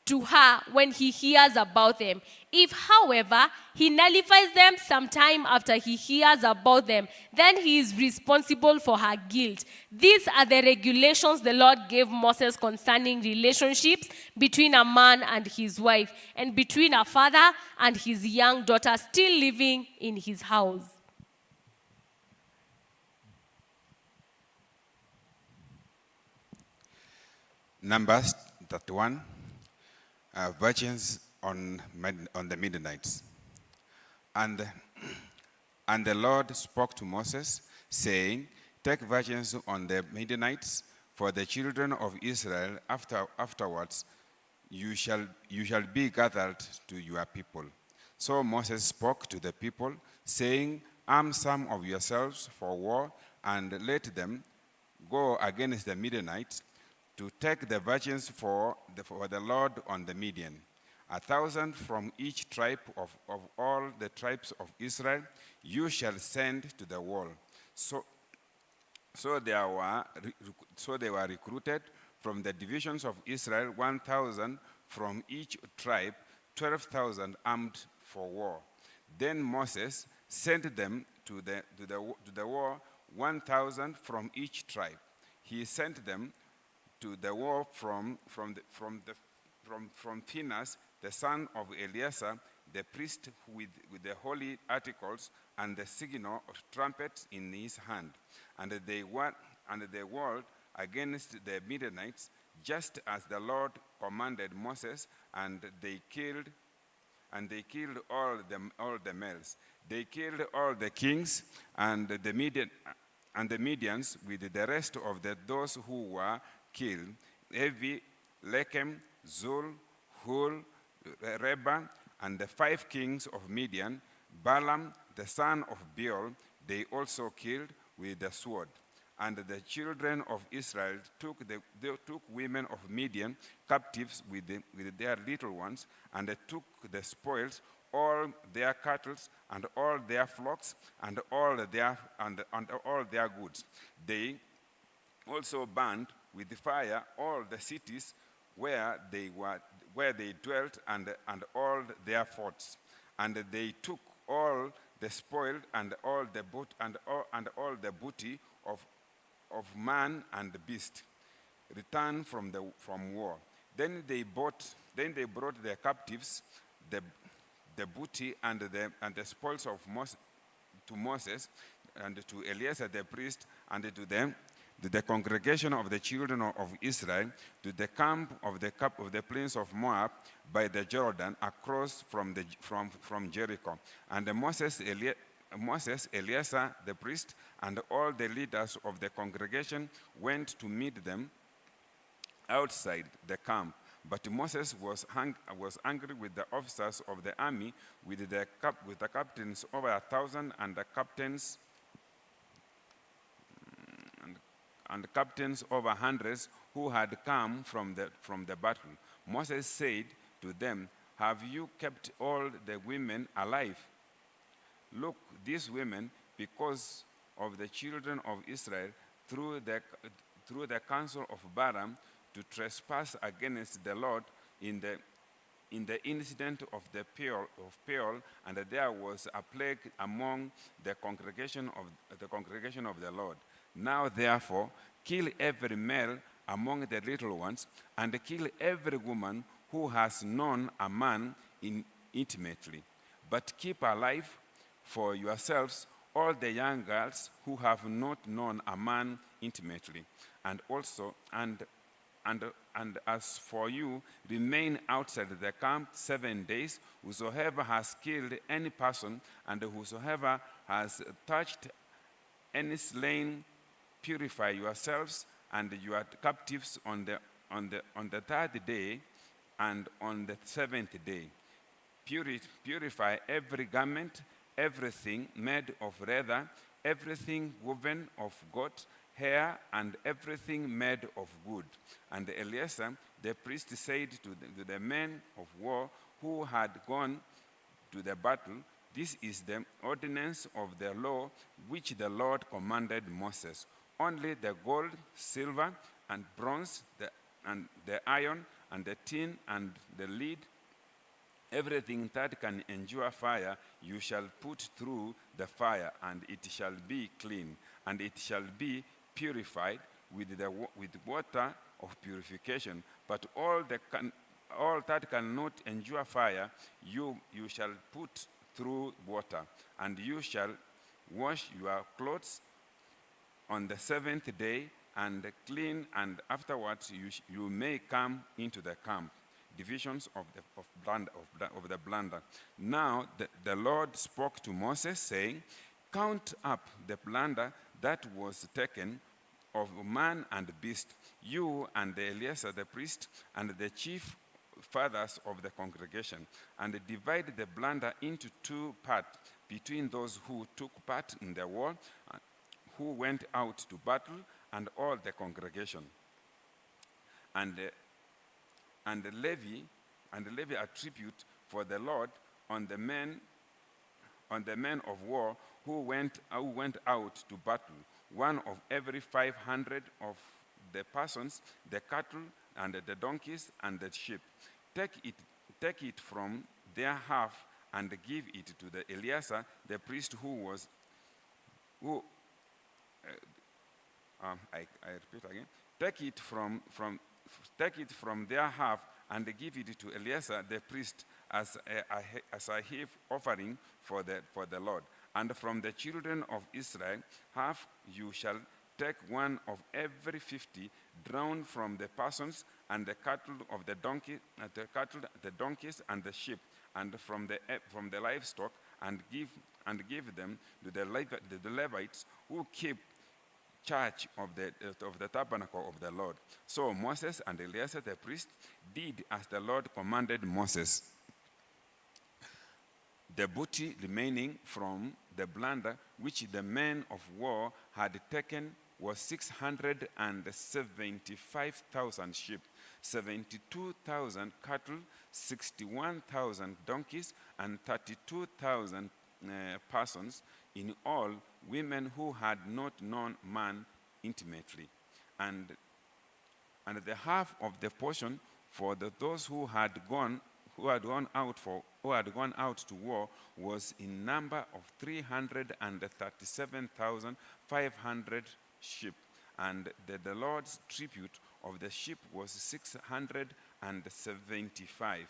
to her when he hears about them. If, however, he nullifies them sometime after he hears about them, then he is responsible for her guilt. These are the regulations the Lord gave Moses concerning relationships between a man and his wife, and between a father and his young daughter still living in his house. Numbers 31. Virgins on the Midianites. And the Lord spoke to Moses, saying, "Take virgins on the Midianites, for the children of Israel afterwards you shall be gathered to your people." So Moses spoke to the people, saying, "Arm some of yourselves for war, and let them go against the Midianites, to take the virgins for the Lord on the Midian. 1,000 from each tribe of all the tribes of Israel you shall send to the wall." So they were recruited from the divisions of Israel, 1,000 from each tribe, 12,000 armed for war. Then Moses sent them to the war, 1,000 from each tribe. He sent them to the war from Phinehas, the son of Eleazar, the priest, with the holy articles and the signal of trumpets in his hand. And they warred against the Midianites, just as the Lord commanded Moses, and they killed all the males. They killed all the kings and the Midians with the rest of those who were killed: Evi, Lechem, Zul, Hul, Reba, and the 5 kings of Midian. Balam, the son of Peor, they also killed with the sword. And the children of Israel they took women of Midian captives with their little ones, and they took the spoils, all their cattle and all their flocks and all their goods. They also burned with fire all the cities where they dwelt and all their forts. And they took all the spoil and all the booty of man and beast, returned from war. Then they brought their captives, the booty and the spoils of Moses, to Moses and to Eleazar the priest, and to the congregation of the children of Israel, to the camp of the plains of Moab by the Jordan, across from Jericho. And Moses, Eleazar the priest, and all the leaders of the congregation went to meet them outside the camp. But Moses was angry with the officers of the army, with the captains over 1,000 and the captains and captains over hundreds who had come from the battle. Moses said to them, "Have you kept all the women alive? Look, these women, because of the children of Israel, through the counsel of Balaam, to trespass against the Lord in the incident of the Peor, and there was a plague among the congregation of the Lord. Now therefore, kill every male among the little ones, and kill every woman who has known a man intimately. But keep alive for yourselves all the young girls who have not known a man intimately. And also, and as for you, remain outside the camp 7 days. Whosoever has killed any person, and whosoever has touched any slain, purify yourselves and your captives on the third day and on the seventh day. Purify every garment, everything made of leather, everything woven of goat hair, and everything made of wood." And Eleazar the priest said to the men of war who had gone to the battle, "This is the ordinance of the law which the Lord commanded Moses. Only the gold, silver, and bronze, and the iron, and the tin, and the lead, everything that can endure fire, you shall put through the fire, and it shall be clean, and it shall be purified with water of purification. But all that cannot endure fire, you shall put through water, and you shall wash your clothes on the seventh day and clean, and afterwards you may come into the camp." Divisions of the plunder. Now the Lord spoke to Moses, saying, "Count up the plunder that was taken of man and beast, you and Eleazar the priest and the chief fathers of the congregation, and divide the plunder into 2 parts between those who took part in the war, who went out to battle, and all the congregation. And levy a tribute for the Lord on the men of war who went out to battle, one of every 500 of the persons, the cattle and the donkeys and the sheep. Take it from their half and give it to the Eleazar the priest I repeat again. Take it from their half and give it to Eleazar the priest as a heave offering for the Lord. And from the children of Israel, half you shall take one of every 50 drawn from the persons and the cattle of the donkeys and the sheep, and from the livestock, and give them to the Levites who keep charge of the tabernacle of the Lord. So Moses and Eleazar the priest did as the Lord commanded Moses. The booty remaining from the plunder which the men of war had taken was 675,000 sheep, 72,000 cattle, 61,000 donkeys, and 32,000 persons, in all women who had not known man intimately. And the half of the portion for those who had gone out to war was in number of 337,500 sheep, and the Lord's tribute of the sheep was 675.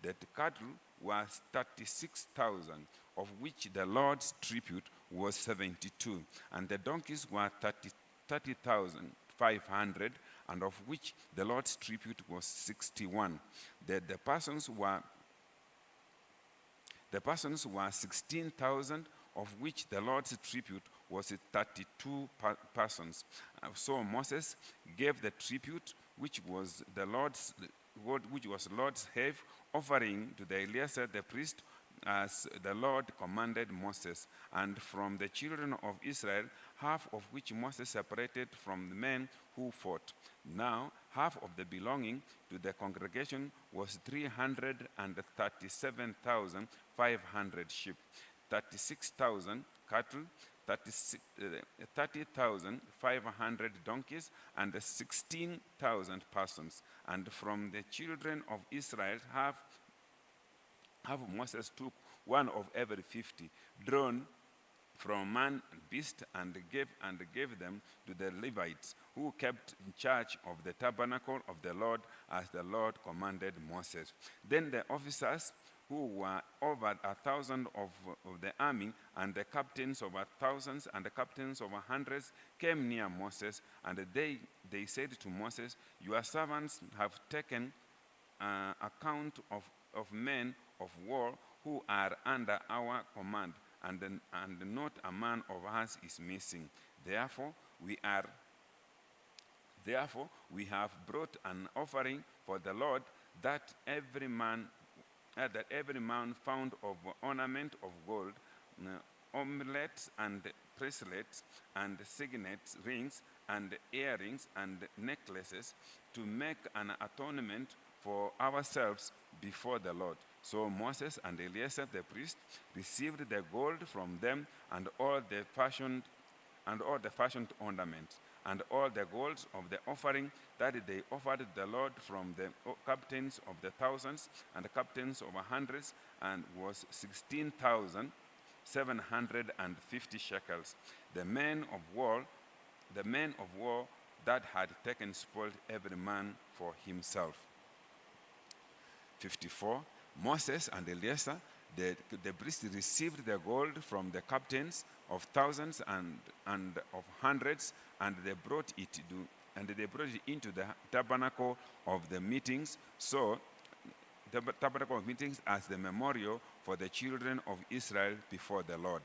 The cattle was 36,000, of which the Lord's tribute was 72, and the donkeys were 30,500, and of which the Lord's tribute was 61. The persons were 16,000, of which the Lord's tribute was 32 persons. So Moses gave the tribute, which was Lord's half offering to the Eleazar the priest, as the Lord commanded Moses, and from the children of Israel, half of which Moses separated from the men who fought. Now, half of the belonging to the congregation was 337,500 sheep, 36,000 cattle, 30,500 donkeys, and 16,000 persons. And from the children of Israel, half of Moses took one of every 50, drawn from man and beast, and gave them to the Levites, who kept in charge of the tabernacle of the Lord, as the Lord commanded Moses. Then the officers, who were over 1,000 of the army, and the captains of 1,000s and the captains of 100s, came near Moses, and they said to Moses, "Your servants have taken account of men of war who are under our command, and not a man of us is missing. Therefore we have brought an offering for the Lord, that every man found of ornament of gold, amulets and bracelets and signets, rings and earrings and necklaces, to make an atonement for ourselves before the Lord." So Moses and Eleazar the priest received the gold from them, and all the fashioned ornaments, and all the gold of the offering that they offered the Lord from the captains of the thousands and the captains of 100s, and was 16,750 shekels. The men of war that had taken spoil, every man for himself. 54. Moses and Eleazar, the priest, received the gold from the captains of thousands and of hundreds, and they brought it into the tabernacle of the meetings. So the tabernacle of meetings as the memorial for the children of Israel before the Lord.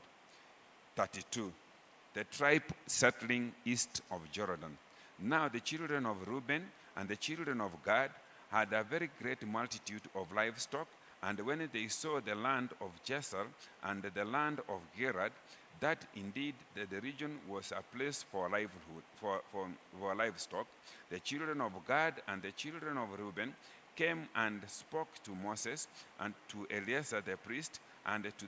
32. The tribe settling east of Jordan. Now the children of Reuben and the children of Gad had a very great multitude of livestock, and when they saw the land of Jazer and the land of Gerard, that indeed the region was a place for livelihood, for livestock, the children of Gad and the children of Reuben came and spoke to Moses and to Eleazar the priest and the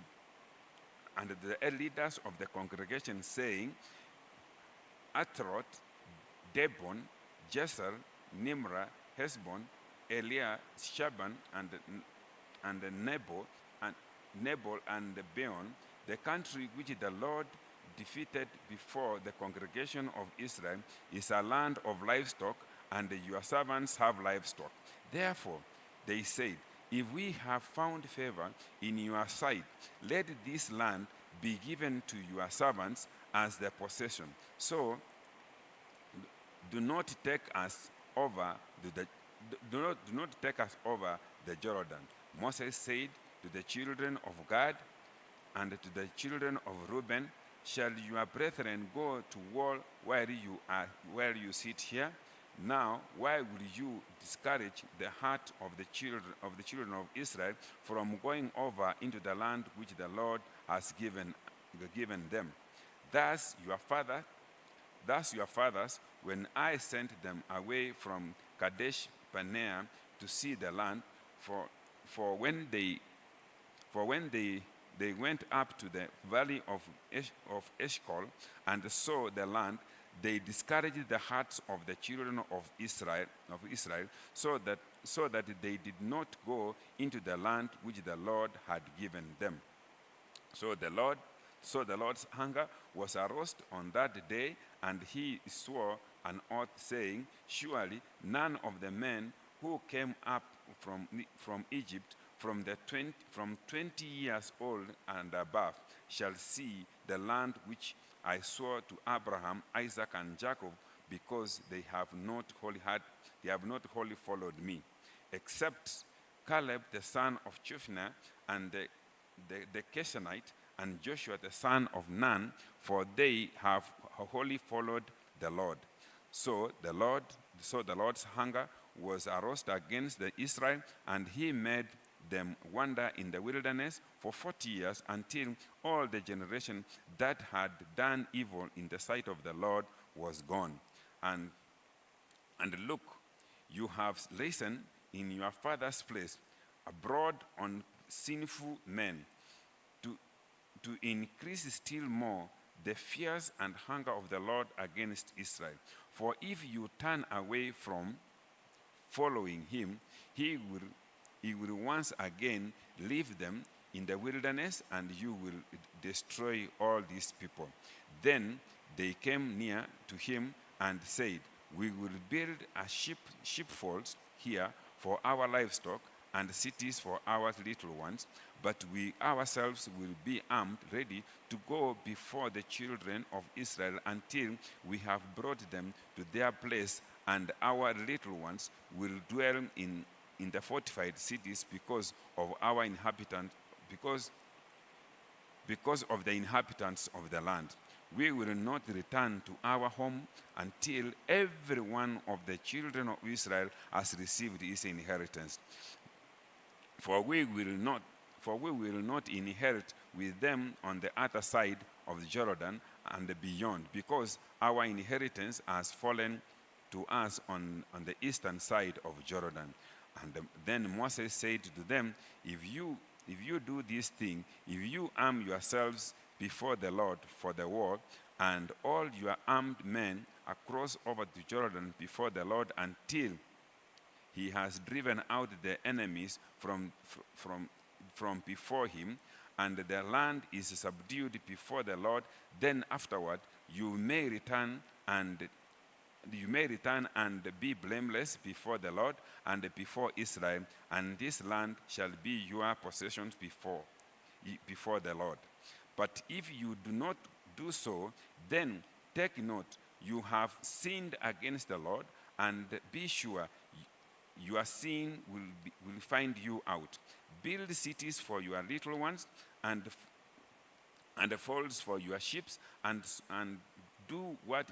leaders of the congregation, saying, "Atroth, Debon, Jazer, Nimrah, Hesbon, Eliah, Shaban, and Nebo and Beon, the country which the Lord defeated before the congregation of Israel, is a land of livestock, and your servants have livestock." Therefore they said, "If we have found favor in your sight, let this land be given to your servants as their possession. So do not take us over the Jordan." Moses said to the children of Gad and to the children of Reuben, "Shall your brethren go to war while you sit here? Now, why will you discourage the heart of the children of Israel from going over into the land which the Lord has given them? Thus your father thus your fathers, when I sent them away from Kadesh Barnea to see the land, for when they went up to the valley of Eshcol and saw the land, they discouraged the hearts of the children of Israel, so that they did not go into the land which the Lord had given them. So the Lord's anger was aroused on that day, and he swore an oath, saying, surely none of the men who came up from Egypt from 20 years old and above shall see the land which I swore to Abraham, Isaac, and Jacob, because they have not wholly followed me, except Caleb the son of Jephunneh and the Canaanite, and Joshua the son of Nun, for they have wholly followed the Lord. So the Lord's anger was aroused against the Israel, and he made them wander in the wilderness for 40 years, until all the generation that had done evil in the sight of the Lord was gone. And look, you have risen in your father's place abroad on sinful men, to increase still more the fears and hunger of the Lord against Israel. For if you turn away from following him, he will once again leave them in the wilderness, and you will destroy all these people. Then they came near to him and said, we will build a sheepfolds here for our livestock, and cities for our little ones, but we ourselves will be armed, ready to go before the children of Israel until we have brought them to their place, and our little ones will dwell in the fortified cities because of our inhabitants, because of the inhabitants of the land. We will not return to our home until every one of the children of Israel has received his inheritance. For we will not inherit with them on the other side of the Jordan and beyond, because our inheritance has fallen to us on the eastern side of Jordan. And then Moses said to them, if you do this thing, if you arm yourselves before the Lord for the war, and all your armed men across over the Jordan before the Lord until he has driven out the enemies from before him, and the land is subdued before the Lord, then afterward you may return and be blameless before the Lord and before Israel, and this land shall be your possession before the Lord. But if you do not do so, then take note, you have sinned against the Lord, and be sure your sin will find you out. Build cities for your little ones, and folds for your sheep, and do what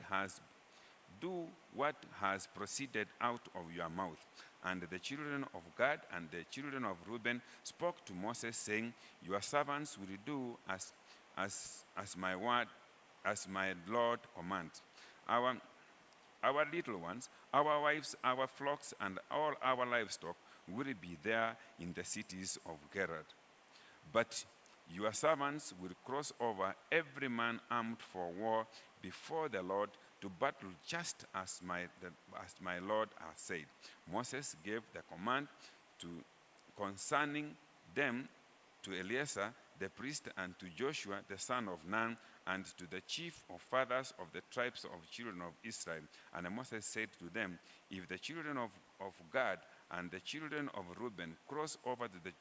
has proceeded out of your mouth. And the children of Gad and the children of Reuben spoke to Moses, saying, your servants will do as my Lord commands. Our little ones, our wives, our flocks, and all our livestock will be there in the cities of Gerard. But your servants will cross over, every man armed for war, before the Lord to battle, just as my Lord has said. Moses gave the command concerning them to Eleazar the priest, and to Joshua the son of Nun, and to the chief of fathers of the tribes of children of Israel. And Moses said to them, if the children of Gad and the children of Reuben cross over the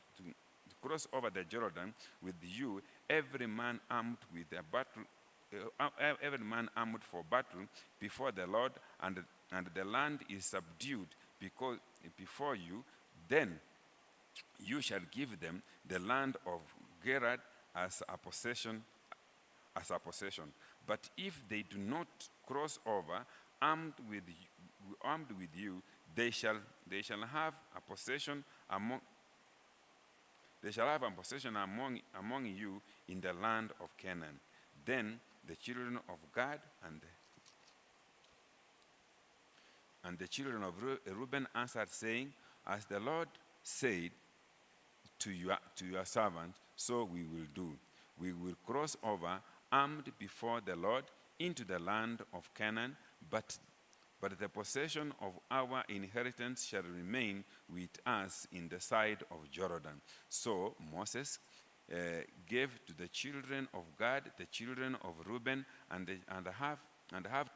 Jordan with you, every man armed for battle before the Lord, and the land is subdued before you, then you shall give them the land of Gerard as a possession. But if they do not cross over armed with you, they shall have a possession among you in the land of Canaan. Then the children of Gad And the children of Reuben answered, saying, as the Lord said to your servant, so we will do. We will cross over armed before the Lord into the land of Canaan, but the possession of our inheritance shall remain with us in the side of Jordan. So Moses gave to the children of Gad, the children of Reuben, and the half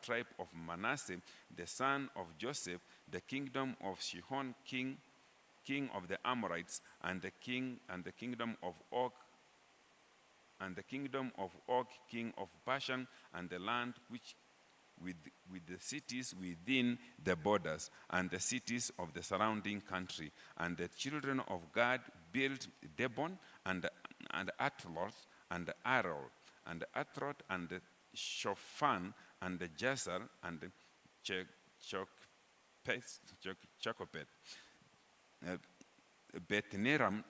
tribe of Manasseh, the son of Joseph, the kingdom of Sihon, king of the Amorites, and the kingdom of Og, king of Bashan, and the land which with the cities within the borders, and the cities of the surrounding country. And the children of Gad built Debon, and Atroth, and Arol, and Atroth, and Shofan, and Jazer, and Chokopet, Beth-Neran,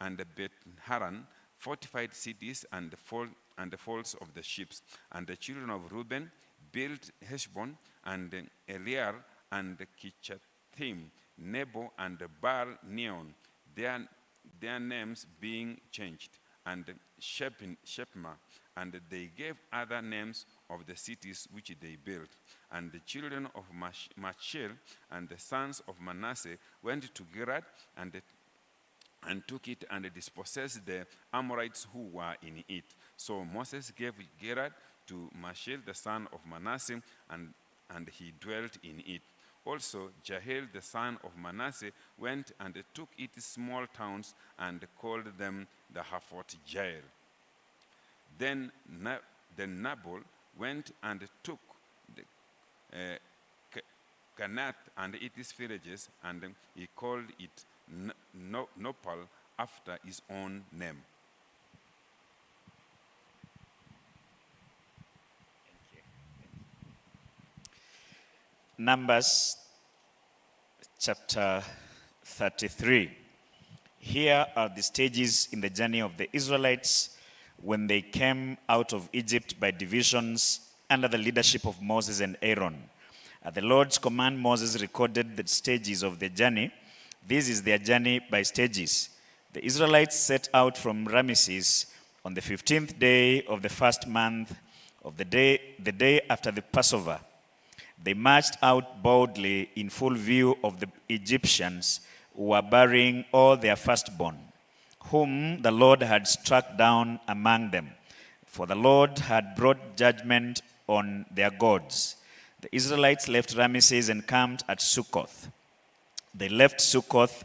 and Beth-Haran, fortified cities, and the folds of the ships. And the children of Reuben built Heshbon, and Eliar, and Kichathim, Nebo, and Baal-Neon, their names being changed, and Shepma, and they gave other names of the cities which they built. And the children of Machir and the sons of Manasseh went to Gerad and took it, and dispossessed the Amorites who were in it. So Moses gave Gerad to Machir the son of Manasseh, and he dwelt in it. Also Jael the son of Manasseh went and took its small towns, and called them the Haphoth Jael. Then Nabal went and took Canath and its villages, and he called it Nopal after his own name. Numbers chapter 33. Here are the stages in the journey of the Israelites when they came out of Egypt by divisions under the leadership of Moses and Aaron. At the Lord's command, Moses recorded the stages of the journey. This is their journey by stages. The Israelites set out from Ramesses on the 15th day of the first month of the day after the Passover. They marched out boldly in full view of the Egyptians who were burying all their firstborn, whom the Lord had struck down among them. For the Lord had brought judgment on their gods. The Israelites left Ramesses and camped at Succoth. They left Succoth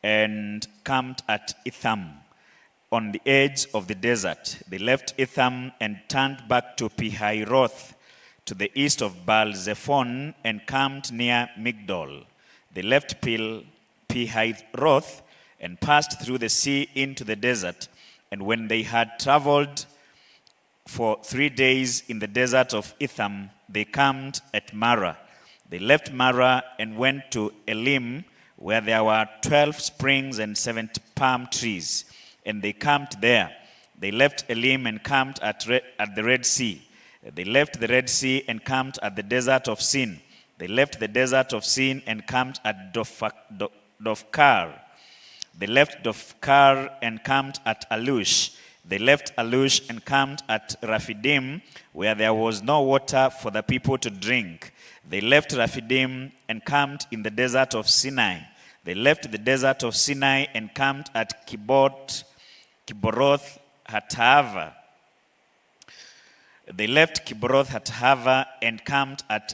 and camped at Etham, on the edge of the desert. They left Etham and turned back to Pihahiroth, to the east of Baal-Zephon, and camped near Migdol. They left Pihahiroth and passed through the sea into the desert. And when they had traveled for 3 days in the desert of Etham, they camped at Marah. They left Marah and went to Elim, where there were 12 springs and 70 palm trees, and they camped there. They left Elim and camped at the Red Sea. They left the Red Sea and camped at the desert of Sin. They left the desert of Sin and camped at Dofkar. They left Dofkar and camped at Alush. They left Alush and camped at Raphidim, where there was no water for the people to drink. They left Raphidim and camped in the desert of Sinai. They left the desert of Sinai and camped at Kibroth Hattaavah. They left Kibroth Hattaavah and camped at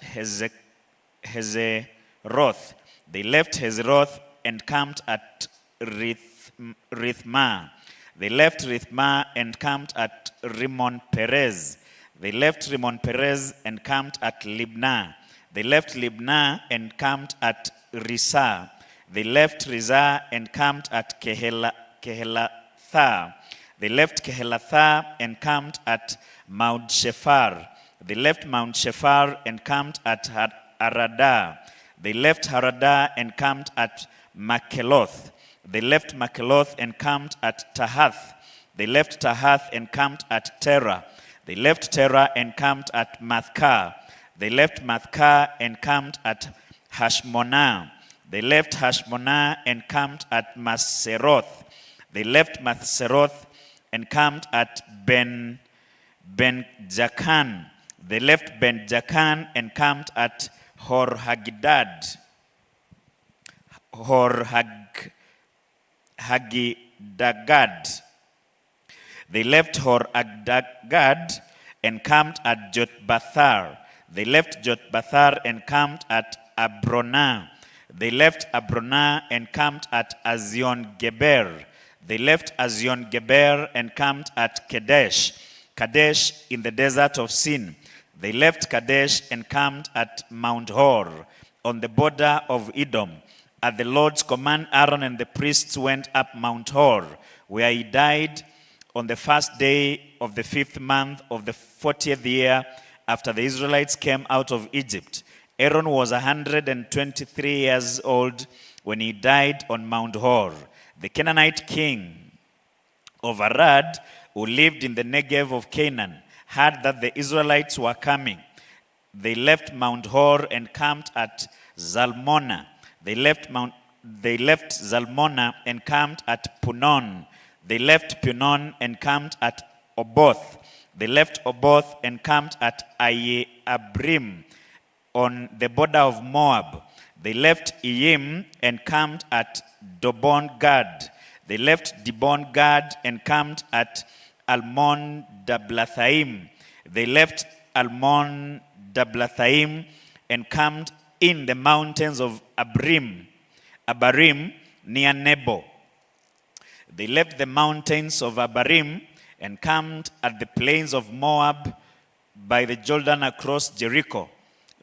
Hazeroth. They left Hazeroth and camped at Rithmah. They left Rithmah and camped at Rimmon Perez. They left Rimmon Perez and camped at Libnah. They left Libnah and camped at Rissah. They left Rissah and camped at Kehelathah. They left Kehelathah and camped at Mount Shephar. They left Mount Shephar and camped at Haradah. They left Haradah and camped at Makeloth. They left Makeloth and camped at Tahath. They left Tahath and camped at Terah. They left Terah and camped at Mathkah. They left Mathkah and camped at Hashmonah. They left Hashmonah and camped at Maseroth. They left Maseroth and camped at Ben Jakan. They left Ben Jakan and camped at Hor-Haggidgad. They left Hor-Haggidgad and camped at Jotbathar. They left Jotbathar and camped at Abronah. They left Abronah and camped at Azion-Geber. They left Azion-Geber and camped at Kadesh in the desert of Sin. They left Kadesh and camped at Mount Hor, on the border of Edom. At the Lord's command, Aaron and the priests went up Mount Hor, where he died on the first day of the 5th month of the 40th year after the Israelites came out of Egypt. Aaron was 123 years old when he died on Mount Hor. The Canaanite king of Arad, who lived in the Negev of Canaan, heard that the Israelites were coming. They left Mount Hor and camped at Zalmonah. They left Zalmonah and camped at Punon. They left Punon and camped at Oboth. They left Oboth and camped at Aye-Abrim on the border of Moab. They left Iyim and camped at Dobon-Gad. They left Dibon-Gad and camped at Almon-Dablathaim. They left Almon-Dablathaim and camped in the mountains of Abarim near Nebo. They left the mountains of Abarim and camped at the plains of Moab by the Jordan across Jericho.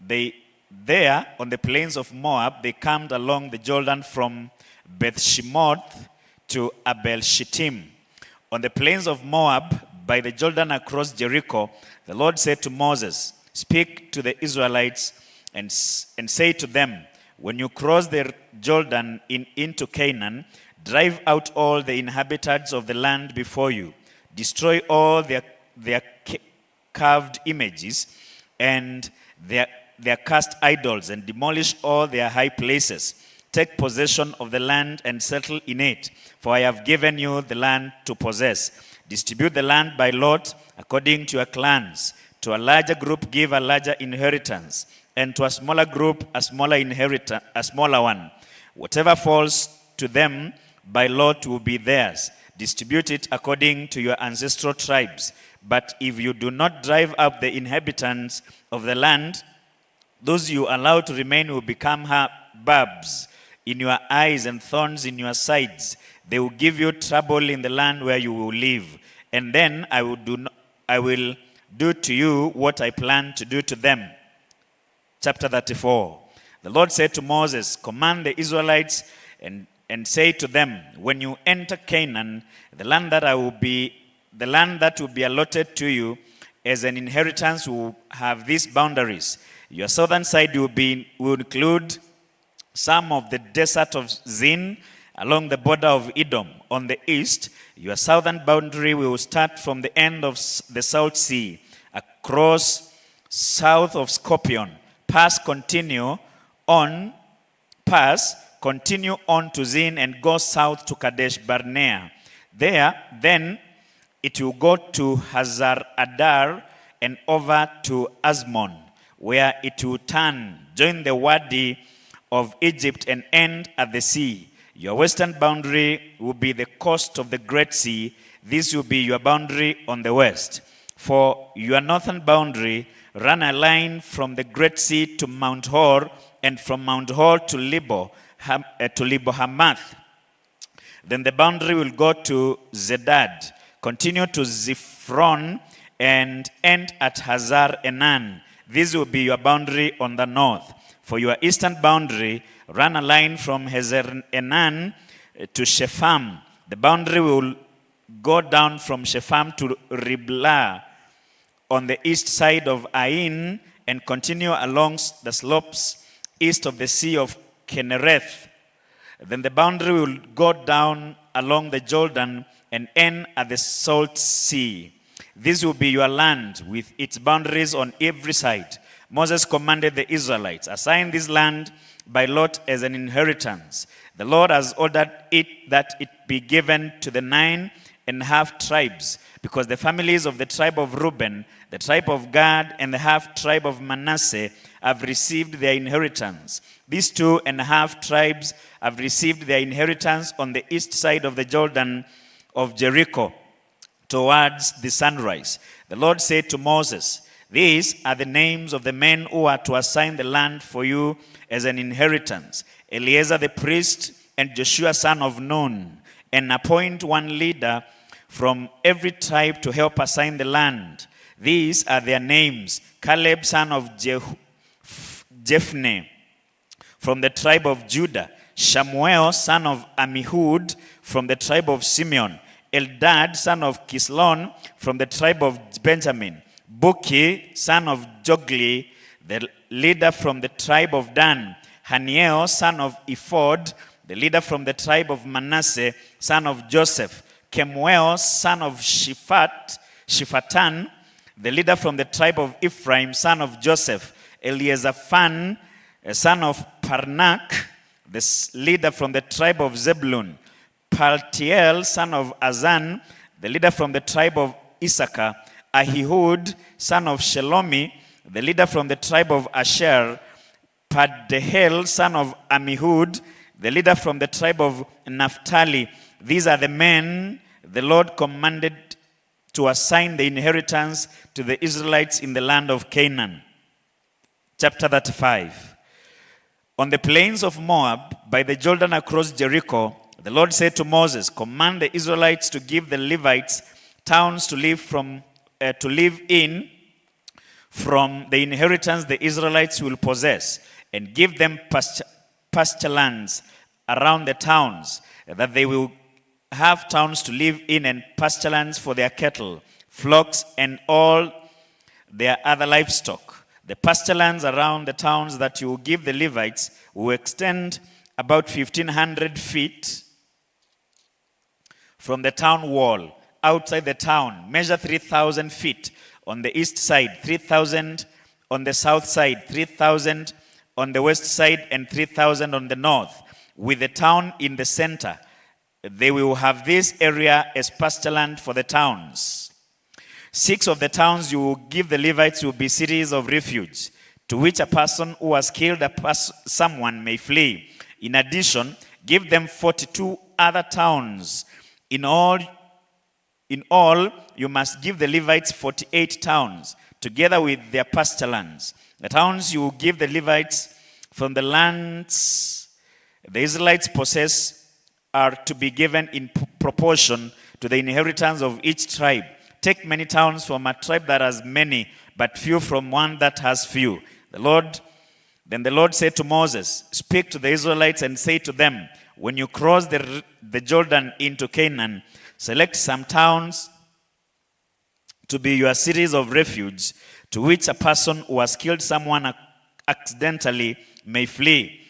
There, on the plains of Moab, they camped along the Jordan from Beth-Shemoth to Abel-Shittim. On the plains of Moab, by the Jordan across Jericho, the Lord said to Moses, "Speak to the Israelites and say to them, when you cross the Jordan into Canaan, drive out all the inhabitants of the land before you. Destroy all their carved images and their cast idols, and demolish all their high places. Take possession of the land and settle in it, for I have given you the land to possess. Distribute the land by lot according to your clans. To a larger group give a larger inheritance, and to a smaller group a smaller one. Whatever falls to them by lot will be theirs. Distribute it according to your ancestral tribes. But if you do not drive out the inhabitants of the land, those you allow to remain will become barbs in your eyes and thorns in your sides. They will give you trouble in the land where you will live. And then I will do to you what I plan to do to them." Chapter 34. The Lord said to Moses, "Command the Israelites and say to them, when you enter Canaan, the land that will be allotted to you as an inheritance will have these boundaries. Your southern side will include some of the desert of Zin along the border of Edom. On the east, your southern boundary will start from the end of the South Sea, across south of Scorpion, continue on to Zin and go south to Kadesh Barnea. Then it will go to Hazar Adar and over to Azmon, where it will turn, join the Wadi of Egypt and end at the sea. Your western boundary will be the coast of the Great Sea. This will be your boundary on the west. For your northern boundary, run a line from the Great Sea to Mount Hor, and from Mount Hor to Lebo Hamath. Then the boundary will go to Zedad, continue to Ziphron, and end at Hazar Enan. This will be your boundary on the north. For your eastern boundary, run a line from Hazar Enan to Shepham. The boundary will go down from Shepham to Riblah on the east side of Ain and continue along the slopes east of the Sea of Kinnereth. Then the boundary will go down along the Jordan and end at the Salt Sea. This will be your land with its boundaries on every side. Moses commanded the Israelites, assign this land by lot as an inheritance. The Lord has ordered it that it be given to the 9.5 tribes, because the families of the tribe of Reuben, the tribe of Gad, and the half tribe of Manasseh have received their inheritance. These 2.5 tribes have received their inheritance on the east side of the Jordan of Jericho, towards the sunrise. The Lord said to Moses, these are the names of the men who are to assign the land for you as an inheritance. Eleazar the priest and Joshua son of Nun, and appoint one leader from every tribe to help assign the land. These are their names: Caleb son of Jephunneh from the tribe of Judah, Shamuel son of Ammihud from the tribe of Simeon, Eldad son of Kislon from the tribe of Benjamin, Buki son of Jogli, the leader from the tribe of Dan, Haniel son of Ephod, the leader from the tribe of Manasseh, son of Joseph, Kemuel son of Shiphatan, the leader from the tribe of Ephraim, son of Joseph, Eliezaphan, son of Parnak, the leader from the tribe of Zebulun, Paltiel, son of Azan, the leader from the tribe of Issachar, Ahihud, son of Shelomi, the leader from the tribe of Asher, Paddehel, son of Ammihud, the leader from the tribe of Naphtali. These are the men the Lord commanded to assign the inheritance to the Israelites in the land of Canaan. Chapter 35. On the plains of Moab, by the Jordan across Jericho, the Lord said to Moses, command the Israelites to give the Levites towns to live in from the inheritance the Israelites will possess, and give them pasture lands around the towns, that they will have towns to live in and pasture lands for their cattle, flocks, and all their other livestock. The pasture lands around the towns that you will give the Levites will extend about 1,500 feet from the town wall. Outside the town, measure 3,000 feet on the east side, 3,000 on the south side, 3,000 on the west side, and 3,000 on the north, with the town in the center. They will have this area as pasture land for the towns. 6 of the towns you will give the Levites will be cities of refuge, to which a person who has killed someone may flee. In addition, give them 42 other towns. In all, you must give the Levites 48 towns, together with their pasture lands. The towns you will give the Levites from the lands the Israelites possess are to be given in proportion to the inheritance of each tribe. Take many towns from a tribe that has many, but few from one that has few. Then the Lord said to Moses, speak to the Israelites and say to them, when you cross the Jordan into Canaan, select some towns to be your cities of refuge, to which a person who has killed someone accidentally may flee.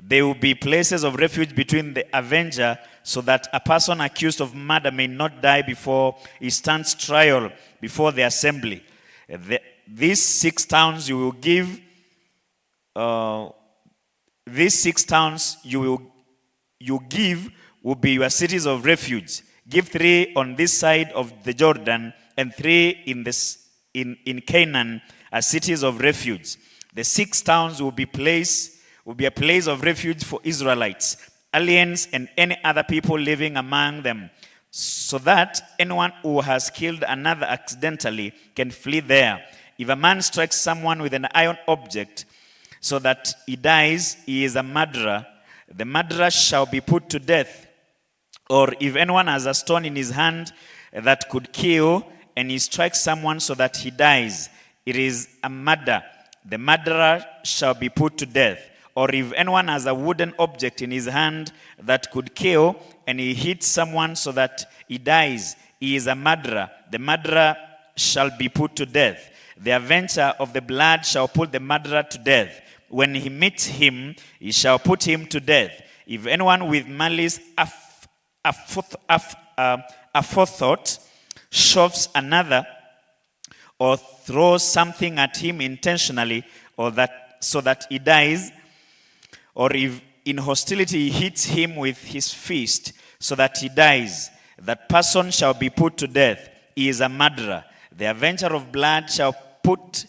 They will be places of refuge between the avenger, so that a person accused of murder may not die before he stands trial before the assembly. These 6 towns you will give, you give will be your cities of refuge. Give 3 on this side of the Jordan, and 3 in Canaan as cities of refuge. The 6 towns will be a place of refuge for Israelites, aliens, and any other people living among them, so that anyone who has killed another accidentally can flee there. If a man strikes someone with an iron object so that he dies, he is a murderer. The murderer shall be put to death. Or if anyone has a stone in his hand that could kill, and he strikes someone so that he dies, it is a murder. The murderer shall be put to death. Or if anyone has a wooden object in his hand that could kill, and he hits someone so that he dies, he is a murderer. The murderer shall be put to death. The avenger of the blood shall put the murderer to death. When he meets him, he shall put him to death. If anyone with malice aforethought shoves another, or throws something at him intentionally, or that so that he dies, or if in hostility he hits him with his fist so that he dies, that person shall be put to death. He is a murderer. The avenger of blood shall put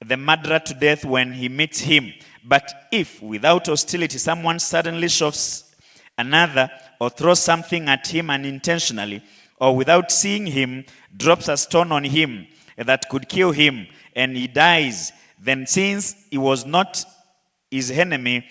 the murderer to death when he meets him. But if without hostility someone suddenly shoves another or throws something at him unintentionally, or without seeing him drops a stone on him that could kill him, and he dies, then since he was not his enemy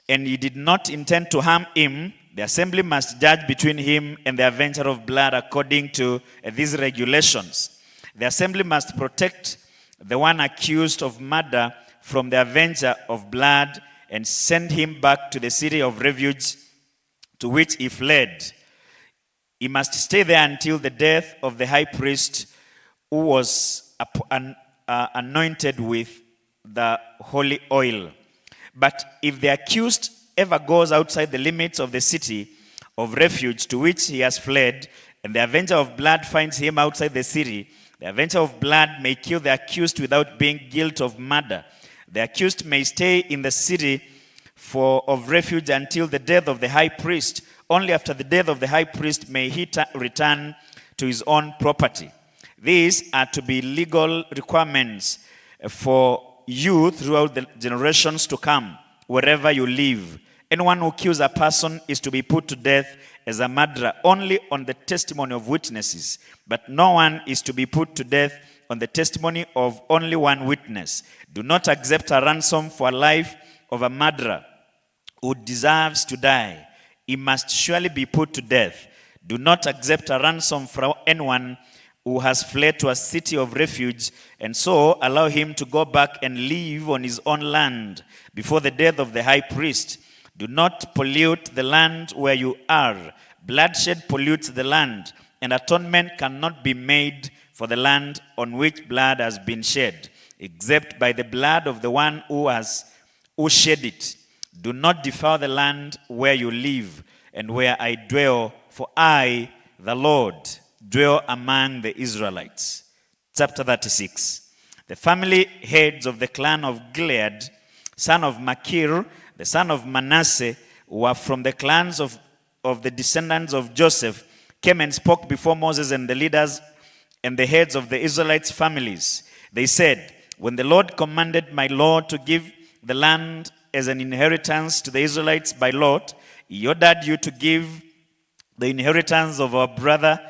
and he did not intend to harm him, the assembly must judge between him and the avenger of blood according to these regulations. The assembly must protect the one accused of murder from the avenger of blood and send him back to the city of refuge to which he fled. He must stay there until the death of the high priest who was anointed with the holy oil. But if the accused ever goes outside the limits of the city of refuge to which he has fled, and the avenger of blood finds him outside the city, the avenger of blood may kill the accused without being guilty of murder. The accused may stay in the city of refuge until the death of the high priest. Only after the death of the high priest may he return to his own property. These are to be legal requirements for you throughout the generations to come, wherever you live. Anyone who kills a person is to be put to death as a murderer only on the testimony of witnesses, but no one is to be put to death on the testimony of only one witness. Do not accept a ransom for a life of a murderer who deserves to die. He must surely be put to death. Do not accept a ransom from anyone who has fled to a city of refuge, and so allow him to go back and live on his own land before the death of the high priest. Do not pollute the land where you are. Bloodshed pollutes the land, and atonement cannot be made for the land on which blood has been shed, except by the blood of the one who shed it. Do not defile the land where you live and where I dwell, for I, the Lord, dwell among the Israelites. Chapter 36. The family heads of the clan of Gilead, son of Machir, the son of Manasseh, who were from the clans of the descendants of Joseph, came and spoke before Moses and the leaders and the heads of the Israelites' families. They said, when the Lord commanded my Lord to give the land as an inheritance to the Israelites by lot, he ordered you to give the inheritance of our brother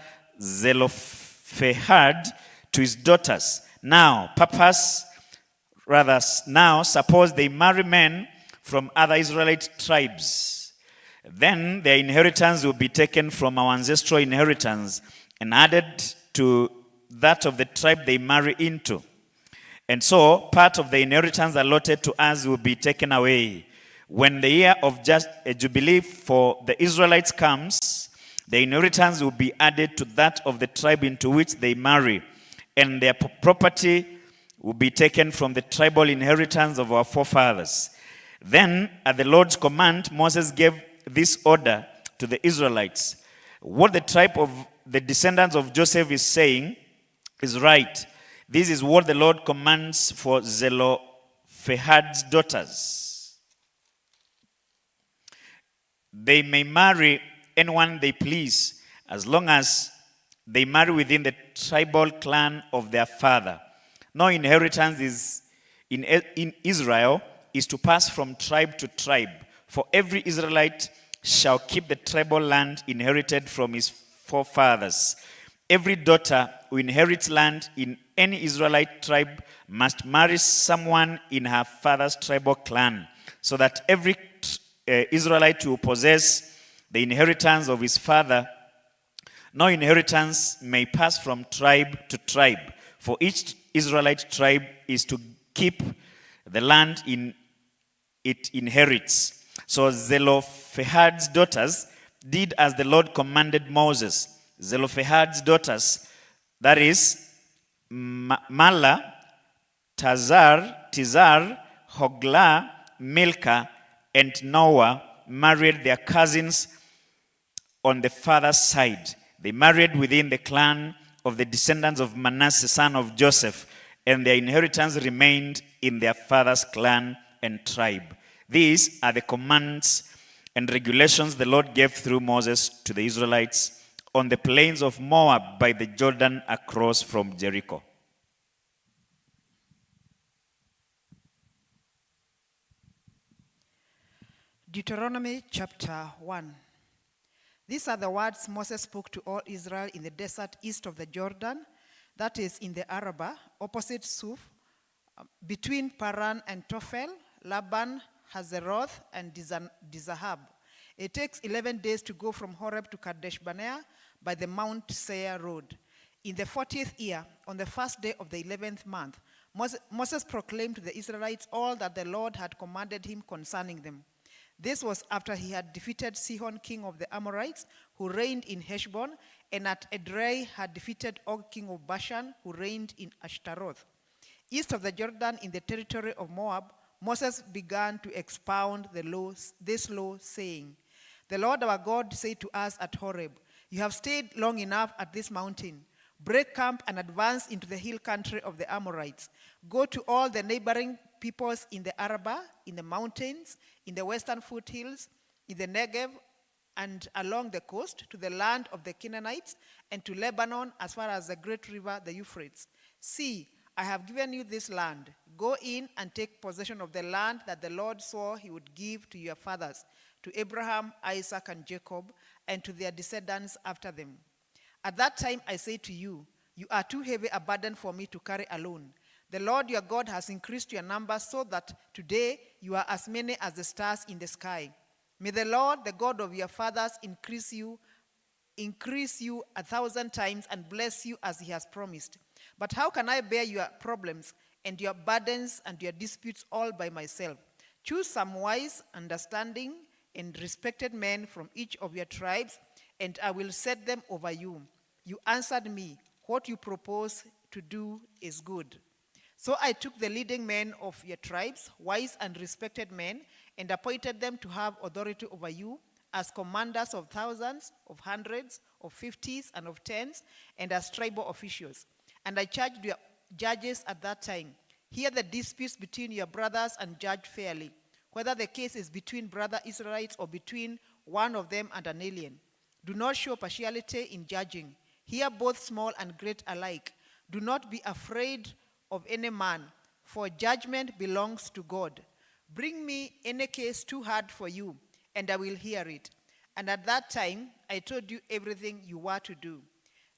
Zelophehad to his daughters. Now suppose they marry men from other Israelite tribes. Then their inheritance will be taken from our ancestral inheritance and added to that of the tribe they marry into. And so part of the inheritance allotted to us will be taken away. When the year of Jubilee for the Israelites comes, the inheritance will be added to that of the tribe into which they marry, and their property will be taken from the tribal inheritance of our forefathers. Then, at the Lord's command, Moses gave this order to the Israelites. What the tribe of the descendants of Joseph is saying is right. This is what the Lord commands for Zelophehad's daughters. They may marry anyone they please, as long as they marry within the tribal clan of their father. No inheritance is in Israel is to pass from tribe to tribe, for every Israelite shall keep the tribal land inherited from his forefathers. Every daughter who inherits land in any Israelite tribe must marry someone in her father's tribal clan, so that every Israelite will possess the inheritance of his father. No inheritance may pass from tribe to tribe, for each Israelite tribe is to keep the land it inherits. So Zelophehad's daughters did as the Lord commanded Moses. Zelophehad's daughters, that is, Mala, Tizar, Hoglah, Milcah, and Noah, married their cousins on the father's side. They married within the clan of the descendants of Manasseh, son of Joseph, and their inheritance remained in their father's clan and tribe. These are the commands and regulations the Lord gave through Moses to the Israelites on the plains of Moab by the Jordan across from Jericho. Deuteronomy chapter 1. These are the words Moses spoke to all Israel in the desert east of the Jordan, that is in the Arabah, opposite Suf, between Paran and Tophel, Laban, Hazeroth, and Dizahab. It takes 11 days to go from Horeb to Kadesh Barnea by the Mount Seir road. In the 40th year, on the first day of the 11th month, Moses proclaimed to the Israelites all that the Lord had commanded him concerning them. This was after he had defeated Sihon, king of the Amorites, who reigned in Heshbon, and at Edrei had defeated Og, king of Bashan, who reigned in Ashtaroth. East of the Jordan, in the territory of Moab, Moses began to expound this law, saying, "The Lord our God said to us at Horeb, 'You have stayed long enough at this mountain. Break camp and advance into the hill country of the Amorites. Go to all the neighboring peoples in the Arabah, in the mountains, in the western foothills, in the Negev, and along the coast, to the land of the Canaanites, and to Lebanon as far as the great river, the Euphrates. See, I have given you this land. Go in and take possession of the land that the Lord swore he would give to your fathers, to Abraham, Isaac, and Jacob, and to their descendants after them.' At that time I say to you, you are too heavy a burden for me to carry alone. The Lord your God has increased your number so that today you are as many as the stars in the sky. May the Lord, the God of your fathers, increase you 1,000 times and bless you as he has promised. But how can I bear your problems and your burdens and your disputes all by myself? Choose some wise, understanding, and respected men from each of your tribes, and I will set them over you." You answered me, "What you propose to do is good." So I took the leading men of your tribes, wise and respected men, and appointed them to have authority over you as commanders of thousands, of hundreds, of fifties, and of tens, and as tribal officials. And I charged your judges at that time, "Hear the disputes between your brothers and judge fairly, whether the case is between brother Israelites or between one of them and an alien. Do not show partiality in judging. Hear both small and great alike. Do not be afraid of any man, for judgment belongs to God. Bring me any case too hard for you, and I will hear it." And at that time, I told you everything you were to do.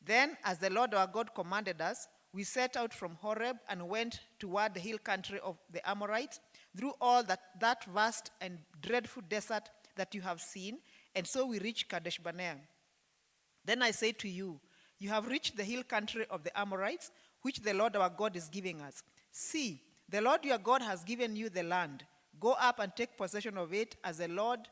Then, as the Lord our God commanded us, we set out from Horeb and went toward the hill country of the Amorites, through all that vast and dreadful desert that you have seen, and so we reached Kadesh Barnea. Then I said to you, "You have reached the hill country of the Amorites, which the Lord our God is giving us. See, the Lord your God has given you the land. Go up and take possession of it as the Lord,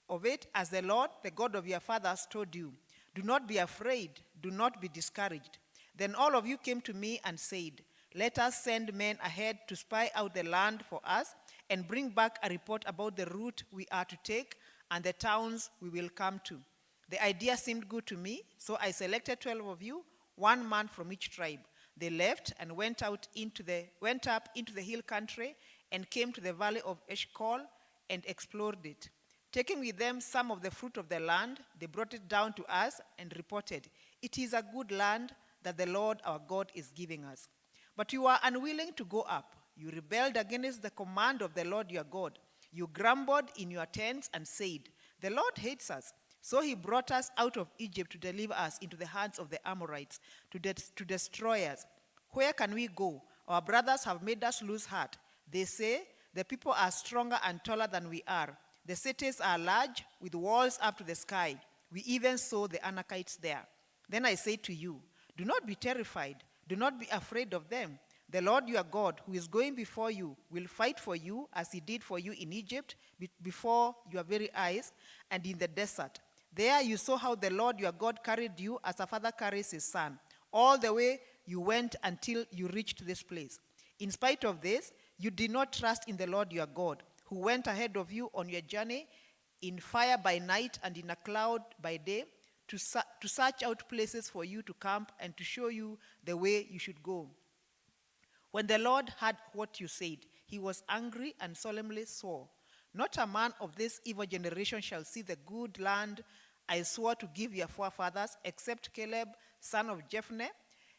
the God of your fathers, told you. Do not be afraid. Do not be discouraged." Then all of you came to me and said, "Let us send men ahead to spy out the land for us and bring back a report about the route we are to take and the towns we will come to." The idea seemed good to me, so I selected 12 of you, one man from each tribe. They left and went up into the hill country and came to the valley of Eshcol and explored it. Taking with them some of the fruit of the land, they brought it down to us and reported, "It is a good land that the Lord our God is giving us." But you are unwilling to go up. You rebelled against the command of the Lord your God. You grumbled in your tents and said, "The Lord hates us." So he brought us out of Egypt to deliver us into the hands of the Amorites, to destroy us. Where can we go? Our brothers have made us lose heart. They say, "The people are stronger and taller than we are. The cities are large, with walls up to the sky. We even saw the Anakites there." Then I say to you, "Do not be terrified. Do not be afraid of them. The Lord your God, who is going before you, will fight for you as he did for you in Egypt, before your very eyes, and in the desert. There you saw how the Lord your God carried you as a father carries his son, all the way you went until you reached this place. In spite of this, you did not trust in the Lord your God, who went ahead of you on your journey in fire by night and in a cloud by day, to search out places for you to camp and to show you the way you should go. When the Lord heard what you said, he was angry and solemnly swore, not a man of this evil generation shall see the good land I swore to give your forefathers, except Caleb, son of Jephunneh.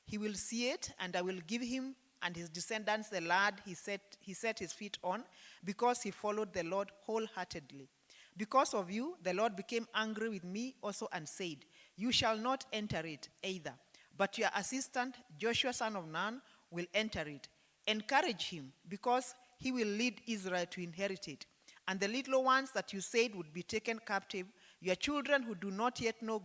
He will see it, and I will give him and his descendants the land he set his feet on, because he followed the Lord wholeheartedly. Because of you, the Lord became angry with me also and said, you shall not enter it either, but your assistant, Joshua son of Nun, will enter it. Encourage him, because he will lead Israel to inherit it. And the little ones that you said would be taken captive, your children who do not yet know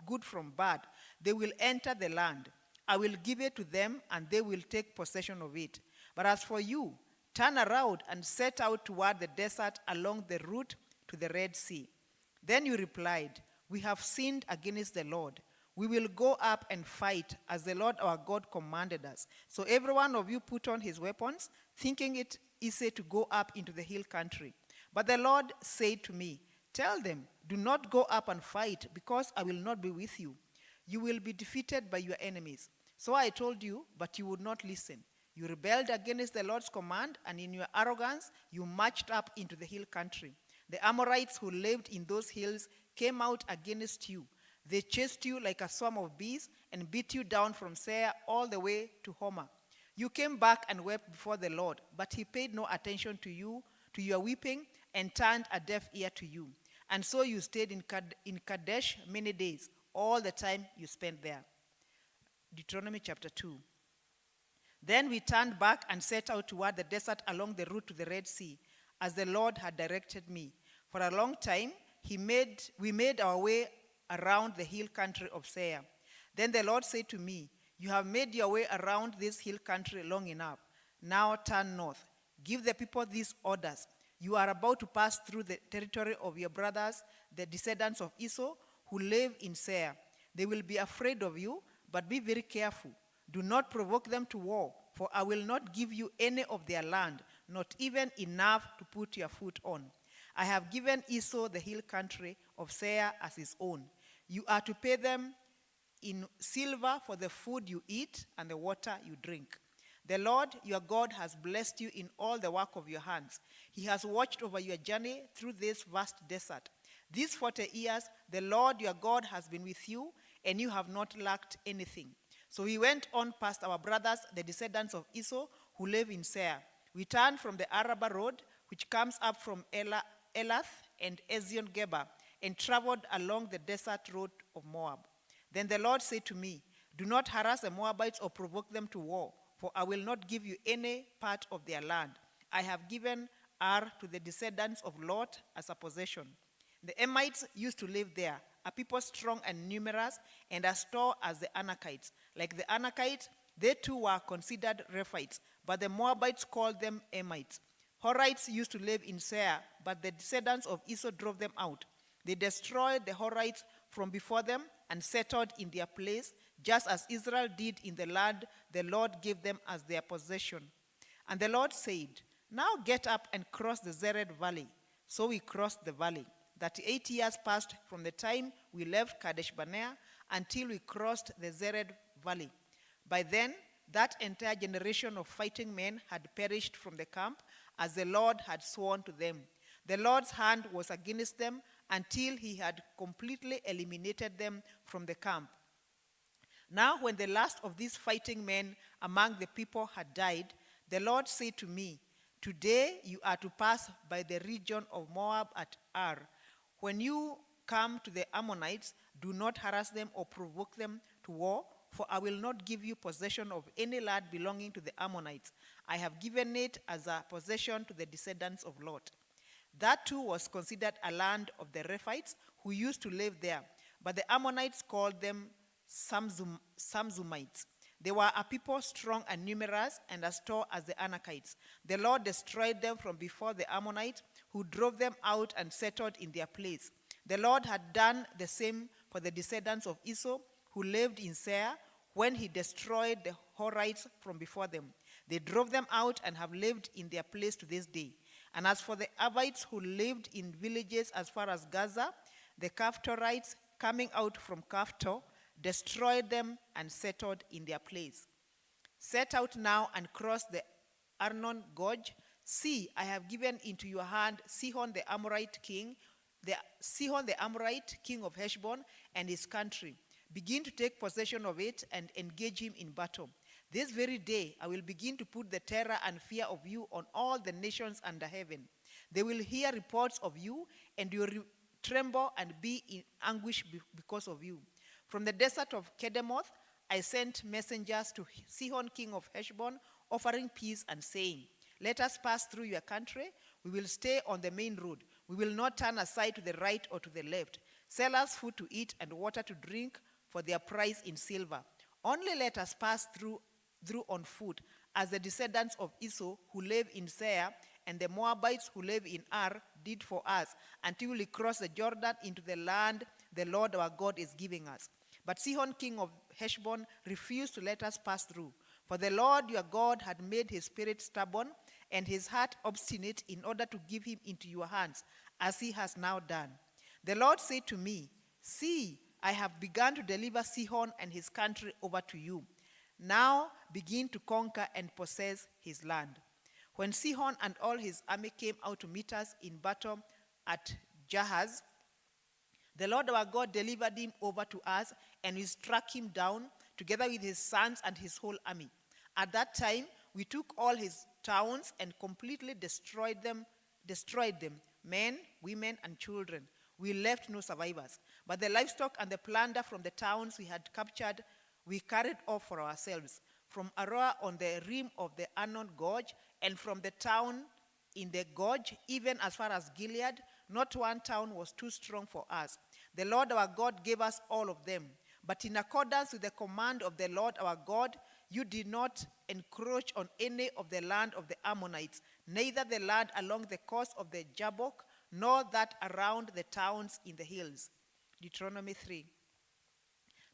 good from bad, they will enter the land. I will give it to them, and they will take possession of it. But as for you, turn around and set out toward the desert along the route to the Red Sea. Then you replied, we have sinned against the Lord. We will go up and fight as the Lord our God commanded us. So every one of you put on his weapons, thinking it easy to go up into the hill country. But the Lord said to me, tell them, do not go up and fight, because I will not be with you. You will be defeated by your enemies. So I told you, but you would not listen. You rebelled against the Lord's command, and in your arrogance you marched up into the hill country. The Amorites who lived in those hills came out against you. They chased you like a swarm of bees and beat you down from Seir all the way to Homer. You came back and wept before the Lord, but he paid no attention to you, to your weeping, and turned a deaf ear to you. And so you stayed in Kadesh many days, all the time you spent there. Deuteronomy chapter 2. Then we turned back and set out toward the desert along the route to the Red Sea, as the Lord had directed me. For a long time, we made our way around the hill country of Seir. Then the Lord said to me, you have made your way around this hill country long enough. Now turn north. Give the people these orders. You are about to pass through the territory of your brothers, the descendants of Esau, who live in Seir. They will be afraid of you, but be very careful. Do not provoke them to war, for I will not give you any of their land, not even enough to put your foot on. I have given Esau the hill country of Seir as his own. You are to pay them in silver for the food you eat and the water you drink. The Lord your God has blessed you in all the work of your hands. He has watched over your journey through this vast desert. These 40 years, the Lord your God has been with you, and you have not lacked anything. So we went on past our brothers, the descendants of Esau, who live in Seir. We turned from the Arabah road, which comes up from Elath and Ezion-Geber, and traveled along the desert road of Moab. Then the Lord said to me, do not harass the Moabites or provoke them to war, for I will not give you any part of their land. I have given Ar to the descendants of Lot as a possession. The Emites used to live there, a people strong and numerous, and as tall as the Anakites. Like the Anakites, they too were considered Rephites, but the Moabites called them Emites. Horites used to live in Seir, but the descendants of Esau drove them out. They destroyed the Horites from before them and settled in their place, just as Israel did in the land the Lord gave them as their possession. And the Lord said, now get up and cross the Zered Valley. So we crossed the valley. 38 years passed from the time we left Kadesh Barnea until we crossed the Zered Valley. By then, that entire generation of fighting men had perished from the camp, as the Lord had sworn to them. The Lord's hand was against them until he had completely eliminated them from the camp. Now, when the last of these fighting men among the people had died, the Lord said to me, today you are to pass by the region of Moab at Ar. When you come to the Ammonites, do not harass them or provoke them to war, for I will not give you possession of any land belonging to the Ammonites. I have given it as a possession to the descendants of Lot. That too was considered a land of the Rephites who used to live there, but the Ammonites called them Samzumites. They were a people strong and numerous and as tall as the Anakites. The Lord destroyed them from before the Ammonites, who drove them out and settled in their place. The Lord had done the same for the descendants of Esau, who lived in Seir, when he destroyed the Horites from before them. They drove them out and have lived in their place to this day. And as for the Avites who lived in villages as far as Gaza, the Kaphtorites coming out from Kaphtor destroyed them and settled in their place. Set out now and cross the Arnon Gorge. See, I have given into your hand Sihon the Amorite king, of Heshbon, and his country. Begin to take possession of it and engage him in battle. This very day I will begin to put the terror and fear of you on all the nations under heaven. They will hear reports of you, and you will tremble and be in anguish because of you. From the desert of Kedemoth I sent messengers to Sihon king of Heshbon, offering peace and saying, let us pass through your country. We will stay on the main road. We will not turn aside to the right or to the left. Sell us food to eat and water to drink for their price in silver. Only let us pass through on foot, as the descendants of Esau who live in Seir and the Moabites who live in Ar did for us, until we cross the Jordan into the land the Lord our God is giving us. But Sihon king of Heshbon refused to let us pass through. For the Lord your God had made his spirit stubborn and his heart obstinate in order to give him into your hands, as he has now done. The Lord said to me, see, I have begun to deliver Sihon and his country over to you. Now begin to conquer and possess his land. When Sihon and all his army came out to meet us in battle at Jahaz, the Lord our God delivered him over to us, and we struck him down, together with his sons and his whole army. At that time, we took all his towns and completely destroyed them, men, women, and children. We left no survivors. But the livestock and the plunder from the towns we had captured, we carried off for ourselves. From Aroah on the rim of the Arnon Gorge, and from the town in the gorge, even as far as Gilead, not one town was too strong for us. The Lord our God gave us all of them. But in accordance with the command of the Lord our God, you did not encroach on any of the land of the Ammonites, neither the land along the coast of the Jabbok, nor that around the towns in the hills. Deuteronomy 3.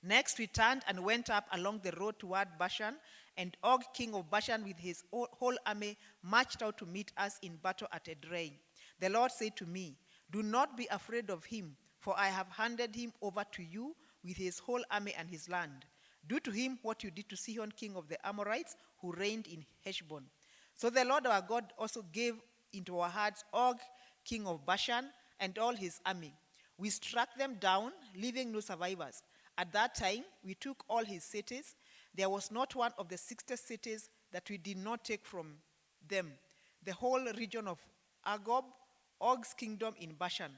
Next we turned and went up along the road toward Bashan, and Og king of Bashan with his whole army marched out to meet us in battle at Edrei. The Lord said to me, do not be afraid of him, for I have handed him over to you with his whole army and his land. Do to him what you did to Sihon king of the Amorites, who reigned in Heshbon. So the Lord our God also gave into our hands Og king of Bashan and all his army. We struck them down, leaving no survivors. At that time, we took all his cities. There was not one of the 60 cities that we did not take from them. The whole region of Argob, Og's kingdom in Bashan.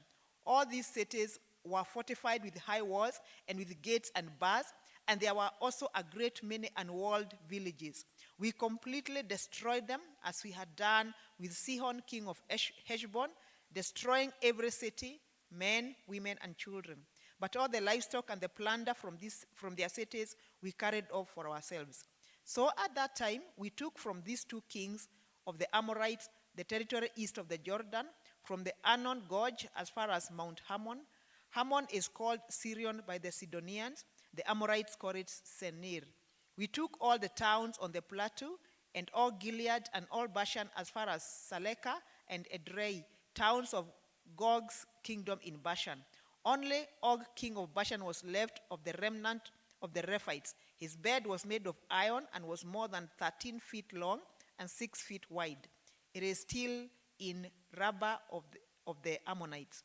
All these cities were fortified with high walls and with gates and bars, and there were also a great many unwalled villages. We completely destroyed them, as we had done with Sihon king of Heshbon, destroying every city, men, women, and children. But all the livestock and the plunder from their cities we carried off for ourselves. So at that time we took from these two kings of the Amorites the territory east of the Jordan, from the Arnon Gorge as far as Mount Hermon. Hermon is called Sirion by the Sidonians. The Amorites call it Senir. We took all the towns on the plateau, and all Gilead and all Bashan as far as Saleka and Edrei, towns of Gog's kingdom in Bashan. Only Og king of Bashan was left of the remnant of the Rephites. His bed was made of iron and was more than 13 feet long and 6 feet wide. It is still in Rabbah of the Ammonites.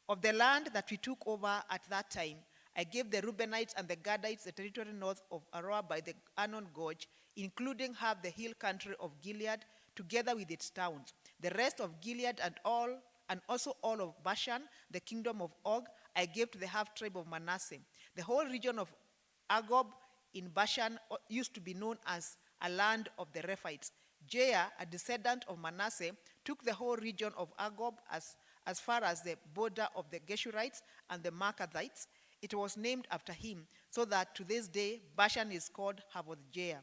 Of the land that we took over at that time, I gave the Reubenites and the Gadites the territory north of Aroah by the Arnon Gorge, including half the hill country of Gilead, together with its towns. The rest of Gilead and also all of Bashan, the kingdom of Og, I gave to the half-tribe of Manasseh. The whole region of Argob in Bashan used to be known as a land of the Rephites. Jair, a descendant of Manasseh, took the whole region of Argob as far as the border of the Geshurites and the Maacathites. It was named after him, so that to this day Bashan is called Havoth Jair.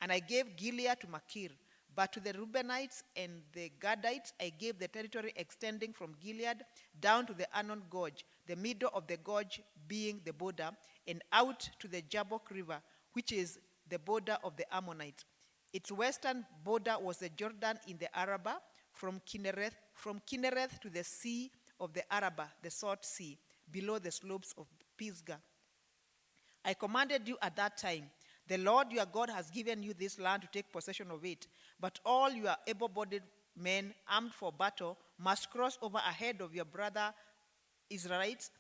And I gave Gilead to Machir. But to the Reubenites and the Gadites, I gave the territory extending from Gilead down to the Arnon Gorge, the middle of the gorge being the border, and out to the Jabbok River, which is the border of the Ammonites. Its western border was the Jordan in the Arabah, from Kinnereth to the sea of the Arabah, the Salt Sea, below the slopes of Pisgah. I commanded you at that time The Lord your God has given you this land to take possession of it, but all your able-bodied men armed for battle must cross over ahead of your brother Israelites.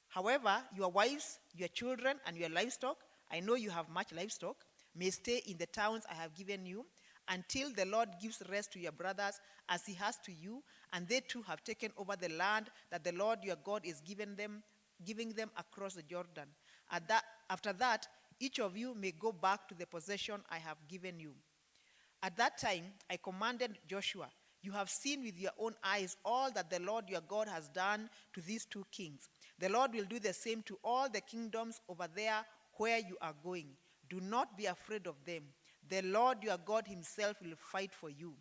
However, your wives, your children, and your livestock, I know you have much livestock, may stay in the towns I have given you until the Lord gives rest to your brothers as he has to you, and they too have taken over the land that the Lord your God is giving them across the Jordan. After that, each of you may go back to the possession I have given you. At that time, I commanded Joshua, you have seen with your own eyes all that the Lord your God has done to these two kings. The Lord will do the same to all the kingdoms over there where you are going. Do not be afraid of them. The Lord your God himself will fight for you.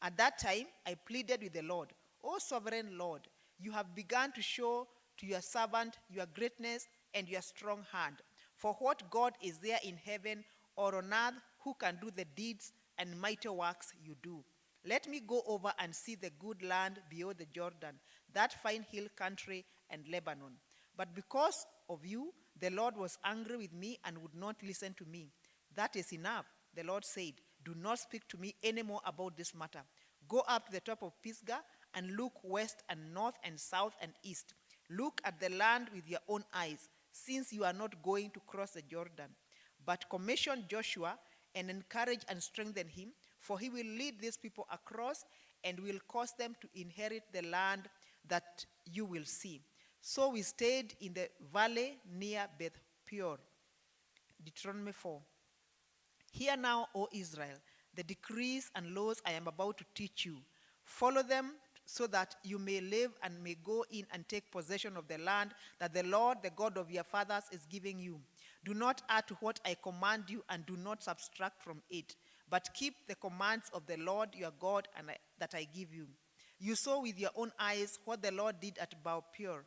At that time, I pleaded with the Lord, O sovereign Lord, you have begun to show to your servant your greatness and your strong hand. For what God is there in heaven or on earth who can do the deeds and mighty works you do? Let me go over and see the good land beyond the Jordan, that fine hill country and Lebanon. But because of you, the Lord was angry with me and would not listen to me. That is enough, the Lord said. Do not speak to me anymore about this matter. Go up to the top of Pisgah and look west and north and south and east. Look at the land with your own eyes, since you are not going to cross the Jordan. But commission Joshua and encourage and strengthen him, for he will lead these people across and will cause them to inherit the land that you will see. So we stayed in the valley near Beth Peor. Deuteronomy 4. Hear now, O Israel, the decrees and laws I am about to teach you. Follow them so that you may live and may go in and take possession of the land that the Lord, the God of your fathers, is giving you. Do not add to what I command you and do not subtract from it, but keep the commands of the Lord your God that I give you. You saw with your own eyes what the Lord did at Baal Peor.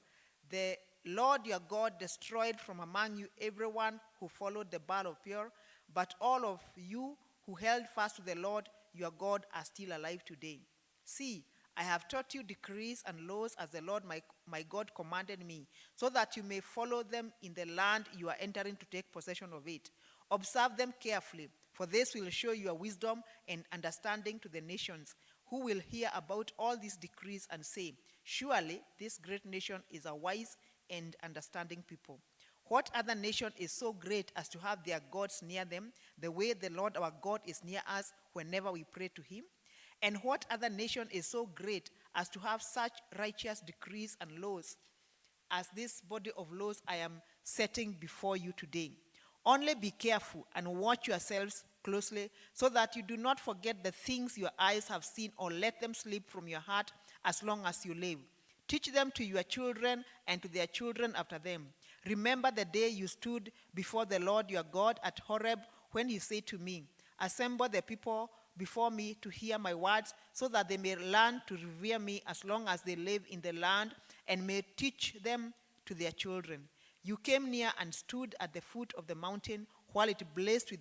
The Lord your God destroyed from among you everyone who followed the Baal of Peor, but all of you who held fast to the Lord your God are still alive today. See, I have taught you decrees and laws as the Lord my God commanded me, so that you may follow them in the land you are entering to take possession of it. Observe them carefully, for this will show your wisdom and understanding to the nations, who will hear about all these decrees and say, surely this great nation is a wise and understanding people. What other nation is so great as to have their gods near them, the way the Lord our God is near us whenever we pray to him? And what other nation is so great as to have such righteous decrees and laws as this body of laws I am setting before you today? Only be careful and watch yourselves closely, so that you do not forget the things your eyes have seen or let them slip from your heart as long as you live. Teach them to your children and to their children after them. Remember the day you stood before the Lord your God at Horeb, when he said to me, assemble the people before me to hear my words, so that they may learn to revere me as long as they live in the land, and may teach them to their children. You came near and stood at the foot of the mountain, while it blazed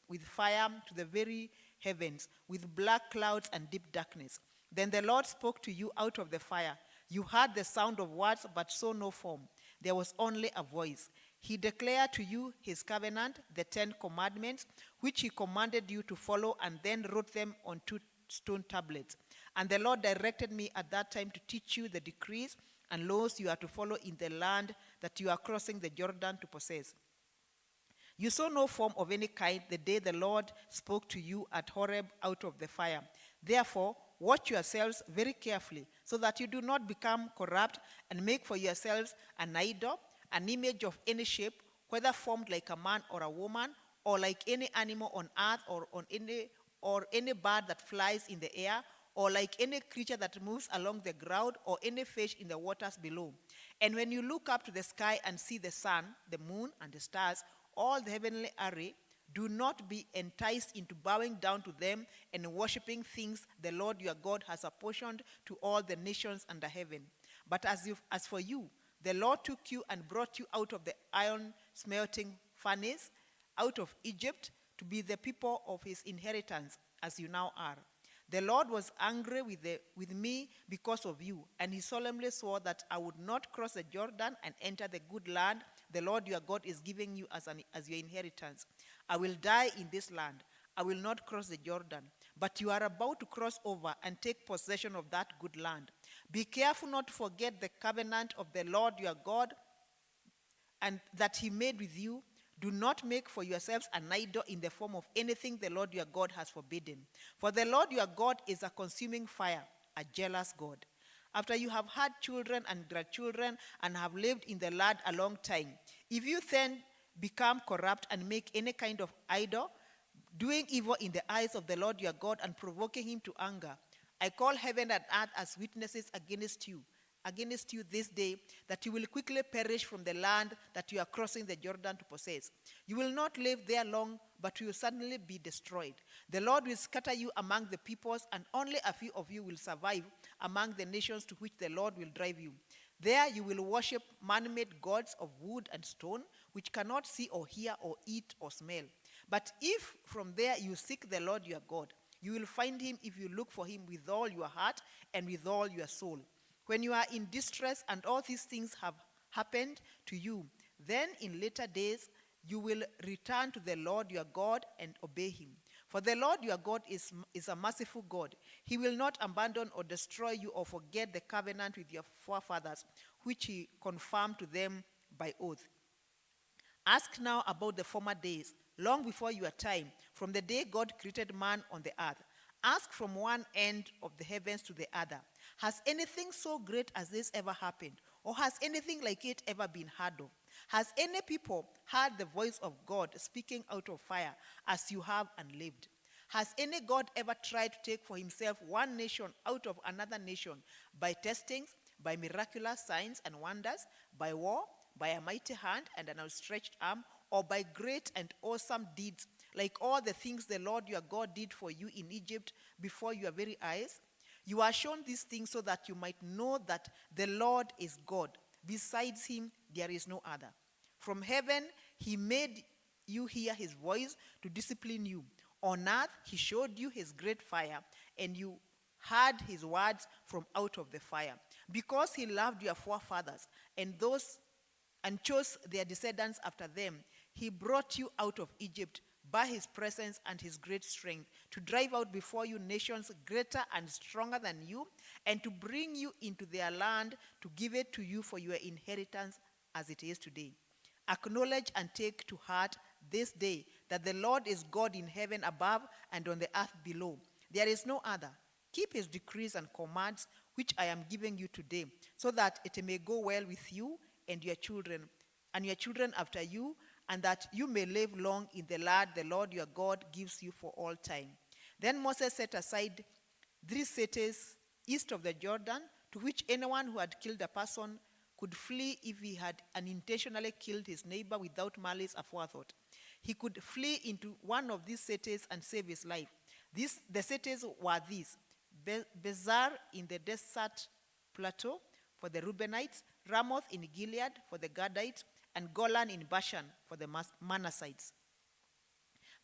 with fire to the very heavens, with black clouds and deep darkness. Then the Lord spoke to you out of the fire. You heard the sound of words, but saw no form. There was only a voice. He declared to you his covenant, the 10 commandments, which he commanded you to follow, and then wrote them on 2 stone tablets. And the Lord directed me at that time to teach you the decrees and laws you are to follow in the land that you are crossing the Jordan to possess. You saw no form of any kind the day the Lord spoke to you at Horeb out of the fire. Therefore, watch yourselves very carefully, so that you do not become corrupt and make for yourselves an idol, an image of any shape, whether formed like a man or a woman, or like any animal on earth, or any bird that flies in the air, or like any creature that moves along the ground, or any fish in the waters below. And when you look up to the sky and see the sun, the moon, and the stars, all the heavenly array, do not be enticed into bowing down to them and worshiping things the Lord your God has apportioned to all the nations under heaven. But as for you, the Lord took you and brought you out of the iron smelting furnace, out of Egypt, to be the people of his inheritance, as you now are. The Lord was angry with me because of you, and he solemnly swore that I would not cross the Jordan and enter the good land the Lord your God is giving you as your inheritance. I will die in this land. I will not cross the Jordan. But you are about to cross over and take possession of that good land. Be careful not to forget the covenant of the Lord your God and that he made with you. Do not make for yourselves an idol in the form of anything the Lord your God has forbidden. For the Lord your God is a consuming fire, a jealous God. After you have had children and grandchildren and have lived in the land a long time, if you then become corrupt and make any kind of idol, doing evil in the eyes of the Lord your God and provoking him to anger, I call heaven and earth as witnesses against you this day, that you will quickly perish from the land that you are crossing the Jordan to possess. You will not live there long, but you will suddenly be destroyed. The Lord will scatter you among the peoples, and only a few of you will survive among the nations to which the Lord will drive you. There you will worship man-made gods of wood and stone, which cannot see or hear or eat or smell. But if from there you seek the Lord your God, you will find him if you look for him with all your heart and with all your soul. When you are in distress and all these things have happened to you, then in later days you will return to the Lord your God and obey him. For the Lord your God is a merciful God. He will not abandon or destroy you or forget the covenant with your forefathers, which he confirmed to them by oath. Ask now about the former days, long before your time, from the day God created man on the earth. Ask from one end of the heavens to the other. Has anything so great as this ever happened? Or has anything like it ever been heard of? Has any people heard the voice of God speaking out of fire as you have and lived? Has any God ever tried to take for himself one nation out of another nation by testings, by miraculous signs and wonders, by war, by a mighty hand and an outstretched arm, or by great and awesome deeds, like all the things the Lord your God did for you in Egypt before your very eyes? You are shown these things so that you might know that the Lord is God. Besides him, there is no other. From heaven, he made you hear his voice to discipline you. On earth, he showed you his great fire, and you heard his words from out of the fire. Because he loved your forefathers and chose their descendants after them, he brought you out of Egypt by his presence and his great strength, to drive out before you nations greater and stronger than you, and to bring you into their land, to give it to you for your inheritance as it is today. Acknowledge and take to heart this day that the Lord is God in heaven above and on the earth below. There is no other. Keep his decrees and commands, which I am giving you today, so that it may go well with you and your children after you, and that you may live long in the land the Lord your God gives you for all time. Then Moses set aside 3 cities east of the Jordan, to which anyone who had killed a person could flee if he had unintentionally killed his neighbor without malice aforethought. He could flee into one of these cities and save his life. The cities were these: Bezar in the desert plateau for the Reubenites, Ramoth in Gilead for the Gadites, and Golan in Bashan for the Manassites.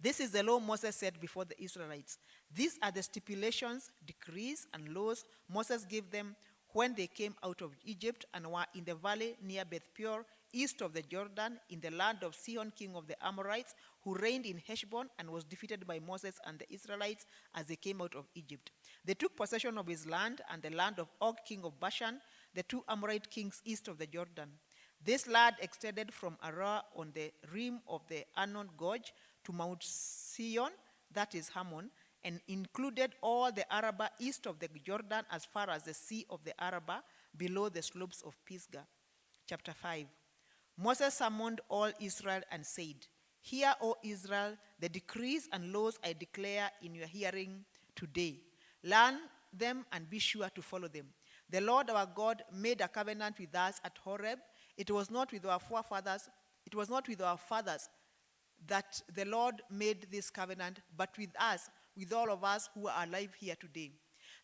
This is the law Moses set before the Israelites. These are the stipulations, decrees, and laws Moses gave them when they came out of Egypt and were in the valley near Beth Peor, east of the Jordan, in the land of Sihon, king of the Amorites, who reigned in Heshbon and was defeated by Moses and the Israelites as they came out of Egypt. They took possession of his land and the land of Og, king of Bashan, the 2 Amorite kings east of the Jordan. This land extended from Aroer on the rim of the Arnon Gorge to Mount Sion, that is Hermon, and included all the Arabah east of the Jordan as far as the Sea of the Arabah below the slopes of Pisgah. Chapter 5. Moses summoned all Israel and said, "Hear, O Israel, the decrees and laws I declare in your hearing today. Learn them and be sure to follow them. The Lord our God made a covenant with us at Horeb. It was not with our fathers that the Lord made this covenant, but with us, with all of us who are alive here today.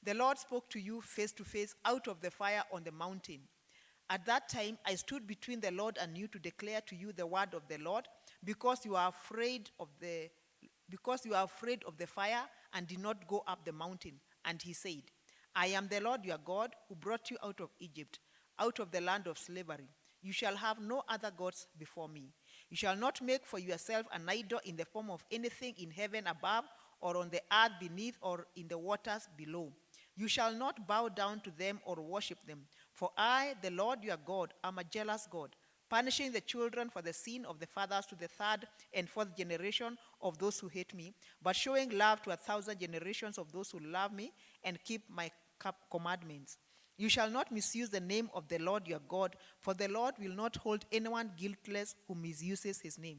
The Lord spoke to you face to face out of the fire on the mountain. At that time, I stood between the Lord and you to declare to you the word of the Lord, because you are afraid of the fire and did not go up the mountain." And he said, "I am the Lord your God who brought you out of Egypt, out of the land of slavery. You shall have no other gods before me. You shall not make for yourself an idol in the form of anything in heaven above, or on the earth beneath, or in the waters below. You shall not bow down to them or worship them. For I, the Lord your God, am a jealous God, punishing the children for the sin of the fathers to the third and fourth generation of those who hate me, but showing love to 1,000 generations of those who love me and keep my commandments. You shall not misuse the name of the Lord your God, for the Lord will not hold anyone guiltless who misuses his name.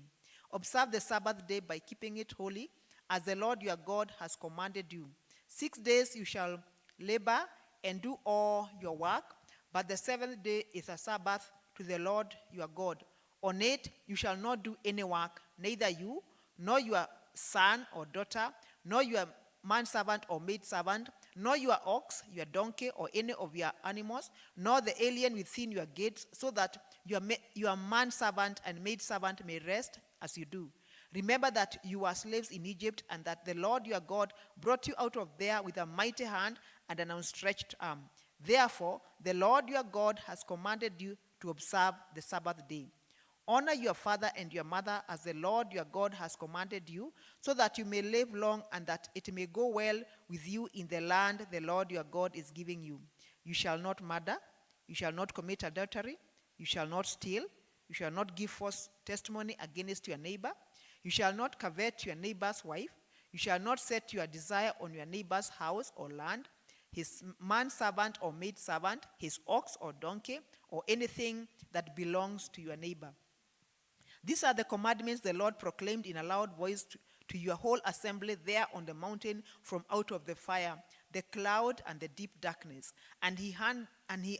Observe the Sabbath day by keeping it holy, as the Lord your God has commanded you. 6 days you shall labor and do all your work, but the seventh day is a Sabbath to the Lord your God. On it you shall not do any work, neither you, nor your son or daughter, nor your manservant or maidservant, nor your ox, your donkey, or any of your animals, nor the alien within your gates, so that your manservant and maidservant may rest as you do. Remember that you were slaves in Egypt, and that the Lord your God brought you out of there with a mighty hand and an outstretched arm. Therefore, the Lord your God has commanded you to observe the Sabbath day. Honor your father and your mother as the Lord your God has commanded you, so that you may live long and that it may go well with you in the land the Lord your God is giving you. You shall not murder, you shall not commit adultery, you shall not steal, you shall not give false testimony against your neighbor, you shall not covet your neighbor's wife, you shall not set your desire on your neighbor's house or land, his manservant or maidservant, his ox or donkey, or anything that belongs to your neighbor. These are the commandments the Lord proclaimed in a loud voice to your whole assembly there on the mountain from out of the fire, the cloud, and the deep darkness. And he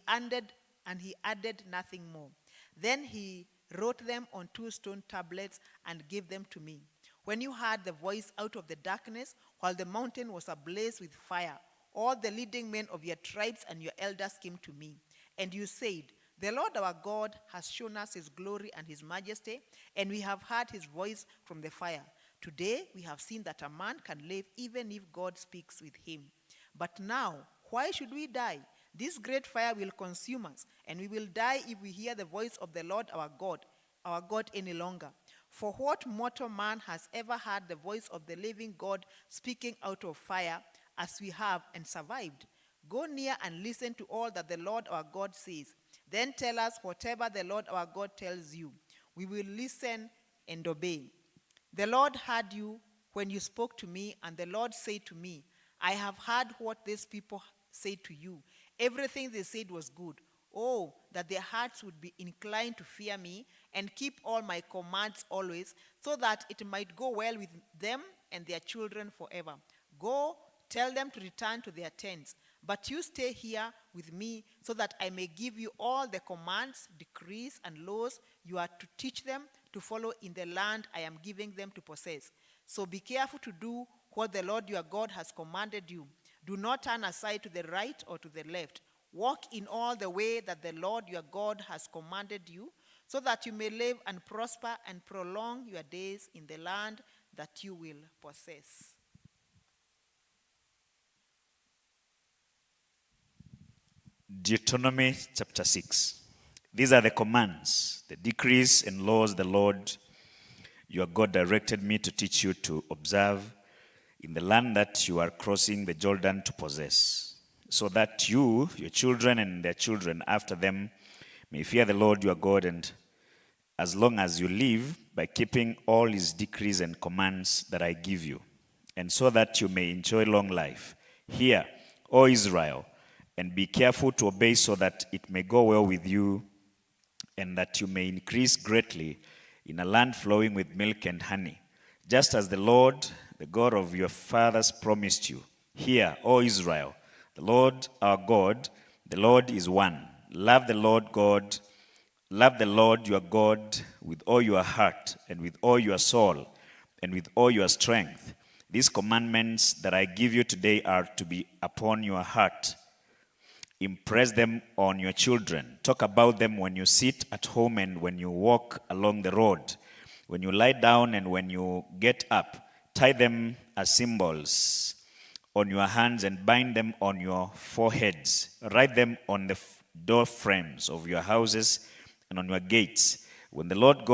added nothing more. Then he wrote them on 2 stone tablets and gave them to me. When you heard the voice out of the darkness, while the mountain was ablaze with fire, all the leading men of your tribes and your elders came to me. And you said, the Lord our God has shown us his glory and his majesty, and we have heard his voice from the fire. Today we have seen that a man can live even if God speaks with him. But now, why should we die? This great fire will consume us, and we will die if we hear the voice of the Lord our God any longer. For what mortal man has ever heard the voice of the living God speaking out of fire, as we have, and survived? Go near and listen to all that the Lord our God says. Then tell us whatever the Lord our God tells you. We will listen and obey. The Lord heard you when you spoke to me, and the Lord said to me, I have heard what these people said to you. Everything they said was good. Oh, that their hearts would be inclined to fear me and keep all my commands always, so that it might go well with them and their children forever. Go, tell them to return to their tents. But you stay here with me, so that I may give you all the commands, decrees, and laws you are to teach them to follow in the land I am giving them to possess. So be careful to do what the Lord your God has commanded you. Do not turn aside to the right or to the left. Walk in all the way that the Lord your God has commanded you, so that you may live and prosper and prolong your days in the land that you will possess. Deuteronomy chapter 6. These are the commands, the decrees and laws the Lord your God directed me to teach you to observe in the land that you are crossing the Jordan to possess, so that you, your children, and their children after them may fear the Lord your God, and as long as you live, by keeping all his decrees and commands that I give you, and so that you may enjoy long life. Hear, O Israel, and be careful to obey, so that it may go well with you, and that you may increase greatly in a land flowing with milk and honey, just as the Lord, the God of your fathers, promised you. Hear, O Israel, the Lord our God, the Lord is one. Love the Lord your God with all your heart, and with all your soul, and with all your strength. These commandments that I give you today are to be upon your heart. Impress them on your children. Talk about them when you sit at home and when you walk along the road, when you lie down and when you get up. Tie them as symbols on your hands and bind them on your foreheads. Write them on the door frames of your houses and on your gates. When the Lord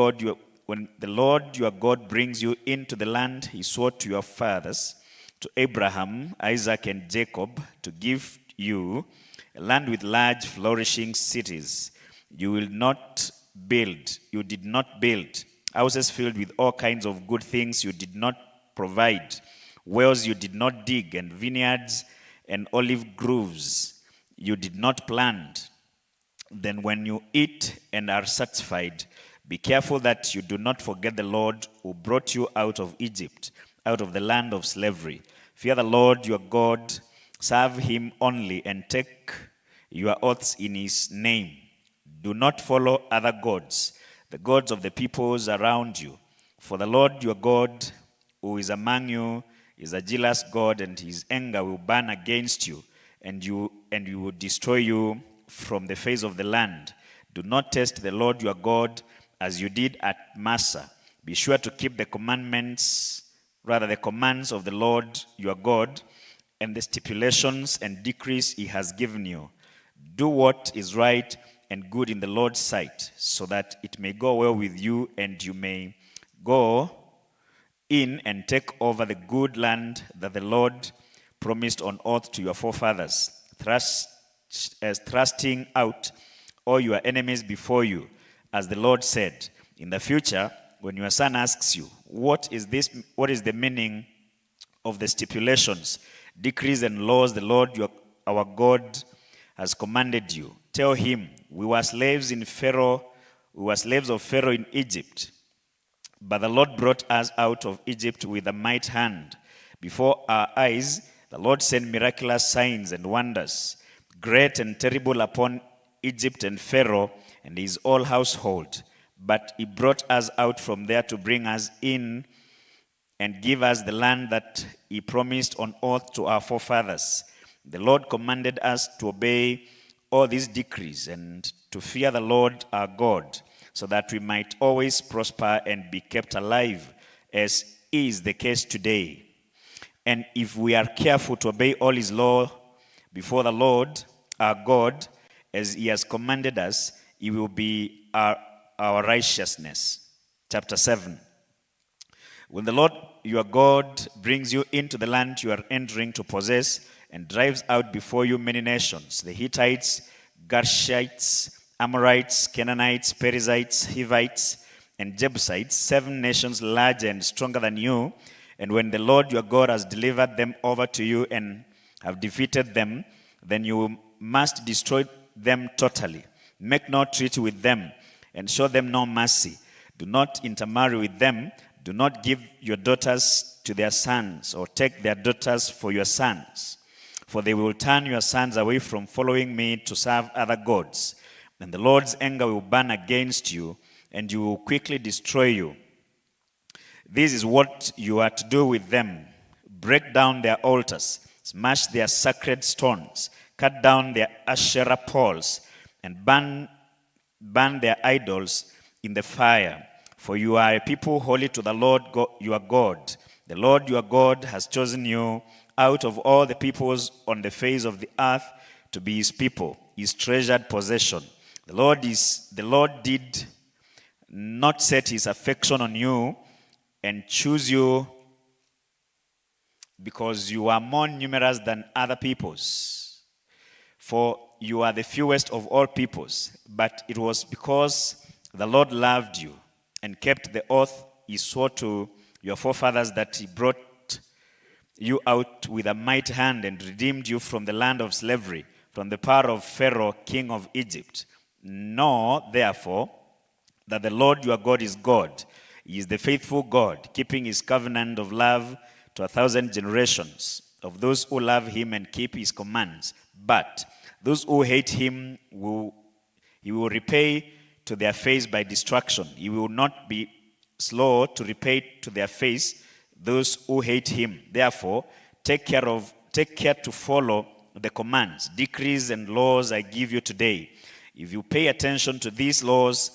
when the Lord your God brings you into the land he swore to your fathers, to Abraham, Isaac, and Jacob, to give you a land with large flourishing cities. You did not build houses filled with all kinds of good things you did not provide, wells you did not dig, and vineyards and olive groves you did not plant. Then when you eat and are satisfied, be careful that you do not forget the Lord who brought you out of Egypt, out of the land of slavery. Fear the Lord your God, serve him only, and take your oaths in his name. Do not follow other gods, the gods of the peoples around you. For the Lord your God, who is among you, is a jealous God, and his anger will burn against you, and he will destroy you from the face of the land. Do not test the Lord your God as you did at Massa. Be sure to keep the commands of the Lord your God, and the stipulations and decrees he has given you. Do what is right and good in the Lord's sight, so that it may go well with you, and you may go in and take over the good land that the Lord promised on oath to your forefathers, thrusting out all your enemies before you, as the Lord said. In the future, when your son asks you, what is the meaning of the stipulations, decrees, and laws the Lord our God has commanded you, tell him, we were slaves of Pharaoh in Egypt, but the Lord brought us out of Egypt with a mighty hand. Before our eyes, the Lord sent miraculous signs and wonders, great and terrible, upon Egypt and Pharaoh and his whole household. But he brought us out from there to bring us in and give us the land that he promised on oath to our forefathers. The Lord commanded us to obey all these decrees and to fear the Lord our God, so that we might always prosper and be kept alive, as is the case today. And if we are careful to obey all his law before the Lord our God, as he has commanded us, he will be our righteousness. Chapter 7. When the Lord your God brings you into the land you are entering to possess, and drives out before you many nations, the Hittites, Gershites, Amorites, Canaanites, Perizzites, Hivites, and Jebusites, 7 nations larger and stronger than you, and when the Lord your God has delivered them over to you and have defeated them, then you must destroy them totally. Make no treaty with them, and show them no mercy. Do not intermarry with them. Do not give your daughters to their sons, or take their daughters for your sons. For they will turn your sons away from following me to serve other gods. And the Lord's anger will burn against you, and you will quickly destroy you. This is what you are to do with them. Break down their altars, smash their sacred stones, cut down their Asherah poles, and burn their idols in the fire. For you are a people holy to the Lord your God. The Lord your God has chosen you out of all the peoples on the face of the earth to be his people, his treasured possession. The Lord did not set his affection on you and choose you because you are more numerous than other peoples, for you are the fewest of all peoples, but it was because the Lord loved you and kept the oath he swore to your forefathers that he brought you out with a mighty hand and redeemed you from the land of slavery, from the power of Pharaoh, king of Egypt. Know, therefore, that the Lord your God is God. He is the faithful God, keeping his covenant of love to 1,000 generations of those who love him and keep his commands. But those who hate him he will repay to their face by destruction. He will not be slow to repay to their face those who hate him. Therefore, take care to follow the commands, decrees, and laws I give you today. If you pay attention to these laws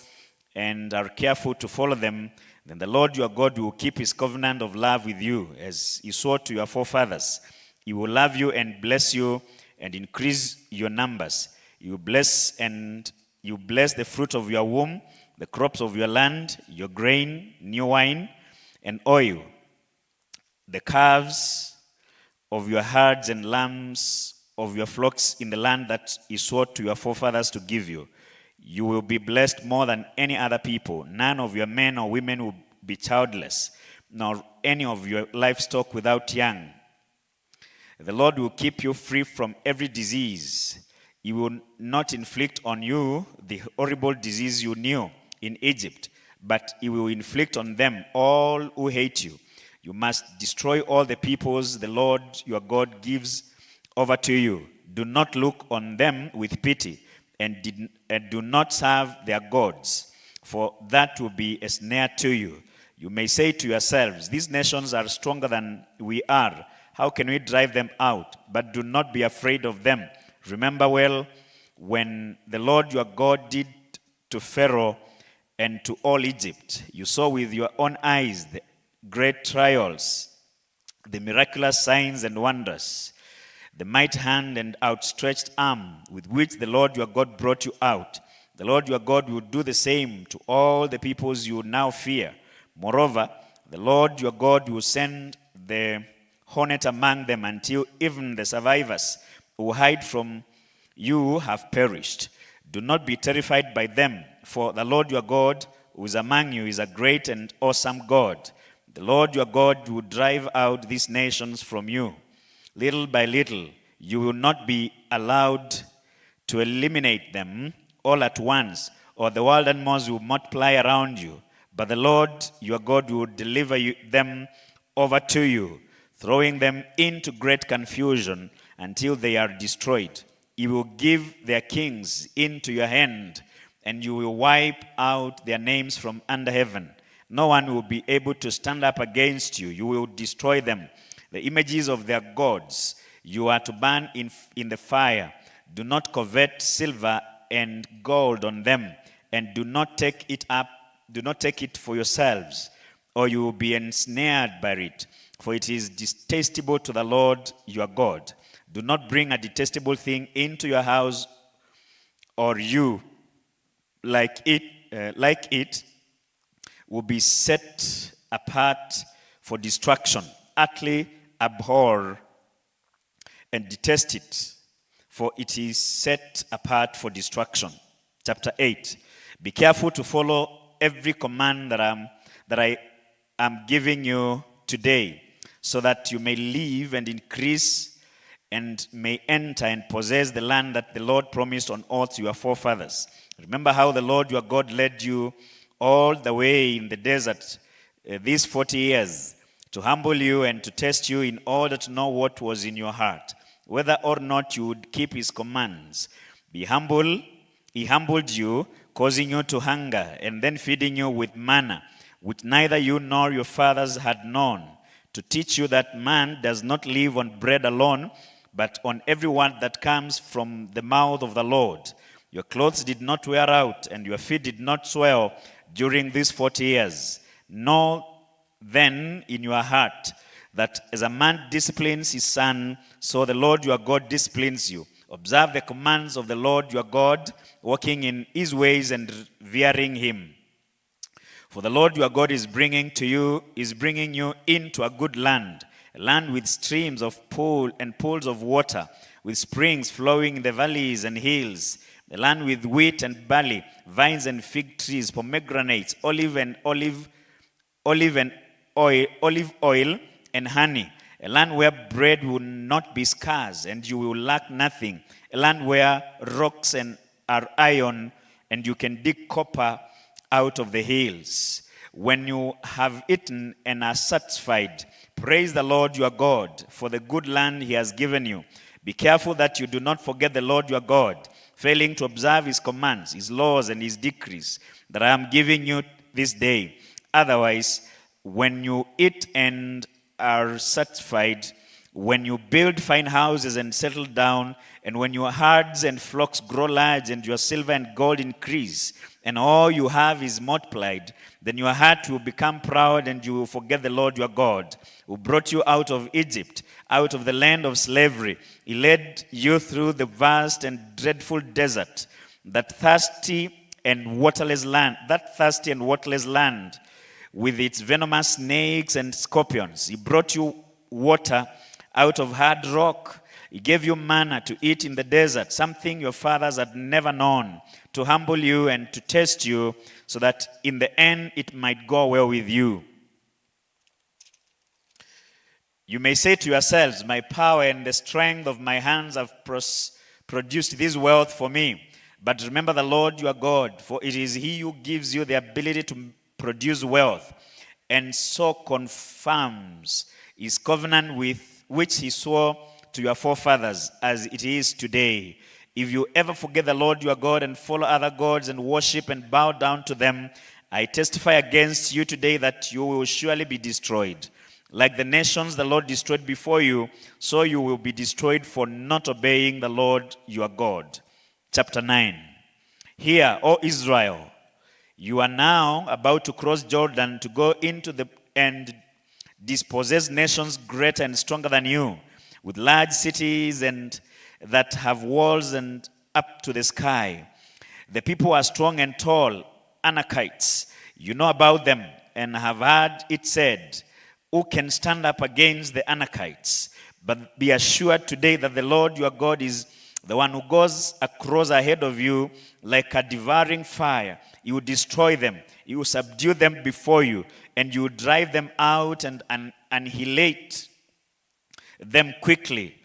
and are careful to follow them, then the Lord your God will keep his covenant of love with you, as he swore to your forefathers. He will love you and bless you and increase your numbers. You bless the fruit of your womb, the crops of your land, your grain, new wine, and oil, the calves of your herds and lambs of your flocks in the land that he swore to your forefathers to give you. You will be blessed more than any other people. None of your men or women will be childless, nor any of your livestock without young. The Lord will keep you free from every disease. He will not inflict on you the horrible disease you knew in Egypt, but he will inflict on them all who hate you. You must destroy all the peoples the Lord your God gives over to you. Do not look on them with pity, and do not serve their gods, for that will be a snare to you. You may say to yourselves, these nations are stronger than we are. How can we drive them out? But do not be afraid of them. Remember well when the Lord your God did to Pharaoh and to all Egypt. You saw with your own eyes the great trials, the miraculous signs and wonders, the mighty hand and outstretched arm with which the Lord your God brought you out. The Lord your God will do the same to all the peoples you now fear. Moreover, the Lord your God will send the hornet among them until even the survivors who hide from you have perished. Do not be terrified by them, for the Lord your God who is among you is a great and awesome God. The Lord your God will drive out these nations from you. Little by little, you will not be allowed to eliminate them all at once, or the wild animals will multiply around you. But the Lord your God will deliver them over to you, throwing them into great confusion until they are destroyed. He will give their kings into your hand, and you will wipe out their names from under heaven. No one will be able to stand up against you. You will destroy them. The images of their gods you are to burn in the fire. Do not covet silver and gold on them, and do not take it for yourselves, or you will be ensnared by it, for it is detestable to the Lord your God. Do not bring a detestable thing into your house, or you, like it, will be set apart for destruction. Utterly abhor and detest it, for it is set apart for destruction. Chapter 8. Be careful to follow every command that I am giving you today, so that you may live and increase and may enter and possess the land that the Lord promised on oath to your forefathers. Remember how the Lord your God led you all the way in the desert these 40 years, to humble you and to test you in order to know what was in your heart, whether or not you would keep his commands. Be humble. He humbled you, causing you to hunger, and then feeding you with manna, which neither you nor your fathers had known, to teach you that man does not live on bread alone, but on every word that comes from the mouth of the Lord. Your clothes did not wear out, and your feet did not swell during these 40 years. Know then in your heart that as a man disciplines his son, so the Lord your God disciplines you. Observe the commands of the Lord your God, walking in his ways and revering him. For the Lord your God is bringing you into a good land, a land with streams of pools of water, with springs flowing in the valleys and hills, a land with wheat and barley, vines and fig trees, pomegranates, olive oil and honey, a land where bread will not be scarce and you will lack nothing, a land where rocks are iron and you can dig copper out of the hills. When you have eaten and are satisfied, praise the Lord your God for the good land he has given you. Be careful that you do not forget the Lord your God, failing to observe his commands, his laws, and his decrees that I am giving you this day. Otherwise, when you eat and are satisfied, when you build fine houses and settle down, and when your herds and flocks grow large, and your silver and gold increase, and all you have is multiplied, then your heart will become proud, and you will forget the Lord your God, who brought you out of Egypt, out of the land of slavery. He led you through the vast and dreadful desert, that thirsty and waterless land, that thirsty and waterless land, with its venomous snakes and scorpions. He brought you water out of hard rock. He gave you manna to eat in the desert, something your fathers had never known, to humble you and to test you, so that in the end it might go well with you. You may say to yourselves, my power and the strength of my hands have produced this wealth for me. But remember the Lord your God, for it is he who gives you the ability to produce wealth, and so confirms his covenant with which he swore to your forefathers, as it is today. If you ever forget the Lord your God and follow other gods and worship and bow down to them, I testify against you today that you will surely be destroyed. Like the nations the Lord destroyed before you, so you will be destroyed for not obeying the Lord your God. Chapter 9. Hear, O Israel, you are now about to cross Jordan to go into and dispossess nations greater and stronger than you, with large cities and that have walls and up to the sky. The people are strong and tall, Anakites. You know about them and have heard it said, who can stand up against the Anakites? But be assured today that the Lord your God is the one who goes across ahead of you like a devouring fire. He will destroy them. He will subdue them before you, and you will drive them out and annihilate them quickly,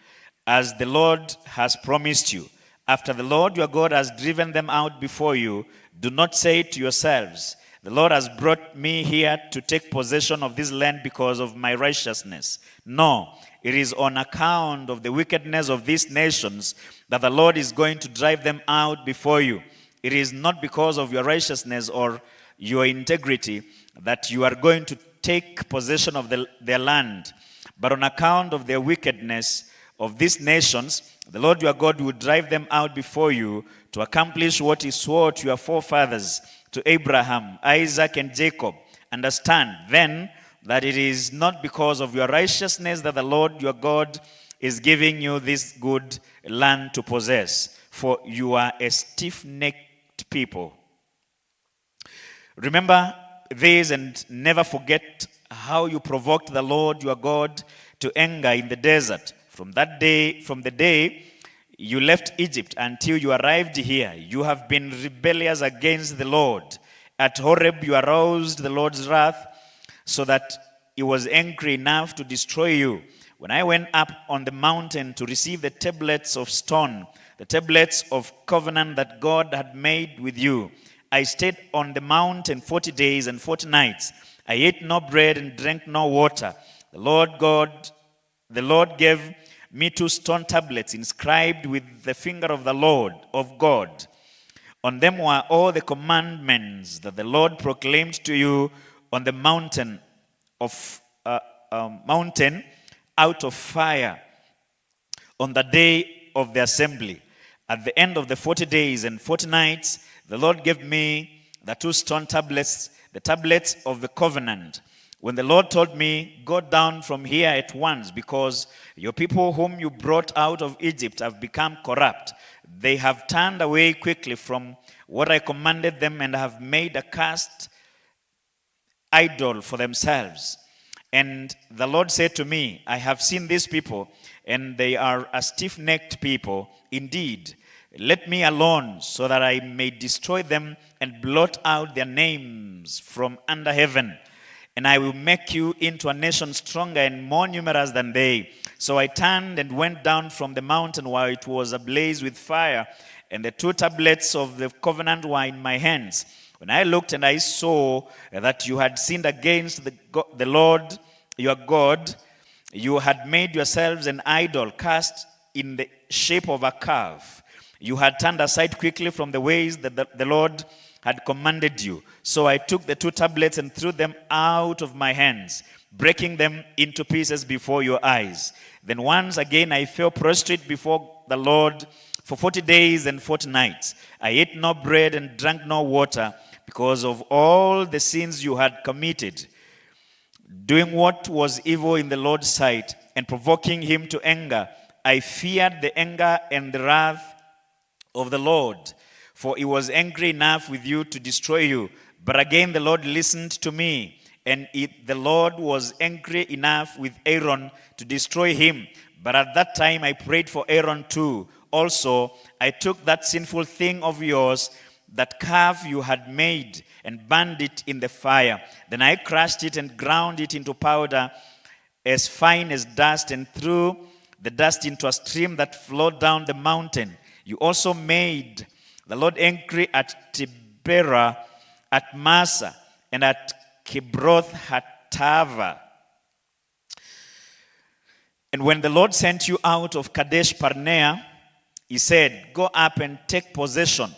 as the Lord has promised you. After the Lord your God has driven them out before you, do not say to yourselves, the Lord has brought me here to take possession of this land because of my righteousness. No, it is on account of the wickedness of these nations that the Lord is going to drive them out before you. It is not because of your righteousness or your integrity that you are going to take possession of their land, but on account of their wickedness of these nations, the Lord your God will drive them out before you to accomplish what he swore to your forefathers, to Abraham, Isaac, and Jacob. Understand then that it is not because of your righteousness that the Lord your God is giving you this good land to possess, for you are a stiff-necked people. Remember this and never forget how you provoked the Lord your God to anger in the desert. From the day you left Egypt until you arrived here, you have been rebellious against the Lord. At Horeb you aroused the Lord's wrath, so that he was angry enough to destroy you. When I went up on the mountain to receive the tablets of stone, the tablets of covenant that God had made with you, I stayed on the mountain 40 days and 40 nights. I ate no bread and drank no water. The Lord gave me 2 stone tablets inscribed with the finger of the Lord, of God. On them were all the commandments that the Lord proclaimed to you on the mountain out of fire on the day of the assembly. At the end of the 40 days and 40 nights, the Lord gave me the 2 stone tablets, the tablets of the covenant. When the Lord told me, go down from here at once, because your people whom you brought out of Egypt have become corrupt. They have turned away quickly from what I commanded them and have made a cast idol for themselves. And the Lord said to me, I have seen these people, and they are a stiff-necked people. Indeed, let me alone, so that I may destroy them and blot out their names from under heaven. And I will make you into a nation stronger and more numerous than they. So I turned and went down from the mountain while it was ablaze with fire, and the 2 tablets of the covenant were in my hands. When I looked and I saw that you had sinned against the Lord your God, you had made yourselves an idol cast in the shape of a calf. You had turned aside quickly from the ways that the Lord had commanded you. So I took the 2 tablets and threw them out of my hands, breaking them into pieces before your eyes. Then once again I fell prostrate before the Lord for 40 days and 40 nights. I ate no bread and drank no water because of all the sins you had committed, doing what was evil in the Lord's sight and provoking him to anger. I feared the anger and the wrath of the Lord. for he was angry enough with you to destroy you. But again the Lord listened to me, and the Lord was angry enough with Aaron to destroy him. But at that time I prayed for Aaron too. Also, I took that sinful thing of yours, that calf you had made, and burned it in the fire. Then I crushed it and ground it into powder as fine as dust, and threw the dust into a stream that flowed down the mountain. You also made the Lord angry at Tiberah, at Massa, and at Kibroth Hattava. And when the Lord sent you out of Kadesh Barnea, he said, go up and take possession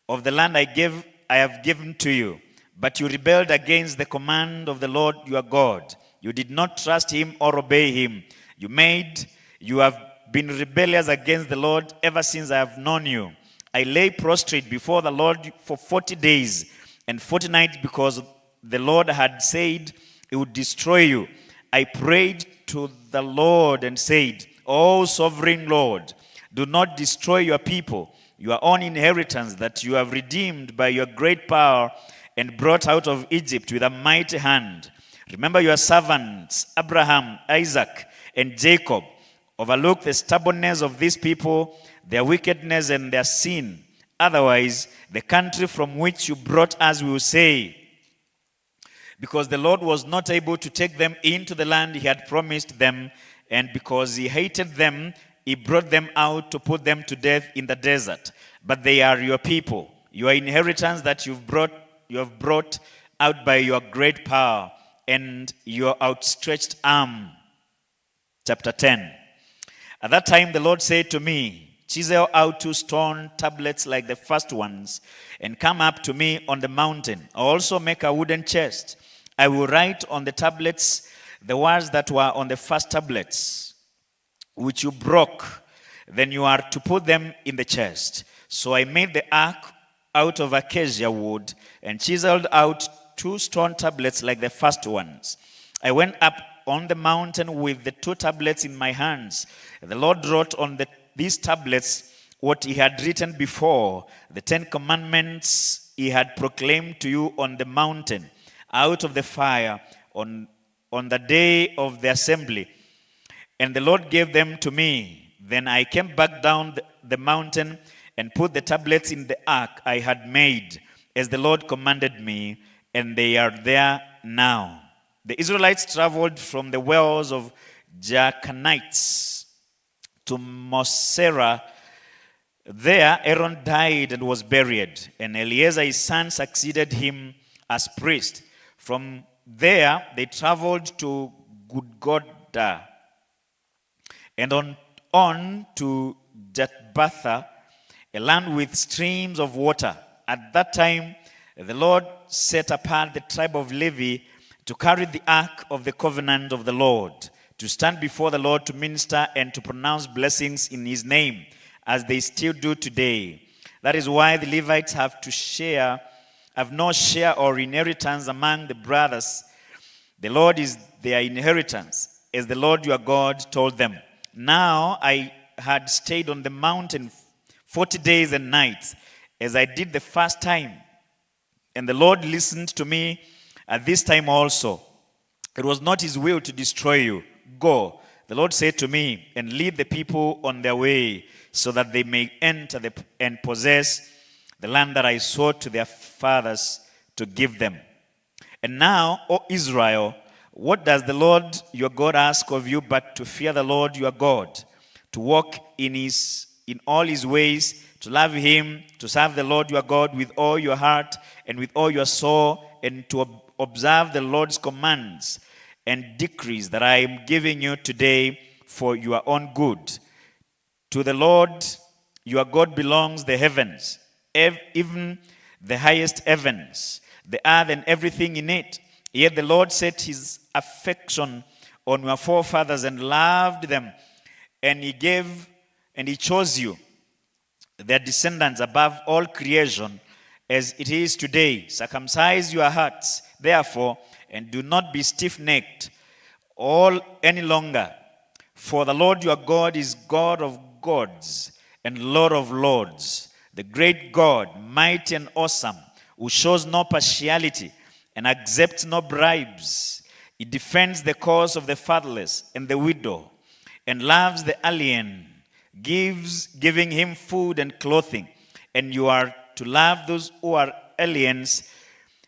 of the land I have given to you. But you rebelled against the command of the Lord your God. You did not trust him or obey him. You have been rebellious against the Lord ever since I have known you. I lay prostrate before the Lord for 40 days and 40 nights because the Lord had said he would destroy you. I prayed to the Lord and said, O sovereign Lord, do not destroy your people, your own inheritance that you have redeemed by your great power and brought out of Egypt with a mighty hand. Remember your servants, Abraham, Isaac, and Jacob. Overlook the stubbornness of these people, their wickedness and their sin. Otherwise, the country from which you brought us will say, because the Lord was not able to take them into the land he had promised them, and because he hated them, he brought them out to put them to death in the desert. But they are your people, your inheritance that you have brought out by your great power and your outstretched arm. Chapter 10. At that time the Lord said to me, chisel out 2 stone tablets like the first ones, and come up to me on the mountain. Also make a wooden chest. I will write on the tablets the words that were on the first tablets, which you broke. Then you are to put them in the chest. So I made the ark out of acacia wood, and chiseled out 2 stone tablets like the first ones. I went up on the mountain with the 2 tablets in my hands. The Lord wrote on these tablets what he had written before, the 10 commandments he had proclaimed to you on the mountain, out of the fire, on the day of the assembly. And the Lord gave them to me. Then I came back down the mountain and put the tablets in the ark I had made, as the Lord commanded me, and they are there now. The Israelites traveled from the wells of Jachanites to Mosera. There Aaron died and was buried, and Eleazar his son succeeded him as priest. From there they traveled to Gudgoda and on to Jatbatha, a land with streams of water. At that time the Lord set apart the tribe of Levi to carry the ark of the covenant of the Lord, to stand before the Lord to minister and to pronounce blessings in his name, as they still do today. That is why the Levites have no share or inheritance among the brothers. The Lord is their inheritance, as the Lord your God told them. Now I had stayed on the mountain 40 days and nights, as I did the first time. And the Lord listened to me at this time also. It was not his will to destroy you. Go, the Lord said to me, and lead the people on their way, so that they may enter and possess the land that I swore to their fathers to give them. And now, O Israel, what does the Lord your God ask of you but to fear the Lord your God, to walk in all his ways, to love him, to serve the Lord your God with all your heart and with all your soul, and to observe the Lord's commands and decrees that I am giving you today for your own good. To the Lord your God belongs the heavens, even the highest heavens, the earth and everything in it. Yet the Lord set his affection on your forefathers and loved them, and he chose you, their descendants, above all creation, as it is today. Circumcise your hearts, therefore, and do not be stiff-necked any longer. For the Lord your God is God of gods and Lord of lords, the great God, mighty and awesome, who shows no partiality and accepts no bribes. He defends the cause of the fatherless and the widow, and loves the alien, giving him food and clothing. And you are to love those who are aliens,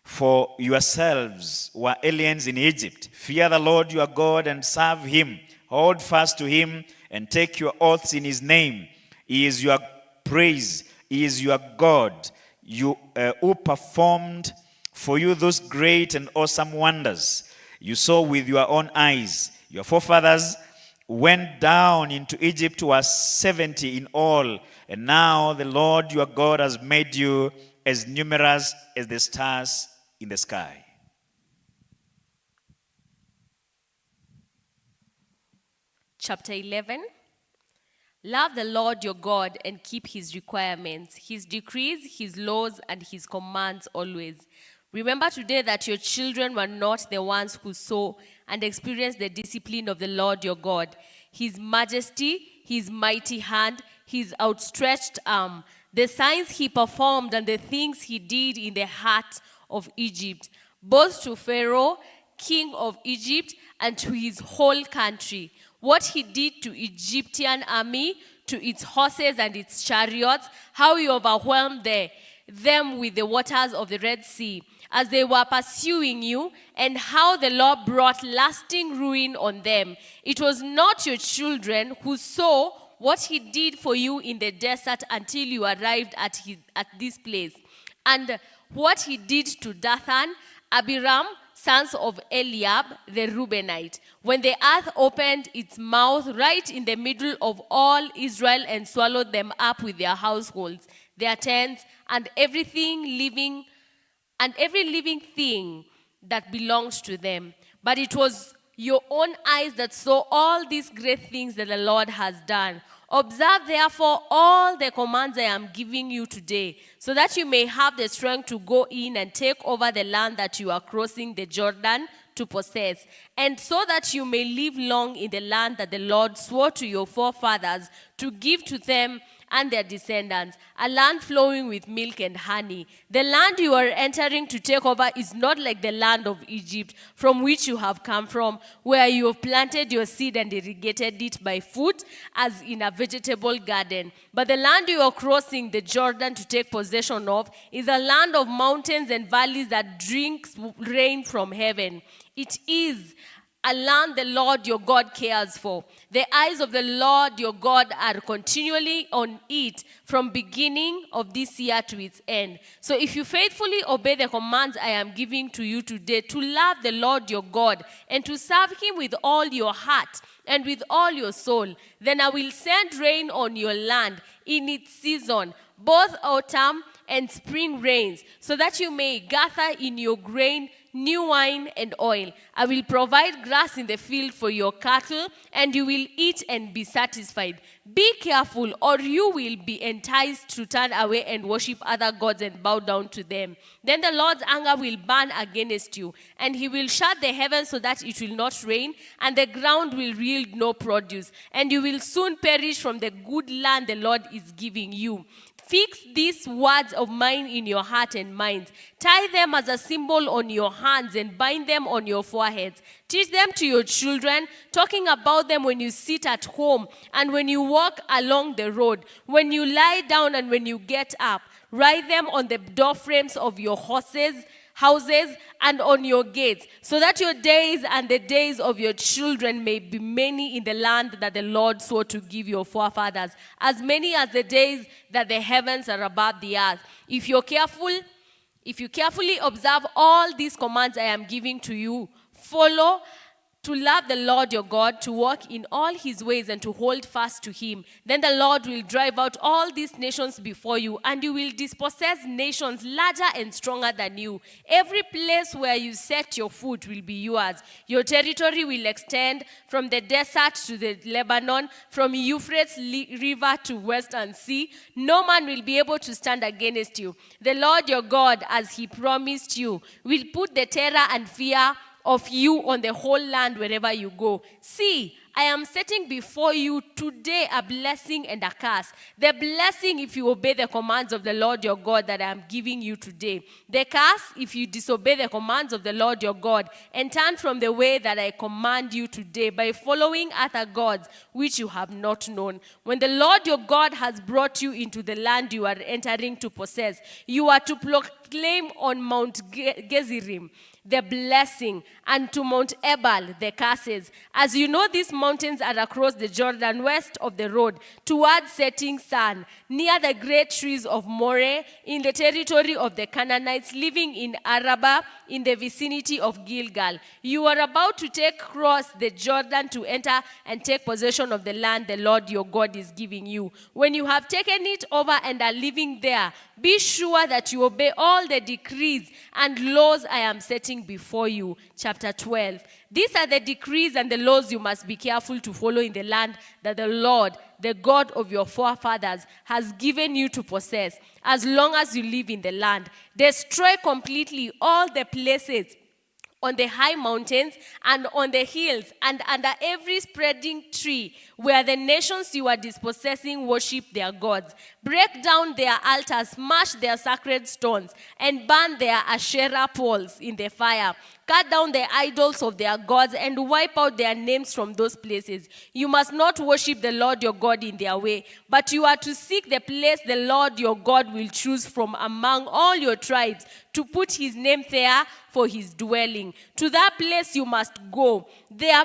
for yourselves were aliens in Egypt. Fear the Lord your God and serve him. Hold fast to him and take your oaths in his name. He is your praise. He is your God, who performed for you those great and awesome wonders you saw with your own eyes. Your forefathers went down into Egypt, were 70 in all, and now the Lord your God has made you as numerous as the stars in the sky. Chapter 11. Love the Lord your God and keep his requirements, his decrees, his laws, and his commands always. Remember today that your children were not the ones who saw and experienced the discipline of the Lord your God, his majesty, his mighty hand, his outstretched arm, the signs he performed and the things he did in the heart of Egypt, both to Pharaoh, king of Egypt, and to his whole country. What he did to Egyptian army, to its horses and its chariots, how he overwhelmed them with the waters of the Red Sea as they were pursuing you, and how the Lord brought lasting ruin on them. It was not your children who saw what he did for you in the desert until you arrived at this place, and what he did to Dathan, Abiram, sons of Eliab, the Reubenite, when the earth opened its mouth right in the middle of all Israel and swallowed them up with their households, their tents, and every living thing that belongs to them. But it was your own eyes that saw all these great things that the Lord has done. Observe therefore all the commands I am giving you today, so that you may have the strength to go in and take over the land that you are crossing the Jordan to possess, and so that you may live long in the land that the Lord swore to your forefathers to give to them and their descendants, a land flowing with milk and honey. The land you are entering to take over is not like the land of Egypt, from which you have come from, where you have planted your seed and irrigated it by foot, as in a vegetable garden. But the land you are crossing the Jordan to take possession of is a land of mountains and valleys that drinks rain from heaven. It is a land the Lord your God cares for. The eyes of the Lord your God are continually on it from beginning of this year to its end. So if you faithfully obey the commands I am giving to you today, to love the Lord your God and to serve him with all your heart and with all your soul, then I will send rain on your land in its season, both autumn and spring rains, so that you may gather in your grain, new wine and oil. I will provide grass in the field for your cattle, and you will eat and be satisfied. Be careful, or you will be enticed to turn away and worship other gods and bow down to them. Then the Lord's anger will burn against you, and he will shut the heavens so that it will not rain, and the ground will yield no produce, and you will soon perish from the good land the Lord is giving you. Fix these words of mine in your heart and minds. Tie them as a symbol on your hands and bind them on your foreheads. Teach them to your children, talking about them when you sit at home and when you walk along the road, when you lie down and when you get up. Write them on the doorframes of your houses, and on your gates, so that your days and the days of your children may be many in the land that the Lord swore to give your forefathers, as many as the days that the heavens are above the earth. If you carefully observe all these commands I am giving to you, follow to love the Lord your God, to walk in all his ways and to hold fast to him, then the Lord will drive out all these nations before you, and you will dispossess nations larger and stronger than you. Every place where you set your foot will be yours. Your territory will extend from the desert to the Lebanon, from Euphrates River to Western Sea. No man will be able to stand against you. The Lord your God, as he promised you, will put the terror and fear of you on the whole land wherever you go. See, I I am setting before you today a blessing and a curse. The blessing if you obey the commands of the Lord your God that I am giving you today. The curse if you disobey the commands of the Lord your God and turn from the way that I command you today by following other gods which you have not known. When the Lord your God has brought you into the land you are entering to possess, you are to proclaim on Mount Gerizim the blessing, and to Mount Ebal the curses. As you know, these mountains are across the Jordan, west of the road, towards setting sun, near the great trees of Moreh, in the territory of the Canaanites, living in Arabah, in the vicinity of Gilgal. You are about to cross the Jordan to enter and take possession of the land the Lord your God is giving you. When you have taken it over and are living there, be sure that you obey all the decrees and laws I am setting before you. Chapter 12. These are the decrees and the laws you must be careful to follow in the land that the Lord, the God of your forefathers, has given you to possess, as long as you live in the land. Destroy completely all the places on the high mountains and on the hills and under every spreading tree where the nations you are dispossessing worship their gods. Break down their altars, smash their sacred stones, and burn their Asherah poles in the fire. Cut down the idols of their gods and wipe out their names from those places. You must not worship the Lord your God in their way, but you are to seek the place the Lord your God will choose from among all your tribes to put his name there for his dwelling. To that place you must go. There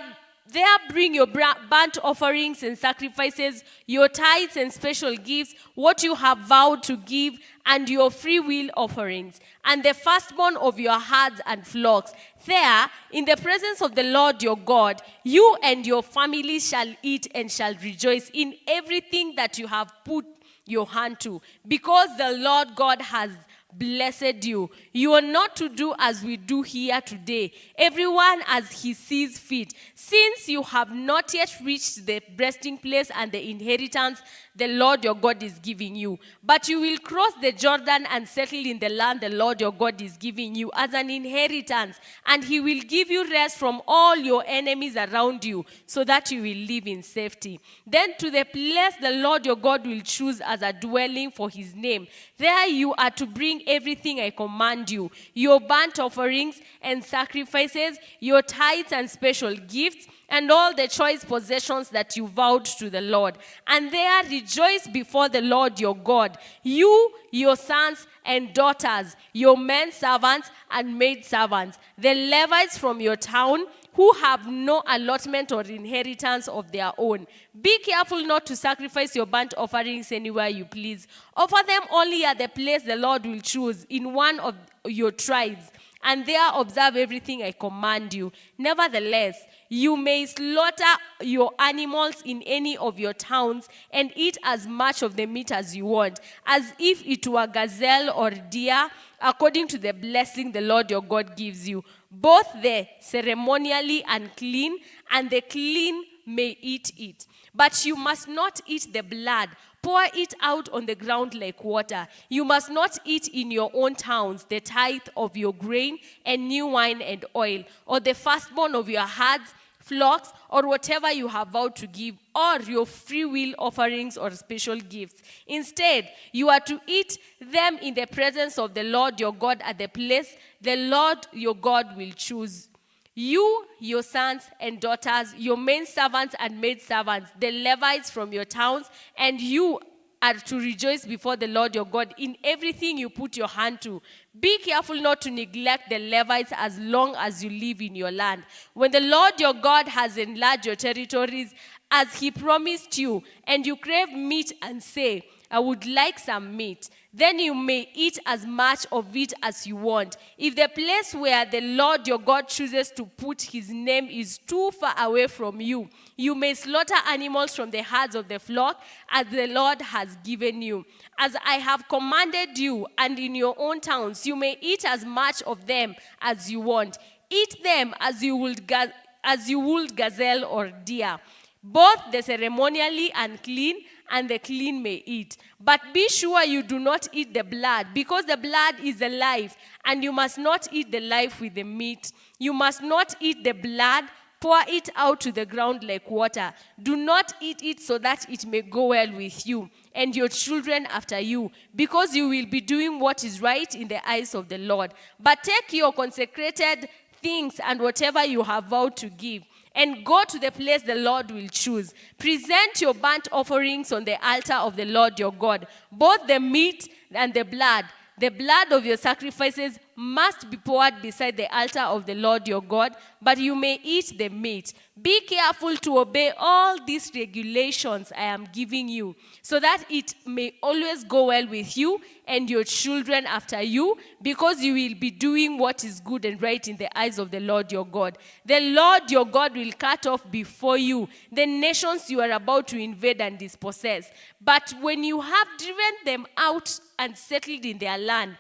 bring your burnt offerings and sacrifices, your tithes and special gifts, what you have vowed to give, and your free will offerings, and the firstborn of your herds and flocks. There, in the presence of the Lord your God, you and your family shall eat and shall rejoice in everything that you have put your hand to, because the Lord God has blessed you. You are not to do as we do here today, everyone as he sees fit, since you have not yet reached the resting place and the inheritance the Lord your God is giving you. But you will cross the Jordan and settle in the land the Lord your God is giving you as an inheritance, and he will give you rest from all your enemies around you, so that you will live in safety. Then to the place the Lord your God will choose as a dwelling for his name, there you are to bring everything I command you, your burnt offerings and sacrifices, your tithes and special gifts, and all the choice possessions that you vowed to the Lord. And there rejoice before the Lord your God, you, your sons and daughters, your men servants and maid servants, the Levites from your town, who have no allotment or inheritance of their own. Be careful not to sacrifice your burnt offerings anywhere you please. Offer them only at the place the Lord will choose in one of your tribes, and there observe everything I command you. Nevertheless, you may slaughter your animals in any of your towns and eat as much of the meat as you want, as if it were gazelle or deer, according to the blessing the Lord your God gives you. Both the ceremonially unclean and the clean may eat it. But you must not eat the blood. Pour it out on the ground like water. You must not eat in your own towns the tithe of your grain and new wine and oil, or the firstborn of your herds, flocks, or whatever you have vowed to give, or your free will offerings or special gifts. Instead, you are to eat them in the presence of the Lord your God at the place the Lord your God will choose. You, your sons and daughters, your men servants and maid servants, the Levites from your towns, and you are to rejoice before the Lord your God in everything you put your hand to. Be careful not to neglect the Levites as long as you live in your land. When the Lord your God has enlarged your territories as he promised you, and you crave meat and say, I would like some meat, then you may eat as much of it as you want. If the place where the Lord your God chooses to put his name is too far away from you, you may slaughter animals from the herds of the flock as the Lord has given you. As I have commanded you, and in your own towns, you may eat as much of them as you want. Eat them as you would gazelle or deer. Both the ceremonially unclean and the clean may eat. But be sure you do not eat the blood, because the blood is the life, and you must not eat the life with the meat. You must not eat the blood Pour it out to the ground like water. Do not eat it so that it may go well with you and your children after you, because you will be doing what is right in the eyes of the Lord. But take your consecrated things and whatever you have vowed to give, and go to the place the Lord will choose. Present your burnt offerings on the altar of the Lord your God, both the meat and the blood. The blood of your sacrifices must be poured beside the altar of the Lord your God, but you may eat the meat. Be careful to obey all these regulations I am giving you, so that it may always go well with you and your children after you, because you will be doing what is good and right in the eyes of the Lord your God. The Lord your God will cut off before you the nations you are about to invade and dispossess. But when you have driven them out and settled in their land,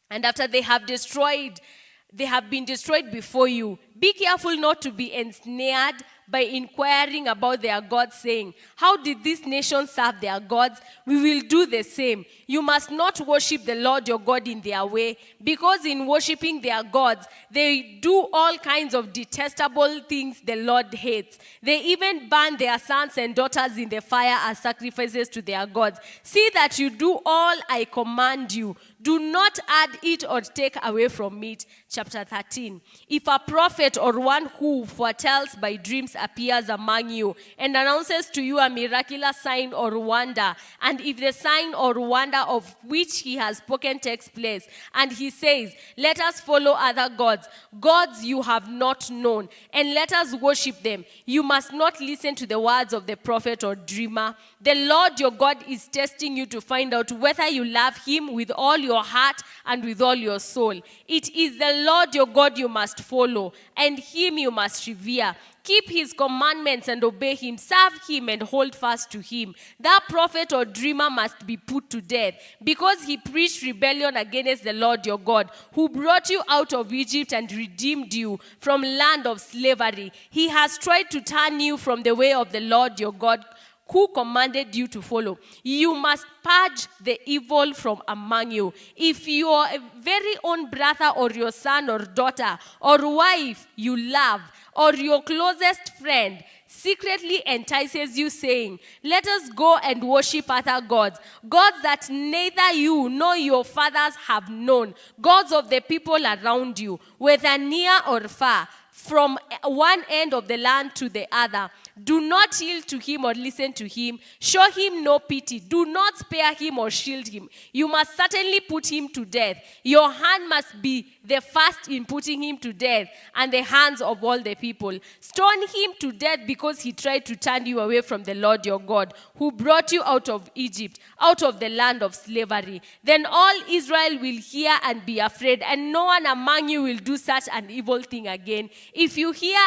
and after they have been destroyed before you, be careful not to be ensnared by inquiring about their gods, saying, how did this nation serve their gods? We will do the same. You must not worship the Lord your God in their way, because in worshiping their gods, they do all kinds of detestable things the Lord hates. They even burn their sons and daughters in the fire as sacrifices to their gods. See that you do all I command you. Do not add it or take away from it. Chapter 13. If a prophet or one who foretells by dreams appears among you and announces to you a miraculous sign or wonder, and if the sign or wonder of which he has spoken takes place, and he says, let us follow other gods, gods you have not known, and let us worship them, you must not listen to the words of the prophet or dreamer. The Lord your God is testing you to find out whether you love him with all your heart and with all your soul. It is the Lord your God you must follow, and him you must revere. Keep his commandments and obey him. Serve him and hold fast to him. That prophet or dreamer must be put to death, because he preached rebellion against the Lord your God, who brought you out of Egypt and redeemed you from land of slavery. He has tried to turn you from the way of the Lord your God, who commanded you to follow. You must purge the evil from among you. If your very own brother or your son or daughter or wife you love, or your closest friend secretly entices you, saying, let us go and worship other gods, gods that neither you nor your fathers have known, gods of the people around you, whether near or far, from one end of the land to the other. Do not yield to him or listen to him. Show him no pity. Do not spare him or shield him. You must certainly put him to death. Your hand must be the first in putting him to death, and the hands of all the people. Stone him to death because he tried to turn you away from the Lord your God, who brought you out of Egypt, out of the land of slavery. Then all Israel will hear and be afraid, and no one among you will do such an evil thing again. If you hear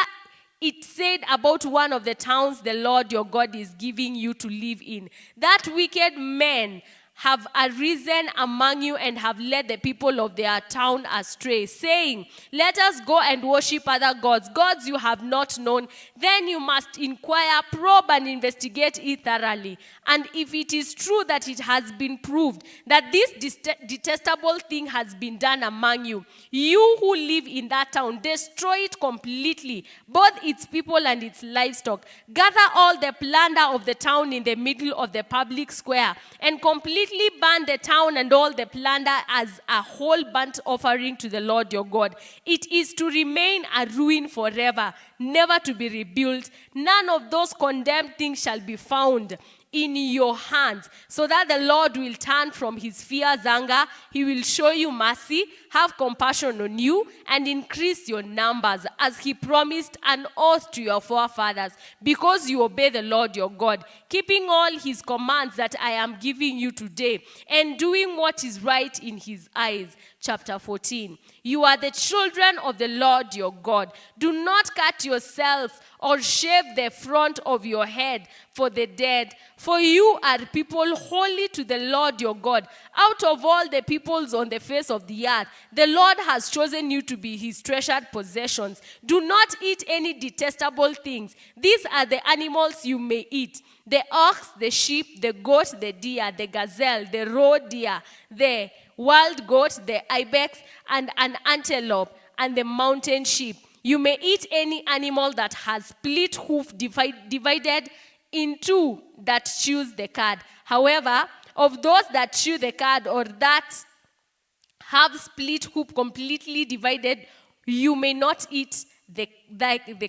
it said about one of the towns the Lord your God is giving you to live in, that wicked men have arisen among you and have led the people of their town astray, saying, let us go and worship other gods, gods you have not known, then you must inquire, probe, and investigate it thoroughly. And if it is true that it has been proved that this detestable thing has been done among you, you who live in that town, destroy it completely, both its people and its livestock. Gather all the plunder of the town in the middle of the public square, and completely burn the town and all the plunder as a whole burnt offering to the Lord your God. It is to remain a ruin forever, never to be rebuilt. None of those condemned things shall be found in your hands, so that the Lord will turn from his fierce anger. He will show you mercy, have compassion on you, and increase your numbers, as he promised an oath to your forefathers, because you obey the Lord your God, keeping all his commands that I am giving you today, and doing what is right in his eyes. Chapter 14. You are the children of the Lord your God. Do not cut yourself or shave the front of your head for the dead, for you are people holy to the Lord your God. Out of all the peoples on the face of the earth, the Lord has chosen you to be his treasured possessions. Do not eat any detestable things. These are the animals you may eat: the ox, the sheep, the goat, the deer, the gazelle, the roe deer, the wild goat, the ibex, and an antelope, and the mountain sheep. You may eat any animal that has split hoof divided in two that chews the cud. However, of those that chew the cud or that have split hoof completely divided, you may not eat the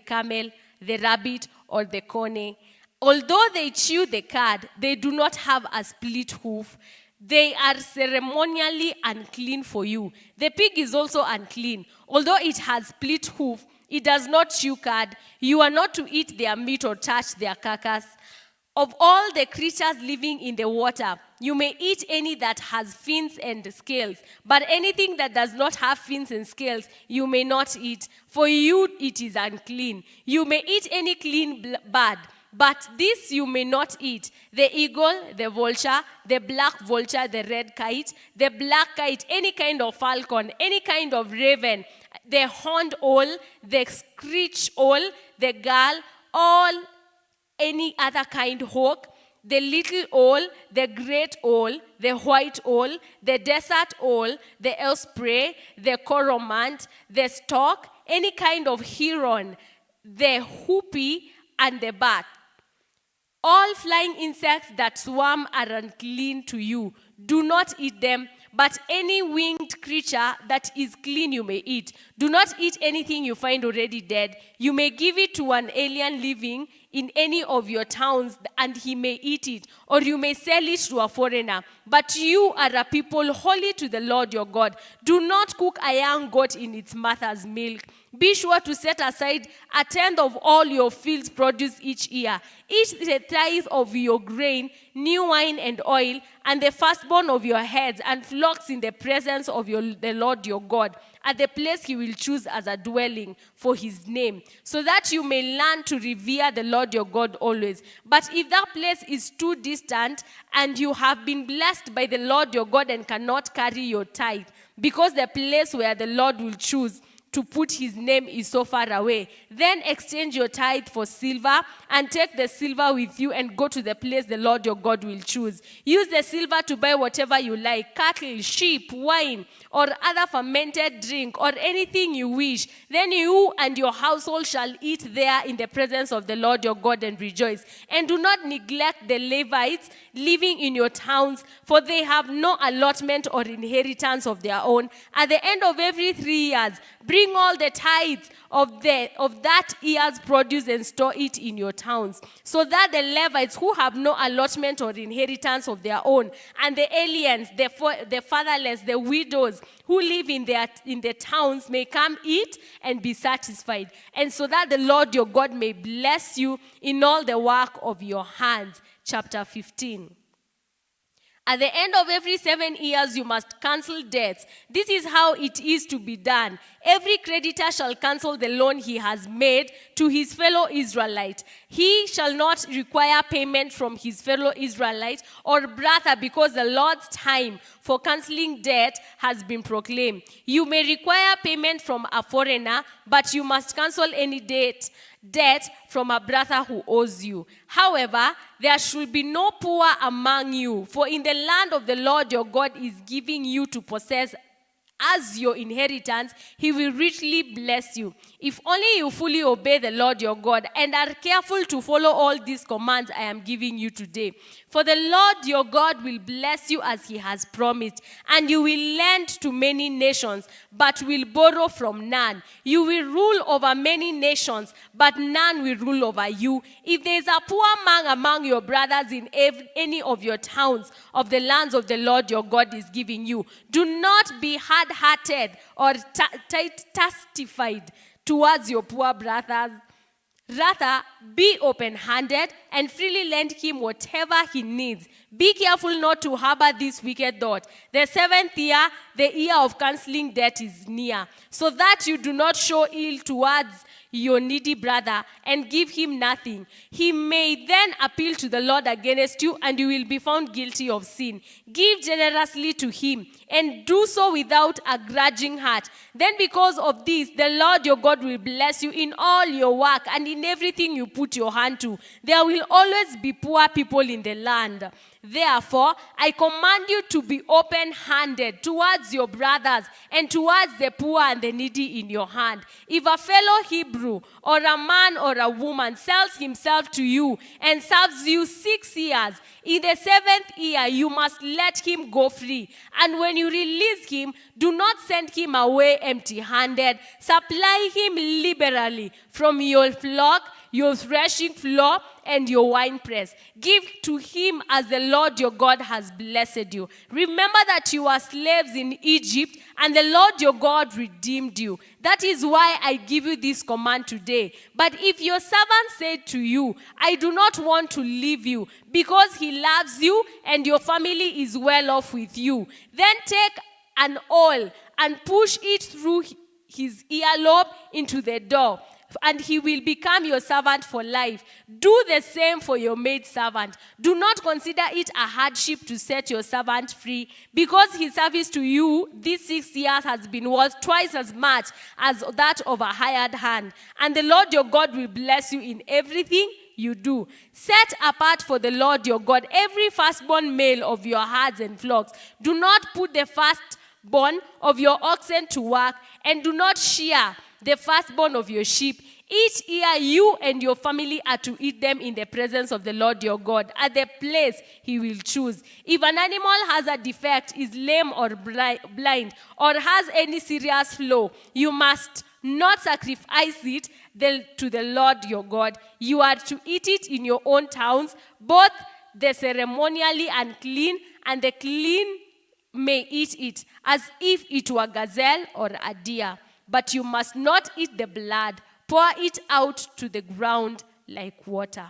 camel, the rabbit, or the coney. Although they chew the cud, they do not have a split hoof. They are ceremonially unclean for you. The pig is also unclean. Although it has split hoof, it does not chew cud. You are not to eat their meat or touch their carcass. Of all the creatures living in the water, you may eat any that has fins and scales, but anything that does not have fins and scales, you may not eat. For you it is unclean. You may eat any clean bird, but this you may not eat: the eagle, the vulture, the black vulture, the red kite, the black kite, any kind of falcon, any kind of raven, the horned owl, the screech owl, the gull, all any other kind hawk, the little owl, the great owl, the white owl, the desert owl, the osprey, the cormorant, the stork, any kind of heron, the hoopie, and the bat. All flying insects that swarm are unclean to you. Do not eat them, but any winged creature that is clean you may eat. Do not eat anything you find already dead. You may give it to an alien living in any of your towns, and he may eat it, or you may sell it to a foreigner. But you are a people holy to the Lord your God. Do not cook a young goat in its mother's milk. Be sure to set aside a tenth of all your field's produce each year. Eat the tithe of your grain, new wine and oil, and the firstborn of your heads and flocks in the presence of the Lord your God, at the place he will choose as a dwelling for his name, so that you may learn to revere the Lord your God always. But if that place is too distant, and you have been blessed by the Lord your God and cannot carry your tithe, because the place where the Lord will choose to put his name is so far away, then exchange your tithe for silver, and take the silver with you and go to the place the Lord your God will choose. Use the silver to buy whatever you like: cattle, sheep, wine, or other fermented drink, or anything you wish. Then you and your household shall eat there in the presence of the Lord your God and rejoice. And do not neglect the Levites living in your towns, for they have no allotment or inheritance of their own. At the end of every 3 years, bring all the tithes of that year's produce and store it in your towns, so that the Levites who have no allotment or inheritance of their own, and the aliens, the fatherless, the widows who live in the towns may come eat and be satisfied, and so that the Lord your God may bless you in all the work of your hands. Chapter 15. At the end of every 7 years, you must cancel debts. This is how it is to be done. Every creditor shall cancel the loan he has made to his fellow Israelite. He shall not require payment from his fellow Israelite or brother, because the Lord's time for canceling debt has been proclaimed. You may require payment from a foreigner, but you must cancel any debt from a brother who owes you. However, there should be no poor among you, for in the land of the Lord your God is giving you to possess as your inheritance, he will richly bless you. If only you fully obey the Lord your God and are careful to follow all these commands I am giving you today. For the Lord your God will bless you as he has promised, and you will lend to many nations, but will borrow from none. You will rule over many nations, but none will rule over you. If there is a poor man among your brothers in any of your towns of the lands of the Lord your God is giving you, do not be hard-hearted or testified towards your poor brothers. Rather, be open-handed and freely lend him whatever he needs. Be careful not to harbor this wicked thought: the 7th year, the year of canceling debt, is near, so that you do not show ill towards your needy brother and give him nothing. He may then appeal to the Lord against you, and you will be found guilty of sin. Give generously to him, and do so without a grudging heart. Then because of this, the Lord your God will bless you in all your work and in everything you put your hand to. There will always be poor people in the land. Therefore, I command you to be open-handed towards your brothers and towards the poor and the needy in your hand. If a fellow Hebrew or a man or a woman sells himself to you and serves you 6 years, in the 7th year you must let him go free. And when you release him, do not send him away empty-handed. Supply him liberally from your flock, your threshing floor, and your winepress. Give to him as the Lord your God has blessed you. Remember that you were slaves in Egypt, and the Lord your God redeemed you. That is why I give you this command today. But if your servant said to you, I do not want to leave you, because he loves you and your family is well off with you, then take an awl and push it through his earlobe into the door, and he will become your servant for life. Do the same for your maidservant. Do not consider it a hardship to set your servant free, because his service to you these 6 years has been worth twice as much as that of a hired hand. And the Lord your God will bless you in everything you do. Set apart for the Lord your God every firstborn male of your herds and flocks. Do not put the firstborn of your oxen to work, and do not shear the firstborn of your sheep. Each year you and your family are to eat them in the presence of the Lord your God, at the place he will choose. If an animal has a defect, is lame or blind, or has any serious flaw, you must not sacrifice it to the Lord your God. You are to eat it in your own towns. Both the ceremonially unclean and the clean may eat it, as if it were gazelle or a deer. But you must not eat the blood. Pour it out to the ground like water.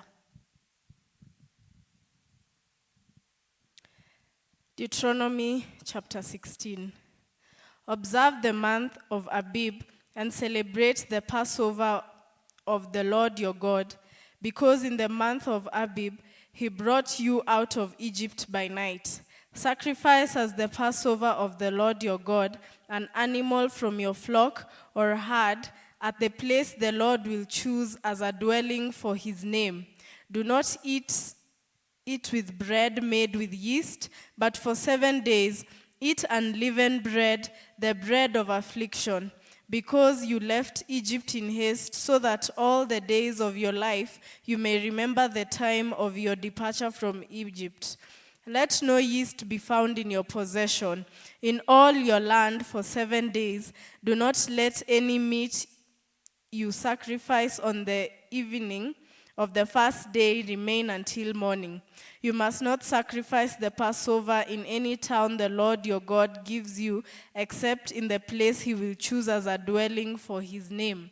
Deuteronomy chapter 16. Observe the month of Abib and celebrate the Passover of the Lord your God, because in the month of Abib he brought you out of Egypt by night. Sacrifice as the Passover of the Lord your God an animal from your flock or herd at the place the Lord will choose as a dwelling for his name. Do not eat with bread made with yeast, but for 7 days eat unleavened bread, the bread of affliction, because you left Egypt in haste, so that all the days of your life you may remember the time of your departure from Egypt. Let no yeast be found in your possession in all your land for 7 days. Do not let any meat you sacrifice on the evening of the first day remain until morning. You must not sacrifice the Passover in any town the Lord your God gives you, except in the place he will choose as a dwelling for his name.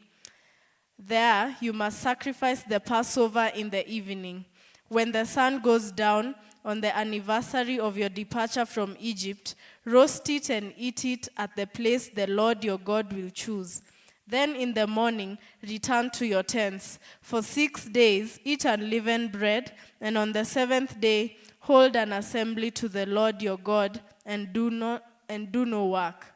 There you must sacrifice the Passover in the evening. When the sun goes down on the anniversary of your departure from Egypt, roast it and eat it at the place the Lord your God will choose. Then in the morning, return to your tents. For 6 days, eat unleavened bread, and on the 7th day, hold an assembly to the Lord your God, and do no work.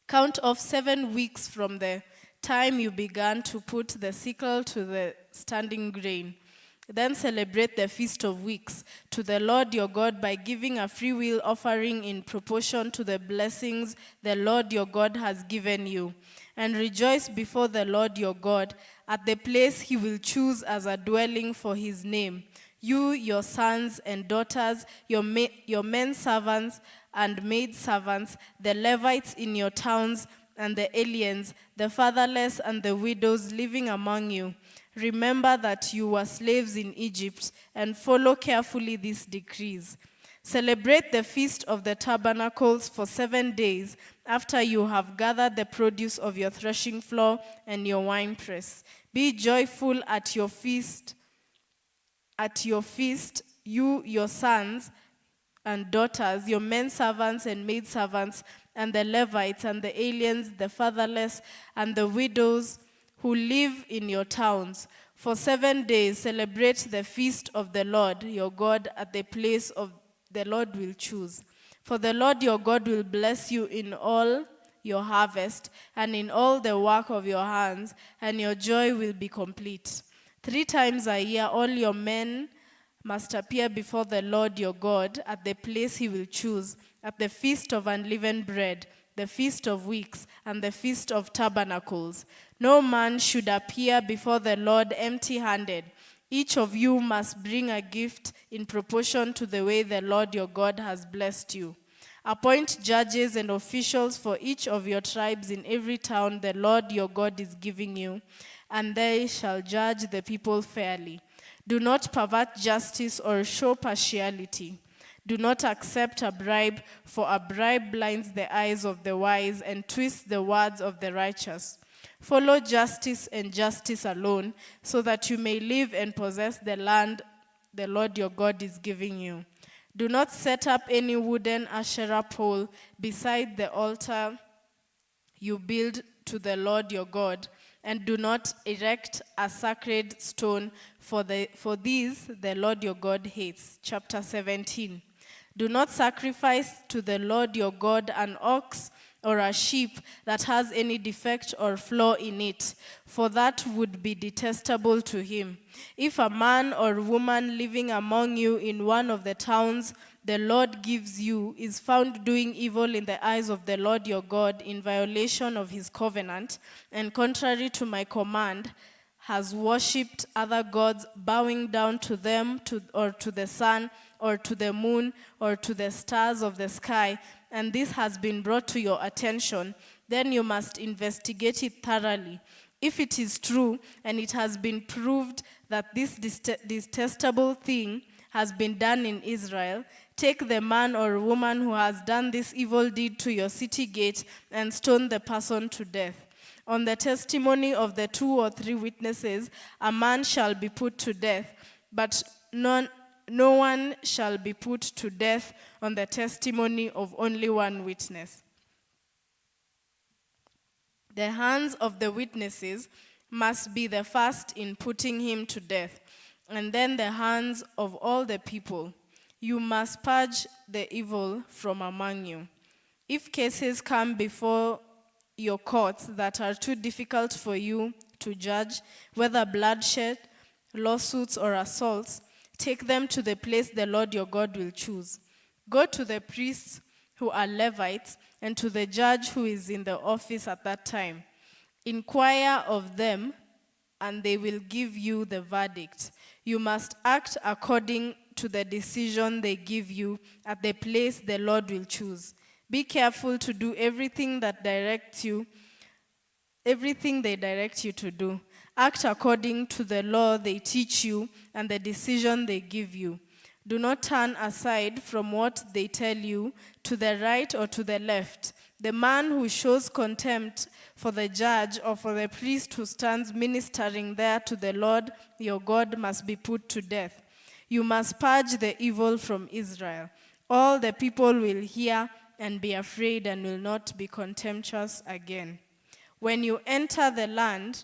Count off 7 weeks from the time you began to put the sickle to the standing grain. Then celebrate the Feast of Weeks to the Lord your God by giving a freewill offering in proportion to the blessings the Lord your God has given you. And rejoice before the Lord your God at the place he will choose as a dwelling for his name. You, your sons and daughters, your men servants and maid servants, the Levites in your towns, and the aliens, the fatherless and the widows living among you. Remember that you were slaves in Egypt, and follow carefully these decrees. Celebrate the Feast of the Tabernacles for 7 days after you have gathered the produce of your threshing floor and your winepress. Be joyful at your feast. You, your sons and daughters, your men servants and maid servants, and the Levites and the aliens, the fatherless, and the widows who live in your towns. For 7 days celebrate the feast of the Lord your God at the place of the Lord will choose. For the Lord your God will bless you in all your harvest and in all the work of your hands, and your joy will be complete. 3 times a year all your men must appear before the Lord your God at the place he will choose, at the feast of unleavened bread, the feast of weeks, and the feast of tabernacles. No man should appear before the Lord empty-handed. Each of you must bring a gift in proportion to the way the Lord your God has blessed you. Appoint judges and officials for each of your tribes in every town the Lord your God is giving you, and they shall judge the people fairly. Do not pervert justice or show partiality. Do not accept a bribe, for a bribe blinds the eyes of the wise and twists the words of the righteous. Follow justice and justice alone, so that you may live and possess the land the Lord your God is giving you. Do not set up any wooden Asherah pole beside the altar you build to the Lord your God, and do not erect a sacred stone, for these the Lord your God hates. Chapter 17. Do not sacrifice to the Lord your God an ox or a sheep that has any defect or flaw in it, for that would be detestable to him. If a man or woman living among you in one of the towns the Lord gives you is found doing evil in the eyes of the Lord your God in violation of his covenant, and contrary to my command, has worshipped other gods, bowing down to them, or to the sun, or to the moon, or to the stars of the sky, and this has been brought to your attention, then you must investigate it thoroughly. If it is true, and it has been proved that this detestable thing has been done in Israel, take the man or woman who has done this evil deed to your city gate and stone the person to death. On the testimony of the 2 or 3 witnesses, a man shall be put to death, but no one shall be put to death on the testimony of only one witness. The hands of the witnesses must be the first in putting him to death, and then the hands of all the people. You must purge the evil from among you. If cases come before your courts that are too difficult for you to judge, whether bloodshed, lawsuits, or assaults, take them to the place the Lord your God will choose. Go to the priests who are Levites and to the judge who is in the office at that time. Inquire of them, and they will give you the verdict. You must act according to the decision they give you at the place the Lord will choose. Be careful to do everything they direct you to do. Act according to the law they teach you and the decision they give you. Do not turn aside from what they tell you to the right or to the left. The man who shows contempt for the judge or for the priest who stands ministering there to the Lord your God must be put to death. You must purge the evil from Israel. All the people will hear and be afraid and will not be contemptuous again. When you enter the land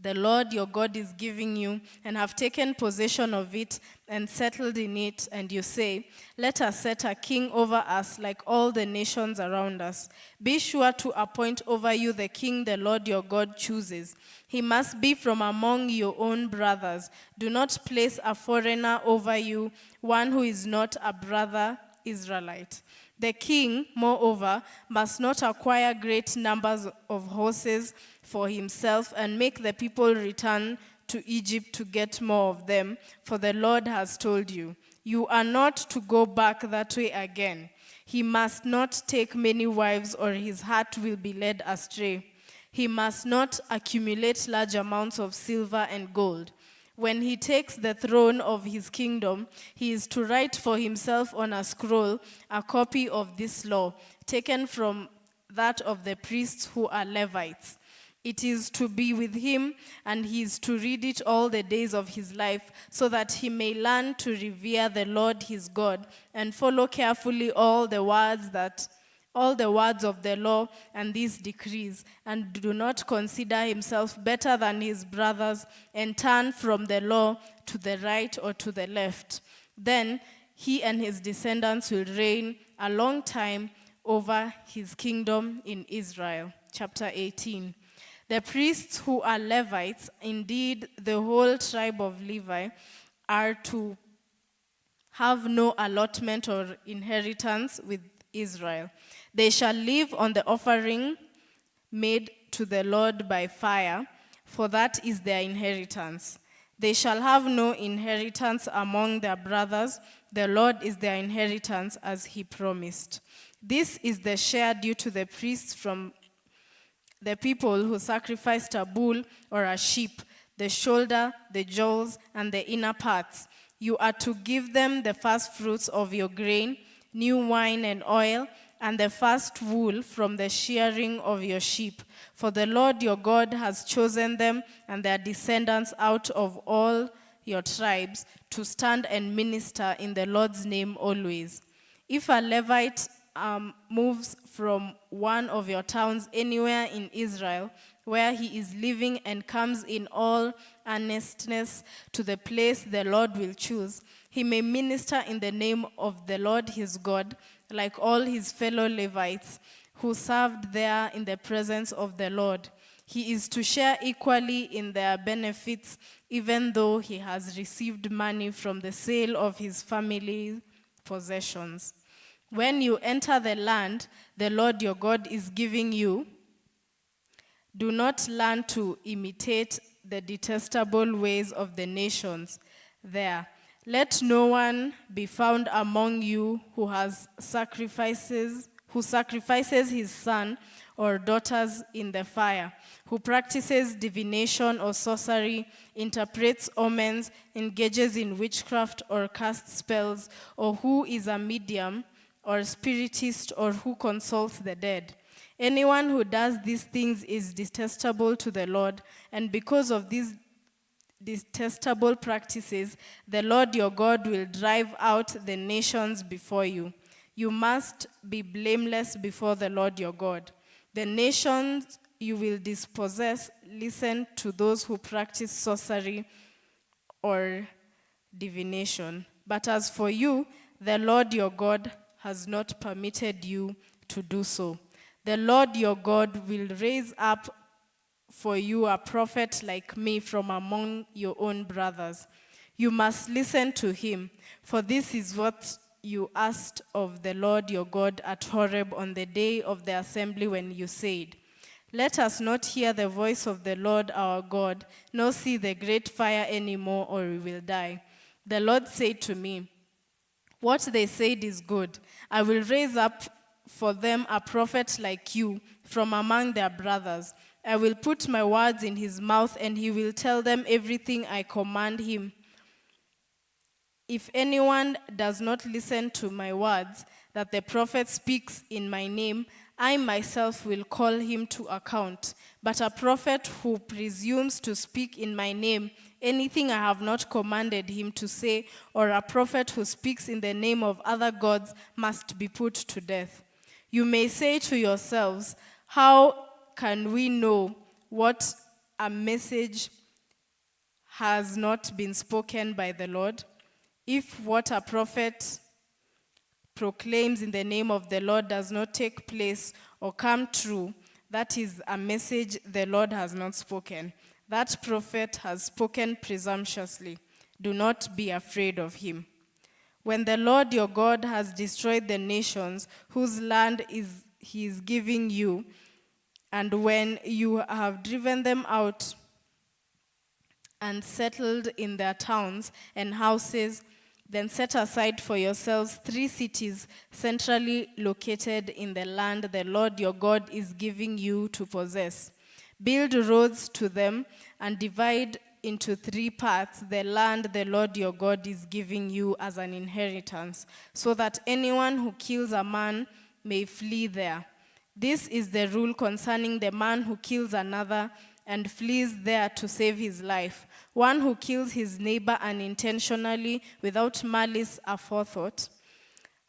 the Lord your God is giving you, and have taken possession of it and settled in it, and you say, let us set a king over us like all the nations around us. Be sure to appoint over you the king the Lord your God chooses. He must be from among your own brothers. Do not place a foreigner over you, one who is not a brother Israelite. The king, moreover, must not acquire great numbers of horses for himself and make the people return to Egypt to get more of them, for the Lord has told you, you are not to go back that way again. He must not take many wives, or his heart will be led astray. He must not accumulate large amounts of silver and gold. When he takes the throne of his kingdom, he is to write for himself on a scroll a copy of this law, taken from that of the priests who are Levites. It is to be with him, and he is to read it all the days of his life, so that he may learn to revere the Lord his God, and follow carefully all the words of the law and these decrees, and do not consider himself better than his brothers, and turn from the law to the right or to the left. Then he and his descendants will reign a long time over his kingdom in Israel. Chapter 18. The priests who are Levites, indeed the whole tribe of Levi, are to have no allotment or inheritance with Israel. They shall live on the offering made to the Lord by fire, for that is their inheritance. They shall have no inheritance among their brothers. The Lord is their inheritance, as he promised. This is the share due to the priests from the people who sacrificed a bull or a sheep, the shoulder, the jaws, and the inner parts. You are to give them the first fruits of your grain, new wine and oil, and the first wool from the shearing of your sheep. For the Lord your God has chosen them and their descendants out of all your tribes to stand and minister in the Lord's name always. If a Levite moves from one of your towns anywhere in Israel where he is living and comes in all earnestness to the place the Lord will choose, he may minister in the name of the Lord his God, like all his fellow Levites who served there in the presence of the Lord. He is to share equally in their benefits, even though he has received money from the sale of his family possessions. When you enter the land the Lord your God is giving you, do not learn to imitate the detestable ways of the nations there. Let no one be found among you who sacrifices his son or daughters in the fire, who practices divination or sorcery, interprets omens, engages in witchcraft or casts spells, or who is a medium or spiritist, or who consults the dead. Anyone who does these things is detestable to the Lord, and because of these detestable practices, the Lord your God will drive out the nations before you. You must be blameless before the Lord your God. The nations you will dispossess listen to those who practice sorcery or divination. But as for you, the Lord your God has not permitted you to do so. The Lord your God will raise up for you a prophet like me from among your own brothers. You must listen to him, for this is what you asked of the Lord your God at Horeb on the day of the assembly when you said, "Let us not hear the voice of the Lord our God, nor see the great fire anymore, or we will die." The Lord said to me, "What they said is good. I will raise up for them a prophet like you from among their brothers. I will put my words in his mouth, and he will tell them everything I command him. If anyone does not listen to my words that the prophet speaks in my name, I myself will call him to account. But a prophet who presumes to speak in my name anything I have not commanded him to say, or a prophet who speaks in the name of other gods, must be put to death. You may say to yourselves, how can we know what a message has not been spoken by the Lord? If what a prophet proclaims in the name of the Lord does not take place or come true, that is a message the Lord has not spoken. That prophet has spoken presumptuously. Do not be afraid of him. When the Lord your God has destroyed the nations whose land he is giving you, and when you have driven them out and settled in their towns and houses, then set aside for yourselves 3 cities centrally located in the land the Lord your God is giving you to possess. Build roads to them and divide into 3 parts the land the Lord your God is giving you as an inheritance, so that anyone who kills a man may flee there. This is the rule concerning the man who kills another and flees there to save his life. One who kills his neighbor unintentionally without malice aforethought.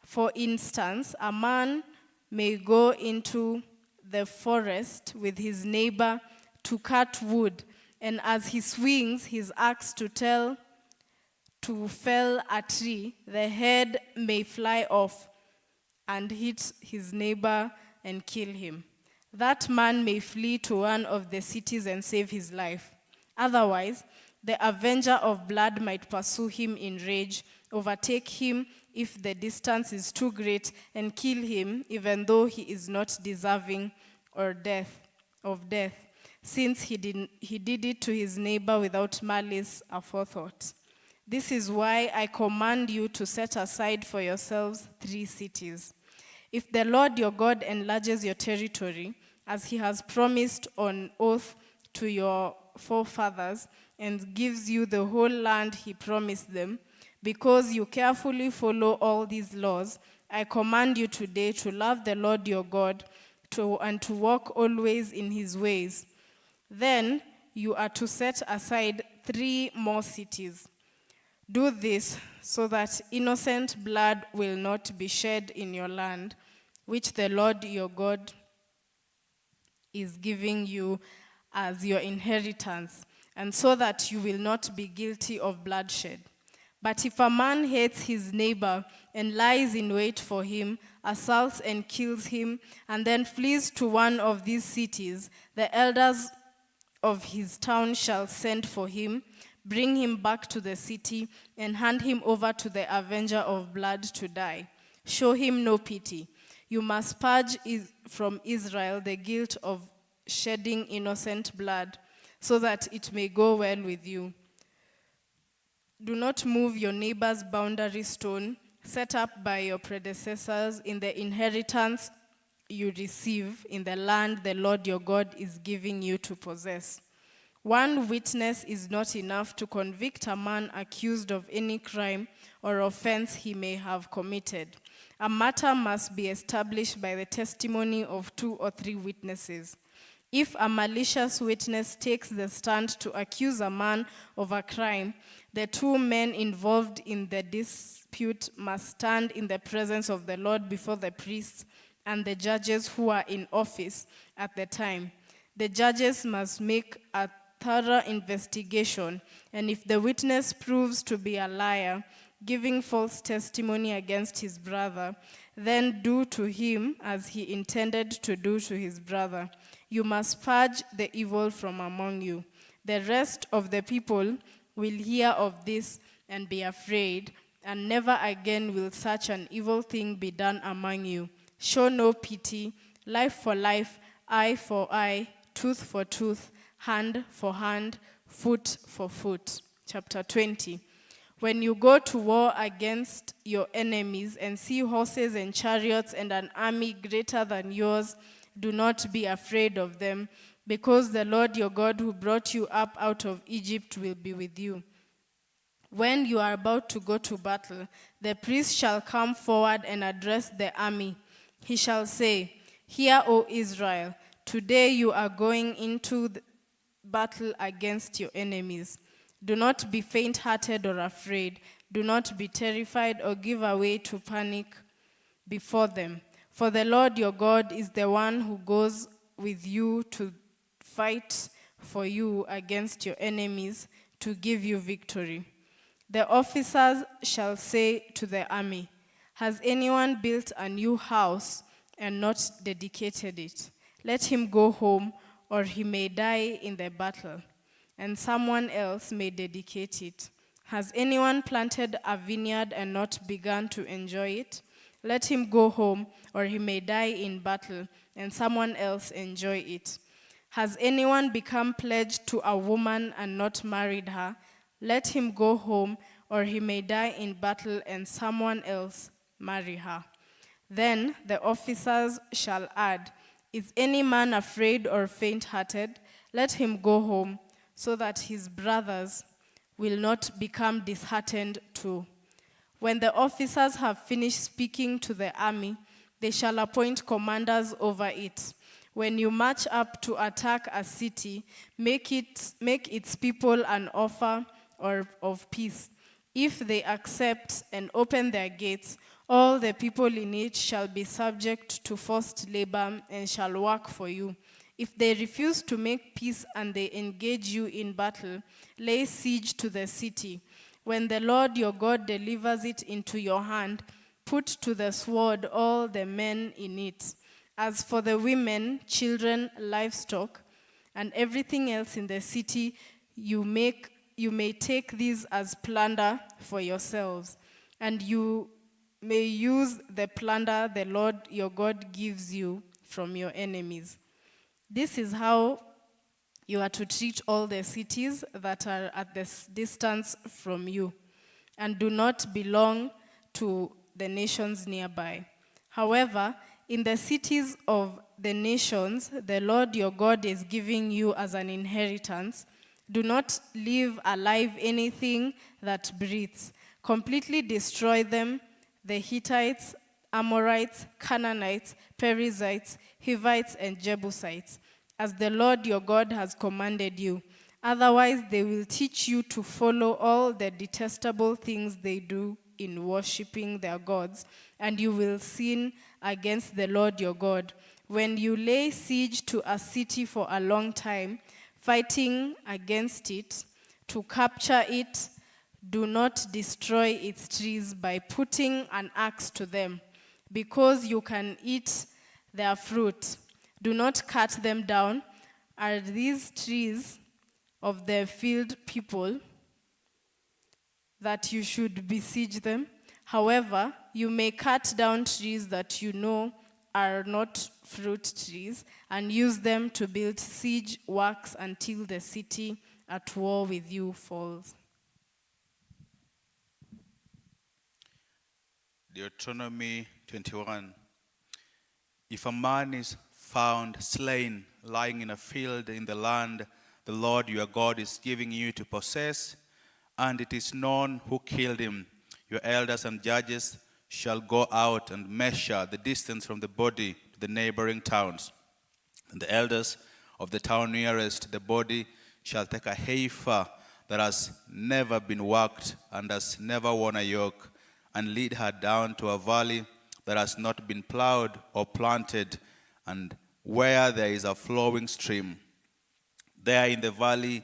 For instance, a man may go into the forest with his neighbor to cut wood, and as he swings his axe to fell a tree, the head may fly off and hit his neighbor and kill him. That man may flee to one of the cities and save his life. Otherwise, the avenger of blood might pursue him in rage overtake him if the distance is too great, and kill him, even though he is not deserving of death, since he did it to his neighbor without malice aforethought. This is why I command you to set aside for yourselves 3 cities. If the Lord your God enlarges your territory, as he has promised on oath to your forefathers, and gives you the whole land he promised them, because you carefully follow all these laws, I command you today to love the Lord your God and to walk always in his ways. Then you are to set aside 3 more cities. Do this so that innocent blood will not be shed in your land, which the Lord your God is giving you as your inheritance, and so that you will not be guilty of bloodshed. But if a man hates his neighbor and lies in wait for him, assaults and kills him, and then flees to one of these cities, the elders of his town shall send for him, bring him back to the city, and hand him over to the avenger of blood to die. Show him no pity. You must purge from Israel the guilt of shedding innocent blood, so that it may go well with you. Do not move your neighbor's boundary stone, set up by your predecessors in the inheritance you receive in the land the Lord your God is giving you to possess. One witness is not enough to convict a man accused of any crime or offense he may have committed. A matter must be established by the testimony of 2 or 3 witnesses. If a malicious witness takes the stand to accuse a man of a crime, the 2 men involved in the dispute must stand in the presence of the Lord before the priests and the judges who are in office at the time. The judges must make a thorough investigation, and if the witness proves to be a liar, giving false testimony against his brother, then do to him as he intended to do to his brother. You must purge the evil from among you. The rest of the people will hear of this and be afraid, and never again will such an evil thing be done among you. Show no pity, life for life, eye for eye, tooth for tooth, hand for hand, foot for foot. Chapter 20. When you go to war against your enemies and see horses and chariots and an army greater than yours, do not be afraid of them, because the Lord your God who brought you up out of Egypt will be with you. When you are about to go to battle, the priest shall come forward and address the army. He shall say, "Hear, O Israel, today you are going into the battle against your enemies. Do not be faint-hearted or afraid. Do not be terrified or give way to panic before them. For the Lord your God is the one who goes with you to fight for you against your enemies to give you victory." The officers shall say to the army, "Has anyone built a new house and not dedicated it? Let him go home, or he may die in the battle, and someone else may dedicate it. Has anyone planted a vineyard and not begun to enjoy it? Let him go home, or he may die in battle, and someone else enjoy it. Has anyone become pledged to a woman and not married her? Let him go home, or he may die in battle, and someone else marry her." Then the officers shall add, "Is any man afraid or faint-hearted? Let him go home, so that his brothers will not become disheartened too." When the officers have finished speaking to the army, they shall appoint commanders over it. When you march up to attack a city, make its people an offer of peace. If they accept and open their gates, all the people in it shall be subject to forced labor and shall work for you. If they refuse to make peace and they engage you in battle, lay siege to the city. When the Lord your God delivers it into your hand, put to the sword all the men in it. As for the women, children, livestock, and everything else in the city, you may take these as plunder for yourselves. and you may use the plunder the Lord your God gives you from your enemies. This is how you are to treat all the cities that are at this distance from you and do not belong to the nations nearby. However, in the cities of the nations the Lord your God is giving you as an inheritance, do not leave alive anything that breathes. Completely destroy them, the Hittites, Amorites, Canaanites, Perizzites, Hivites, and Jebusites, as the Lord your God has commanded you. Otherwise, they will teach you to follow all the detestable things they do in worshiping their gods, and you will sin against the Lord your God. When you lay siege to a city for a long time, fighting against it, to capture it, do not destroy its trees by putting an axe to them, because you can eat their fruit. Do not cut them down. Are these trees of the field people that you should besiege them? However, you may cut down trees that you know are not fruit trees and use them to build siege works until the city at war with you falls. Deuteronomy 21. If a man is found slain, lying in a field in the land the Lord your God is giving you to possess, and it is known who killed him, your elders and judges shall go out and measure the distance from the body to the neighboring towns. And the elders of the town nearest the body shall take a heifer that has never been worked and has never worn a yoke, and lead her down to a valley that has not been plowed or planted, and where there is a flowing stream. There in the valley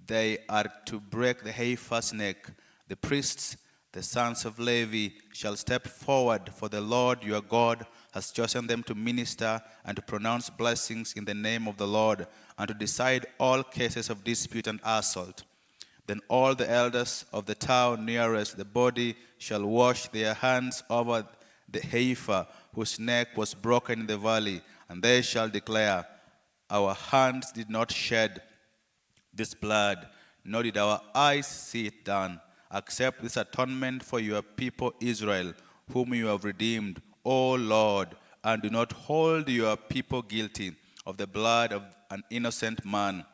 they are to break the heifer's neck. The priests, the sons of Levi, shall step forward, for the Lord your God has chosen them to minister and to pronounce blessings in the name of the Lord, and to decide all cases of dispute and assault. Then all the elders of the town nearest the body shall wash their hands over the heifer whose neck was broken in the valley, and they shall declare, our hands did not shed this blood, nor did our eyes see it done. Accept this atonement for your people Israel, whom you have redeemed, O Lord, and do not hold your people guilty of the blood of an innocent man.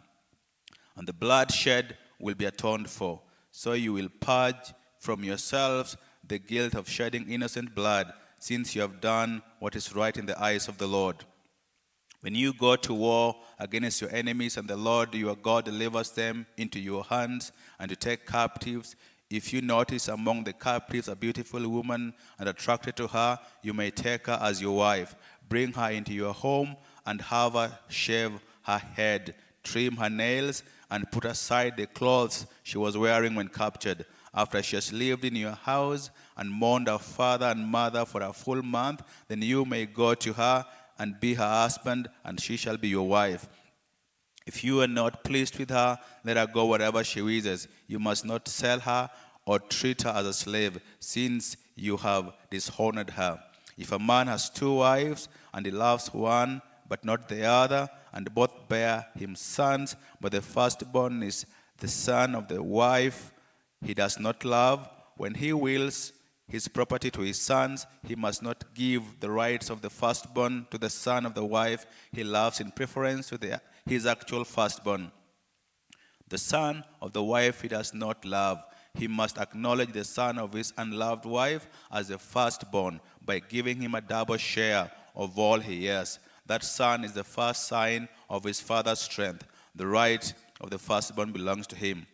And the blood shed will be atoned for. So you will purge from yourselves the guilt of shedding innocent blood, since you have done what is right in the eyes of the Lord. When you go to war against your enemies and the Lord your God delivers them into your hands and to take captives, if you notice among the captives a beautiful woman and attracted to her, you may take her as your wife. Bring her into your home and have her shave her head, trim her nails, and put aside the clothes she was wearing when captured. After she has lived in your house and mourned her father and mother for a full month, then you may go to her and be her husband, and she shall be your wife. If you are not pleased with her, let her go wherever she wishes. You must not sell her or treat her as a slave, since you have dishonored her. If a man has two wives, and he loves one but not the other, and both bear him sons, but the firstborn is the son of the wife he does not love, when he wills his property to his sons, he must not give the rights of the firstborn to the son of the wife he loves in preference to his actual firstborn. The son of the wife he does not love, he must acknowledge the son of his unloved wife as the firstborn by giving him a double share of all he has. That son is the first sign of his father's strength. The right of the firstborn belongs to him.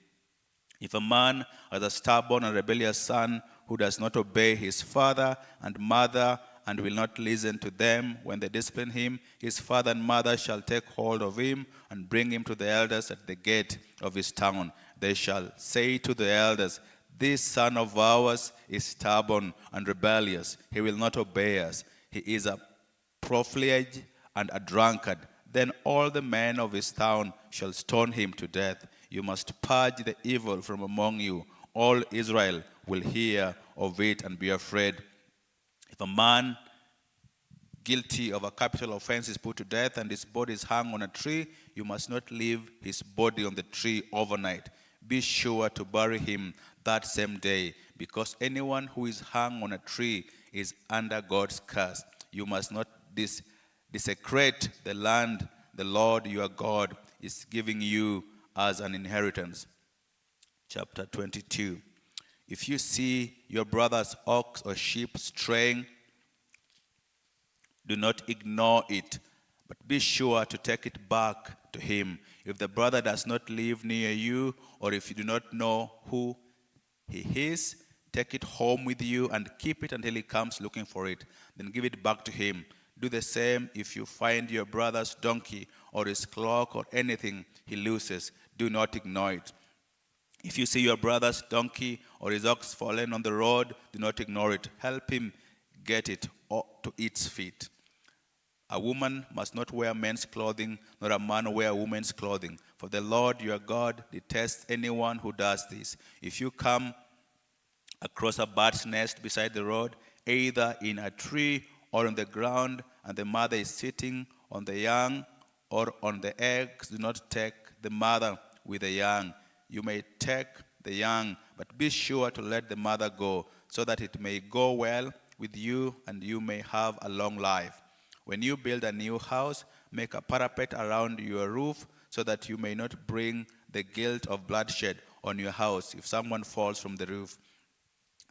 If a man has a stubborn and rebellious son who does not obey his father and mother and will not listen to them when they discipline him, his father and mother shall take hold of him and bring him to the elders at the gate of his town. They shall say to the elders, this son of ours is stubborn and rebellious. He will not obey us. He is a profligate and a drunkard. Then all the men of his town shall stone him to death. You must purge the evil from among you, all Israel, will hear of it and be afraid. If a man guilty of a capital offense is put to death and his body is hung on a tree, you must not leave his body on the tree overnight. Be sure to bury him that same day, because anyone who is hung on a tree is under God's curse. You must not desecrate the land the Lord your God is giving you as an inheritance. Chapter 22. If you see your brother's ox or sheep straying, do not ignore it, but be sure to take it back to him. If the brother does not live near you, or if you do not know who he is, take it home with you and keep it until he comes looking for it. Then give it back to him. Do the same if you find your brother's donkey or his cloak or anything he loses. Do not ignore it. If you see your brother's donkey or his ox fallen on the road, do not ignore it. Help him get it to its feet. A woman must not wear men's clothing, nor a man wear woman's clothing. For the Lord your God detests anyone who does this. If you come across a bird's nest beside the road, either in a tree or on the ground, and the mother is sitting on the young or on the eggs, do not take the mother with the young. You may take the young, but be sure to let the mother go, so that it may go well with you and you may have a long life. When you build a new house, make a parapet around your roof, so that you may not bring the guilt of bloodshed on your house if someone falls from the roof.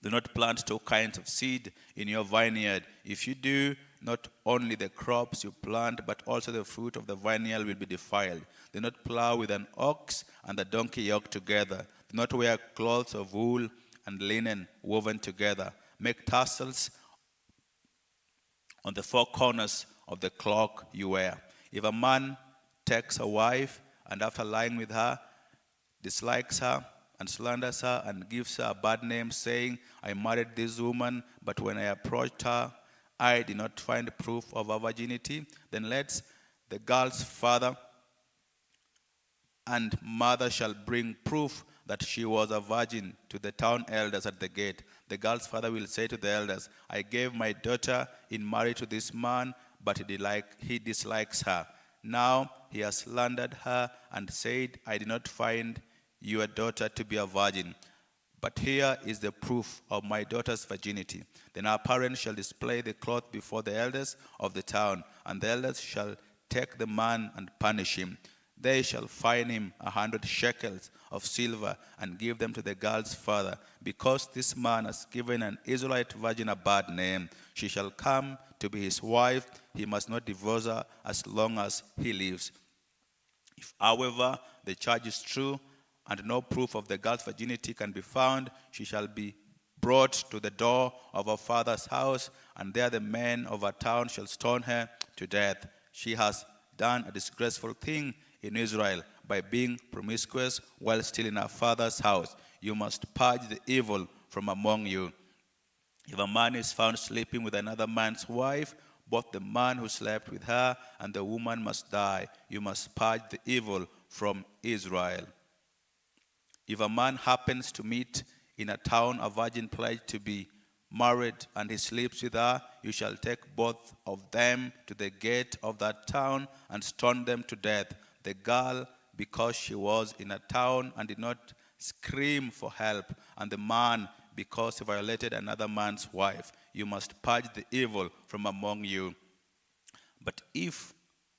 Do not plant two kinds of seed in your vineyard. If you do, not only the crops you plant, but also the fruit of the vineyard will be defiled. Do not plow with an ox and a donkey yoked together. Do not wear clothes of wool and linen woven together. Make tassels on the four corners of the cloak you wear. If a man takes a wife and after lying with her, dislikes her and slanders her and gives her a bad name, saying, I married this woman, but when I approached her, I did not find proof of her virginity, then let the girl's father and mother shall bring proof that she was a virgin to the town elders at the gate. The girl's father will say to the elders, I gave my daughter in marriage to this man, but he dislikes her. Now he has slandered her and said, I did not find your daughter to be a virgin. But here is the proof of my daughter's virginity. Then our parents shall display the cloth before the elders of the town, and the elders shall take the man and punish him. They shall fine him 100 shekels of silver and give them to the girl's father, because this man has given an Israelite virgin a bad name. She shall come to be his wife. He must not divorce her as long as he lives. If, however, the charge is true and no proof of the girl's virginity can be found, she shall be brought to the door of her father's house, and there the men of her town shall stone her to death. She has done a disgraceful thing in Israel by being promiscuous while still in her father's house. You must purge the evil from among you. If a man is found sleeping with another man's wife, both the man who slept with her and the woman must die. You must purge the evil from Israel. If a man happens to meet in a town a virgin pledged to be married and he sleeps with her, you shall take both of them to the gate of that town and stone them to death. The girl, because she was in a town and did not scream for help, and the man, because he violated another man's wife. You must purge the evil from among you. But if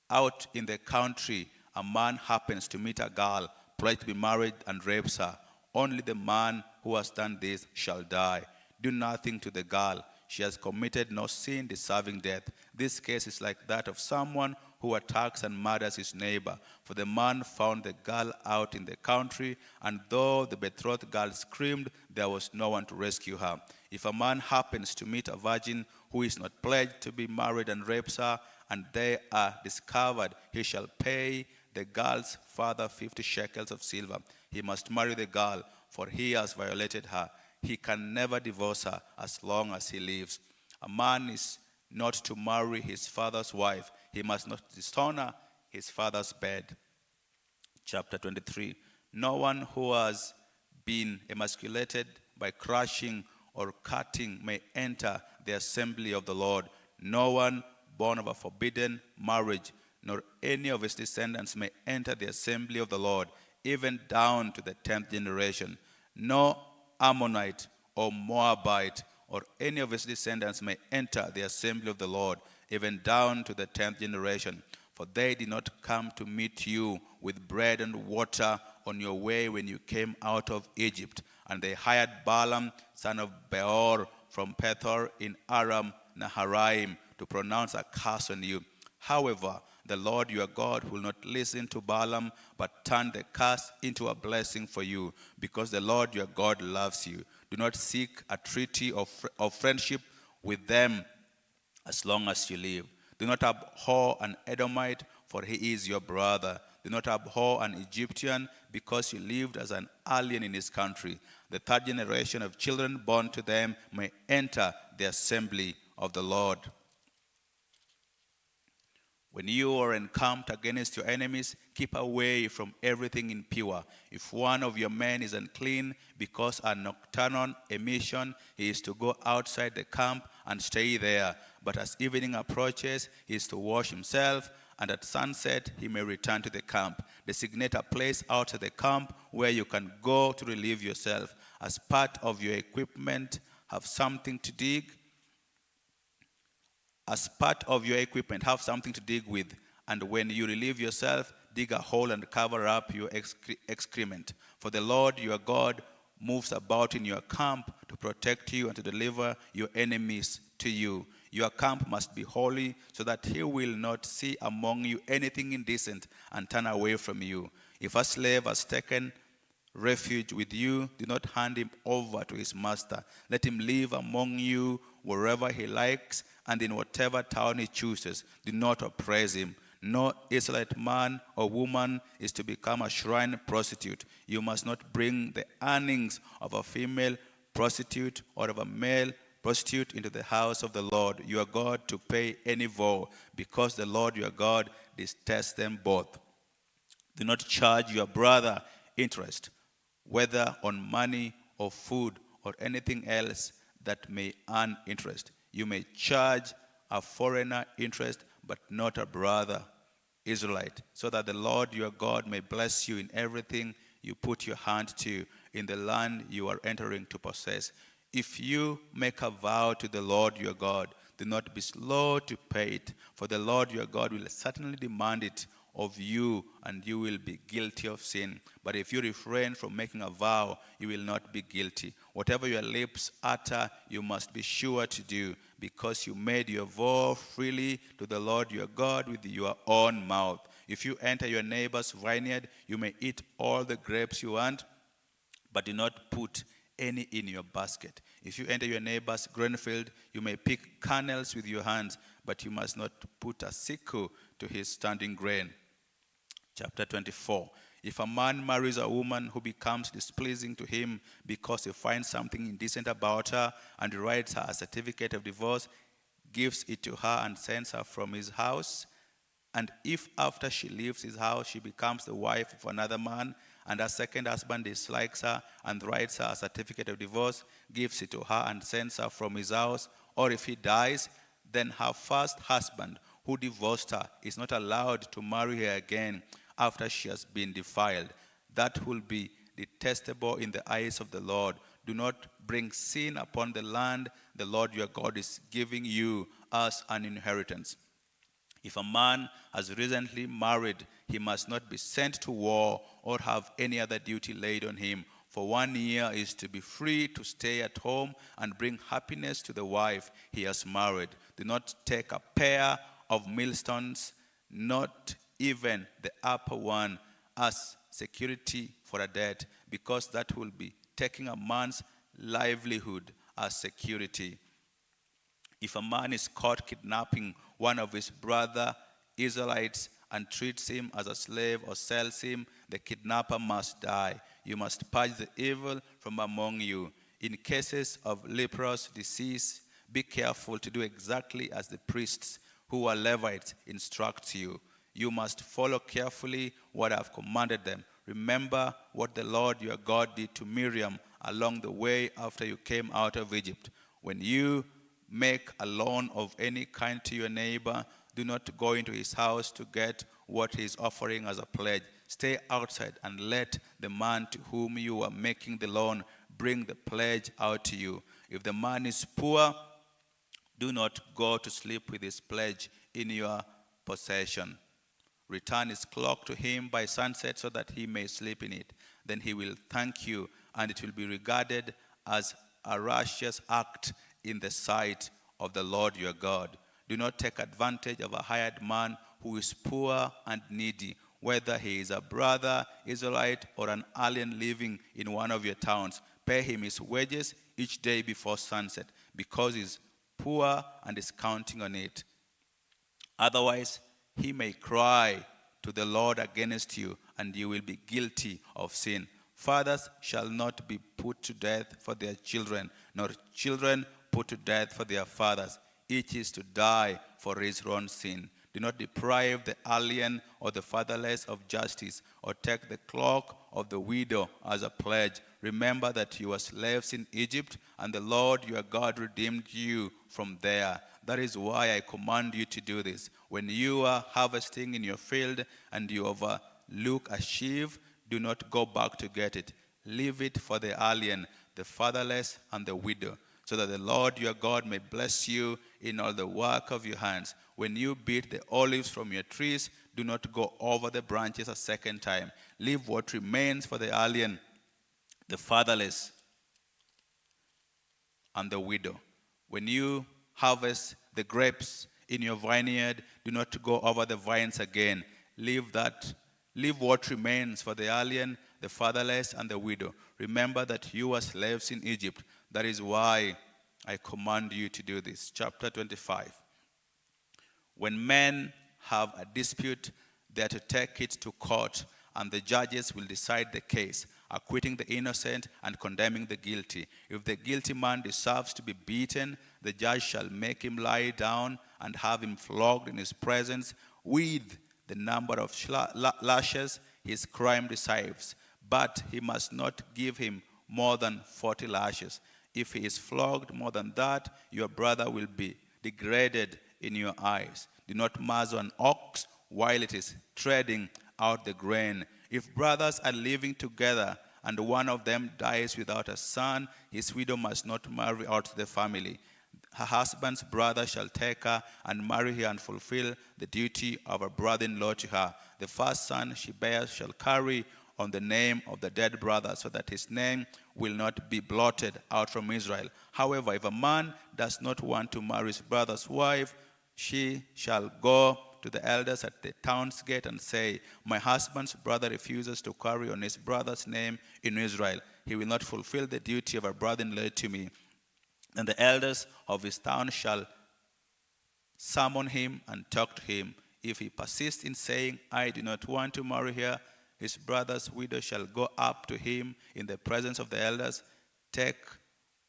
out in the country a man happens to meet a girl pledged to be married and rapes her, only the man who has done this shall die. Do nothing to the girl. She has committed no sin deserving death. This case is like that of someone who attacks and murders his neighbor. For the man found the girl out in the country, and though the betrothed girl screamed, there was no one to rescue her. If a man happens to meet a virgin who is not pledged to be married and rapes her, and they are discovered, he shall pay the girl's father 50 shekels of silver. He must marry the girl, for he has violated her. He can never divorce her as long as he lives. A man is not to marry his father's wife. He must not dishonor his father's bed. Chapter 23. No one who has been emasculated by crushing or cutting may enter the assembly of the Lord. No one born of a forbidden marriage, nor any of his descendants may enter the assembly of the Lord, even down to the 10th generation. No Ammonite or Moabite or any of his descendants may enter the assembly of the Lord, even down to the 10th generation. For they did not come to meet you with bread and water on your way when you came out of Egypt. And they hired Balaam, son of Peor, from Peor in Aram Naharaim, to pronounce a curse on you. However, the Lord your God will not listen to Balaam, but turn the curse into a blessing for you, because the Lord your God loves you. Do not seek a treaty of friendship with them as long as you live. Do not abhor an Edomite, for he is your brother. Do not abhor an Egyptian, because you lived as an alien in his country. The third generation of children born to them may enter the assembly of the Lord. When you are encamped against your enemies, keep away from everything impure. If one of your men is unclean because a nocturnal emission, he is to go outside the camp and stay there. But as evening approaches, he is to wash himself, and at sunset he may return to the camp. Designate a place outside the camp where you can go to relieve yourself. As part of your equipment, have something to dig. As part of your equipment, have something to dig with. And when you relieve yourself, dig a hole and cover up your excrement. For the Lord your God moves about in your camp to protect you and to deliver your enemies to you. Your camp must be holy, so that he will not see among you anything indecent and turn away from you. If a slave has taken refuge with you, do not hand him over to his master. Let him live among you wherever he likes and in whatever town he chooses. Do not oppress him. No Israelite man or woman is to become a shrine prostitute. You must not bring the earnings of a female prostitute or of a male prostitute into the house of the Lord your God to pay any vow, because the Lord your God detests them both. Do not charge your brother interest, whether on money or food or anything else that may earn interest. You may charge a foreigner interest, but not a brother Israelite, so that the Lord your God may bless you in everything you put your hand to in the land you are entering to possess. If you make a vow to the Lord your God, do not be slow to pay it, for the Lord your God will certainly demand it of you, and you will be guilty of sin. But if you refrain from making a vow, you will not be guilty. Whatever your lips utter, you must be sure to do, because you made your vow freely to the Lord your God with your own mouth. If you enter your neighbor's vineyard, you may eat all the grapes you want, but do not put any in your basket. If you enter your neighbor's grain field, you may pick kernels with your hands, but you must not put a sickle to his standing grain. Chapter 24. If a man marries a woman who becomes displeasing to him because he finds something indecent about her and writes her a certificate of divorce, gives it to her and sends her from his house, and if after she leaves his house she becomes the wife of another man, and her second husband dislikes her and writes her a certificate of divorce, gives it to her and sends her from his house, or if he dies, then her first husband who divorced her is not allowed to marry her again after she has been defiled. That will be detestable in the eyes of the Lord. Do not bring sin upon the land the Lord your God is giving you as an inheritance. If a man has recently married, he must not be sent to war or have any other duty laid on him. For 1 year is to be free to stay at home and bring happiness to the wife he has married. Do not take a pair of millstones, not even the upper one, as security for a debt, because that will be taking a man's livelihood as security. If a man is caught kidnapping one of his brother Israelites and treats him as a slave or sells him, the kidnapper must die. You must purge the evil from among you. In cases of leprous disease, be careful to do exactly as the priests who are Levites instruct you. You must follow carefully what I have commanded them. Remember what the Lord your God did to Miriam along the way after you came out of Egypt. When you make a loan of any kind to your neighbor, do not go into his house to get what he is offering as a pledge. Stay outside and let the man to whom you are making the loan bring the pledge out to you. If the man is poor, do not go to sleep with his pledge in your possession. Return his cloak to him by sunset so that he may sleep in it. Then he will thank you, and it will be regarded as a righteous act in the sight of the Lord your God. Do not take advantage of a hired man who is poor and needy, whether he is a brother, Israelite, or an alien living in one of your towns. Pay him his wages each day before sunset, because he is poor and is counting on it. Otherwise, he may cry to the Lord against you, and you will be guilty of sin. Fathers shall not be put to death for their children, nor children put to death for their fathers. Each is to die for his own sin. Do not deprive the alien or the fatherless of justice, or take the cloak of the widow as a pledge. Remember that you were slaves in Egypt, and the Lord your God redeemed you from there. That is why I command you to do this. When you are harvesting in your field and you overlook a sheaf, do not go back to get it. Leave it for the alien, the fatherless, and the widow, so that the Lord your God may bless you in all the work of your hands. When you beat the olives from your trees, do not go over the branches a second time. Leave what remains for the alien, the fatherless, and the widow. When you harvest the grapes in your vineyard, do not go over the vines again. Leave what remains for the alien, the fatherless, and the widow. Remember that you were slaves in Egypt. That is why I command you to do this. Chapter 25. When men have a dispute, they are to take it to court, and the judges will decide the case, acquitting the innocent and condemning the guilty. If the guilty man deserves to be beaten, the judge shall make him lie down and have him flogged in his presence with the number of lashes his crime deserves. But he must not give him more than 40 lashes. If he is flogged more than that, your brother will be degraded in your eyes. Do not muzzle an ox while it is treading out the grain. If brothers are living together and one of them dies without a son, his widow must not marry out the family. Her husband's brother shall take her and marry her and fulfill the duty of a brother-in-law to her. The first son she bears shall carry on the name of the dead brother, so that his name will not be blotted out from Israel. However, if a man does not want to marry his brother's wife, she shall go to the elders at the town's gate and say, my husband's brother refuses to carry on his brother's name in Israel. He will not fulfill the duty of a brother-in-law to me. And the elders of his town shall summon him and talk to him. If he persists in saying, I do not want to marry her, his brother's widow shall go up to him in the presence of the elders, take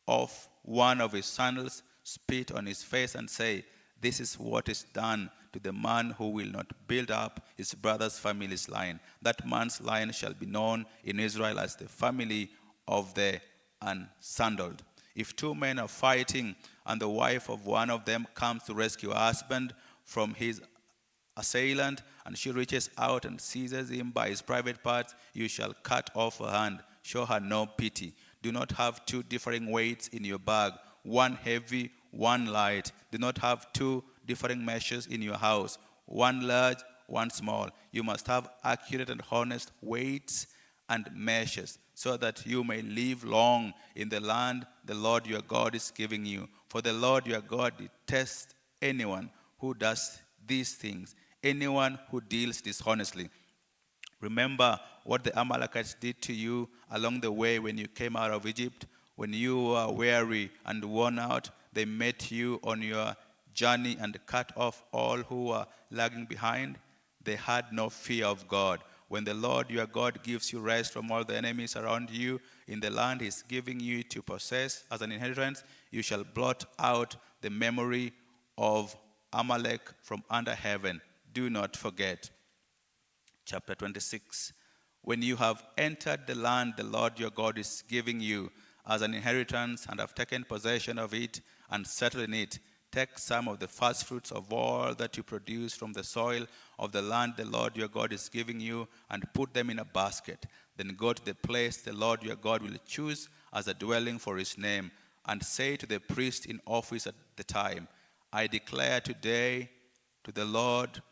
off one of his sandals, spit on his face, and say, this is what is done to the man who will not build up his brother's family's line. That man's line shall be known in Israel as the family of the unsandaled. If two men are fighting and the wife of one of them comes to rescue her husband from his assailant, and she reaches out and seizes him by his private parts, you shall cut off her hand. Show her no pity. Do not have two differing weights in your bag, one heavy, one light. Do not have two differing measures in your house, one large, one small. You must have accurate and honest weights and measures, so that you may live long in the land the Lord your God is giving you. For the Lord your God detests anyone who does these things, anyone who deals dishonestly. Remember what the Amalekites did to you along the way when you came out of Egypt. When you were weary and worn out, they met you on your journey and cut off all who were lagging behind. They had no fear of God. When the Lord your God gives you rest from all the enemies around you in the land he's giving you to possess as an inheritance, you shall blot out the memory of Amalek from under heaven. Do not forget. Chapter 26. When you have entered the land the Lord your God is giving you as an inheritance and have taken possession of it and settled in it, take some of the first fruits of all that you produce from the soil of the land the Lord your God is giving you and put them in a basket. Then go to the place the Lord your God will choose as a dwelling for his name, and say to the priest in office at the time, I declare today to the Lord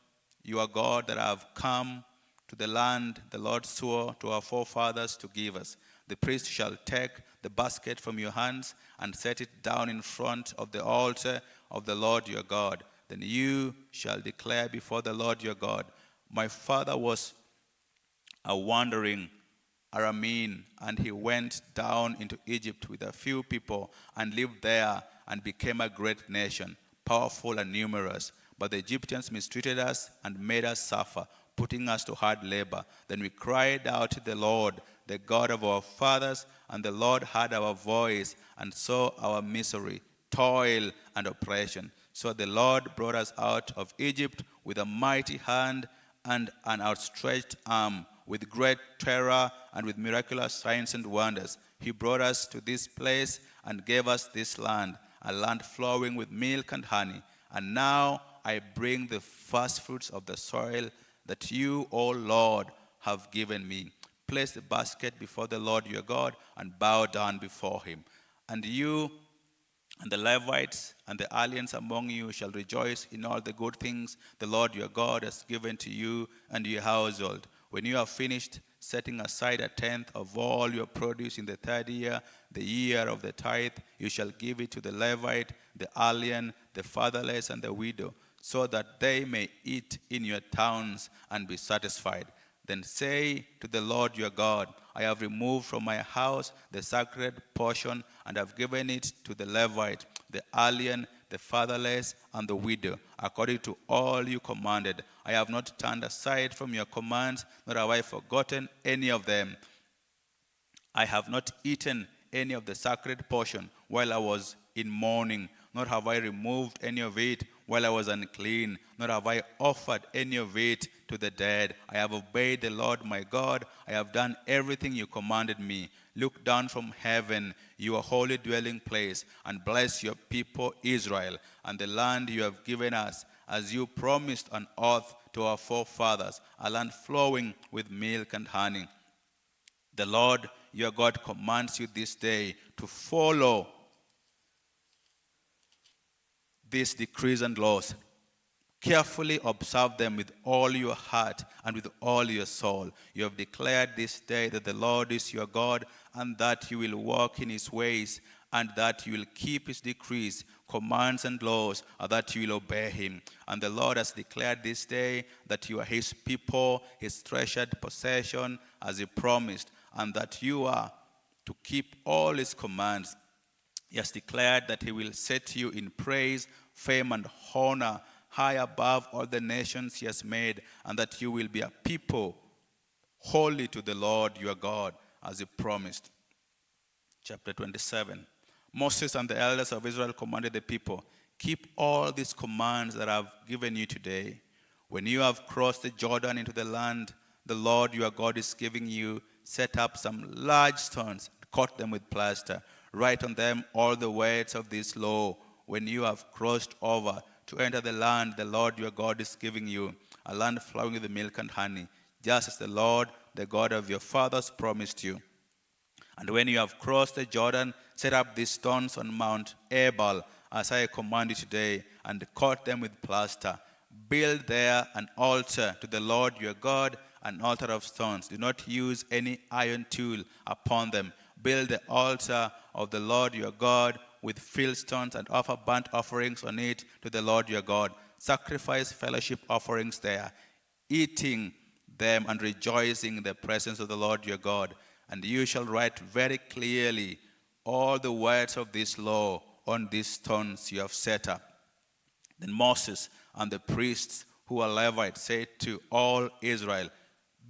your God that I have come to the land the Lord swore to our forefathers to give us. The priest shall take the basket from your hands and set it down in front of the altar of the Lord your God. Then you shall declare before the Lord your God, my father was a wandering Aramean, and he went down into Egypt with a few people and lived there and became a great nation, powerful and numerous. But the Egyptians mistreated us and made us suffer, putting us to hard labor. Then we cried out to the Lord, the God of our fathers, and the Lord heard our voice and saw our misery, toil, and oppression. So the Lord brought us out of Egypt with a mighty hand and an outstretched arm, with great terror and with miraculous signs and wonders. He brought us to this place and gave us this land, a land flowing with milk and honey. And now I bring the first fruits of the soil that you, O Lord, have given me. Place the basket before the Lord your God and bow down before him. And you and the Levites and the aliens among you shall rejoice in all the good things the Lord your God has given to you and your household. When you have finished setting aside a tenth of all your produce in the third year, the year of the tithe, you shall give it to the Levite, the alien, the fatherless, and the widow, so that they may eat in your towns and be satisfied. Then say to the Lord your God, I have removed from my house the sacred portion and have given it to the Levite, the alien, the fatherless, and the widow, according to all you commanded. I have not turned aside from your commands, nor have I forgotten any of them. I have not eaten any of the sacred portion while I was in mourning, nor have I removed any of it while I was unclean, nor have I offered any of it to the dead. I have obeyed the Lord my God. I have done everything you commanded me. Look down from heaven, your holy dwelling place, and bless your people Israel and the land you have given us, as you promised on oath to our forefathers, a land flowing with milk and honey. The Lord your God commands you this day to follow these decrees and laws. Carefully observe them with all your heart and with all your soul. You have declared this day that the Lord is your God, and that you will walk in his ways, and that you will keep his decrees, commands, and laws, and that you will obey him. And the Lord has declared this day that you are his people, his treasured possession, as he promised, and that you are to keep all his commands. He has declared that he will set you in praise, fame, and honor, high above all the nations he has made, and that you will be a people holy to the Lord your God, as he promised. Chapter 27. Moses and the elders of Israel commanded the people, keep all these commands that I have given you today. When you have crossed the Jordan into the land the Lord your God is giving you, set up some large stones, cut them with plaster. Write on them all the words of this law when you have crossed over to enter the land the Lord your God is giving you, a land flowing with milk and honey, just as the Lord, the God of your fathers, promised you. And when you have crossed the Jordan, set up these stones on Mount Ebal, as I command you today, and cut them with plaster. Build there an altar to the Lord your God, an altar of stones. Do not use any iron tool upon them. Build the altar of the Lord your God with field stones, and offer burnt offerings on it to the Lord your God. Sacrifice fellowship offerings there, eating them and rejoicing in the presence of the Lord your God. And you shall write very clearly all the words of this law on these stones you have set up. Then Moses and the priests who are Levites said to all Israel,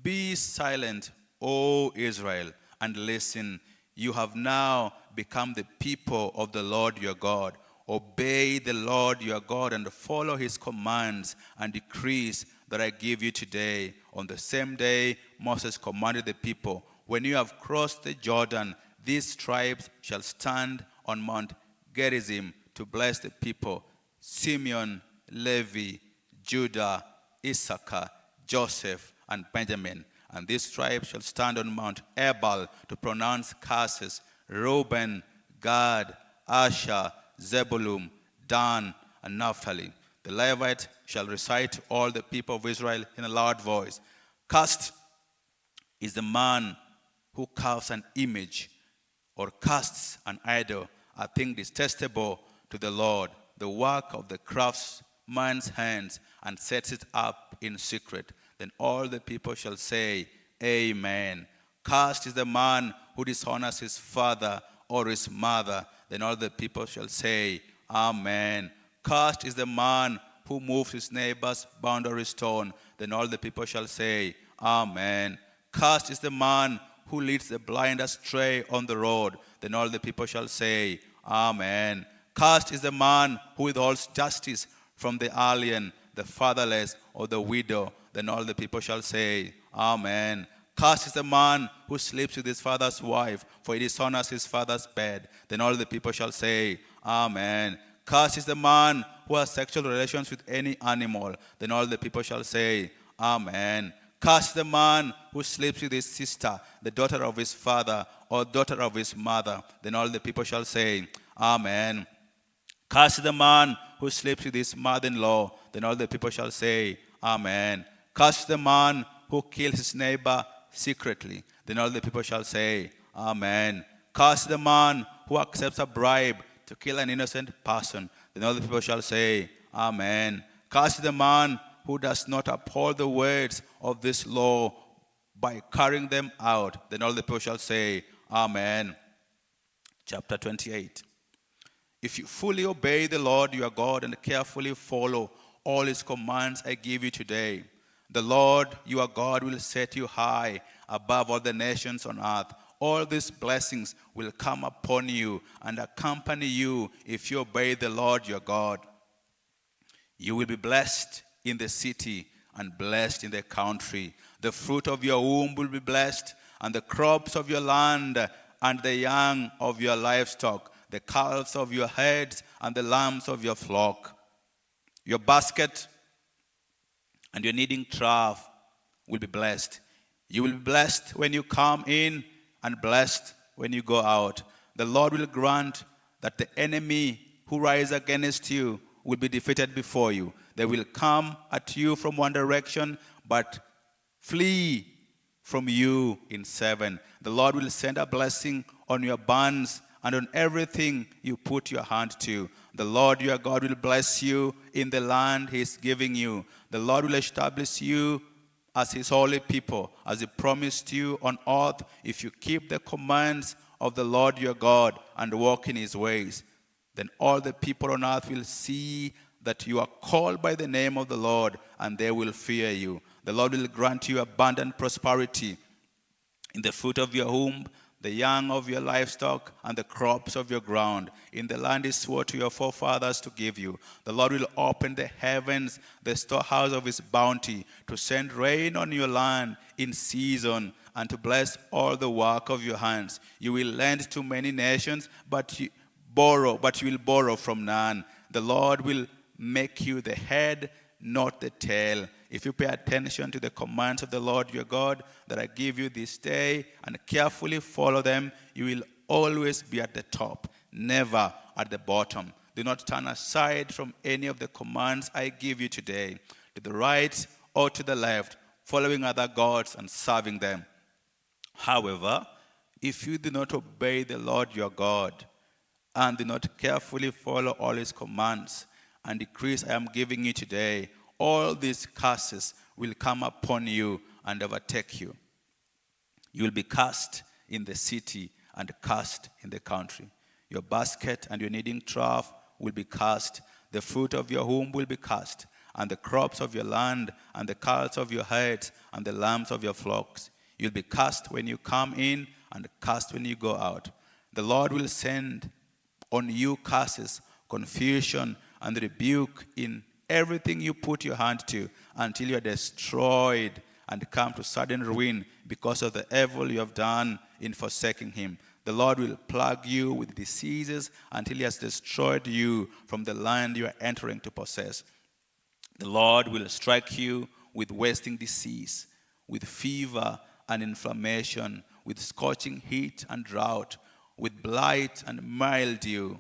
be silent, O Israel, and listen. You have now become the people of the Lord your God. Obey the Lord your God and follow his commands and decrees that I give you today. On the same day, Moses commanded the people, when you have crossed the Jordan, these tribes shall stand on Mount Gerizim to bless the people: Simeon, Levi, Judah, Issachar, Joseph, and Benjamin. And these tribes shall stand on Mount Ebal to pronounce curses: Reuben, Gad, Asher, Zebulun, Dan, and Naphtali. The Levite shall recite to all the people of Israel in a loud voice: Cursed is the man who carves an image or casts an idol, a thing detestable to the Lord, the work of the craftsman's hands, and sets it up in secret. Then all the people shall say, Amen. Cursed is the man who dishonors his father or his mother. Then all the people shall say, Amen. Cursed is the man who moves his neighbor's boundary stone. Then all the people shall say, Amen. Cursed is the man who leads the blind astray on the road. Then all the people shall say, Amen. Cursed is the man who withholds justice from the alien, the fatherless, or the widow. Then all the people shall say, Amen. Cursed is the man who sleeps with his father's wife, for he dishonors his father's bed. Then all the people shall say, Amen. Cursed is the man who has sexual relations with any animal. Then all the people shall say, Amen. Cursed is the man who sleeps with his sister, the daughter of his father, or daughter of his mother. Then all the people shall say, Amen. Cursed is the man who sleeps with his mother-in-law. Then all the people shall say, Amen. Cursed is the man who kills his neighbor secretly. Then all the people shall say, Amen. Cursed is the man who accepts a bribe to kill an innocent person. Then all the people shall say, Amen. Cursed is the man who does not uphold the words of this law by carrying them out. Then all the people shall say, Amen. Chapter 28. If you fully obey the Lord your God and carefully follow all his commands I give you today, the Lord your God will set you high above all the nations on earth. All these blessings will come upon you and accompany you if you obey the Lord your God. You will be blessed in the city and blessed in the country. The fruit of your womb will be blessed, and the crops of your land, and the young of your livestock, the calves of your herds, and the lambs of your flock. Your basket and your kneading trough will be blessed. You will be blessed when you come in, and blessed when you go out. The Lord will grant that the enemy who rise against you will be defeated before you. They will come at you from one direction, but flee from you in seven. The Lord will send a blessing on your barns and on everything you put your hand to. The Lord your God will bless you in the land he is giving you. The Lord will establish you as his holy people, as he promised you on earth, if you keep the commands of the Lord your God and walk in his ways. Then all the people on earth will see that you are called by the name of the Lord, and they will fear you. The Lord will grant you abundant prosperity in the fruit of your womb, the young of your livestock, and the crops of your ground, in the land he swore to your forefathers to give you. The Lord will open the heavens, the storehouse of his bounty, to send rain on your land in season, and to bless all the work of your hands. You will lend to many nations, but you will borrow from none. The Lord will make you the head, not the tail. If you pay attention to the commands of the Lord your God that I give you this day and carefully follow them, you will always be at the top, never at the bottom. Do not turn aside from any of the commands I give you today, to the right or to the left, following other gods and serving them. However, if you do not obey the Lord your God and do not carefully follow all his commands and decrees I am giving you today, all these curses will come upon you and overtake you. You will be cast in the city and cast in the country. Your basket and your kneading trough will be cast. The fruit of your womb will be cast, and the crops of your land, and the calves of your herds, and the lambs of your flocks. You'll be cast when you come in, and cast when you go out. The Lord will send on you curses, confusion, and rebuke in everything you put your hand to, until you are destroyed and come to sudden ruin because of the evil you have done in forsaking him. The Lord will plague you with diseases until he has destroyed you from the land you are entering to possess. The Lord will strike you with wasting disease, with fever and inflammation, with scorching heat and drought, with blight and mildew,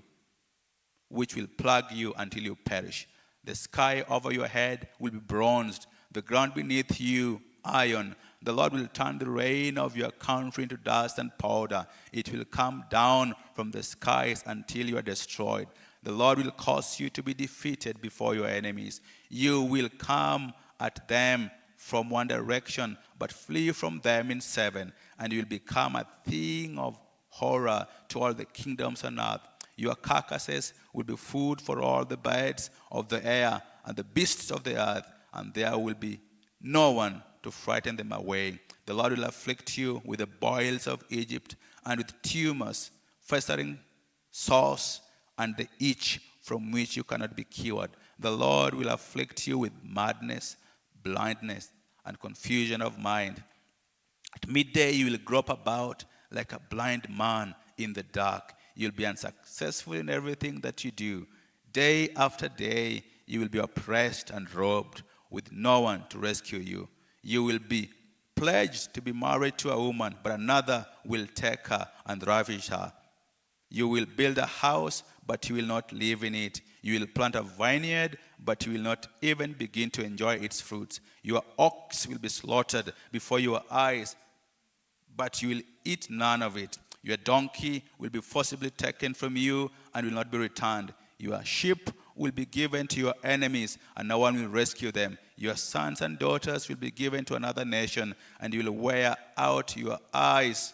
which will plague you until you perish. The sky over your head will be bronzed, the ground beneath you iron. The Lord will turn the rain of your country into dust and powder. It will come down from the skies until you are destroyed. The Lord will cause you to be defeated before your enemies. You will come at them from one direction, but flee from them in seven, and you will become a thing of horror to all the kingdoms on earth. Your carcasses will be food for all the birds of the air and the beasts of the earth, and there will be no one to frighten them away. The Lord will afflict you with the boils of Egypt and with tumors, festering sores, and the itch from which you cannot be cured. The Lord will afflict you with madness, blindness, and confusion of mind. At midday you will grope about like a blind man in the dark. You'll be unsuccessful in everything that you do. Day after day you will be oppressed and robbed, with no one to rescue you. You will be pledged to be married to a woman, but another will take her and ravish her. You will build a house, but you will not live in it. You will plant a vineyard, but you will not even begin to enjoy its fruits. Your ox will be slaughtered before your eyes, but you will eat none of it. Your donkey will be forcibly taken from you and will not be returned. Your sheep will be given to your enemies, and no one will rescue them. Your sons and daughters will be given to another nation, and you will wear out your eyes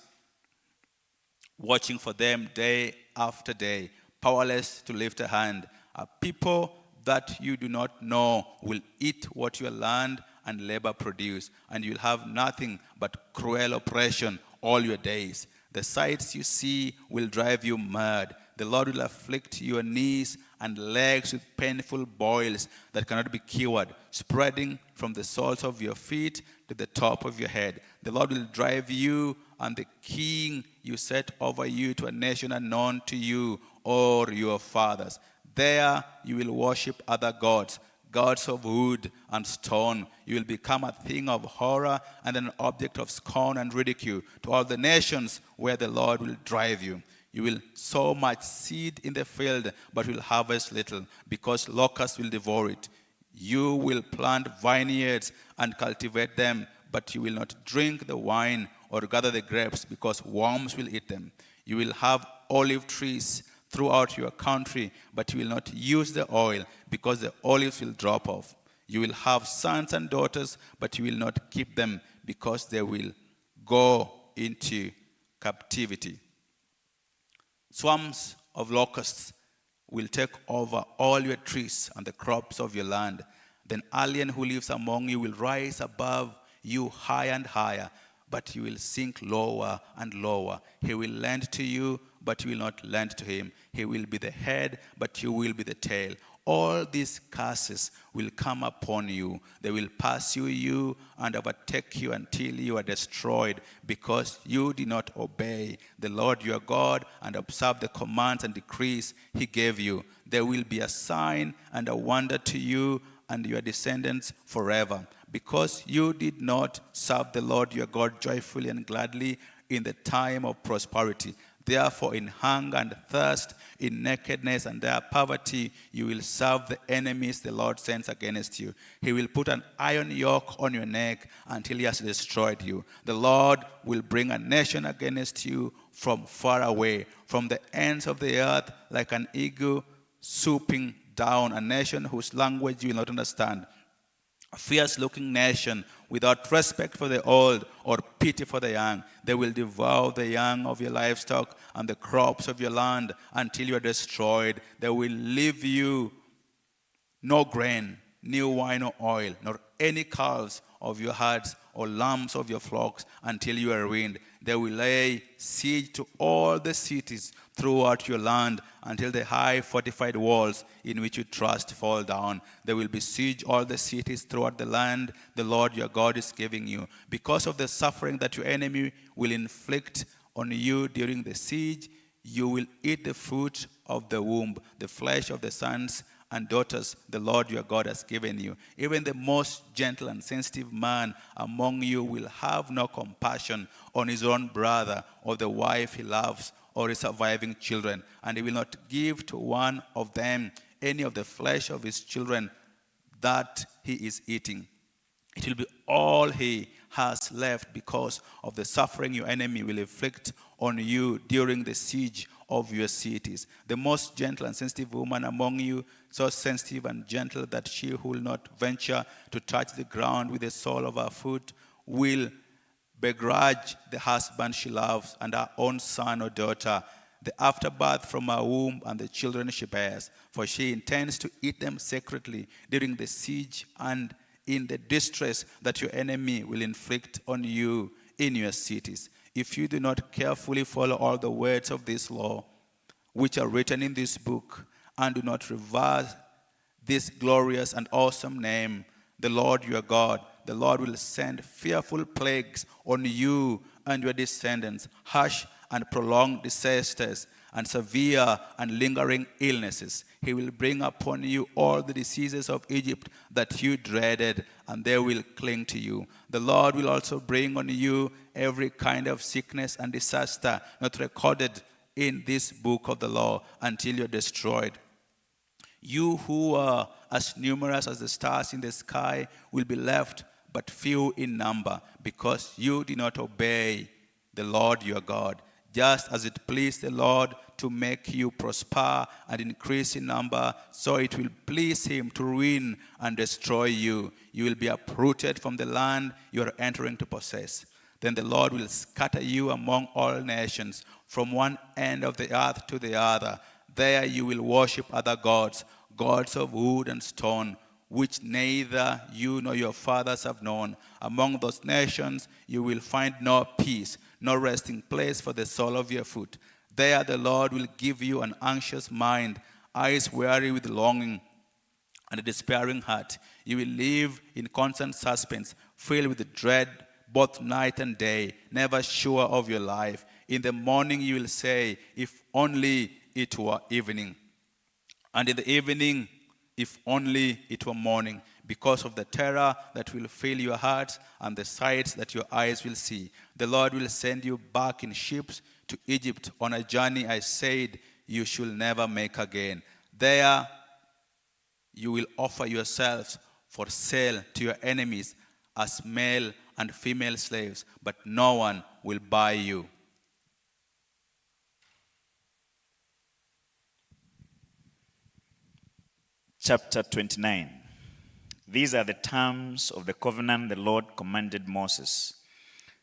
watching for them day after day, powerless to lift a hand. A people that you do not know will eat what your land and labor produce, and you'll have nothing but cruel oppression all your days. The sights you see will drive you mad. The Lord will afflict your knees and legs with painful boils that cannot be cured, spreading from the soles of your feet to the top of your head. The Lord will drive you and the king you set over you to a nation unknown to you or your fathers. There you will worship other gods, gods of wood and stone. You will become a thing of horror and an object of scorn and ridicule to all the nations where the Lord will drive you. You will sow much seed in the field, but will harvest little, because locusts will devour it. You will plant vineyards and cultivate them, but you will not drink the wine or gather the grapes, because worms will eat them. You will have olive trees throughout your country, but you will not use the oil, because the olives will drop off. You will have sons and daughters, but you will not keep them, because they will go into captivity. Swarms of locusts will take over all your trees and the crops of your land. Then alien who lives among you will rise above you higher and higher, but you will sink lower and lower. He will lend to you, but you will not lend to him. He will be the head, but you will be the tail. All these curses will come upon you. They will pursue you and overtake you until you are destroyed, because you did not obey the Lord your God and observe the commands and decrees he gave you. There will be a sign and a wonder to you and your descendants forever, because you did not serve the Lord your God joyfully and gladly in the time of prosperity. Therefore, in hunger and thirst, in nakedness and dire poverty, you will serve the enemies the Lord sends against you. He will put an iron yoke on your neck until he has destroyed you. The Lord will bring a nation against you from far away, from the ends of the earth, like an eagle swooping down, a nation whose language you will not understand. A fierce-looking nation without respect for the old or pity for the young. They will devour the young of your livestock and the crops of your land until you are destroyed. They will leave you no grain, new wine or oil, nor any calves of your herds or lambs of your flocks until you are ruined. They will lay siege to all the cities throughout your land until the high fortified walls in which you trust fall down. They will besiege all the cities throughout the land the Lord your God is giving you. Because of the suffering that your enemy will inflict on you during the siege, you will eat the fruit of the womb, the flesh of the sons and daughters the Lord your God has given you. Even the most gentle and sensitive man among you will have no compassion on his own brother or the wife he loves or his surviving children, and he will not give to one of them any of the flesh of his children that he is eating. It will be all he has left because of the suffering your enemy will inflict on you during the siege of your cities. The most gentle and sensitive woman among you, so sensitive and gentle that she who will not venture to touch the ground with the sole of her foot, will begrudge the husband she loves and her own son or daughter, the afterbirth from her womb and the children she bears, for she intends to eat them secretly during the siege and in the distress that your enemy will inflict on you in your cities. If you do not carefully follow all the words of this law, which are written in this book, and do not reverse this glorious and awesome name, the Lord your God, the Lord will send fearful plagues on you and your descendants, harsh and prolonged disasters, and severe and lingering illnesses. He will bring upon you all the diseases of Egypt that you dreaded, and they will cling to you. The Lord will also bring on you every kind of sickness and disaster not recorded in this book of the law until you're destroyed. You who are as numerous as the stars in the sky will be left but few in number, because you did not obey the Lord your God. Just as it pleased the Lord to make you prosper and increase in number, so it will please him to ruin and destroy you. You will be uprooted from the land you are entering to possess. Then the Lord will scatter you among all nations, from one end of the earth to the other. There you will worship other gods, gods of wood and stone, which neither you nor your fathers have known. Among those nations you will find no peace, no resting place for the sole of your foot. There the Lord will give you an anxious mind, eyes weary with longing, and a despairing heart. You will live in constant suspense, filled with dread both night and day, never sure of your life. In the morning you will say, if only it were evening. And in the evening, if only it were morning, because of the terror that will fill your hearts and the sights that your eyes will see. The Lord will send you back in ships to Egypt on a journey I said you should never make again. There you will offer yourselves for sale to your enemies as male and female slaves, but no one will buy you. Chapter 29. These are the terms of the covenant the Lord commanded Moses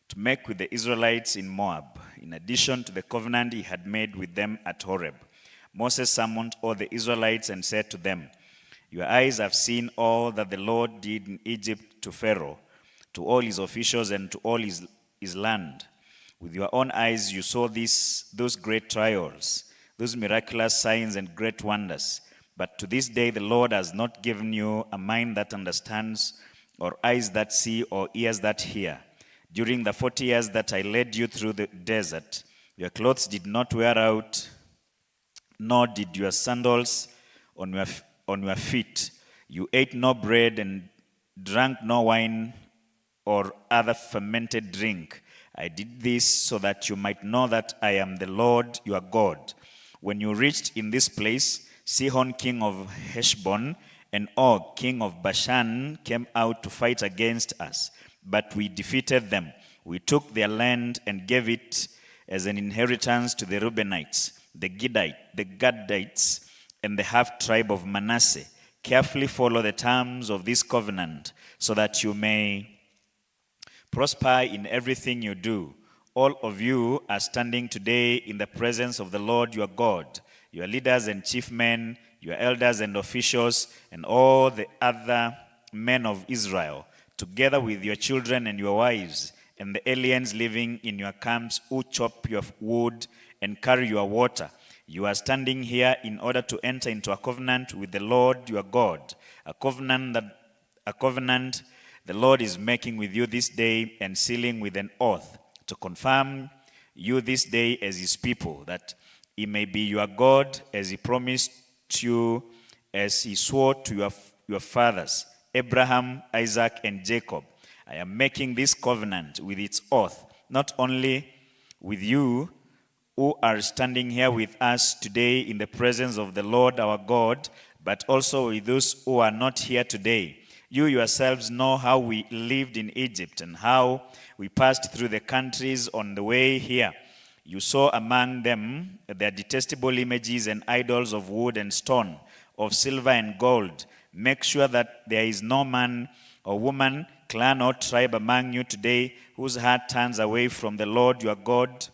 to make with the Israelites in Moab, in addition to the covenant he had made with them at Horeb. Moses summoned all the Israelites and said to them, your eyes have seen all that the Lord did in Egypt to Pharaoh, to all his officials and to all his land. With your own eyes you saw those great trials, those miraculous signs and great wonders. But to this day the Lord has not given you a mind that understands, or eyes that see, or ears that hear. During the 40 years that I led you through the desert, your clothes did not wear out, nor did your sandals on your feet. You ate no bread and drank no wine or other fermented drink. I did this so that you might know that I am the Lord your God. When you reached in this place, Sihon, king of Heshbon, and Og, king of Bashan, came out to fight against us, but we defeated them. We took their land and gave it as an inheritance to the Reubenites, the Gadites, and the half-tribe of Manasseh. Carefully follow the terms of this covenant, so that you may prosper in everything you do. All of you are standing today in the presence of the Lord your God, your leaders and chief men, your elders and officials, and all the other men of Israel, together with your children and your wives, and the aliens living in your camps who chop your wood and carry your water. You are standing here in order to enter into a covenant with the Lord your God, a covenant the Lord is making with you this day and sealing with an oath to confirm you this day as his people, that he may be your God as he promised you, as he swore to your fathers, Abraham, Isaac, and Jacob. I am making this covenant with its oath, not only with you who are standing here with us today in the presence of the Lord our God, but also with those who are not here today. You yourselves know how we lived in Egypt and how we passed through the countries on the way here. You saw among them their detestable images and idols of wood and stone, of silver and gold. Make sure that there is no man or woman, clan or tribe among you today whose heart turns away from the Lord your God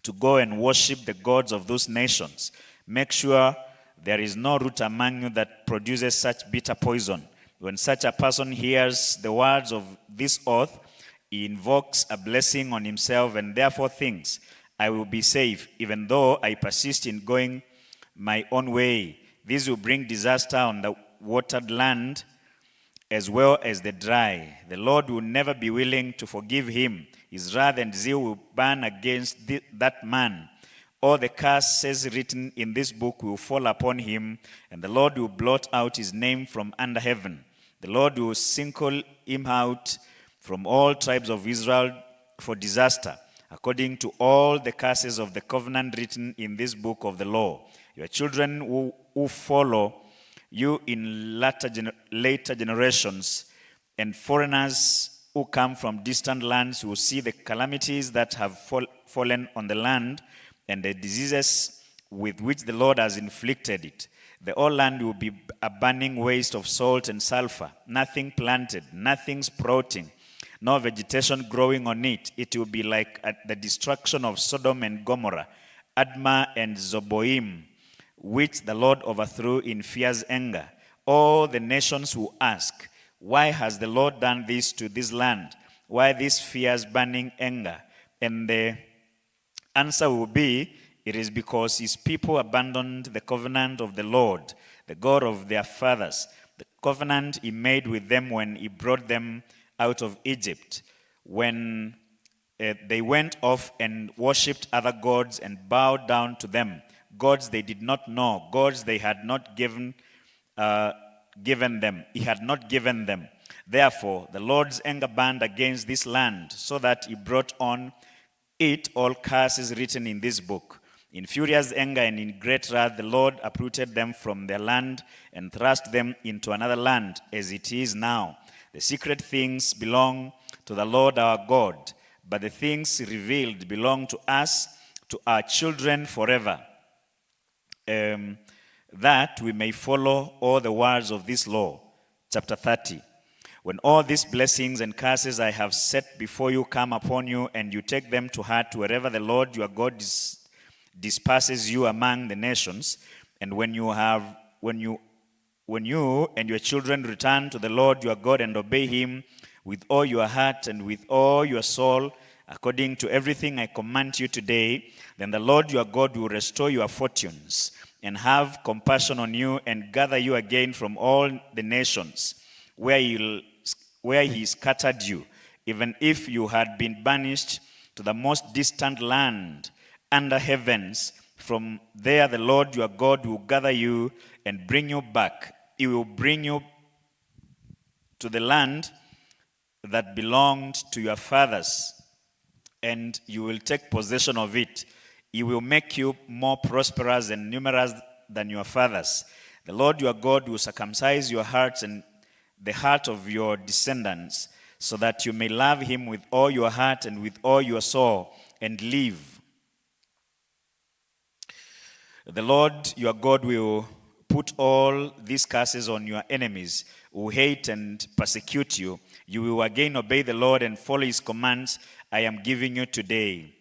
to go and worship the gods of those nations. Make sure there is no root among you that produces such bitter poison. When such a person hears the words of this oath, he invokes a blessing on himself and therefore thinks, I will be safe, even though I persist in going my own way. This will bring disaster on the watered land as well as the dry. The Lord will never be willing to forgive him. His wrath and zeal will burn against that man. All the curses written in this book will fall upon him, and the Lord will blot out his name from under heaven. The Lord will single him out from all tribes of Israel for disaster, according to all the curses of the covenant written in this book of the law. Your children who follow you in later generations, and foreigners who come from distant lands will see the calamities that have fallen on the land and the diseases with which the Lord has inflicted it. The whole land will be a burning waste of salt and sulfur, nothing planted, nothing sprouting, no vegetation growing on it. It will be like the destruction of Sodom and Gomorrah, Admah and Zeboim, which the Lord overthrew in fierce anger. All the nations will ask, why has the Lord done this to this land? Why this fierce burning anger? And the answer will be, it is because his people abandoned the covenant of the Lord, the God of their fathers, the covenant he made with them when he brought them out of Egypt, when they went off and worshipped other gods and bowed down to them, gods they did not know, gods they had not given them. He had not given them. Therefore, the Lord's anger burned against this land, so that he brought on it all curses written in this book. In furious anger and in great wrath, the Lord uprooted them from their land and thrust them into another land, as it is now. The secret things belong to the Lord our God, but the things revealed belong to us, to our children forever, that we may follow all the words of this law. Chapter 30. When all these blessings and curses I have set before you come upon you, and you take them to heart wherever the Lord your God disperses you among the nations, and when you and your children return to the Lord your God and obey him with all your heart and with all your soul, according to everything I command you today, then the Lord your God will restore your fortunes and have compassion on you and gather you again from all the nations where he scattered you, even if you had been banished to the most distant land under heavens. From there the Lord your God will gather you and bring you back. He will bring you to the land that belonged to your fathers, and you will take possession of it. He will make you more prosperous and numerous than your fathers. The Lord your God will circumcise your hearts and the heart of your descendants, so that you may love him with all your heart and with all your soul and live. The Lord your God will put all these curses on your enemies who hate and persecute you. You will again obey the Lord and follow his commands I am giving you today.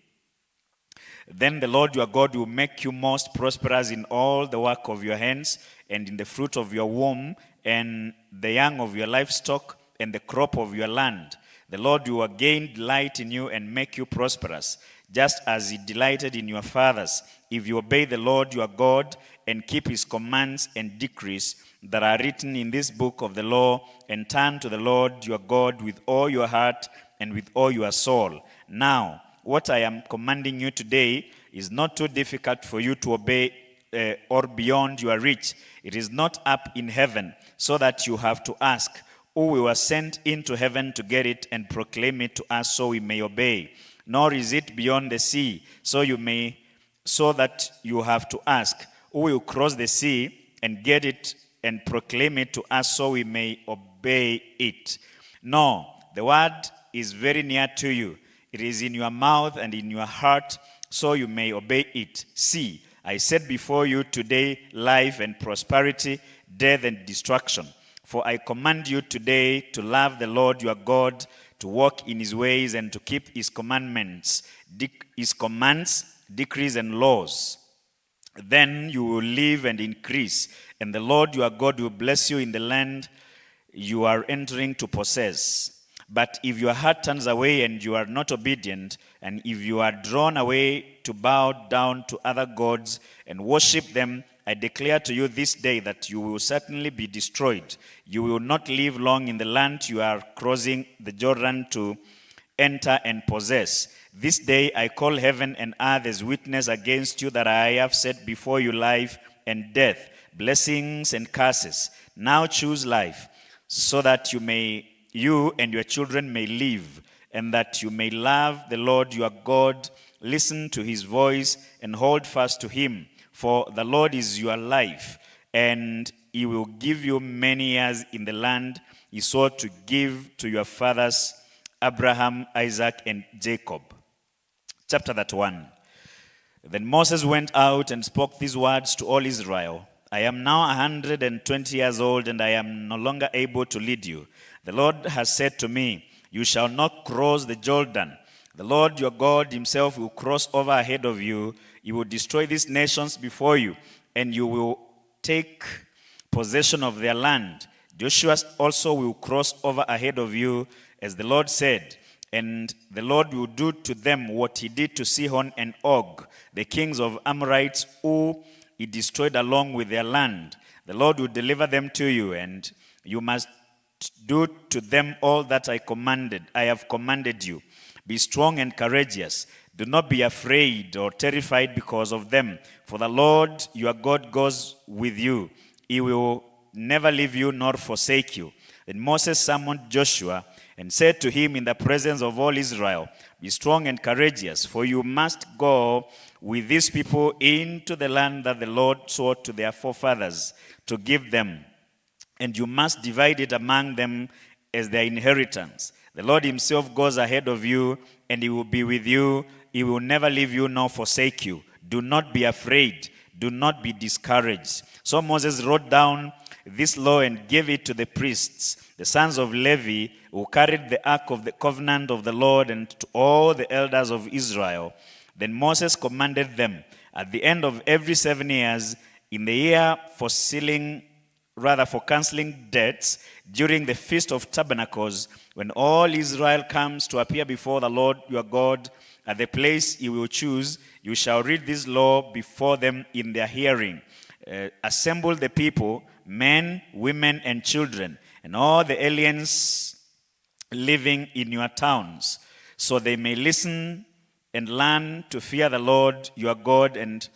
Then the Lord your God will make you most prosperous in all the work of your hands, and in the fruit of your womb, and the young of your livestock, and the crop of your land. The Lord will again delight in you and make you prosperous, just as he delighted in your fathers, if you obey the Lord your God and keep his commands and decrees that are written in this book of the law, and turn to the Lord your God with all your heart and with all your soul. Now, what I am commanding you today is not too difficult for you to obey or beyond your reach. It is not up in heaven, so that you have to ask, who we were sent into heaven to get it and proclaim it to us so we may obey. Nor is it beyond the sea, so that you have to ask, who will cross the sea and get it and proclaim it to us so we may obey it. No, the word is very near to you. It is in your mouth and in your heart, so you may obey it. See, I set before you today life and prosperity, death and destruction. For I command you today to love the Lord your God, to walk in his ways and to keep his commandments, his commands, decrees and laws. Then you will live and increase, and the Lord your God will bless you in the land you are entering to possess. But if your heart turns away and you are not obedient, and if you are drawn away to bow down to other gods and worship them, I declare to you this day that you will certainly be destroyed. You will not live long in the land you are crossing the Jordan to enter and possess. This day I call heaven and earth as witness against you that I have set before you life and death, blessings and curses. Now choose life, so that you and your children may live, and that you may love the Lord your God, listen to his voice, and hold fast to him. For the Lord is your life, and he will give you many years in the land he swore to give to your fathers, Abraham, Isaac, and Jacob. Chapter 31. Then Moses went out and spoke these words to all Israel. I am now 120 years old, and I am no longer able to lead you. The Lord has said to me, you shall not cross the Jordan. The Lord your God himself will cross over ahead of you. He will destroy these nations before you, and you will take possession of their land. Joshua also will cross over ahead of you, as the Lord said, and the Lord will do to them what he did to Sihon and Og, the kings of Amorites, who he destroyed along with their land. The Lord will deliver them to you, and you must do to them all that I have commanded you. Be strong and courageous. Do not be afraid or terrified because of them, for the Lord your God goes with you. He will never leave you nor forsake you. Then Moses summoned Joshua and said to him in the presence of all Israel, be strong and courageous, for you must go with these people into the land that the Lord swore to their forefathers to give them, and you must divide it among them as their inheritance. The Lord himself goes ahead of you, and he will be with you. He will never leave you nor forsake you. Do not be afraid. Do not be discouraged. So Moses wrote down this law and gave it to the priests, the sons of Levi, who carried the ark of the covenant of the Lord, and to all the elders of Israel. Then Moses commanded them, at the end of every 7 years, in the year for cancelling debts, during the Feast of Tabernacles, when all Israel comes to appear before the Lord your God at the place he will choose, you shall read this law before them in their hearing. Assemble the people, men, women, and children, and all the aliens living in your towns, so they may listen and learn to fear the Lord your God and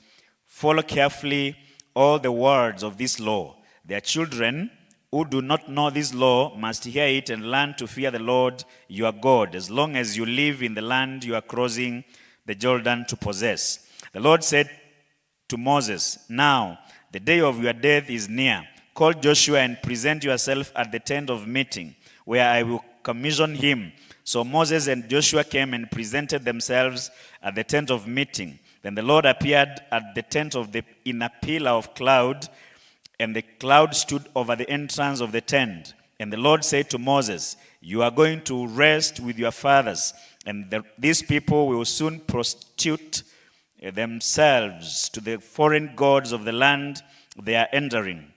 follow carefully all the words of this law. Their children who do not know this law must hear it and learn to fear the Lord your God, as long as you live in the land you are crossing the Jordan to possess. The Lord said to Moses, now the day of your death is near. Call Joshua and present yourself at the tent of meeting, where I will commission him. So Moses and Joshua came and presented themselves at the tent of meeting. Then the Lord appeared at the tent in a pillar of cloud, and the cloud stood over the entrance of the tent. And the Lord said to Moses, you are going to rest with your fathers, and these people will soon prostitute themselves to the foreign gods of the land they are entering.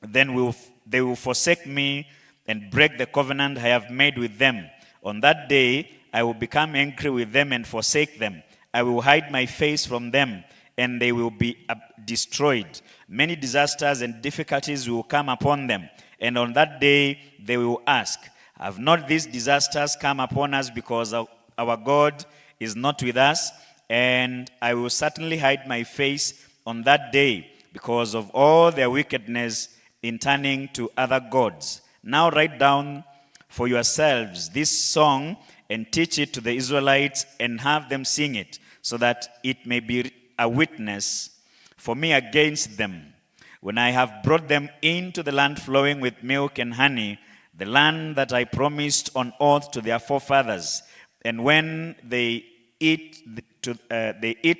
Then they will forsake me and break the covenant I have made with them. On that day, I will become angry with them and forsake them. I will hide my face from them, and they will be destroyed. Many disasters and difficulties will come upon them. And on that day, they will ask, have not these disasters come upon us because our God is not with us? And I will certainly hide my face on that day because of all their wickedness in turning to other gods. Now write down for yourselves this song and teach it to the Israelites and have them sing it, so that it may be a witness for me against them. When I have brought them into the land flowing with milk and honey, the land that I promised on oath to their forefathers, and when they eat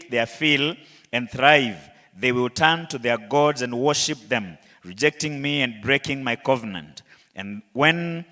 their fill and thrive, they will turn to their gods and worship them, rejecting me and breaking my covenant. And when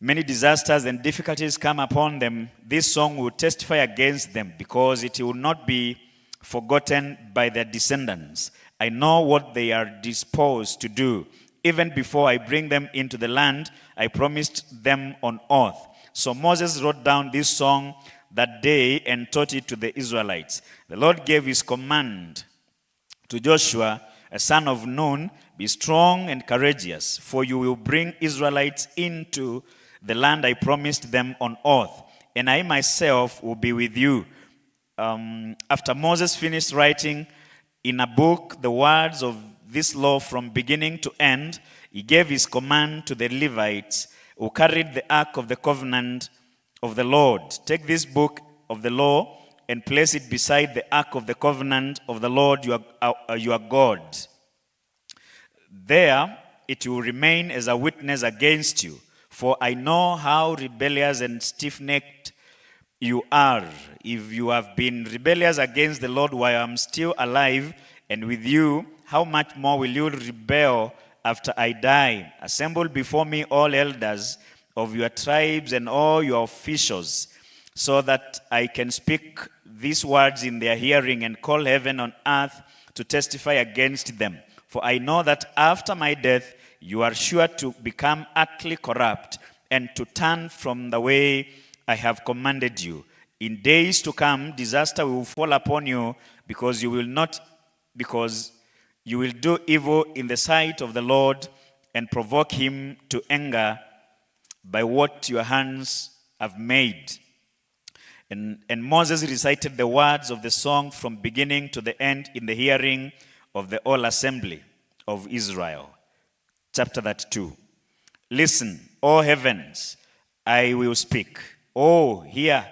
many disasters and difficulties come upon them, this song will testify against them, because it will not be forgotten by their descendants. I know what they are disposed to do. Even before I bring them into the land, I promised them on oath. So Moses wrote down this song that day and taught it to the Israelites. The Lord gave his command to Joshua, a son of Nun, be strong and courageous, for you will bring Israelites into the land I promised them on oath, and I myself will be with you. After Moses finished writing in a book the words of this law from beginning to end, he gave his command to the Levites who carried the ark of the covenant of the Lord. Take this book of the law and place it beside the ark of the covenant of the Lord your God. There it will remain as a witness against you, for I know how rebellious and stiff-necked you are. If you have been rebellious against the Lord while I am still alive and with you, how much more will you rebel after I die? Assemble before me all elders of your tribes and all your officials, so that I can speak these words in their hearing and call heaven and earth to testify against them. For I know that after my death, you are sure to become utterly corrupt and to turn from the way I have commanded you. In days to come, disaster will fall upon you because you will do evil in the sight of the Lord and provoke him to anger by what your hands have made. And Moses recited the words of the song from beginning to the end in the hearing of the whole assembly of Israel. Chapter 32. Listen, O heavens, I will speak. Oh, hear,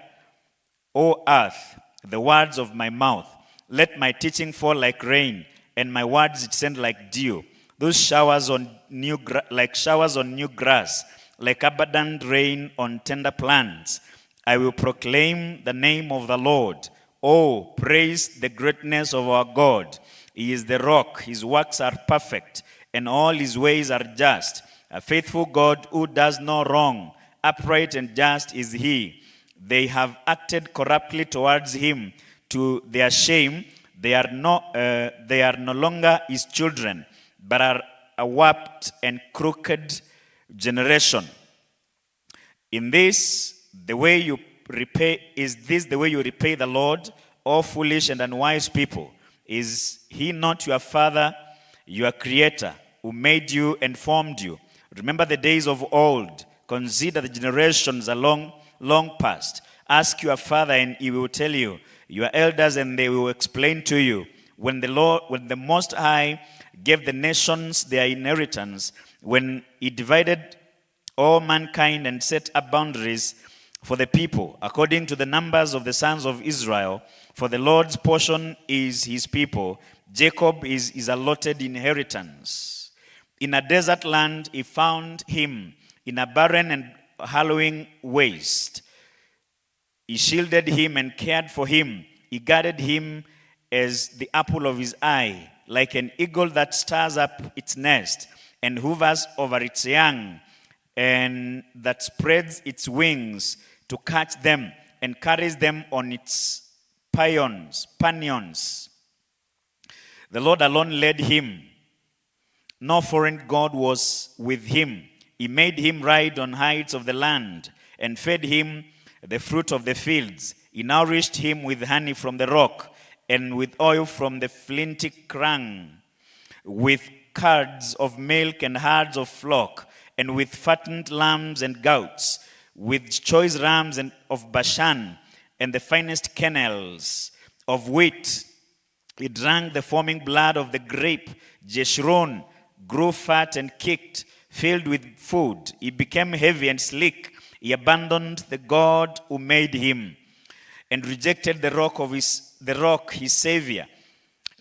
O earth, the words of my mouth. Let my teaching fall like rain, and my words descend like dew. Those showers on like showers on new grass, like abundant rain on tender plants. I will proclaim the name of the Lord. Oh, praise the greatness of our God. He is the rock. His works are perfect, and all his ways are just. A faithful God who does no wrong. Upright and just is he. They have acted corruptly towards him. To their shame, they are no longer his children, but are a warped and crooked generation. Is this the way you repay the Lord, O foolish and unwise people? Is he not your father, your creator, who made you and formed you? Remember the days of old. Consider the generations long past. Ask your father, and he will tell you. Your elders, and they will explain to you. When the Most High gave the nations their inheritance, when he divided all mankind and set up boundaries for the people, according to the numbers of the sons of Israel, for the Lord's portion is his people. Jacob is his allotted inheritance. In a desert land he found him, in a barren and hallowing waste. He shielded him and cared for him. He guarded him as the apple of his eye, like an eagle that stirs up its nest and hovers over its young, and that spreads its wings to catch them and carries them on its pinions. The Lord alone led him. No foreign god was with him. He made him ride on heights of the land and fed him the fruit of the fields. He nourished him with honey from the rock, and with oil from the flinty crag, with curds of milk and herds of flock, and with fattened lambs and goats, with choice rams and of Bashan, and the finest kennels of wheat. He drank the foaming blood of the grape. Jeshurun grew fat and kicked, filled with food. He became heavy and sleek. He abandoned the God who made him, and rejected the rock, his savior.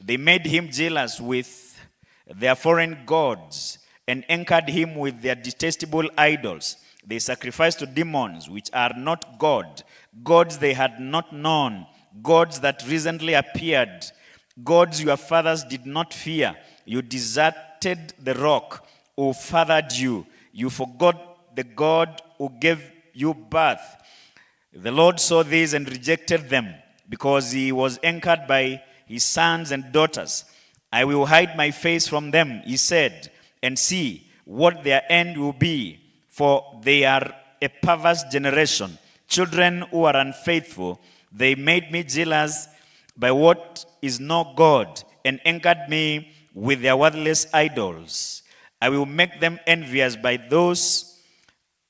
They made him jealous with their foreign gods, and anchored him with their detestable idols. They sacrificed to demons, which are not God, gods they had not known, gods that recently appeared, gods your fathers did not fear. You deserted the rock who fathered you. You forgot the God who gave you birth. The Lord saw this and rejected them, because he was anchored by his sons and daughters. I will hide my face from them, he said, and see what their end will be, for they are a perverse generation, children who are unfaithful. They made me jealous by what is not God, and anchored me with their worthless idols. I will make them envious by those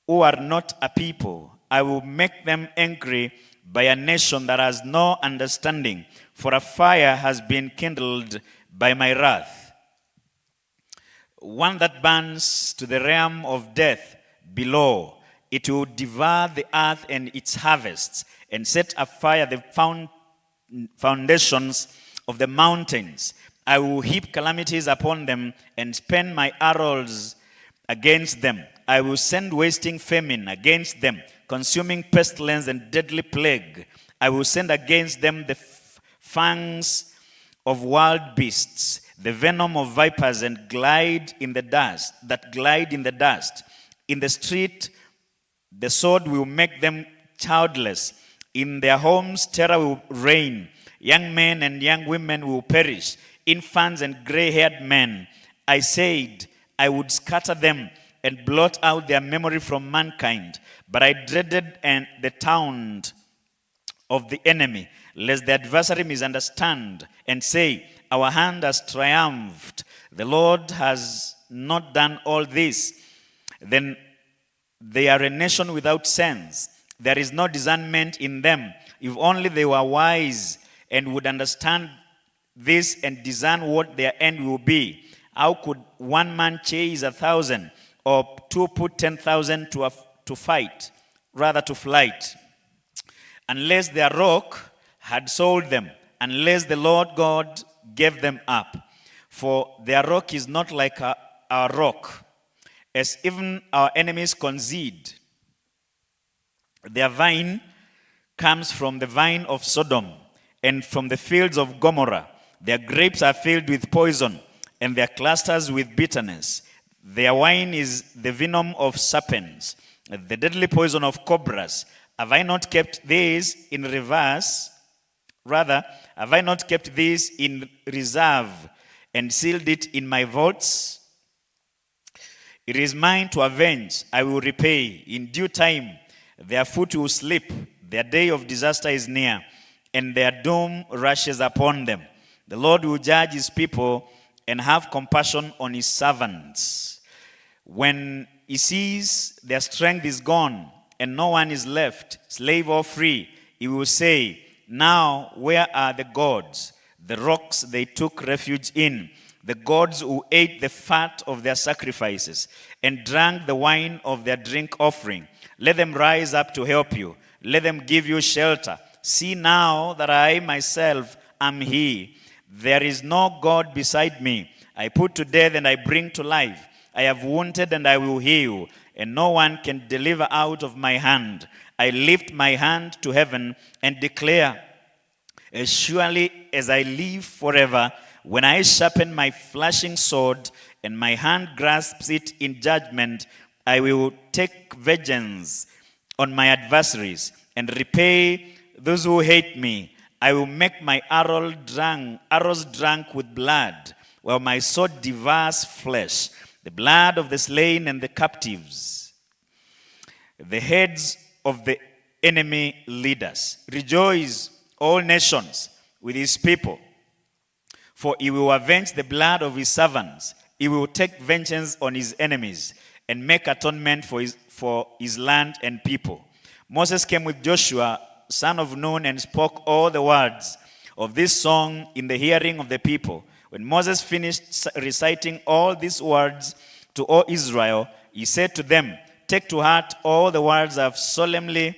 who are not a people. I will make them angry by a nation that has no understanding, for a fire has been kindled by my wrath, one that burns to the realm of death below. It will devour the earth and its harvests, and set afire the foundations of the mountains. I will heap calamities upon them and spend my arrows against them. I will send wasting famine against them, consuming pestilence and deadly plague. I will send against them the fangs of wild beasts, the venom of vipers, and glide in the dust. In the street, the sword will make them childless. In their homes, terror will reign. Young men and young women will perish, infants and gray-haired men. I said I would scatter them and blot out their memory from mankind, but I dreaded the taunt of the enemy, lest the adversary misunderstand and say, our hand has triumphed. The Lord has not done all this. Then they are a nation without sense. There is no discernment in them. If only they were wise and would understand this and discern what their end will be. How could one man chase 1,000, or two put 10,000 to flight? Unless their rock had sold them, unless the Lord God gave them up. For their rock is not like our rock, as even our enemies concede. Their vine comes from the vine of Sodom, and from the fields of Gomorrah. Their grapes are filled with poison, and their clusters with bitterness. Their wine is the venom of serpents, the deadly poison of cobras. Have I not kept this in reverse? Rather, have I not kept this in reserve and sealed it in my vaults? It is mine to avenge. I will repay. In due time, their foot will slip. Their day of disaster is near, and their doom rushes upon them. The Lord will judge his people and have compassion on his servants. When he sees their strength is gone and no one is left, slave or free, he will say, now where are the gods, the rocks they took refuge in, the gods who ate the fat of their sacrifices and drank the wine of their drink offering? Let them rise up to help you. Let them give you shelter. See now that I myself am he. There is no God beside me. I put to death and I bring to life. I have wounded and I will heal, and no one can deliver out of my hand. I lift my hand to heaven and declare, as surely as I live forever, when I sharpen my flashing sword and my hand grasps it in judgment, I will take vengeance on my adversaries and repay those who hate me. I will make my arrows drunk with blood, while my sword devours flesh, the blood of the slain and the captives. The heads of the enemy leaders. Rejoice, all nations, with his people. For he will avenge the blood of his servants. He will take vengeance on his enemies and make atonement for his land and people. Moses came with Joshua, son of Nun, and spoke all the words of this song in the hearing of the people. When Moses finished reciting all these words to all Israel, he said to them, "Take to heart all the words I have solemnly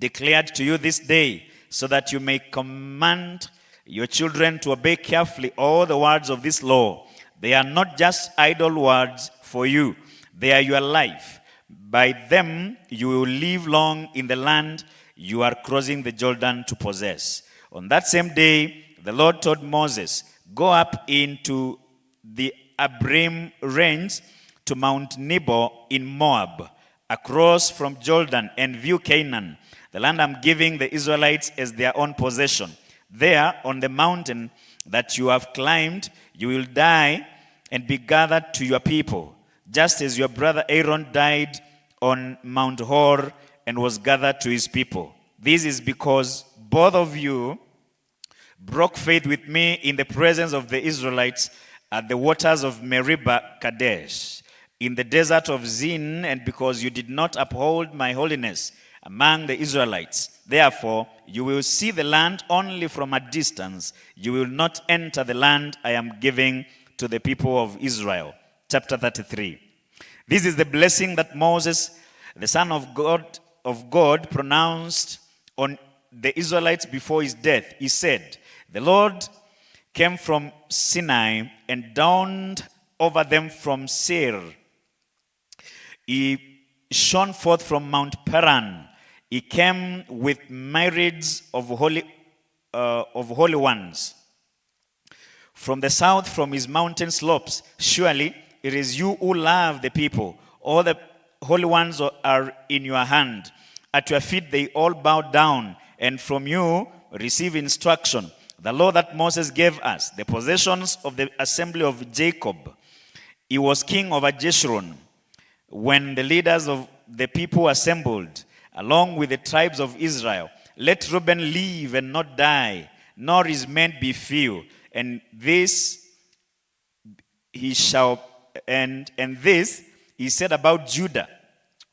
declared to you this day, so that you may command your children to obey carefully all the words of this law. They are not just idle words for you, they are your life. By them you will live long in the land you are crossing the Jordan to possess." On that same day, the Lord told Moses, "Go up into the Abiram range to Mount Nebo in Moab, across from Jordan, and view Canaan, the land I'm giving the Israelites as their own possession. There, on the mountain that you have climbed, you will die and be gathered to your people, just as your brother Aaron died on Mount Hor and was gathered to his people. This is because both of you broke faith with me in the presence of the Israelites at the waters of Meribah Kadesh, in the desert of Zin, and because you did not uphold my holiness among the Israelites. Therefore, you will see the land only from a distance. You will not enter the land I am giving to the people of Israel." Chapter 33. This is the blessing that Moses, the son of God, pronounced on the Israelites before his death. He said, "The Lord came from Sinai and dawned over them from Seir. He shone forth from Mount Paran. He came with myriads of holy ones. From the south, from his mountain slopes. Surely it is you who love the people. All the holy ones are in your hand. At your feet they all bow down, and from you receive instruction. The law that Moses gave us, the possessions of the assembly of Jacob." He was king over Jeshurun. When the leaders of the people assembled, along with the tribes of Israel, "Let Reuben live and not die, nor his men be few. And this he said about Judah,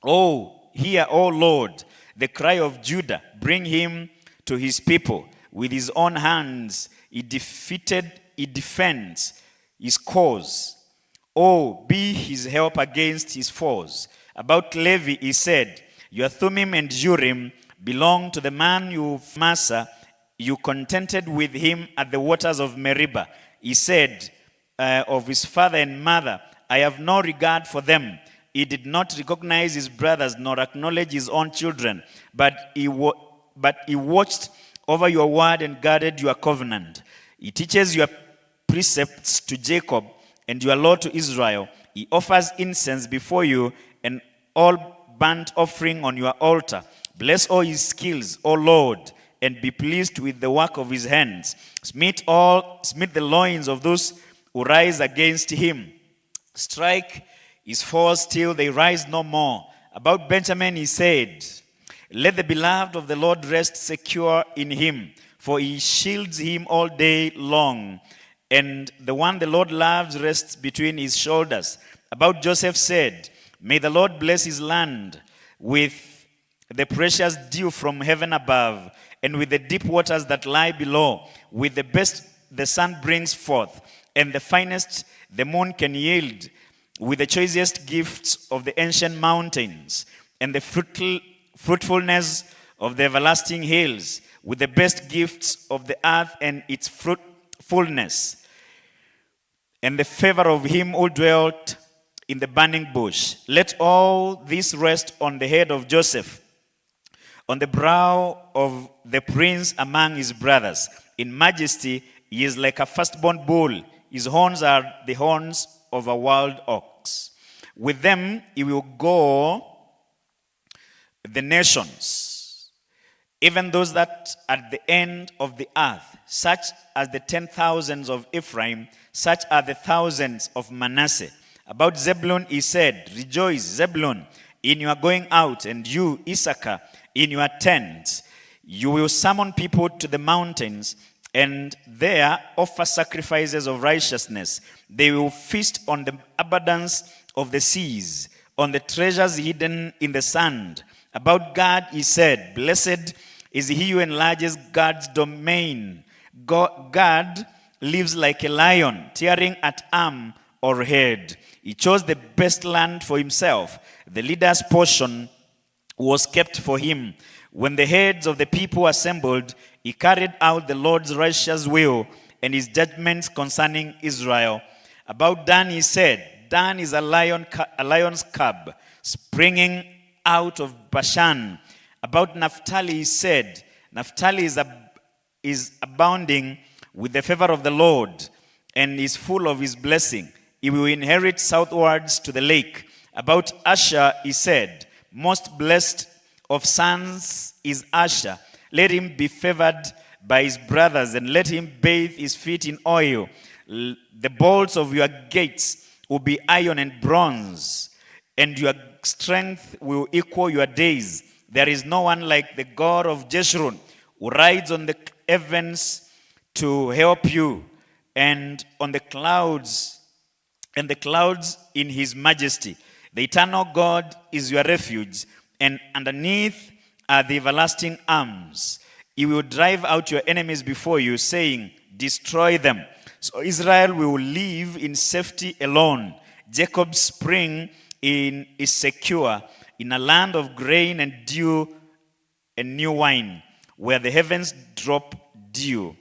Oh, hear, O Lord, the cry of Judah. Bring him to his people. With his own hands he defends his cause. Oh, be his help against his foes." About Levi he said, "Your Thummim and Urim belong to the man Massa. You contented with him at the waters of Meribah." He said of his father and mother, "I have no regard for them." He did not recognize his brothers nor acknowledge his own children, but he watched over your word and guarded your covenant. He teaches your precepts to Jacob and your law to Israel. He offers incense before you and all burnt offering on your altar. Bless all his skills, O Lord, and be pleased with the work of his hands. Smite the loins of those who rise against him. Strike his foes till they rise no more. About Benjamin he said, "Let the beloved of the Lord rest secure in him, for he shields him all day long. And the one the Lord loves rests between his shoulders." About Joseph said, "May the Lord bless his land with the precious dew from heaven above, and with the deep waters that lie below. With the best the sun brings forth, and the finest the moon can yield. With the choicest gifts of the ancient mountains, and the fruitfulness of the everlasting hills. With the best gifts of the earth and its fruitfulness, and the favor of him who dwelt in the burning bush. Let all this rest on the head of Joseph, on the brow of the prince among his brothers. In majesty he is like a firstborn bull. His horns are the horns of a wild ox. With them he will go the nations, even those that at the end of the earth, such as the 10,000s of Ephraim, such are the thousands of Manasseh. About Zebulun he said, "Rejoice, Zebulun, in your going out, and you, Issachar, in your tents. You will summon people to the mountains, and there offer sacrifices of righteousness. They will feast on the abundance of the seas, on the treasures hidden in the sand. About Gad he said, blessed is he who enlarges Gad's domain. Gad lives like a lion, tearing at arm or head. He chose the best land for himself. The leader's portion was kept for him. When the heads of the people assembled, he carried out the Lord's righteous will and his judgments concerning Israel. About Dan he said, Dan is a lion's cub, springing out of Bashan. About Naphtali he said, Naphtali is abounding with the favor of the Lord and is full of his blessing. He will inherit southwards to the lake. About Asher he said, most blessed of sons is Asher. Let him be favored by his brothers, and let him bathe his feet in oil. The bolts of your gates will be iron and bronze, and your strength will equal your days. There is no one like the God of Jeshurun, who rides on the heavens to help you, and on the clouds in his majesty. The eternal God is your refuge, and underneath are the everlasting arms. He will drive out your enemies before you, saying, destroy them. So Israel will live in safety alone. Jacob's spring is secure in a land of grain and dew and new wine, where the heavens drop dew.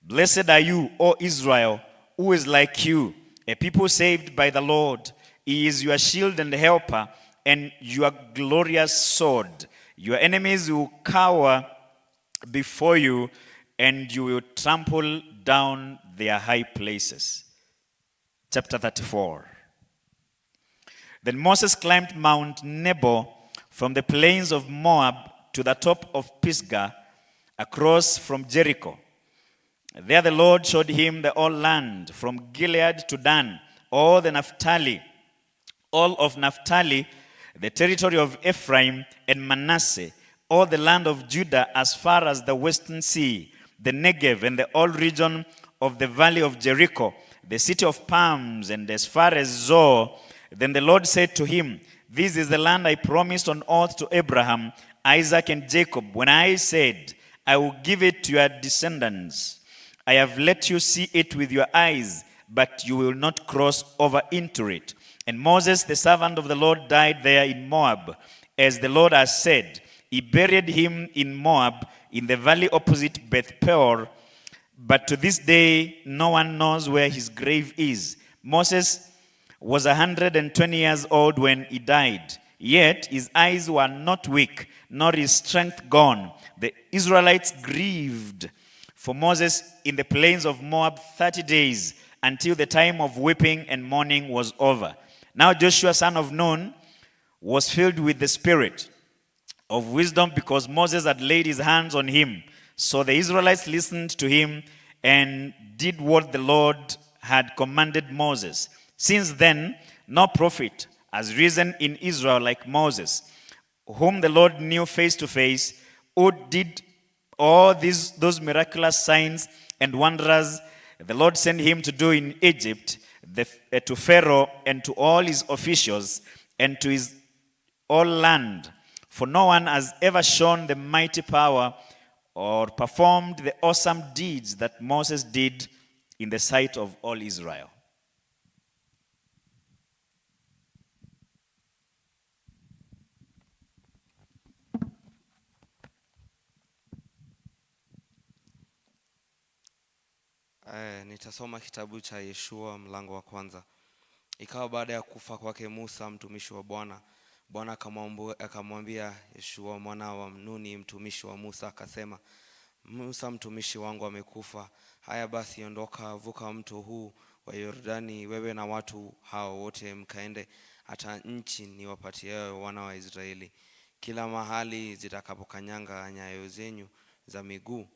Blessed are you, O Israel, who is like you, a people saved by the Lord. He is your shield and helper, and your glorious sword. Your enemies will cower before you, and you will trample down their high places. Chapter 34. Then Moses climbed Mount Nebo from the plains of Moab to the top of Pisgah, across from Jericho. There the Lord showed him the whole land, from Gilead to Dan, all of Naphtali, the territory of Ephraim and Manasseh, all the land of Judah as far as the western sea, the Negev and the whole region of the valley of Jericho, the city of palms, and as far as Zoar. Then the Lord said to him, this is the land I promised on oath to Abraham, Isaac, and Jacob, when I said, I will give it to your descendants. I have let you see it with your eyes, but you will not cross over into it. And Moses, the servant of the Lord, died there in Moab, as the Lord has said. He buried him in Moab, in the valley opposite Beth Peor. But to this day, no one knows where his grave is. Moses was 120 years old when he died. Yet his eyes were not weak, nor his strength gone. The Israelites grieved for Moses in the plains of Moab 30 days, until the time of weeping and mourning was over. Now Joshua, son of Nun, was filled with the spirit of wisdom, because Moses had laid his hands on him. So the Israelites listened to him and did what the Lord had commanded Moses. Since then, no prophet has risen in Israel like Moses, whom the Lord knew face to face, who did all those miraculous signs and wonders the Lord sent him to do in Egypt, to Pharaoh and to all his officials and to his whole land. For no one has ever shown the mighty power or performed the awesome deeds that Moses did in the sight of all Israel. Nitasoma kitabu cha Yeshua mlango wa kwanza. Ikawa baada ya kufa kwake Musa mtumishi wa Bwana, Bwana akamwambia Yeshua mwana wa Nuni mtumishi wa Musa, akasema, Musa mtumishi wangu amekufa. Haya basi, ondoka, vuka mto huu wa Yordani, wewe na watu hao wote, mkaende hata nchi niwapatiayo wana wa Israeli. Kila mahali zitakapokanyanga nyayo zenyu za miguu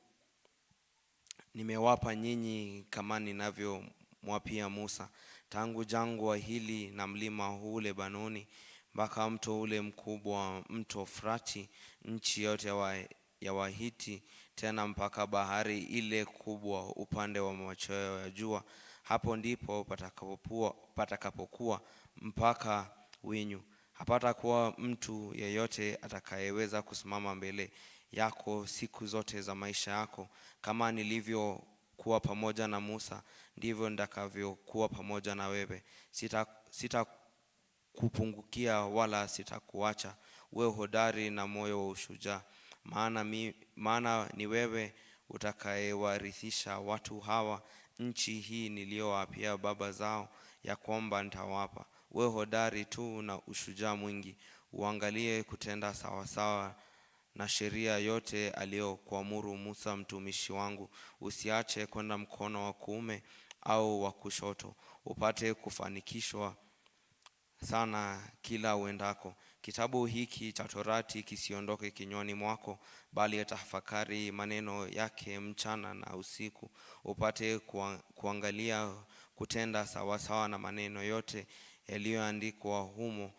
nimewapa nyinyi, kama ninavyomwapia Musa, tangu jangwa hili na mlima huu Lebanoni, mpaka mto ule mkubwa, mto Frati, nchi yote ya Wahiti, tena mpaka bahari ile kubwa upande wa machweo ya jua. Hapo ndipo patakapokuwa mpaka winyu. Hapatakuwa mtu yeyote atakayeweza kusimama mbele yako siku zote za maisha yako. Kama nilivyokuwa pamoja na Musa, ndivyo nitakavyokuwa pamoja na wewe. Sitakupungukia wala sitakuacha. Uwe hodari na moyo wa ushujaa, maana ni wewe utakayewarithisha watu hawa nchi hii niliyowaapia baba zao ya kwamba nitawapa. Uwe hodari tu na ushujaa mwingi, uangalie kutenda sawasawa na sheria yote aliyokuamuru Musa mtumishi wangu. Usiache kwenda mkono wa kuume au wa kushoto, upate kufanikishwa sana kila uendako. Kitabu hiki cha Torati kisiondoke kinywani mwako, bali yatafakari maneno yake mchana na usiku, upate kuangalia kutenda sawasawa na maneno yote yaliyoandikwa humo,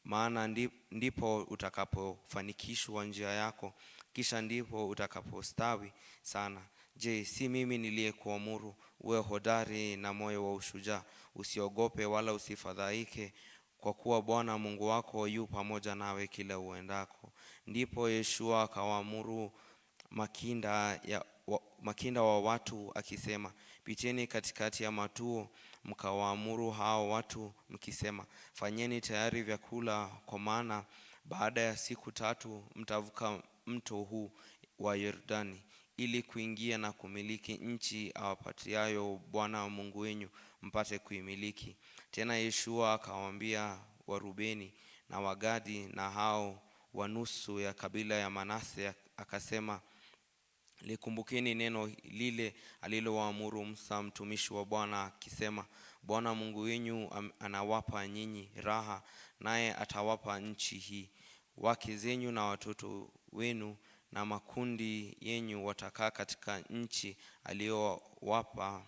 maana ndipo utakapofanikishwa njia yako, kisha ndipo utakapostawi sana. Je, si mimi niliyekuamuru? Uwe hodari na moyo wa ushujaa, usiogope wala usifadhaike, kwa kuwa Bwana Mungu wako yu pamoja nawe kila uendako. Ndipo Yeshua akawaamuru makinda wa watu akisema, piteni katikati ya matuo, mkawaamuru hao watu mkisema, fanyeni tayari vyakula, kwa maana baada ya siku 3 mtavuka mto huu wa Yordani, ili kuingia na kumiliki nchi awapatiayo Bwana Mungu wenu mpate kuimiliki. Tena Yeshua akawaambia Warubeni na Wagadi na hao wa nusu ya kabila ya Manase akasema, likumbukeni neno lile alilowaamuru Musa mtumishi wa Bwana akisema, Bwana Mungu wenu anawapa nyinyi raha, naye atawapa nchi hii. Wake zenyu na watoto wenu na makundi yenyu watakaa katika nchi aliyowapa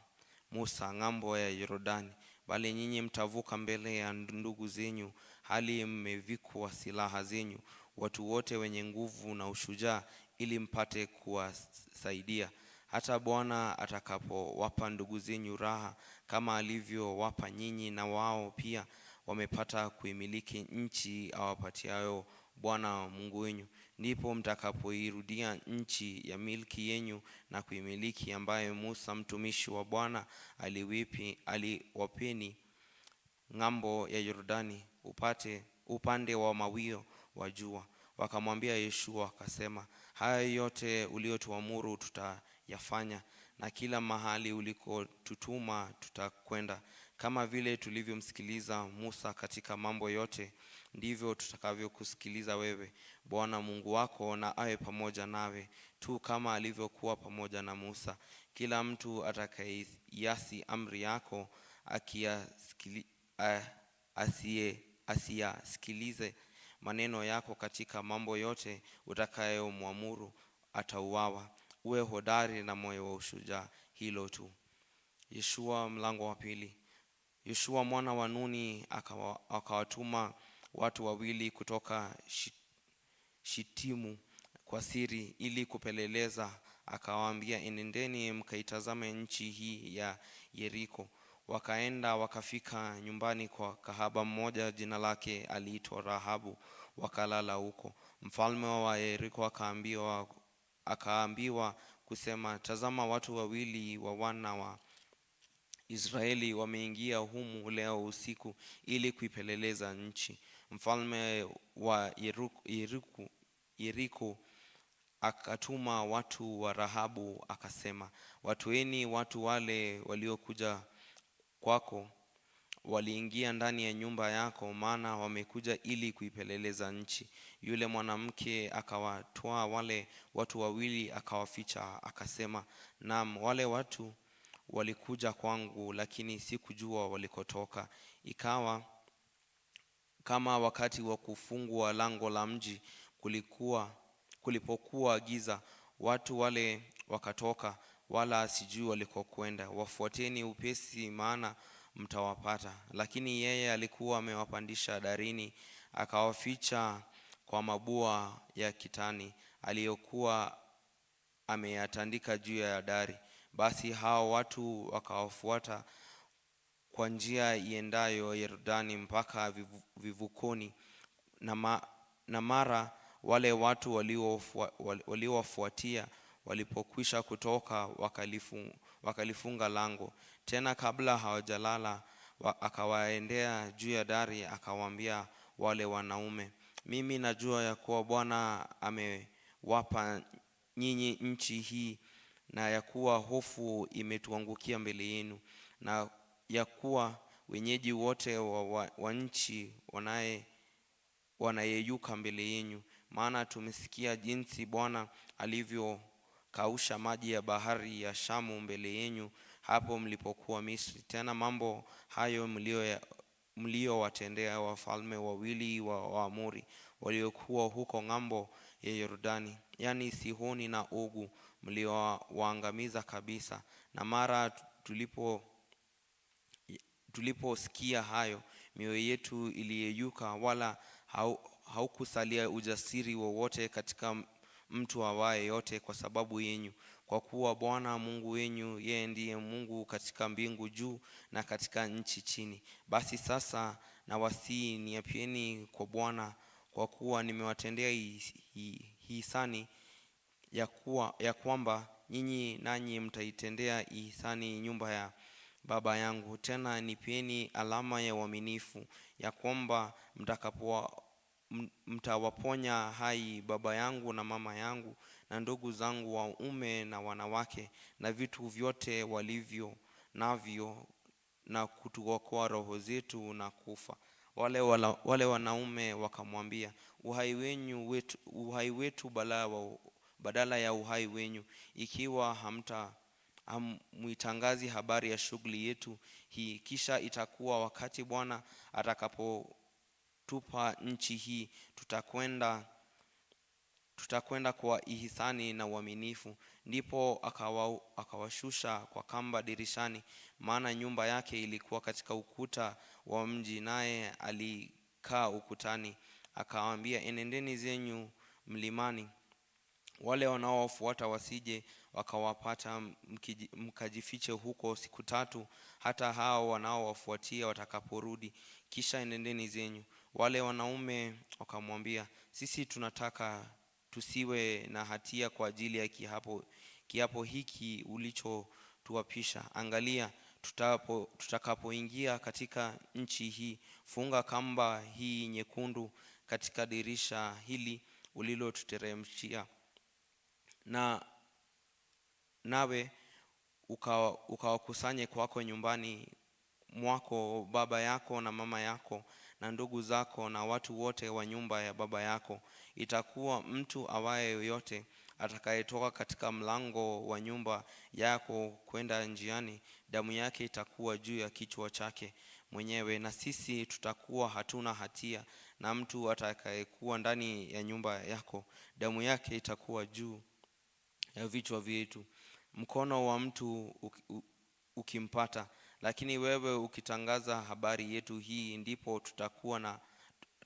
Musa ng'ambo ya Yordani, bali nyinyi mtavuka mbele ya ndugu zenyu hali mmevikwa silaha zenyu, watu wote wenye nguvu na ushujaa, ili mpate kuwasaidia hata Bwana atakapowapa ndugu zenyu raha kama alivyowapa nyinyi, na wao pia wamepata kuimiliki nchi awapatiayo Bwana Mungu wenu. Ndipo mtakapoirudia nchi ya milki yenyu na kuimiliki, ambaye Musa mtumishi wa Bwana aliwapeni ng'ambo ya Yordani, upande wa mawio wa jua. Wakamwambia Yeshua akasema, haya yote uliotuamuru tutayafanya, na kila mahali ulikotutuma tutakwenda. Kama vile tulivyomsikiliza Musa katika mambo yote, ndivyo tutakavyokusikiliza wewe. Bwana Mungu wako na awe pamoja nawe tu kama alivyokuwa pamoja na Musa. Kila mtu atakayeiasi amri yako asiyasikilize maneno yako katika mambo yote utakayomwamuru, atauawa. Uwe hodari na moyo wa ushujaa. Hilo tu. Yeshua mlango wa 2. Yeshua mwana wa Nuni akawatuma watu 2 kutoka Shitimu kwa siri ili kupeleleza. Akawaambia, enendeni mkaitazame nchi hii ya Yeriko. Wakaenda wakafika nyumbani kwa kahaba mmoja, jina lake aliitwa Rahabu, wakalala huko. Mfalme wa Yeriko akaambiwa kusema, tazama, watu 2 wa wana wa Israeli wameingia humu leo usiku ili kuipeleleza nchi. Mfalme wa Yeriko akatuma watu wa Rahabu akasema, watueni watu wale waliokuja kwako waliingia ndani ya nyumba yako, maana wamekuja ili kuipeleleza nchi. Yule mwanamke akawatoa wale watu 2 akawaficha, akasema, naam, wale watu walikuja kwangu, lakini sikujua walikotoka. Ikawa kama wakati wa kufungua lango la mji kulipokuwa giza, watu wale wakatoka, wala sijui walikokwenda. Wafuateni upesi, maana mtawapata. Lakini yeye alikuwa amewapandisha darini, akawaficha kwa mabua ya kitani aliyokuwa ameyatandika juu ya dari. Basi hao watu wakawafuata kwa njia iendayo Yordani mpaka vivukoni, na mara wale watu waliowafuatia walipokwisha kutoka wakalifunga lango. Tena kabla hawajalala akawaendea juu ya dari, akawaambia wale wanaume, mimi najua ya kuwa Bwana amewapa nyinyi nchi hii, na ya kuwa hofu imetuangukia mbele yenu, na ya kuwa wenyeji wote wa nchi wanayeyuka mbele yenu. Maana tumesikia jinsi Bwana alivyokausha maji ya bahari ya Shamu mbele yenu hapo mlipokuwa Misri. Tena mambo hayo mliowatendea wafalme wawili wa Waamori waliokuwa huko ng'ambo ya Yordani, yani Sihoni na Ogu, mliowaangamiza kabisa. Na mara tuliposikia hayo, mioyo yetu iliyeyuka, wala haukusalia ujasiri wowote katika mtu awaye yote kwa sababu yenu, kwa kuwa Bwana Mungu wenu yeye ndiye Mungu katika mbingu juu na katika nchi chini. Basi sasa nawasihi, niapieni kwa Bwana, kwa kuwa nimewatendea hisani ya kwamba nyinyi nanyi mtaitendea hisani nyumba ya baba yangu. Tena nipieni alama ya uaminifu, ya kwamba mtawaponya hai baba yangu na mama yangu na ndugu zangu waume na wanawake na vitu vyote walivyo navyo, na kutuokoa roho zetu na kufa. Wale wanaume wakamwambia, uhai wetu badala ya uhai wenyu, ikiwa hamuitangazi habari ya shughuli yetu hii. Kisha itakuwa wakati Bwana atakapotupa nchi hii, tutakwenda kwa ihsani na uaminifu. Ndipo akawashusha kwa kamba dirishani, maana nyumba yake ilikuwa katika ukuta wa mji, naye alikaa ukutani. Akawaambia, enendeni zenyu mlimani, wale wanaowafuata wasije wakawapata, mkajifiche huko siku 3 hata hao wanaowafuatia watakaporudi, kisha enendeni zenyu. Wale wanaume wakamwambia, sisi tunataka tusiwe na hatia kwa ajili ya kiapo hiki ulichotuapisha. Angalia, tutakapoingia katika nchi hii, funga kamba hii nyekundu katika dirisha hili ulilotuteremshia, nawe ukawakusanye kwako nyumbani mwako baba yako na mama yako na ndugu zako na watu wote wa nyumba ya baba yako. Itakuwa mtu awaye yoyote atakayetoka katika mlango wa nyumba yako kwenda njiani, damu yake itakuwa juu ya kichwa chake mwenyewe, na sisi tutakuwa hatuna hatia. Na mtu atakayekuwa ndani ya nyumba yako, damu yake itakuwa juu ya vichwa vyetu. Mkono wa mtu ukimpata, lakini wewe ukitangaza habari yetu hii, ndipo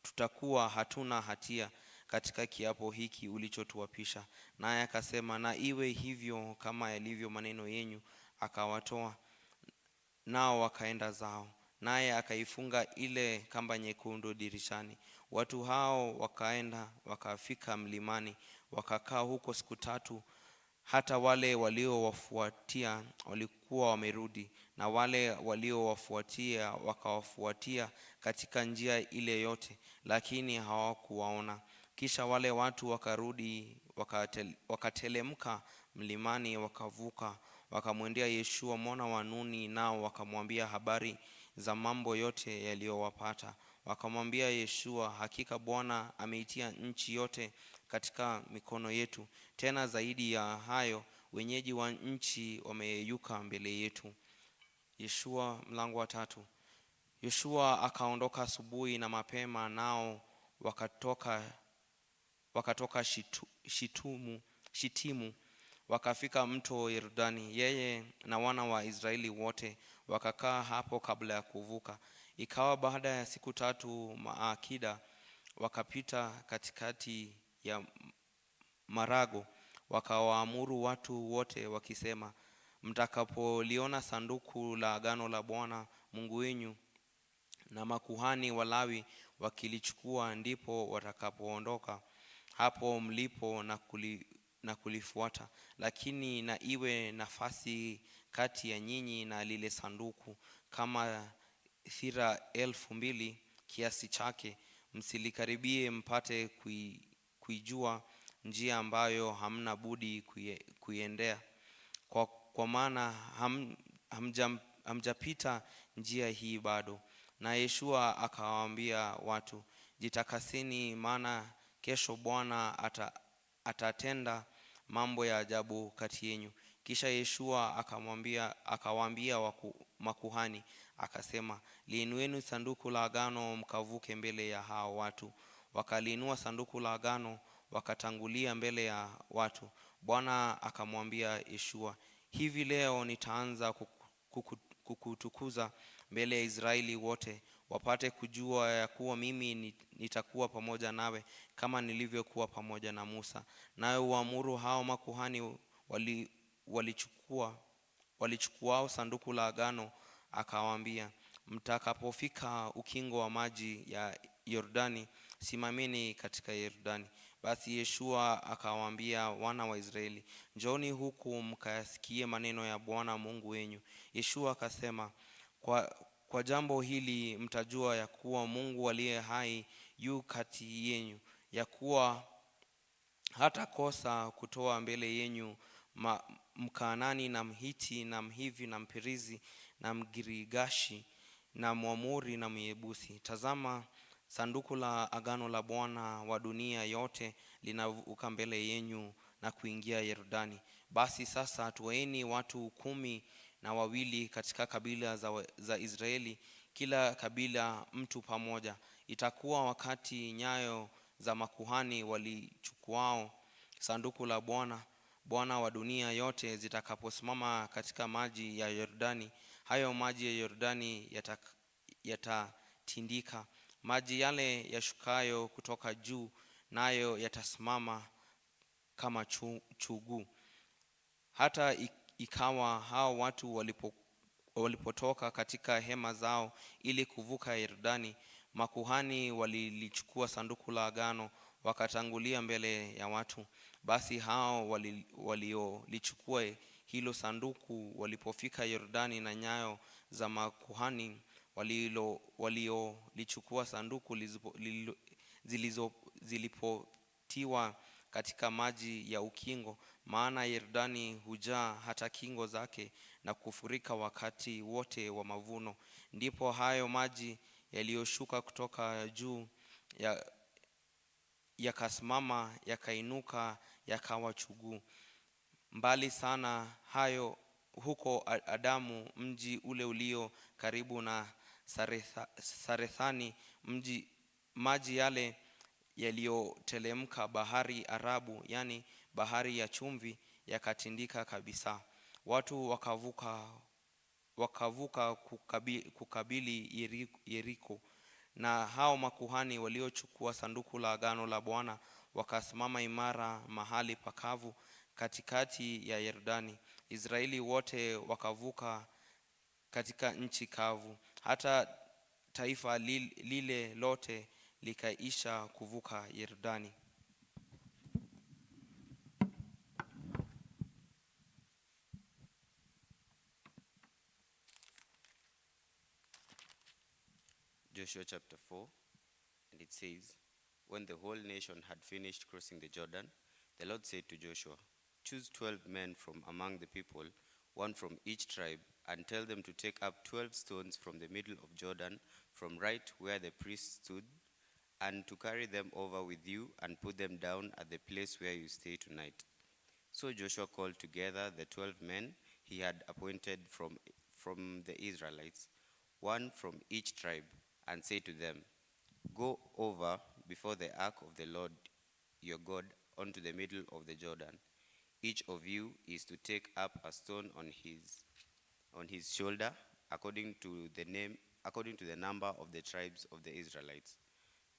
tutakuwa hatuna hatia katika kiapo hiki ulichotuapisha. Naye akasema, na iwe hivyo kama yalivyo maneno yenu. Akawatoa nao wakaenda zao, naye akaifunga ile kamba nyekundu dirishani. Watu hao wakaenda wakafika mlimani, wakakaa huko siku 3. Hata wale waliowafuatia walikuwa wamerudi, na wale waliowafuatia wakawafuatia katika njia ile yote, lakini hawakuwaona. Kisha wale watu wakarudi, wakatelemka mlimani, wakavuka, wakamwendea Yeshua mwana wa Nuni, nao wakamwambia habari za mambo yote yaliyowapata. Wakamwambia Yeshua, hakika Bwana ameitia nchi yote katika mikono yetu, tena zaidi ya hayo wenyeji wa nchi wameyeyuka mbele yetu. Yeshua mlango wa 3. Yeshua akaondoka asubuhi na mapema, nao wakatoka Shitimu wakafika mto Yordani, yeye na wana wa Israeli wote wakakaa hapo kabla ya kuvuka. Ikawa baada ya siku 3 maakida wakapita katikati ya marago, wakawaamuru watu wote wakisema, mtakapoliona sanduku la agano la Bwana Mungu wenu na makuhani Walawi wakilichukua, ndipo watakapoondoka hapo mlipo na kulifuata. Lakini na iwe nafasi kati ya nyinyi na lile sanduku kama thira 2,000 kiasi chake, msilikaribie mpate kuijua njia ambayo hamna budi kuiendea, kwa maana hamjapita njia hii bado. Na Yeshua akawaambia watu, jitakaseni, maana kesho Bwana atatenda mambo ya ajabu kati yenu. Kisha Yeshua akawaambia makuhani, akasema, liinueni sanduku la agano mkavuke mbele ya hao watu. Wakaliinua sanduku la agano, wakatangulia mbele ya watu. Bwana akamwambia Yeshua, hivi leo nitaanza kukutukuza mbele ya Israeli wote, wapate kujua ya kuwa mimi nitakuwa pamoja nawe kama nilivyokuwa pamoja na Musa. Naye uamuru hao makuhani walichukuao sanduku la agano, akawaambia, mtakapofika ukingo wa maji ya Yordani, simameni katika Yordani. Basi Yeshua akawaambia wana wa Israeli, njooni huku mkayasikie maneno ya Bwana Mungu wenu. Yeshua akasema, kwa jambo hili mtajua ya kuwa Mungu aliye hai yu kati yenu, ya kuwa hata kosa kutoa mbele yenu Mkaanani na Mhiti na Mhivi na Mperizi na Mgirigashi na Mwamori na Myebusi. Tazama, sanduku la agano la Bwana wa dunia yote linavuka mbele yenu na kuingia Yordani. Basi sasa twaeni watu 12 katika kabila za Israeli, kila kabila mtu pamoja. Itakuwa wakati nyayo za makuhani walichukuao sanduku la Bwana wa dunia yote zitakaposimama katika maji ya Yordani, hayo maji ya Yordani yatatindika, maji yale yashukayo kutoka juu, nayo yatasimama kama chuguu. Hata ikawa hao watu walipotoka katika hema zao ili kuvuka Yordani, makuhani walilichukua sanduku la agano, wakatangulia mbele ya watu. Basi hao waliolichukua hilo sanduku walipofika Yordani, na nyayo za makuhani waliolichukua sanduku zilipotiwa katika maji ya ukingo, maana Yordani hujaa hata kingo zake na kufurika wakati wote wa mavuno, ndipo hayo maji yaliyoshuka kutoka juu yakasimama, yakainuka, yakawa chuguu. Mbali sana hayo, huko Adamu, mji ule ulio karibu na Sarethani, maji yale yaliyotelemka bahari Arabu, yani bahari ya chumvi, yakatindika kabisa. Watu wakavuka kukabili Yeriko. Na hao makuhani waliochukua sanduku la agano la Bwana wakasimama imara mahali pakavu katikati ya Yordani. Israeli wote wakavuka katika nchi kavu, hata taifa lile lote likaisha kuvuka Yordani. Joshua chapter 4, and it says, when the whole nation had finished crossing the Jordan, the Lord said to Joshua, choose 12 men from among the people, one from each tribe, and tell them to take up 12 stones from the middle of Jordan, from right where the priests stood, and to carry them over with you and put them down at the place where you stay tonight. So Joshua called together the 12 men he had appointed from the Israelites, one from each tribe, and said to them, go over before the ark of the Lord your God onto the middle of the Jordan. Each of you is to take up a stone on his shoulder, according to the number of the tribes of the Israelites.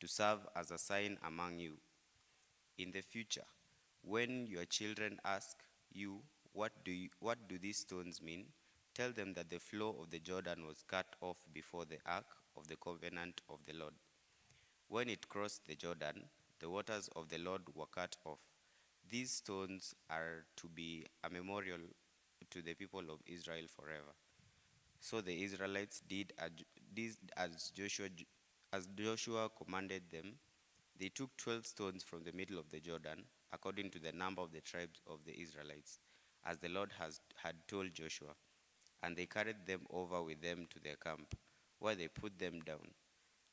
to serve as a sign among you. In the future, when your children ask you, what do these stones mean? Tell them that the flow of the Jordan was cut off before the ark of the covenant of the Lord. When it crossed the Jordan, the waters of the Lord were cut off. These stones are to be a memorial to the people of Israel forever. So the Israelites did as Joshua commanded them. They took 12 stones from the middle of the Jordan, according to the number of the tribes of the Israelites, as the Lord had told Joshua, and they carried them over with them to their camp, where they put them down.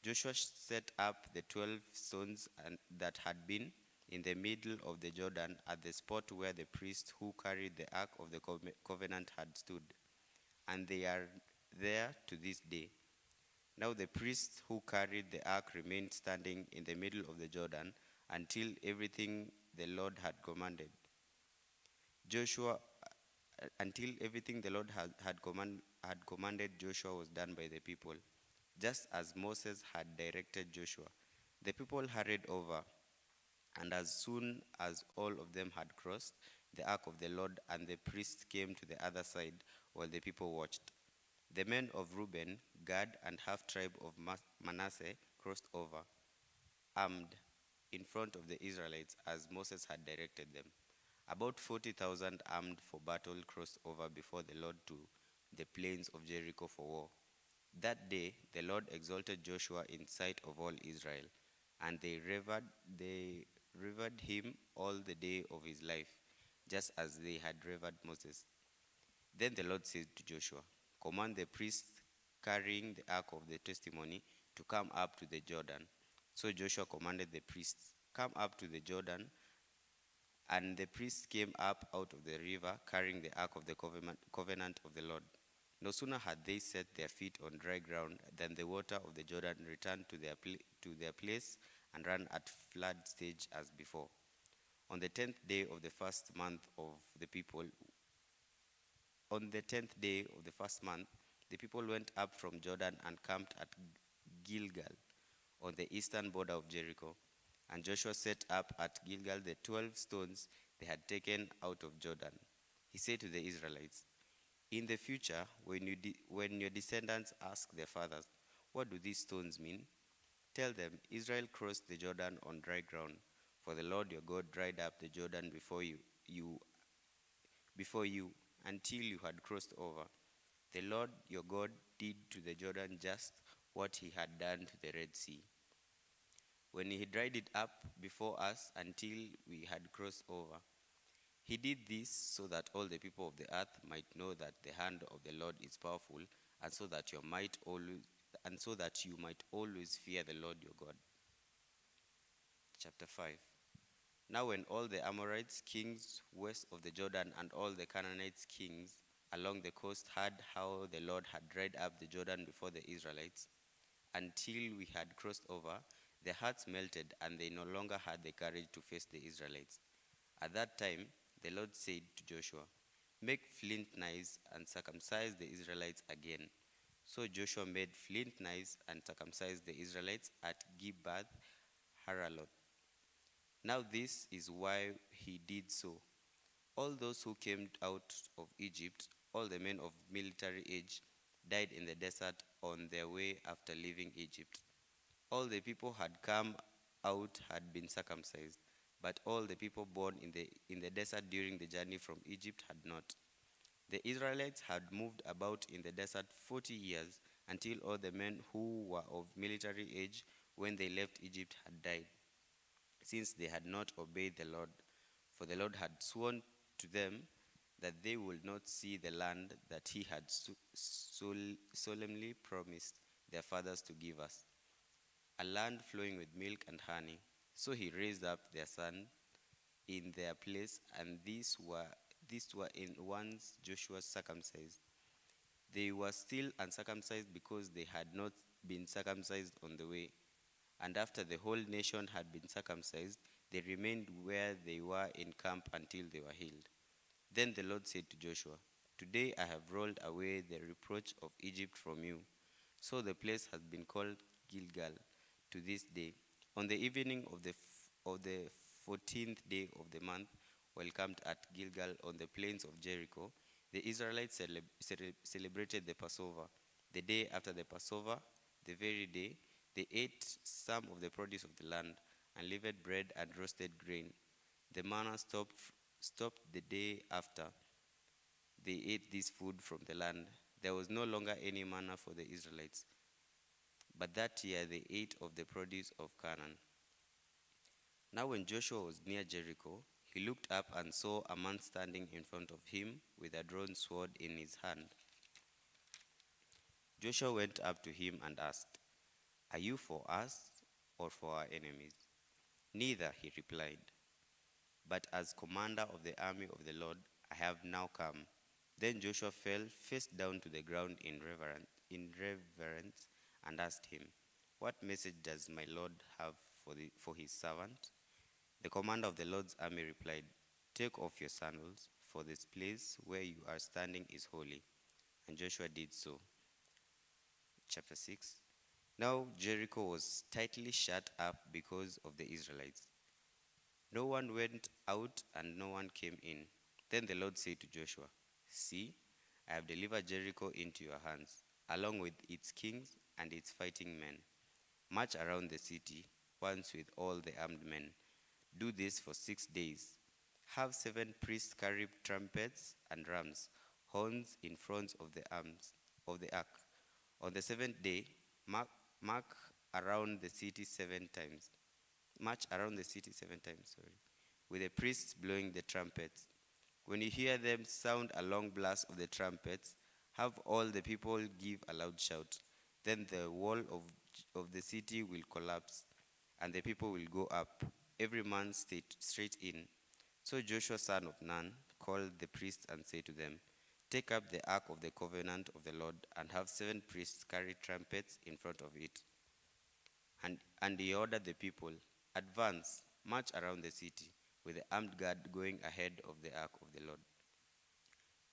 Joshua set up the 12 stones that had been in the middle of the Jordan at the spot where the priest who carried the ark of the covenant had stood, and they are there to this day. Now the priest who carried the ark remained standing in the middle of the Jordan until everything the Lord had commanded. Until everything the Lord had commanded Joshua was done by the people, just as Moses had directed Joshua. The people hurried over, and as soon as all of them had crossed, the ark of the Lord and the priest came to the other side while the people watched. The men of Reuben, Gad, and half-tribe of Manasseh crossed over, armed, in front of the Israelites as Moses had directed them. About 40,000 armed for battle crossed over before the Lord to the plains of Jericho for war. That day the Lord exalted Joshua in sight of all Israel, and they revered him all the day of his life, just as they had revered Moses. Then the Lord said to Joshua, "Command the priests carrying the ark of the testimony to come up to the Jordan." So Joshua commanded the priests, "Come up to the Jordan." And the priests came up out of the river carrying the ark of the covenant of the Lord. No sooner had they set their feet on dry ground than the water of the Jordan returned to their place and ran at flood stage as before. On the 10th day of the first month the people went up from Jordan and camped at Gilgal on the eastern border of Jericho. And Joshua set up at Gilgal the 12 stones they had taken out of Jordan. He said to the Israelites, "In the future, when your descendants ask their fathers, 'What do these stones mean?' tell them, 'Israel crossed the Jordan on dry ground, for the Lord your God dried up the Jordan before you until you had crossed over. The Lord your God did to the Jordan just what he had done to the Red Sea, when he dried it up before us until we had crossed over. He did this so that all the people of the earth might know that the hand of the Lord is powerful, and so that you might always fear the Lord your God." Chapter 5. Now when all the Amorites, kings west of the Jordan, and all the Canaanites, kings along the coast, heard how the Lord had dried up the Jordan before the Israelites until we had crossed over, their hearts melted, and they no longer had the courage to face the Israelites. At that time, the Lord said to Joshua, "Make flint knives and circumcise the Israelites again." So Joshua made flint knives and circumcised the Israelites at Gibeath Haraloth. Now this is why he did so. All those who came out of Egypt, all the men of military age, died in the desert on their way after leaving Egypt. All the people had come out had been circumcised, but all the people born in the desert during the journey from Egypt had not. The Israelites had moved about in the desert 40 years until all the men who were of military age when they left Egypt had died, since they had not obeyed the Lord. For the Lord had sworn to them that they would not see the land that he had solemnly promised their fathers to give us, a land flowing with milk and honey. So he raised up their son in their place, and these were in ones Joshua circumcised. They were still uncircumcised because they had not been circumcised on the way. And after the whole nation had been circumcised, they remained where they were in camp until they were healed. Then the Lord said to Joshua, "Today I have rolled away the reproach of Egypt from you." So the place has been called Gilgal to this day. On the evening of the 14th day of the month, while camped at Gilgal on the plains of Jericho, the Israelites celebrated the Passover. The day after the Passover, the very day, they ate some of the produce of the land, unleavened bread and roasted grain. The manna stopped the day after they ate this food from the land. There was no longer any manna for the Israelites. But that year they ate of the produce of Canaan. Now when Joshua was near Jericho, he looked up and saw a man standing in front of him with a drawn sword in his hand. Joshua went up to him and asked, "Are you for us or for our enemies?" "Neither," he replied. "But as commander of the army of the Lord, I have now come." Then Joshua fell face down to the ground in reverence and asked him, "What message does my Lord have for his servant?" The commander of the Lord's army replied, "Take off your sandals, for this place where you are standing is holy." And Joshua did so. Chapter 6. Now Jericho was tightly shut up because of the Israelites. No one went out and no one came in. Then the Lord said to Joshua, "See, I have delivered Jericho into your hands, along with its kings and its fighting men. March around the city once with all the armed men. Do this for 6 days. Have 7 priests carry trumpets and rams, horns in front of the ark. On the 7th day, march around the city 7 times, with the priests blowing the trumpets. When you hear them sound a long blast of the trumpets, have all the people give a loud shout. Then the wall of the city will collapse, and the people will go up, every man straight in." So Joshua son of Nun called the priests and said to them, "Take up the ark of the covenant of the Lord, and have 7 priests carry trumpets in front of it." And he ordered the people, "Advance, march around the city, with the armed guard going ahead of the ark of the Lord."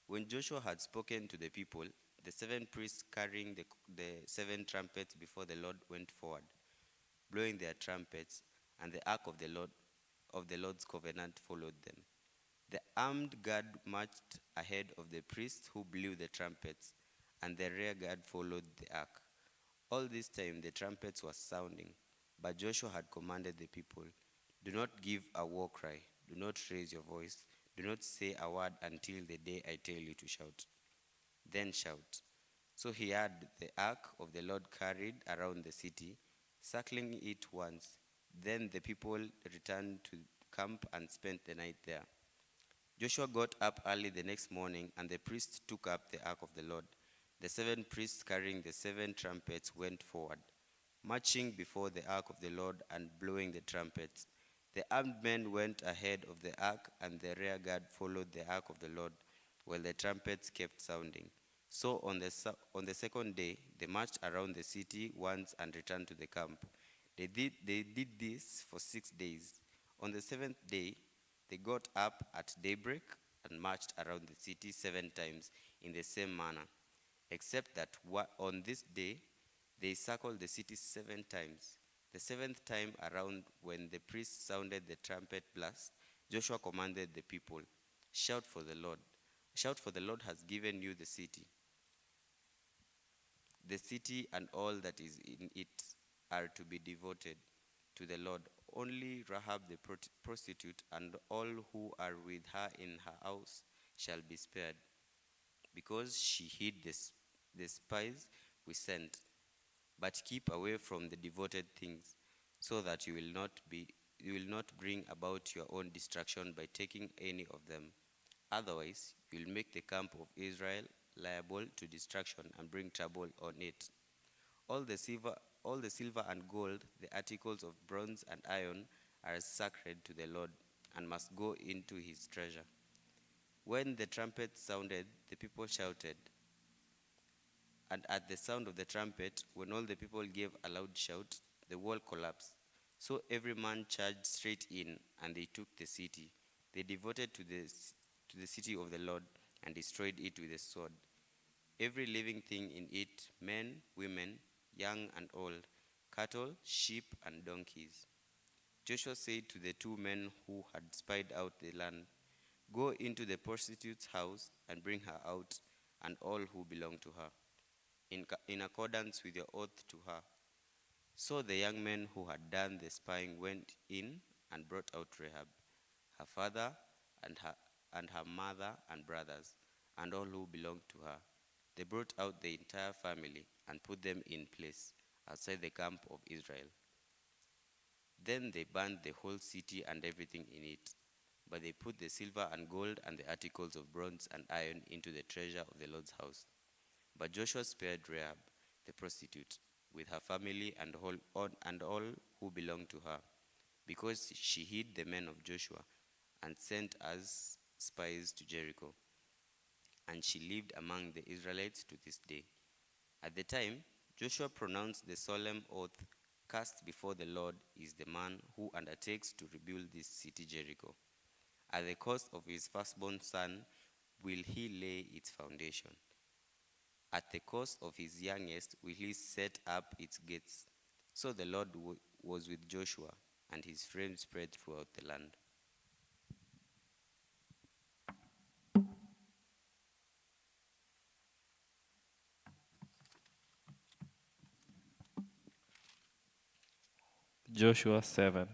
When Joshua had spoken to the people, the 7 priests carrying the 7 trumpets before the Lord went forward, blowing their trumpets, and the ark of the Lord's covenant followed them. The armed guard marched ahead of the priests who blew the trumpets, and the rear guard followed the ark. All this time the trumpets were sounding, but Joshua had commanded the people, "Do not give a war cry, do not raise your voice, do not say a word until the day I tell you to shout. Then shout." So he had the ark of the Lord carried around the city, circling it once. Then the people returned to camp and spent the night there. Joshua got up early the next morning, and the priests took up the ark of the Lord. The 7 priests carrying the 7 trumpets went forward, marching before the ark of the Lord and blowing the trumpets. The armed men went ahead of the ark, and the rear guard followed the ark of the Lord, while the trumpets kept sounding. So on the second day, they marched around the city once and returned to the camp. They did this for 6 days. On the 7th day, they got up at daybreak and marched around the city 7 times in the same manner, except that on this day, they circled the city 7 times. The 7th time around, when the priests sounded the trumpet blast, Joshua commanded the people, "Shout for the Lord. Shout, for the Lord has given you the city. The city and all that is in it are to be devoted to the Lord. Only Rahab the prostitute and all who are with her in her house shall be spared, because she hid the spies we sent. But keep away from the devoted things, so that you will not bring about your own destruction by taking any of them. Otherwise, you will make the camp of Israel liable to destruction and bring trouble on it. All the silver and gold, the articles of bronze and iron, are sacred to the Lord and must go into his treasure." When the trumpet sounded, the people shouted. And at the sound of the trumpet, when all the people gave a loud shout, the wall collapsed. So every man charged straight in, and they took the city. They devoted to the city of the Lord and destroyed it with a sword. Every living thing in it, men, women, young and old, cattle, sheep, and donkeys. Joshua said to the 2 men who had spied out the land, "Go into the prostitute's house and bring her out, and all who belong to her, in accordance with your oath to her." So the young men who had done the spying went in and brought out Rahab, her father, and her mother and brothers, and all who belonged to her. They brought out the entire family and put them in place outside the camp of Israel. Then they burned the whole city and everything in it. But they put the silver and gold and the articles of bronze and iron into the treasure of the Lord's house. But Joshua spared Rahab, the prostitute, with her family and all who belonged to her, because she hid the men of Joshua and sent as spies to Jericho. And she lived among the Israelites to this day. At the time, Joshua pronounced the solemn oath, "Cast before the Lord is the man who undertakes to rebuild this city Jericho. At the cost of his firstborn son will he lay its foundation. At the cost of his youngest will he set up its gates." So the Lord was with Joshua, and his fame spread throughout the land. Joshua 7.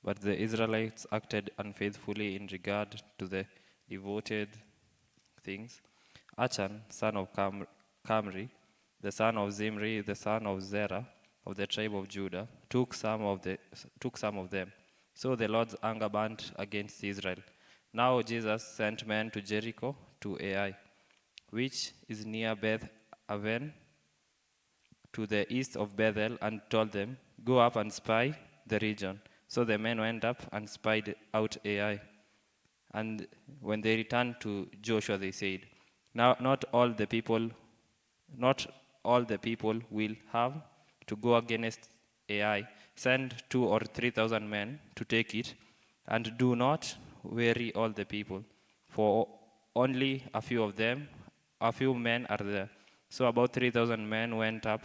But the Israelites acted unfaithfully in regard to the devoted things. Achan, son of Kamri, the son of Zimri, the son of Zerah, of the tribe of Judah, took some of them. So the Lord's anger burned against Israel. Now Jesus sent men to Jericho, to Ai, which is near Beth Aven, to the east of Bethel, and told them, "Go up and spy the region." So the men went up and spied out Ai. And when they returned to Joshua, they said, "Now not all the people will have to go against Ai. Send 2,000 or 3,000 men to take it, and do not weary all the people, for only a few men are there." So about 3,000 men went up,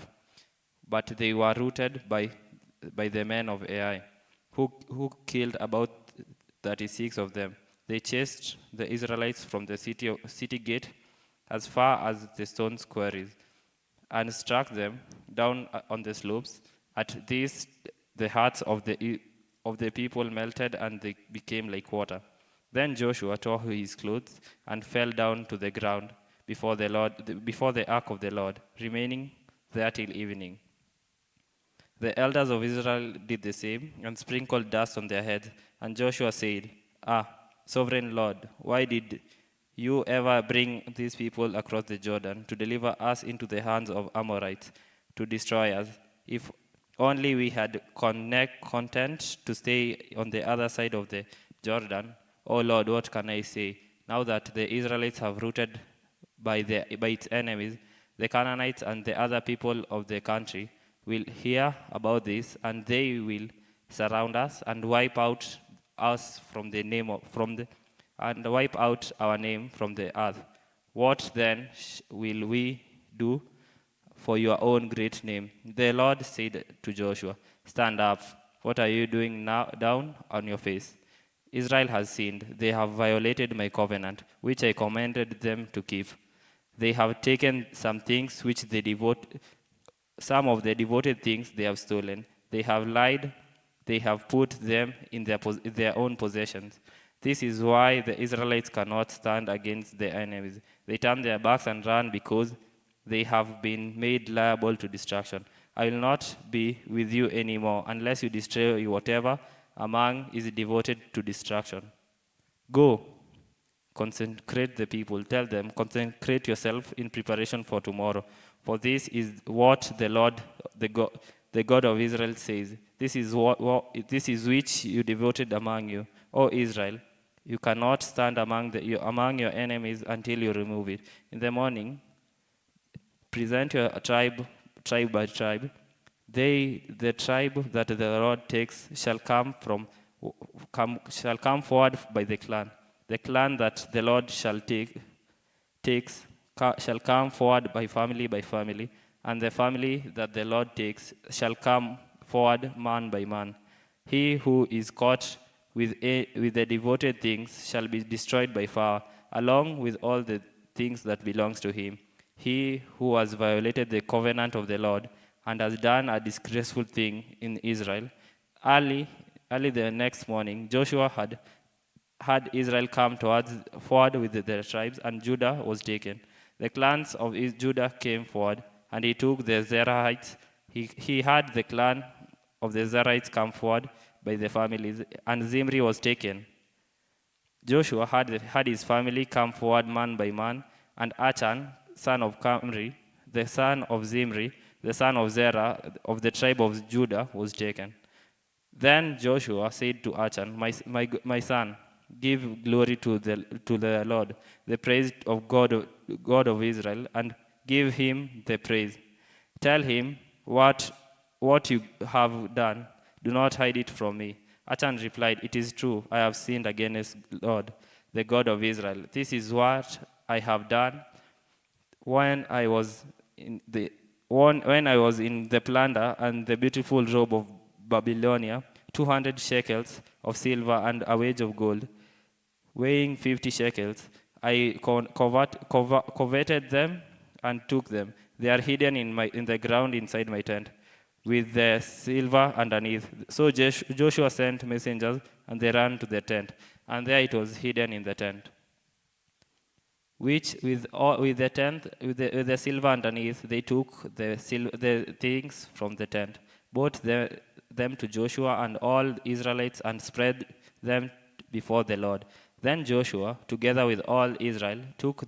but they were routed by the men of Ai, who killed about 36 of them. They chased the Israelites from the city gate as far as the stone quarries, and struck them down on the slopes. At this, the hearts of the people melted, and they became like water. Then Joshua tore his clothes and fell down to the ground before the ark of the Lord, remaining there till evening. The elders of Israel did the same and sprinkled dust on their heads. And Joshua said, Sovereign Lord, why did you ever bring these people across the Jordan to deliver us into the hands of Amorites to destroy us? If only we had content to stay on the other side of the Jordan. Oh Lord, what can I say? Now that the Israelites have routed by its enemies, the Canaanites and the other people of the country will hear about this, and they will surround us and wipe out us and wipe out our name from the earth. What then will we do for your own great name? The Lord said to Joshua, Stand up. What are you doing now down on your face? Israel has sinned. They have violated my covenant, which I commanded them to keep. They have taken some of the devoted things they have stolen. They have lied. They have put them in their own possessions. This is why the Israelites cannot stand against their enemies. They turn their backs and run because they have been made liable to destruction. I will not be with you anymore unless you destroy whatever among is devoted to destruction. Go, consecrate the people. Tell them, consecrate yourself in preparation for tomorrow. For this is what the Lord, the God of Israel says. This is which you devoted among you, O Israel. You cannot stand among your enemies until you remove it. In the morning, present your tribe by tribe. The tribe that the Lord takes shall come forward by the clan. The clan that the Lord shall takes shall come forward by family, and the family that the Lord takes shall come forward man by man. He who is caught with the devoted things shall be destroyed by fire, along with all the things that belongs to him. He who has violated the covenant of the Lord and has done a disgraceful thing in Israel. Early the next morning, Joshua had Israel come forward with the tribes, and Judah was taken. The clans of Judah came forward, and he took the Zerahites. He had the clan of the Zerahites come forward by the families, and Zimri was taken. Joshua had his family come forward man by man, and Achan, son of Camri, the son of Zimri, the son of Zerah, of the tribe of Judah, was taken. Then Joshua said to Achan, my son, give glory to the Lord, the praise of God of Israel, and give him the praise. Tell him what you have done. Do not hide it from me. Achan replied, it is true, I have sinned against Lord, the God of Israel. This is what I have done when I was in the plunder and the beautiful robe of Babylonia, 200 shekels of silver and a wedge of gold, weighing 50 shekels. I coveted them and took them. They are hidden in the ground inside my tent, with the silver underneath. So Joshua sent messengers, and they ran to the tent, and there it was hidden in the tent. Which with the silver underneath, they took the things from the tent, brought them to Joshua and all Israelites, and spread them before the Lord. Then Joshua, together with all Israel, took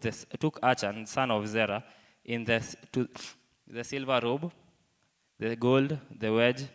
Achan, son of Zerah, the silver robe, the gold, the wedge,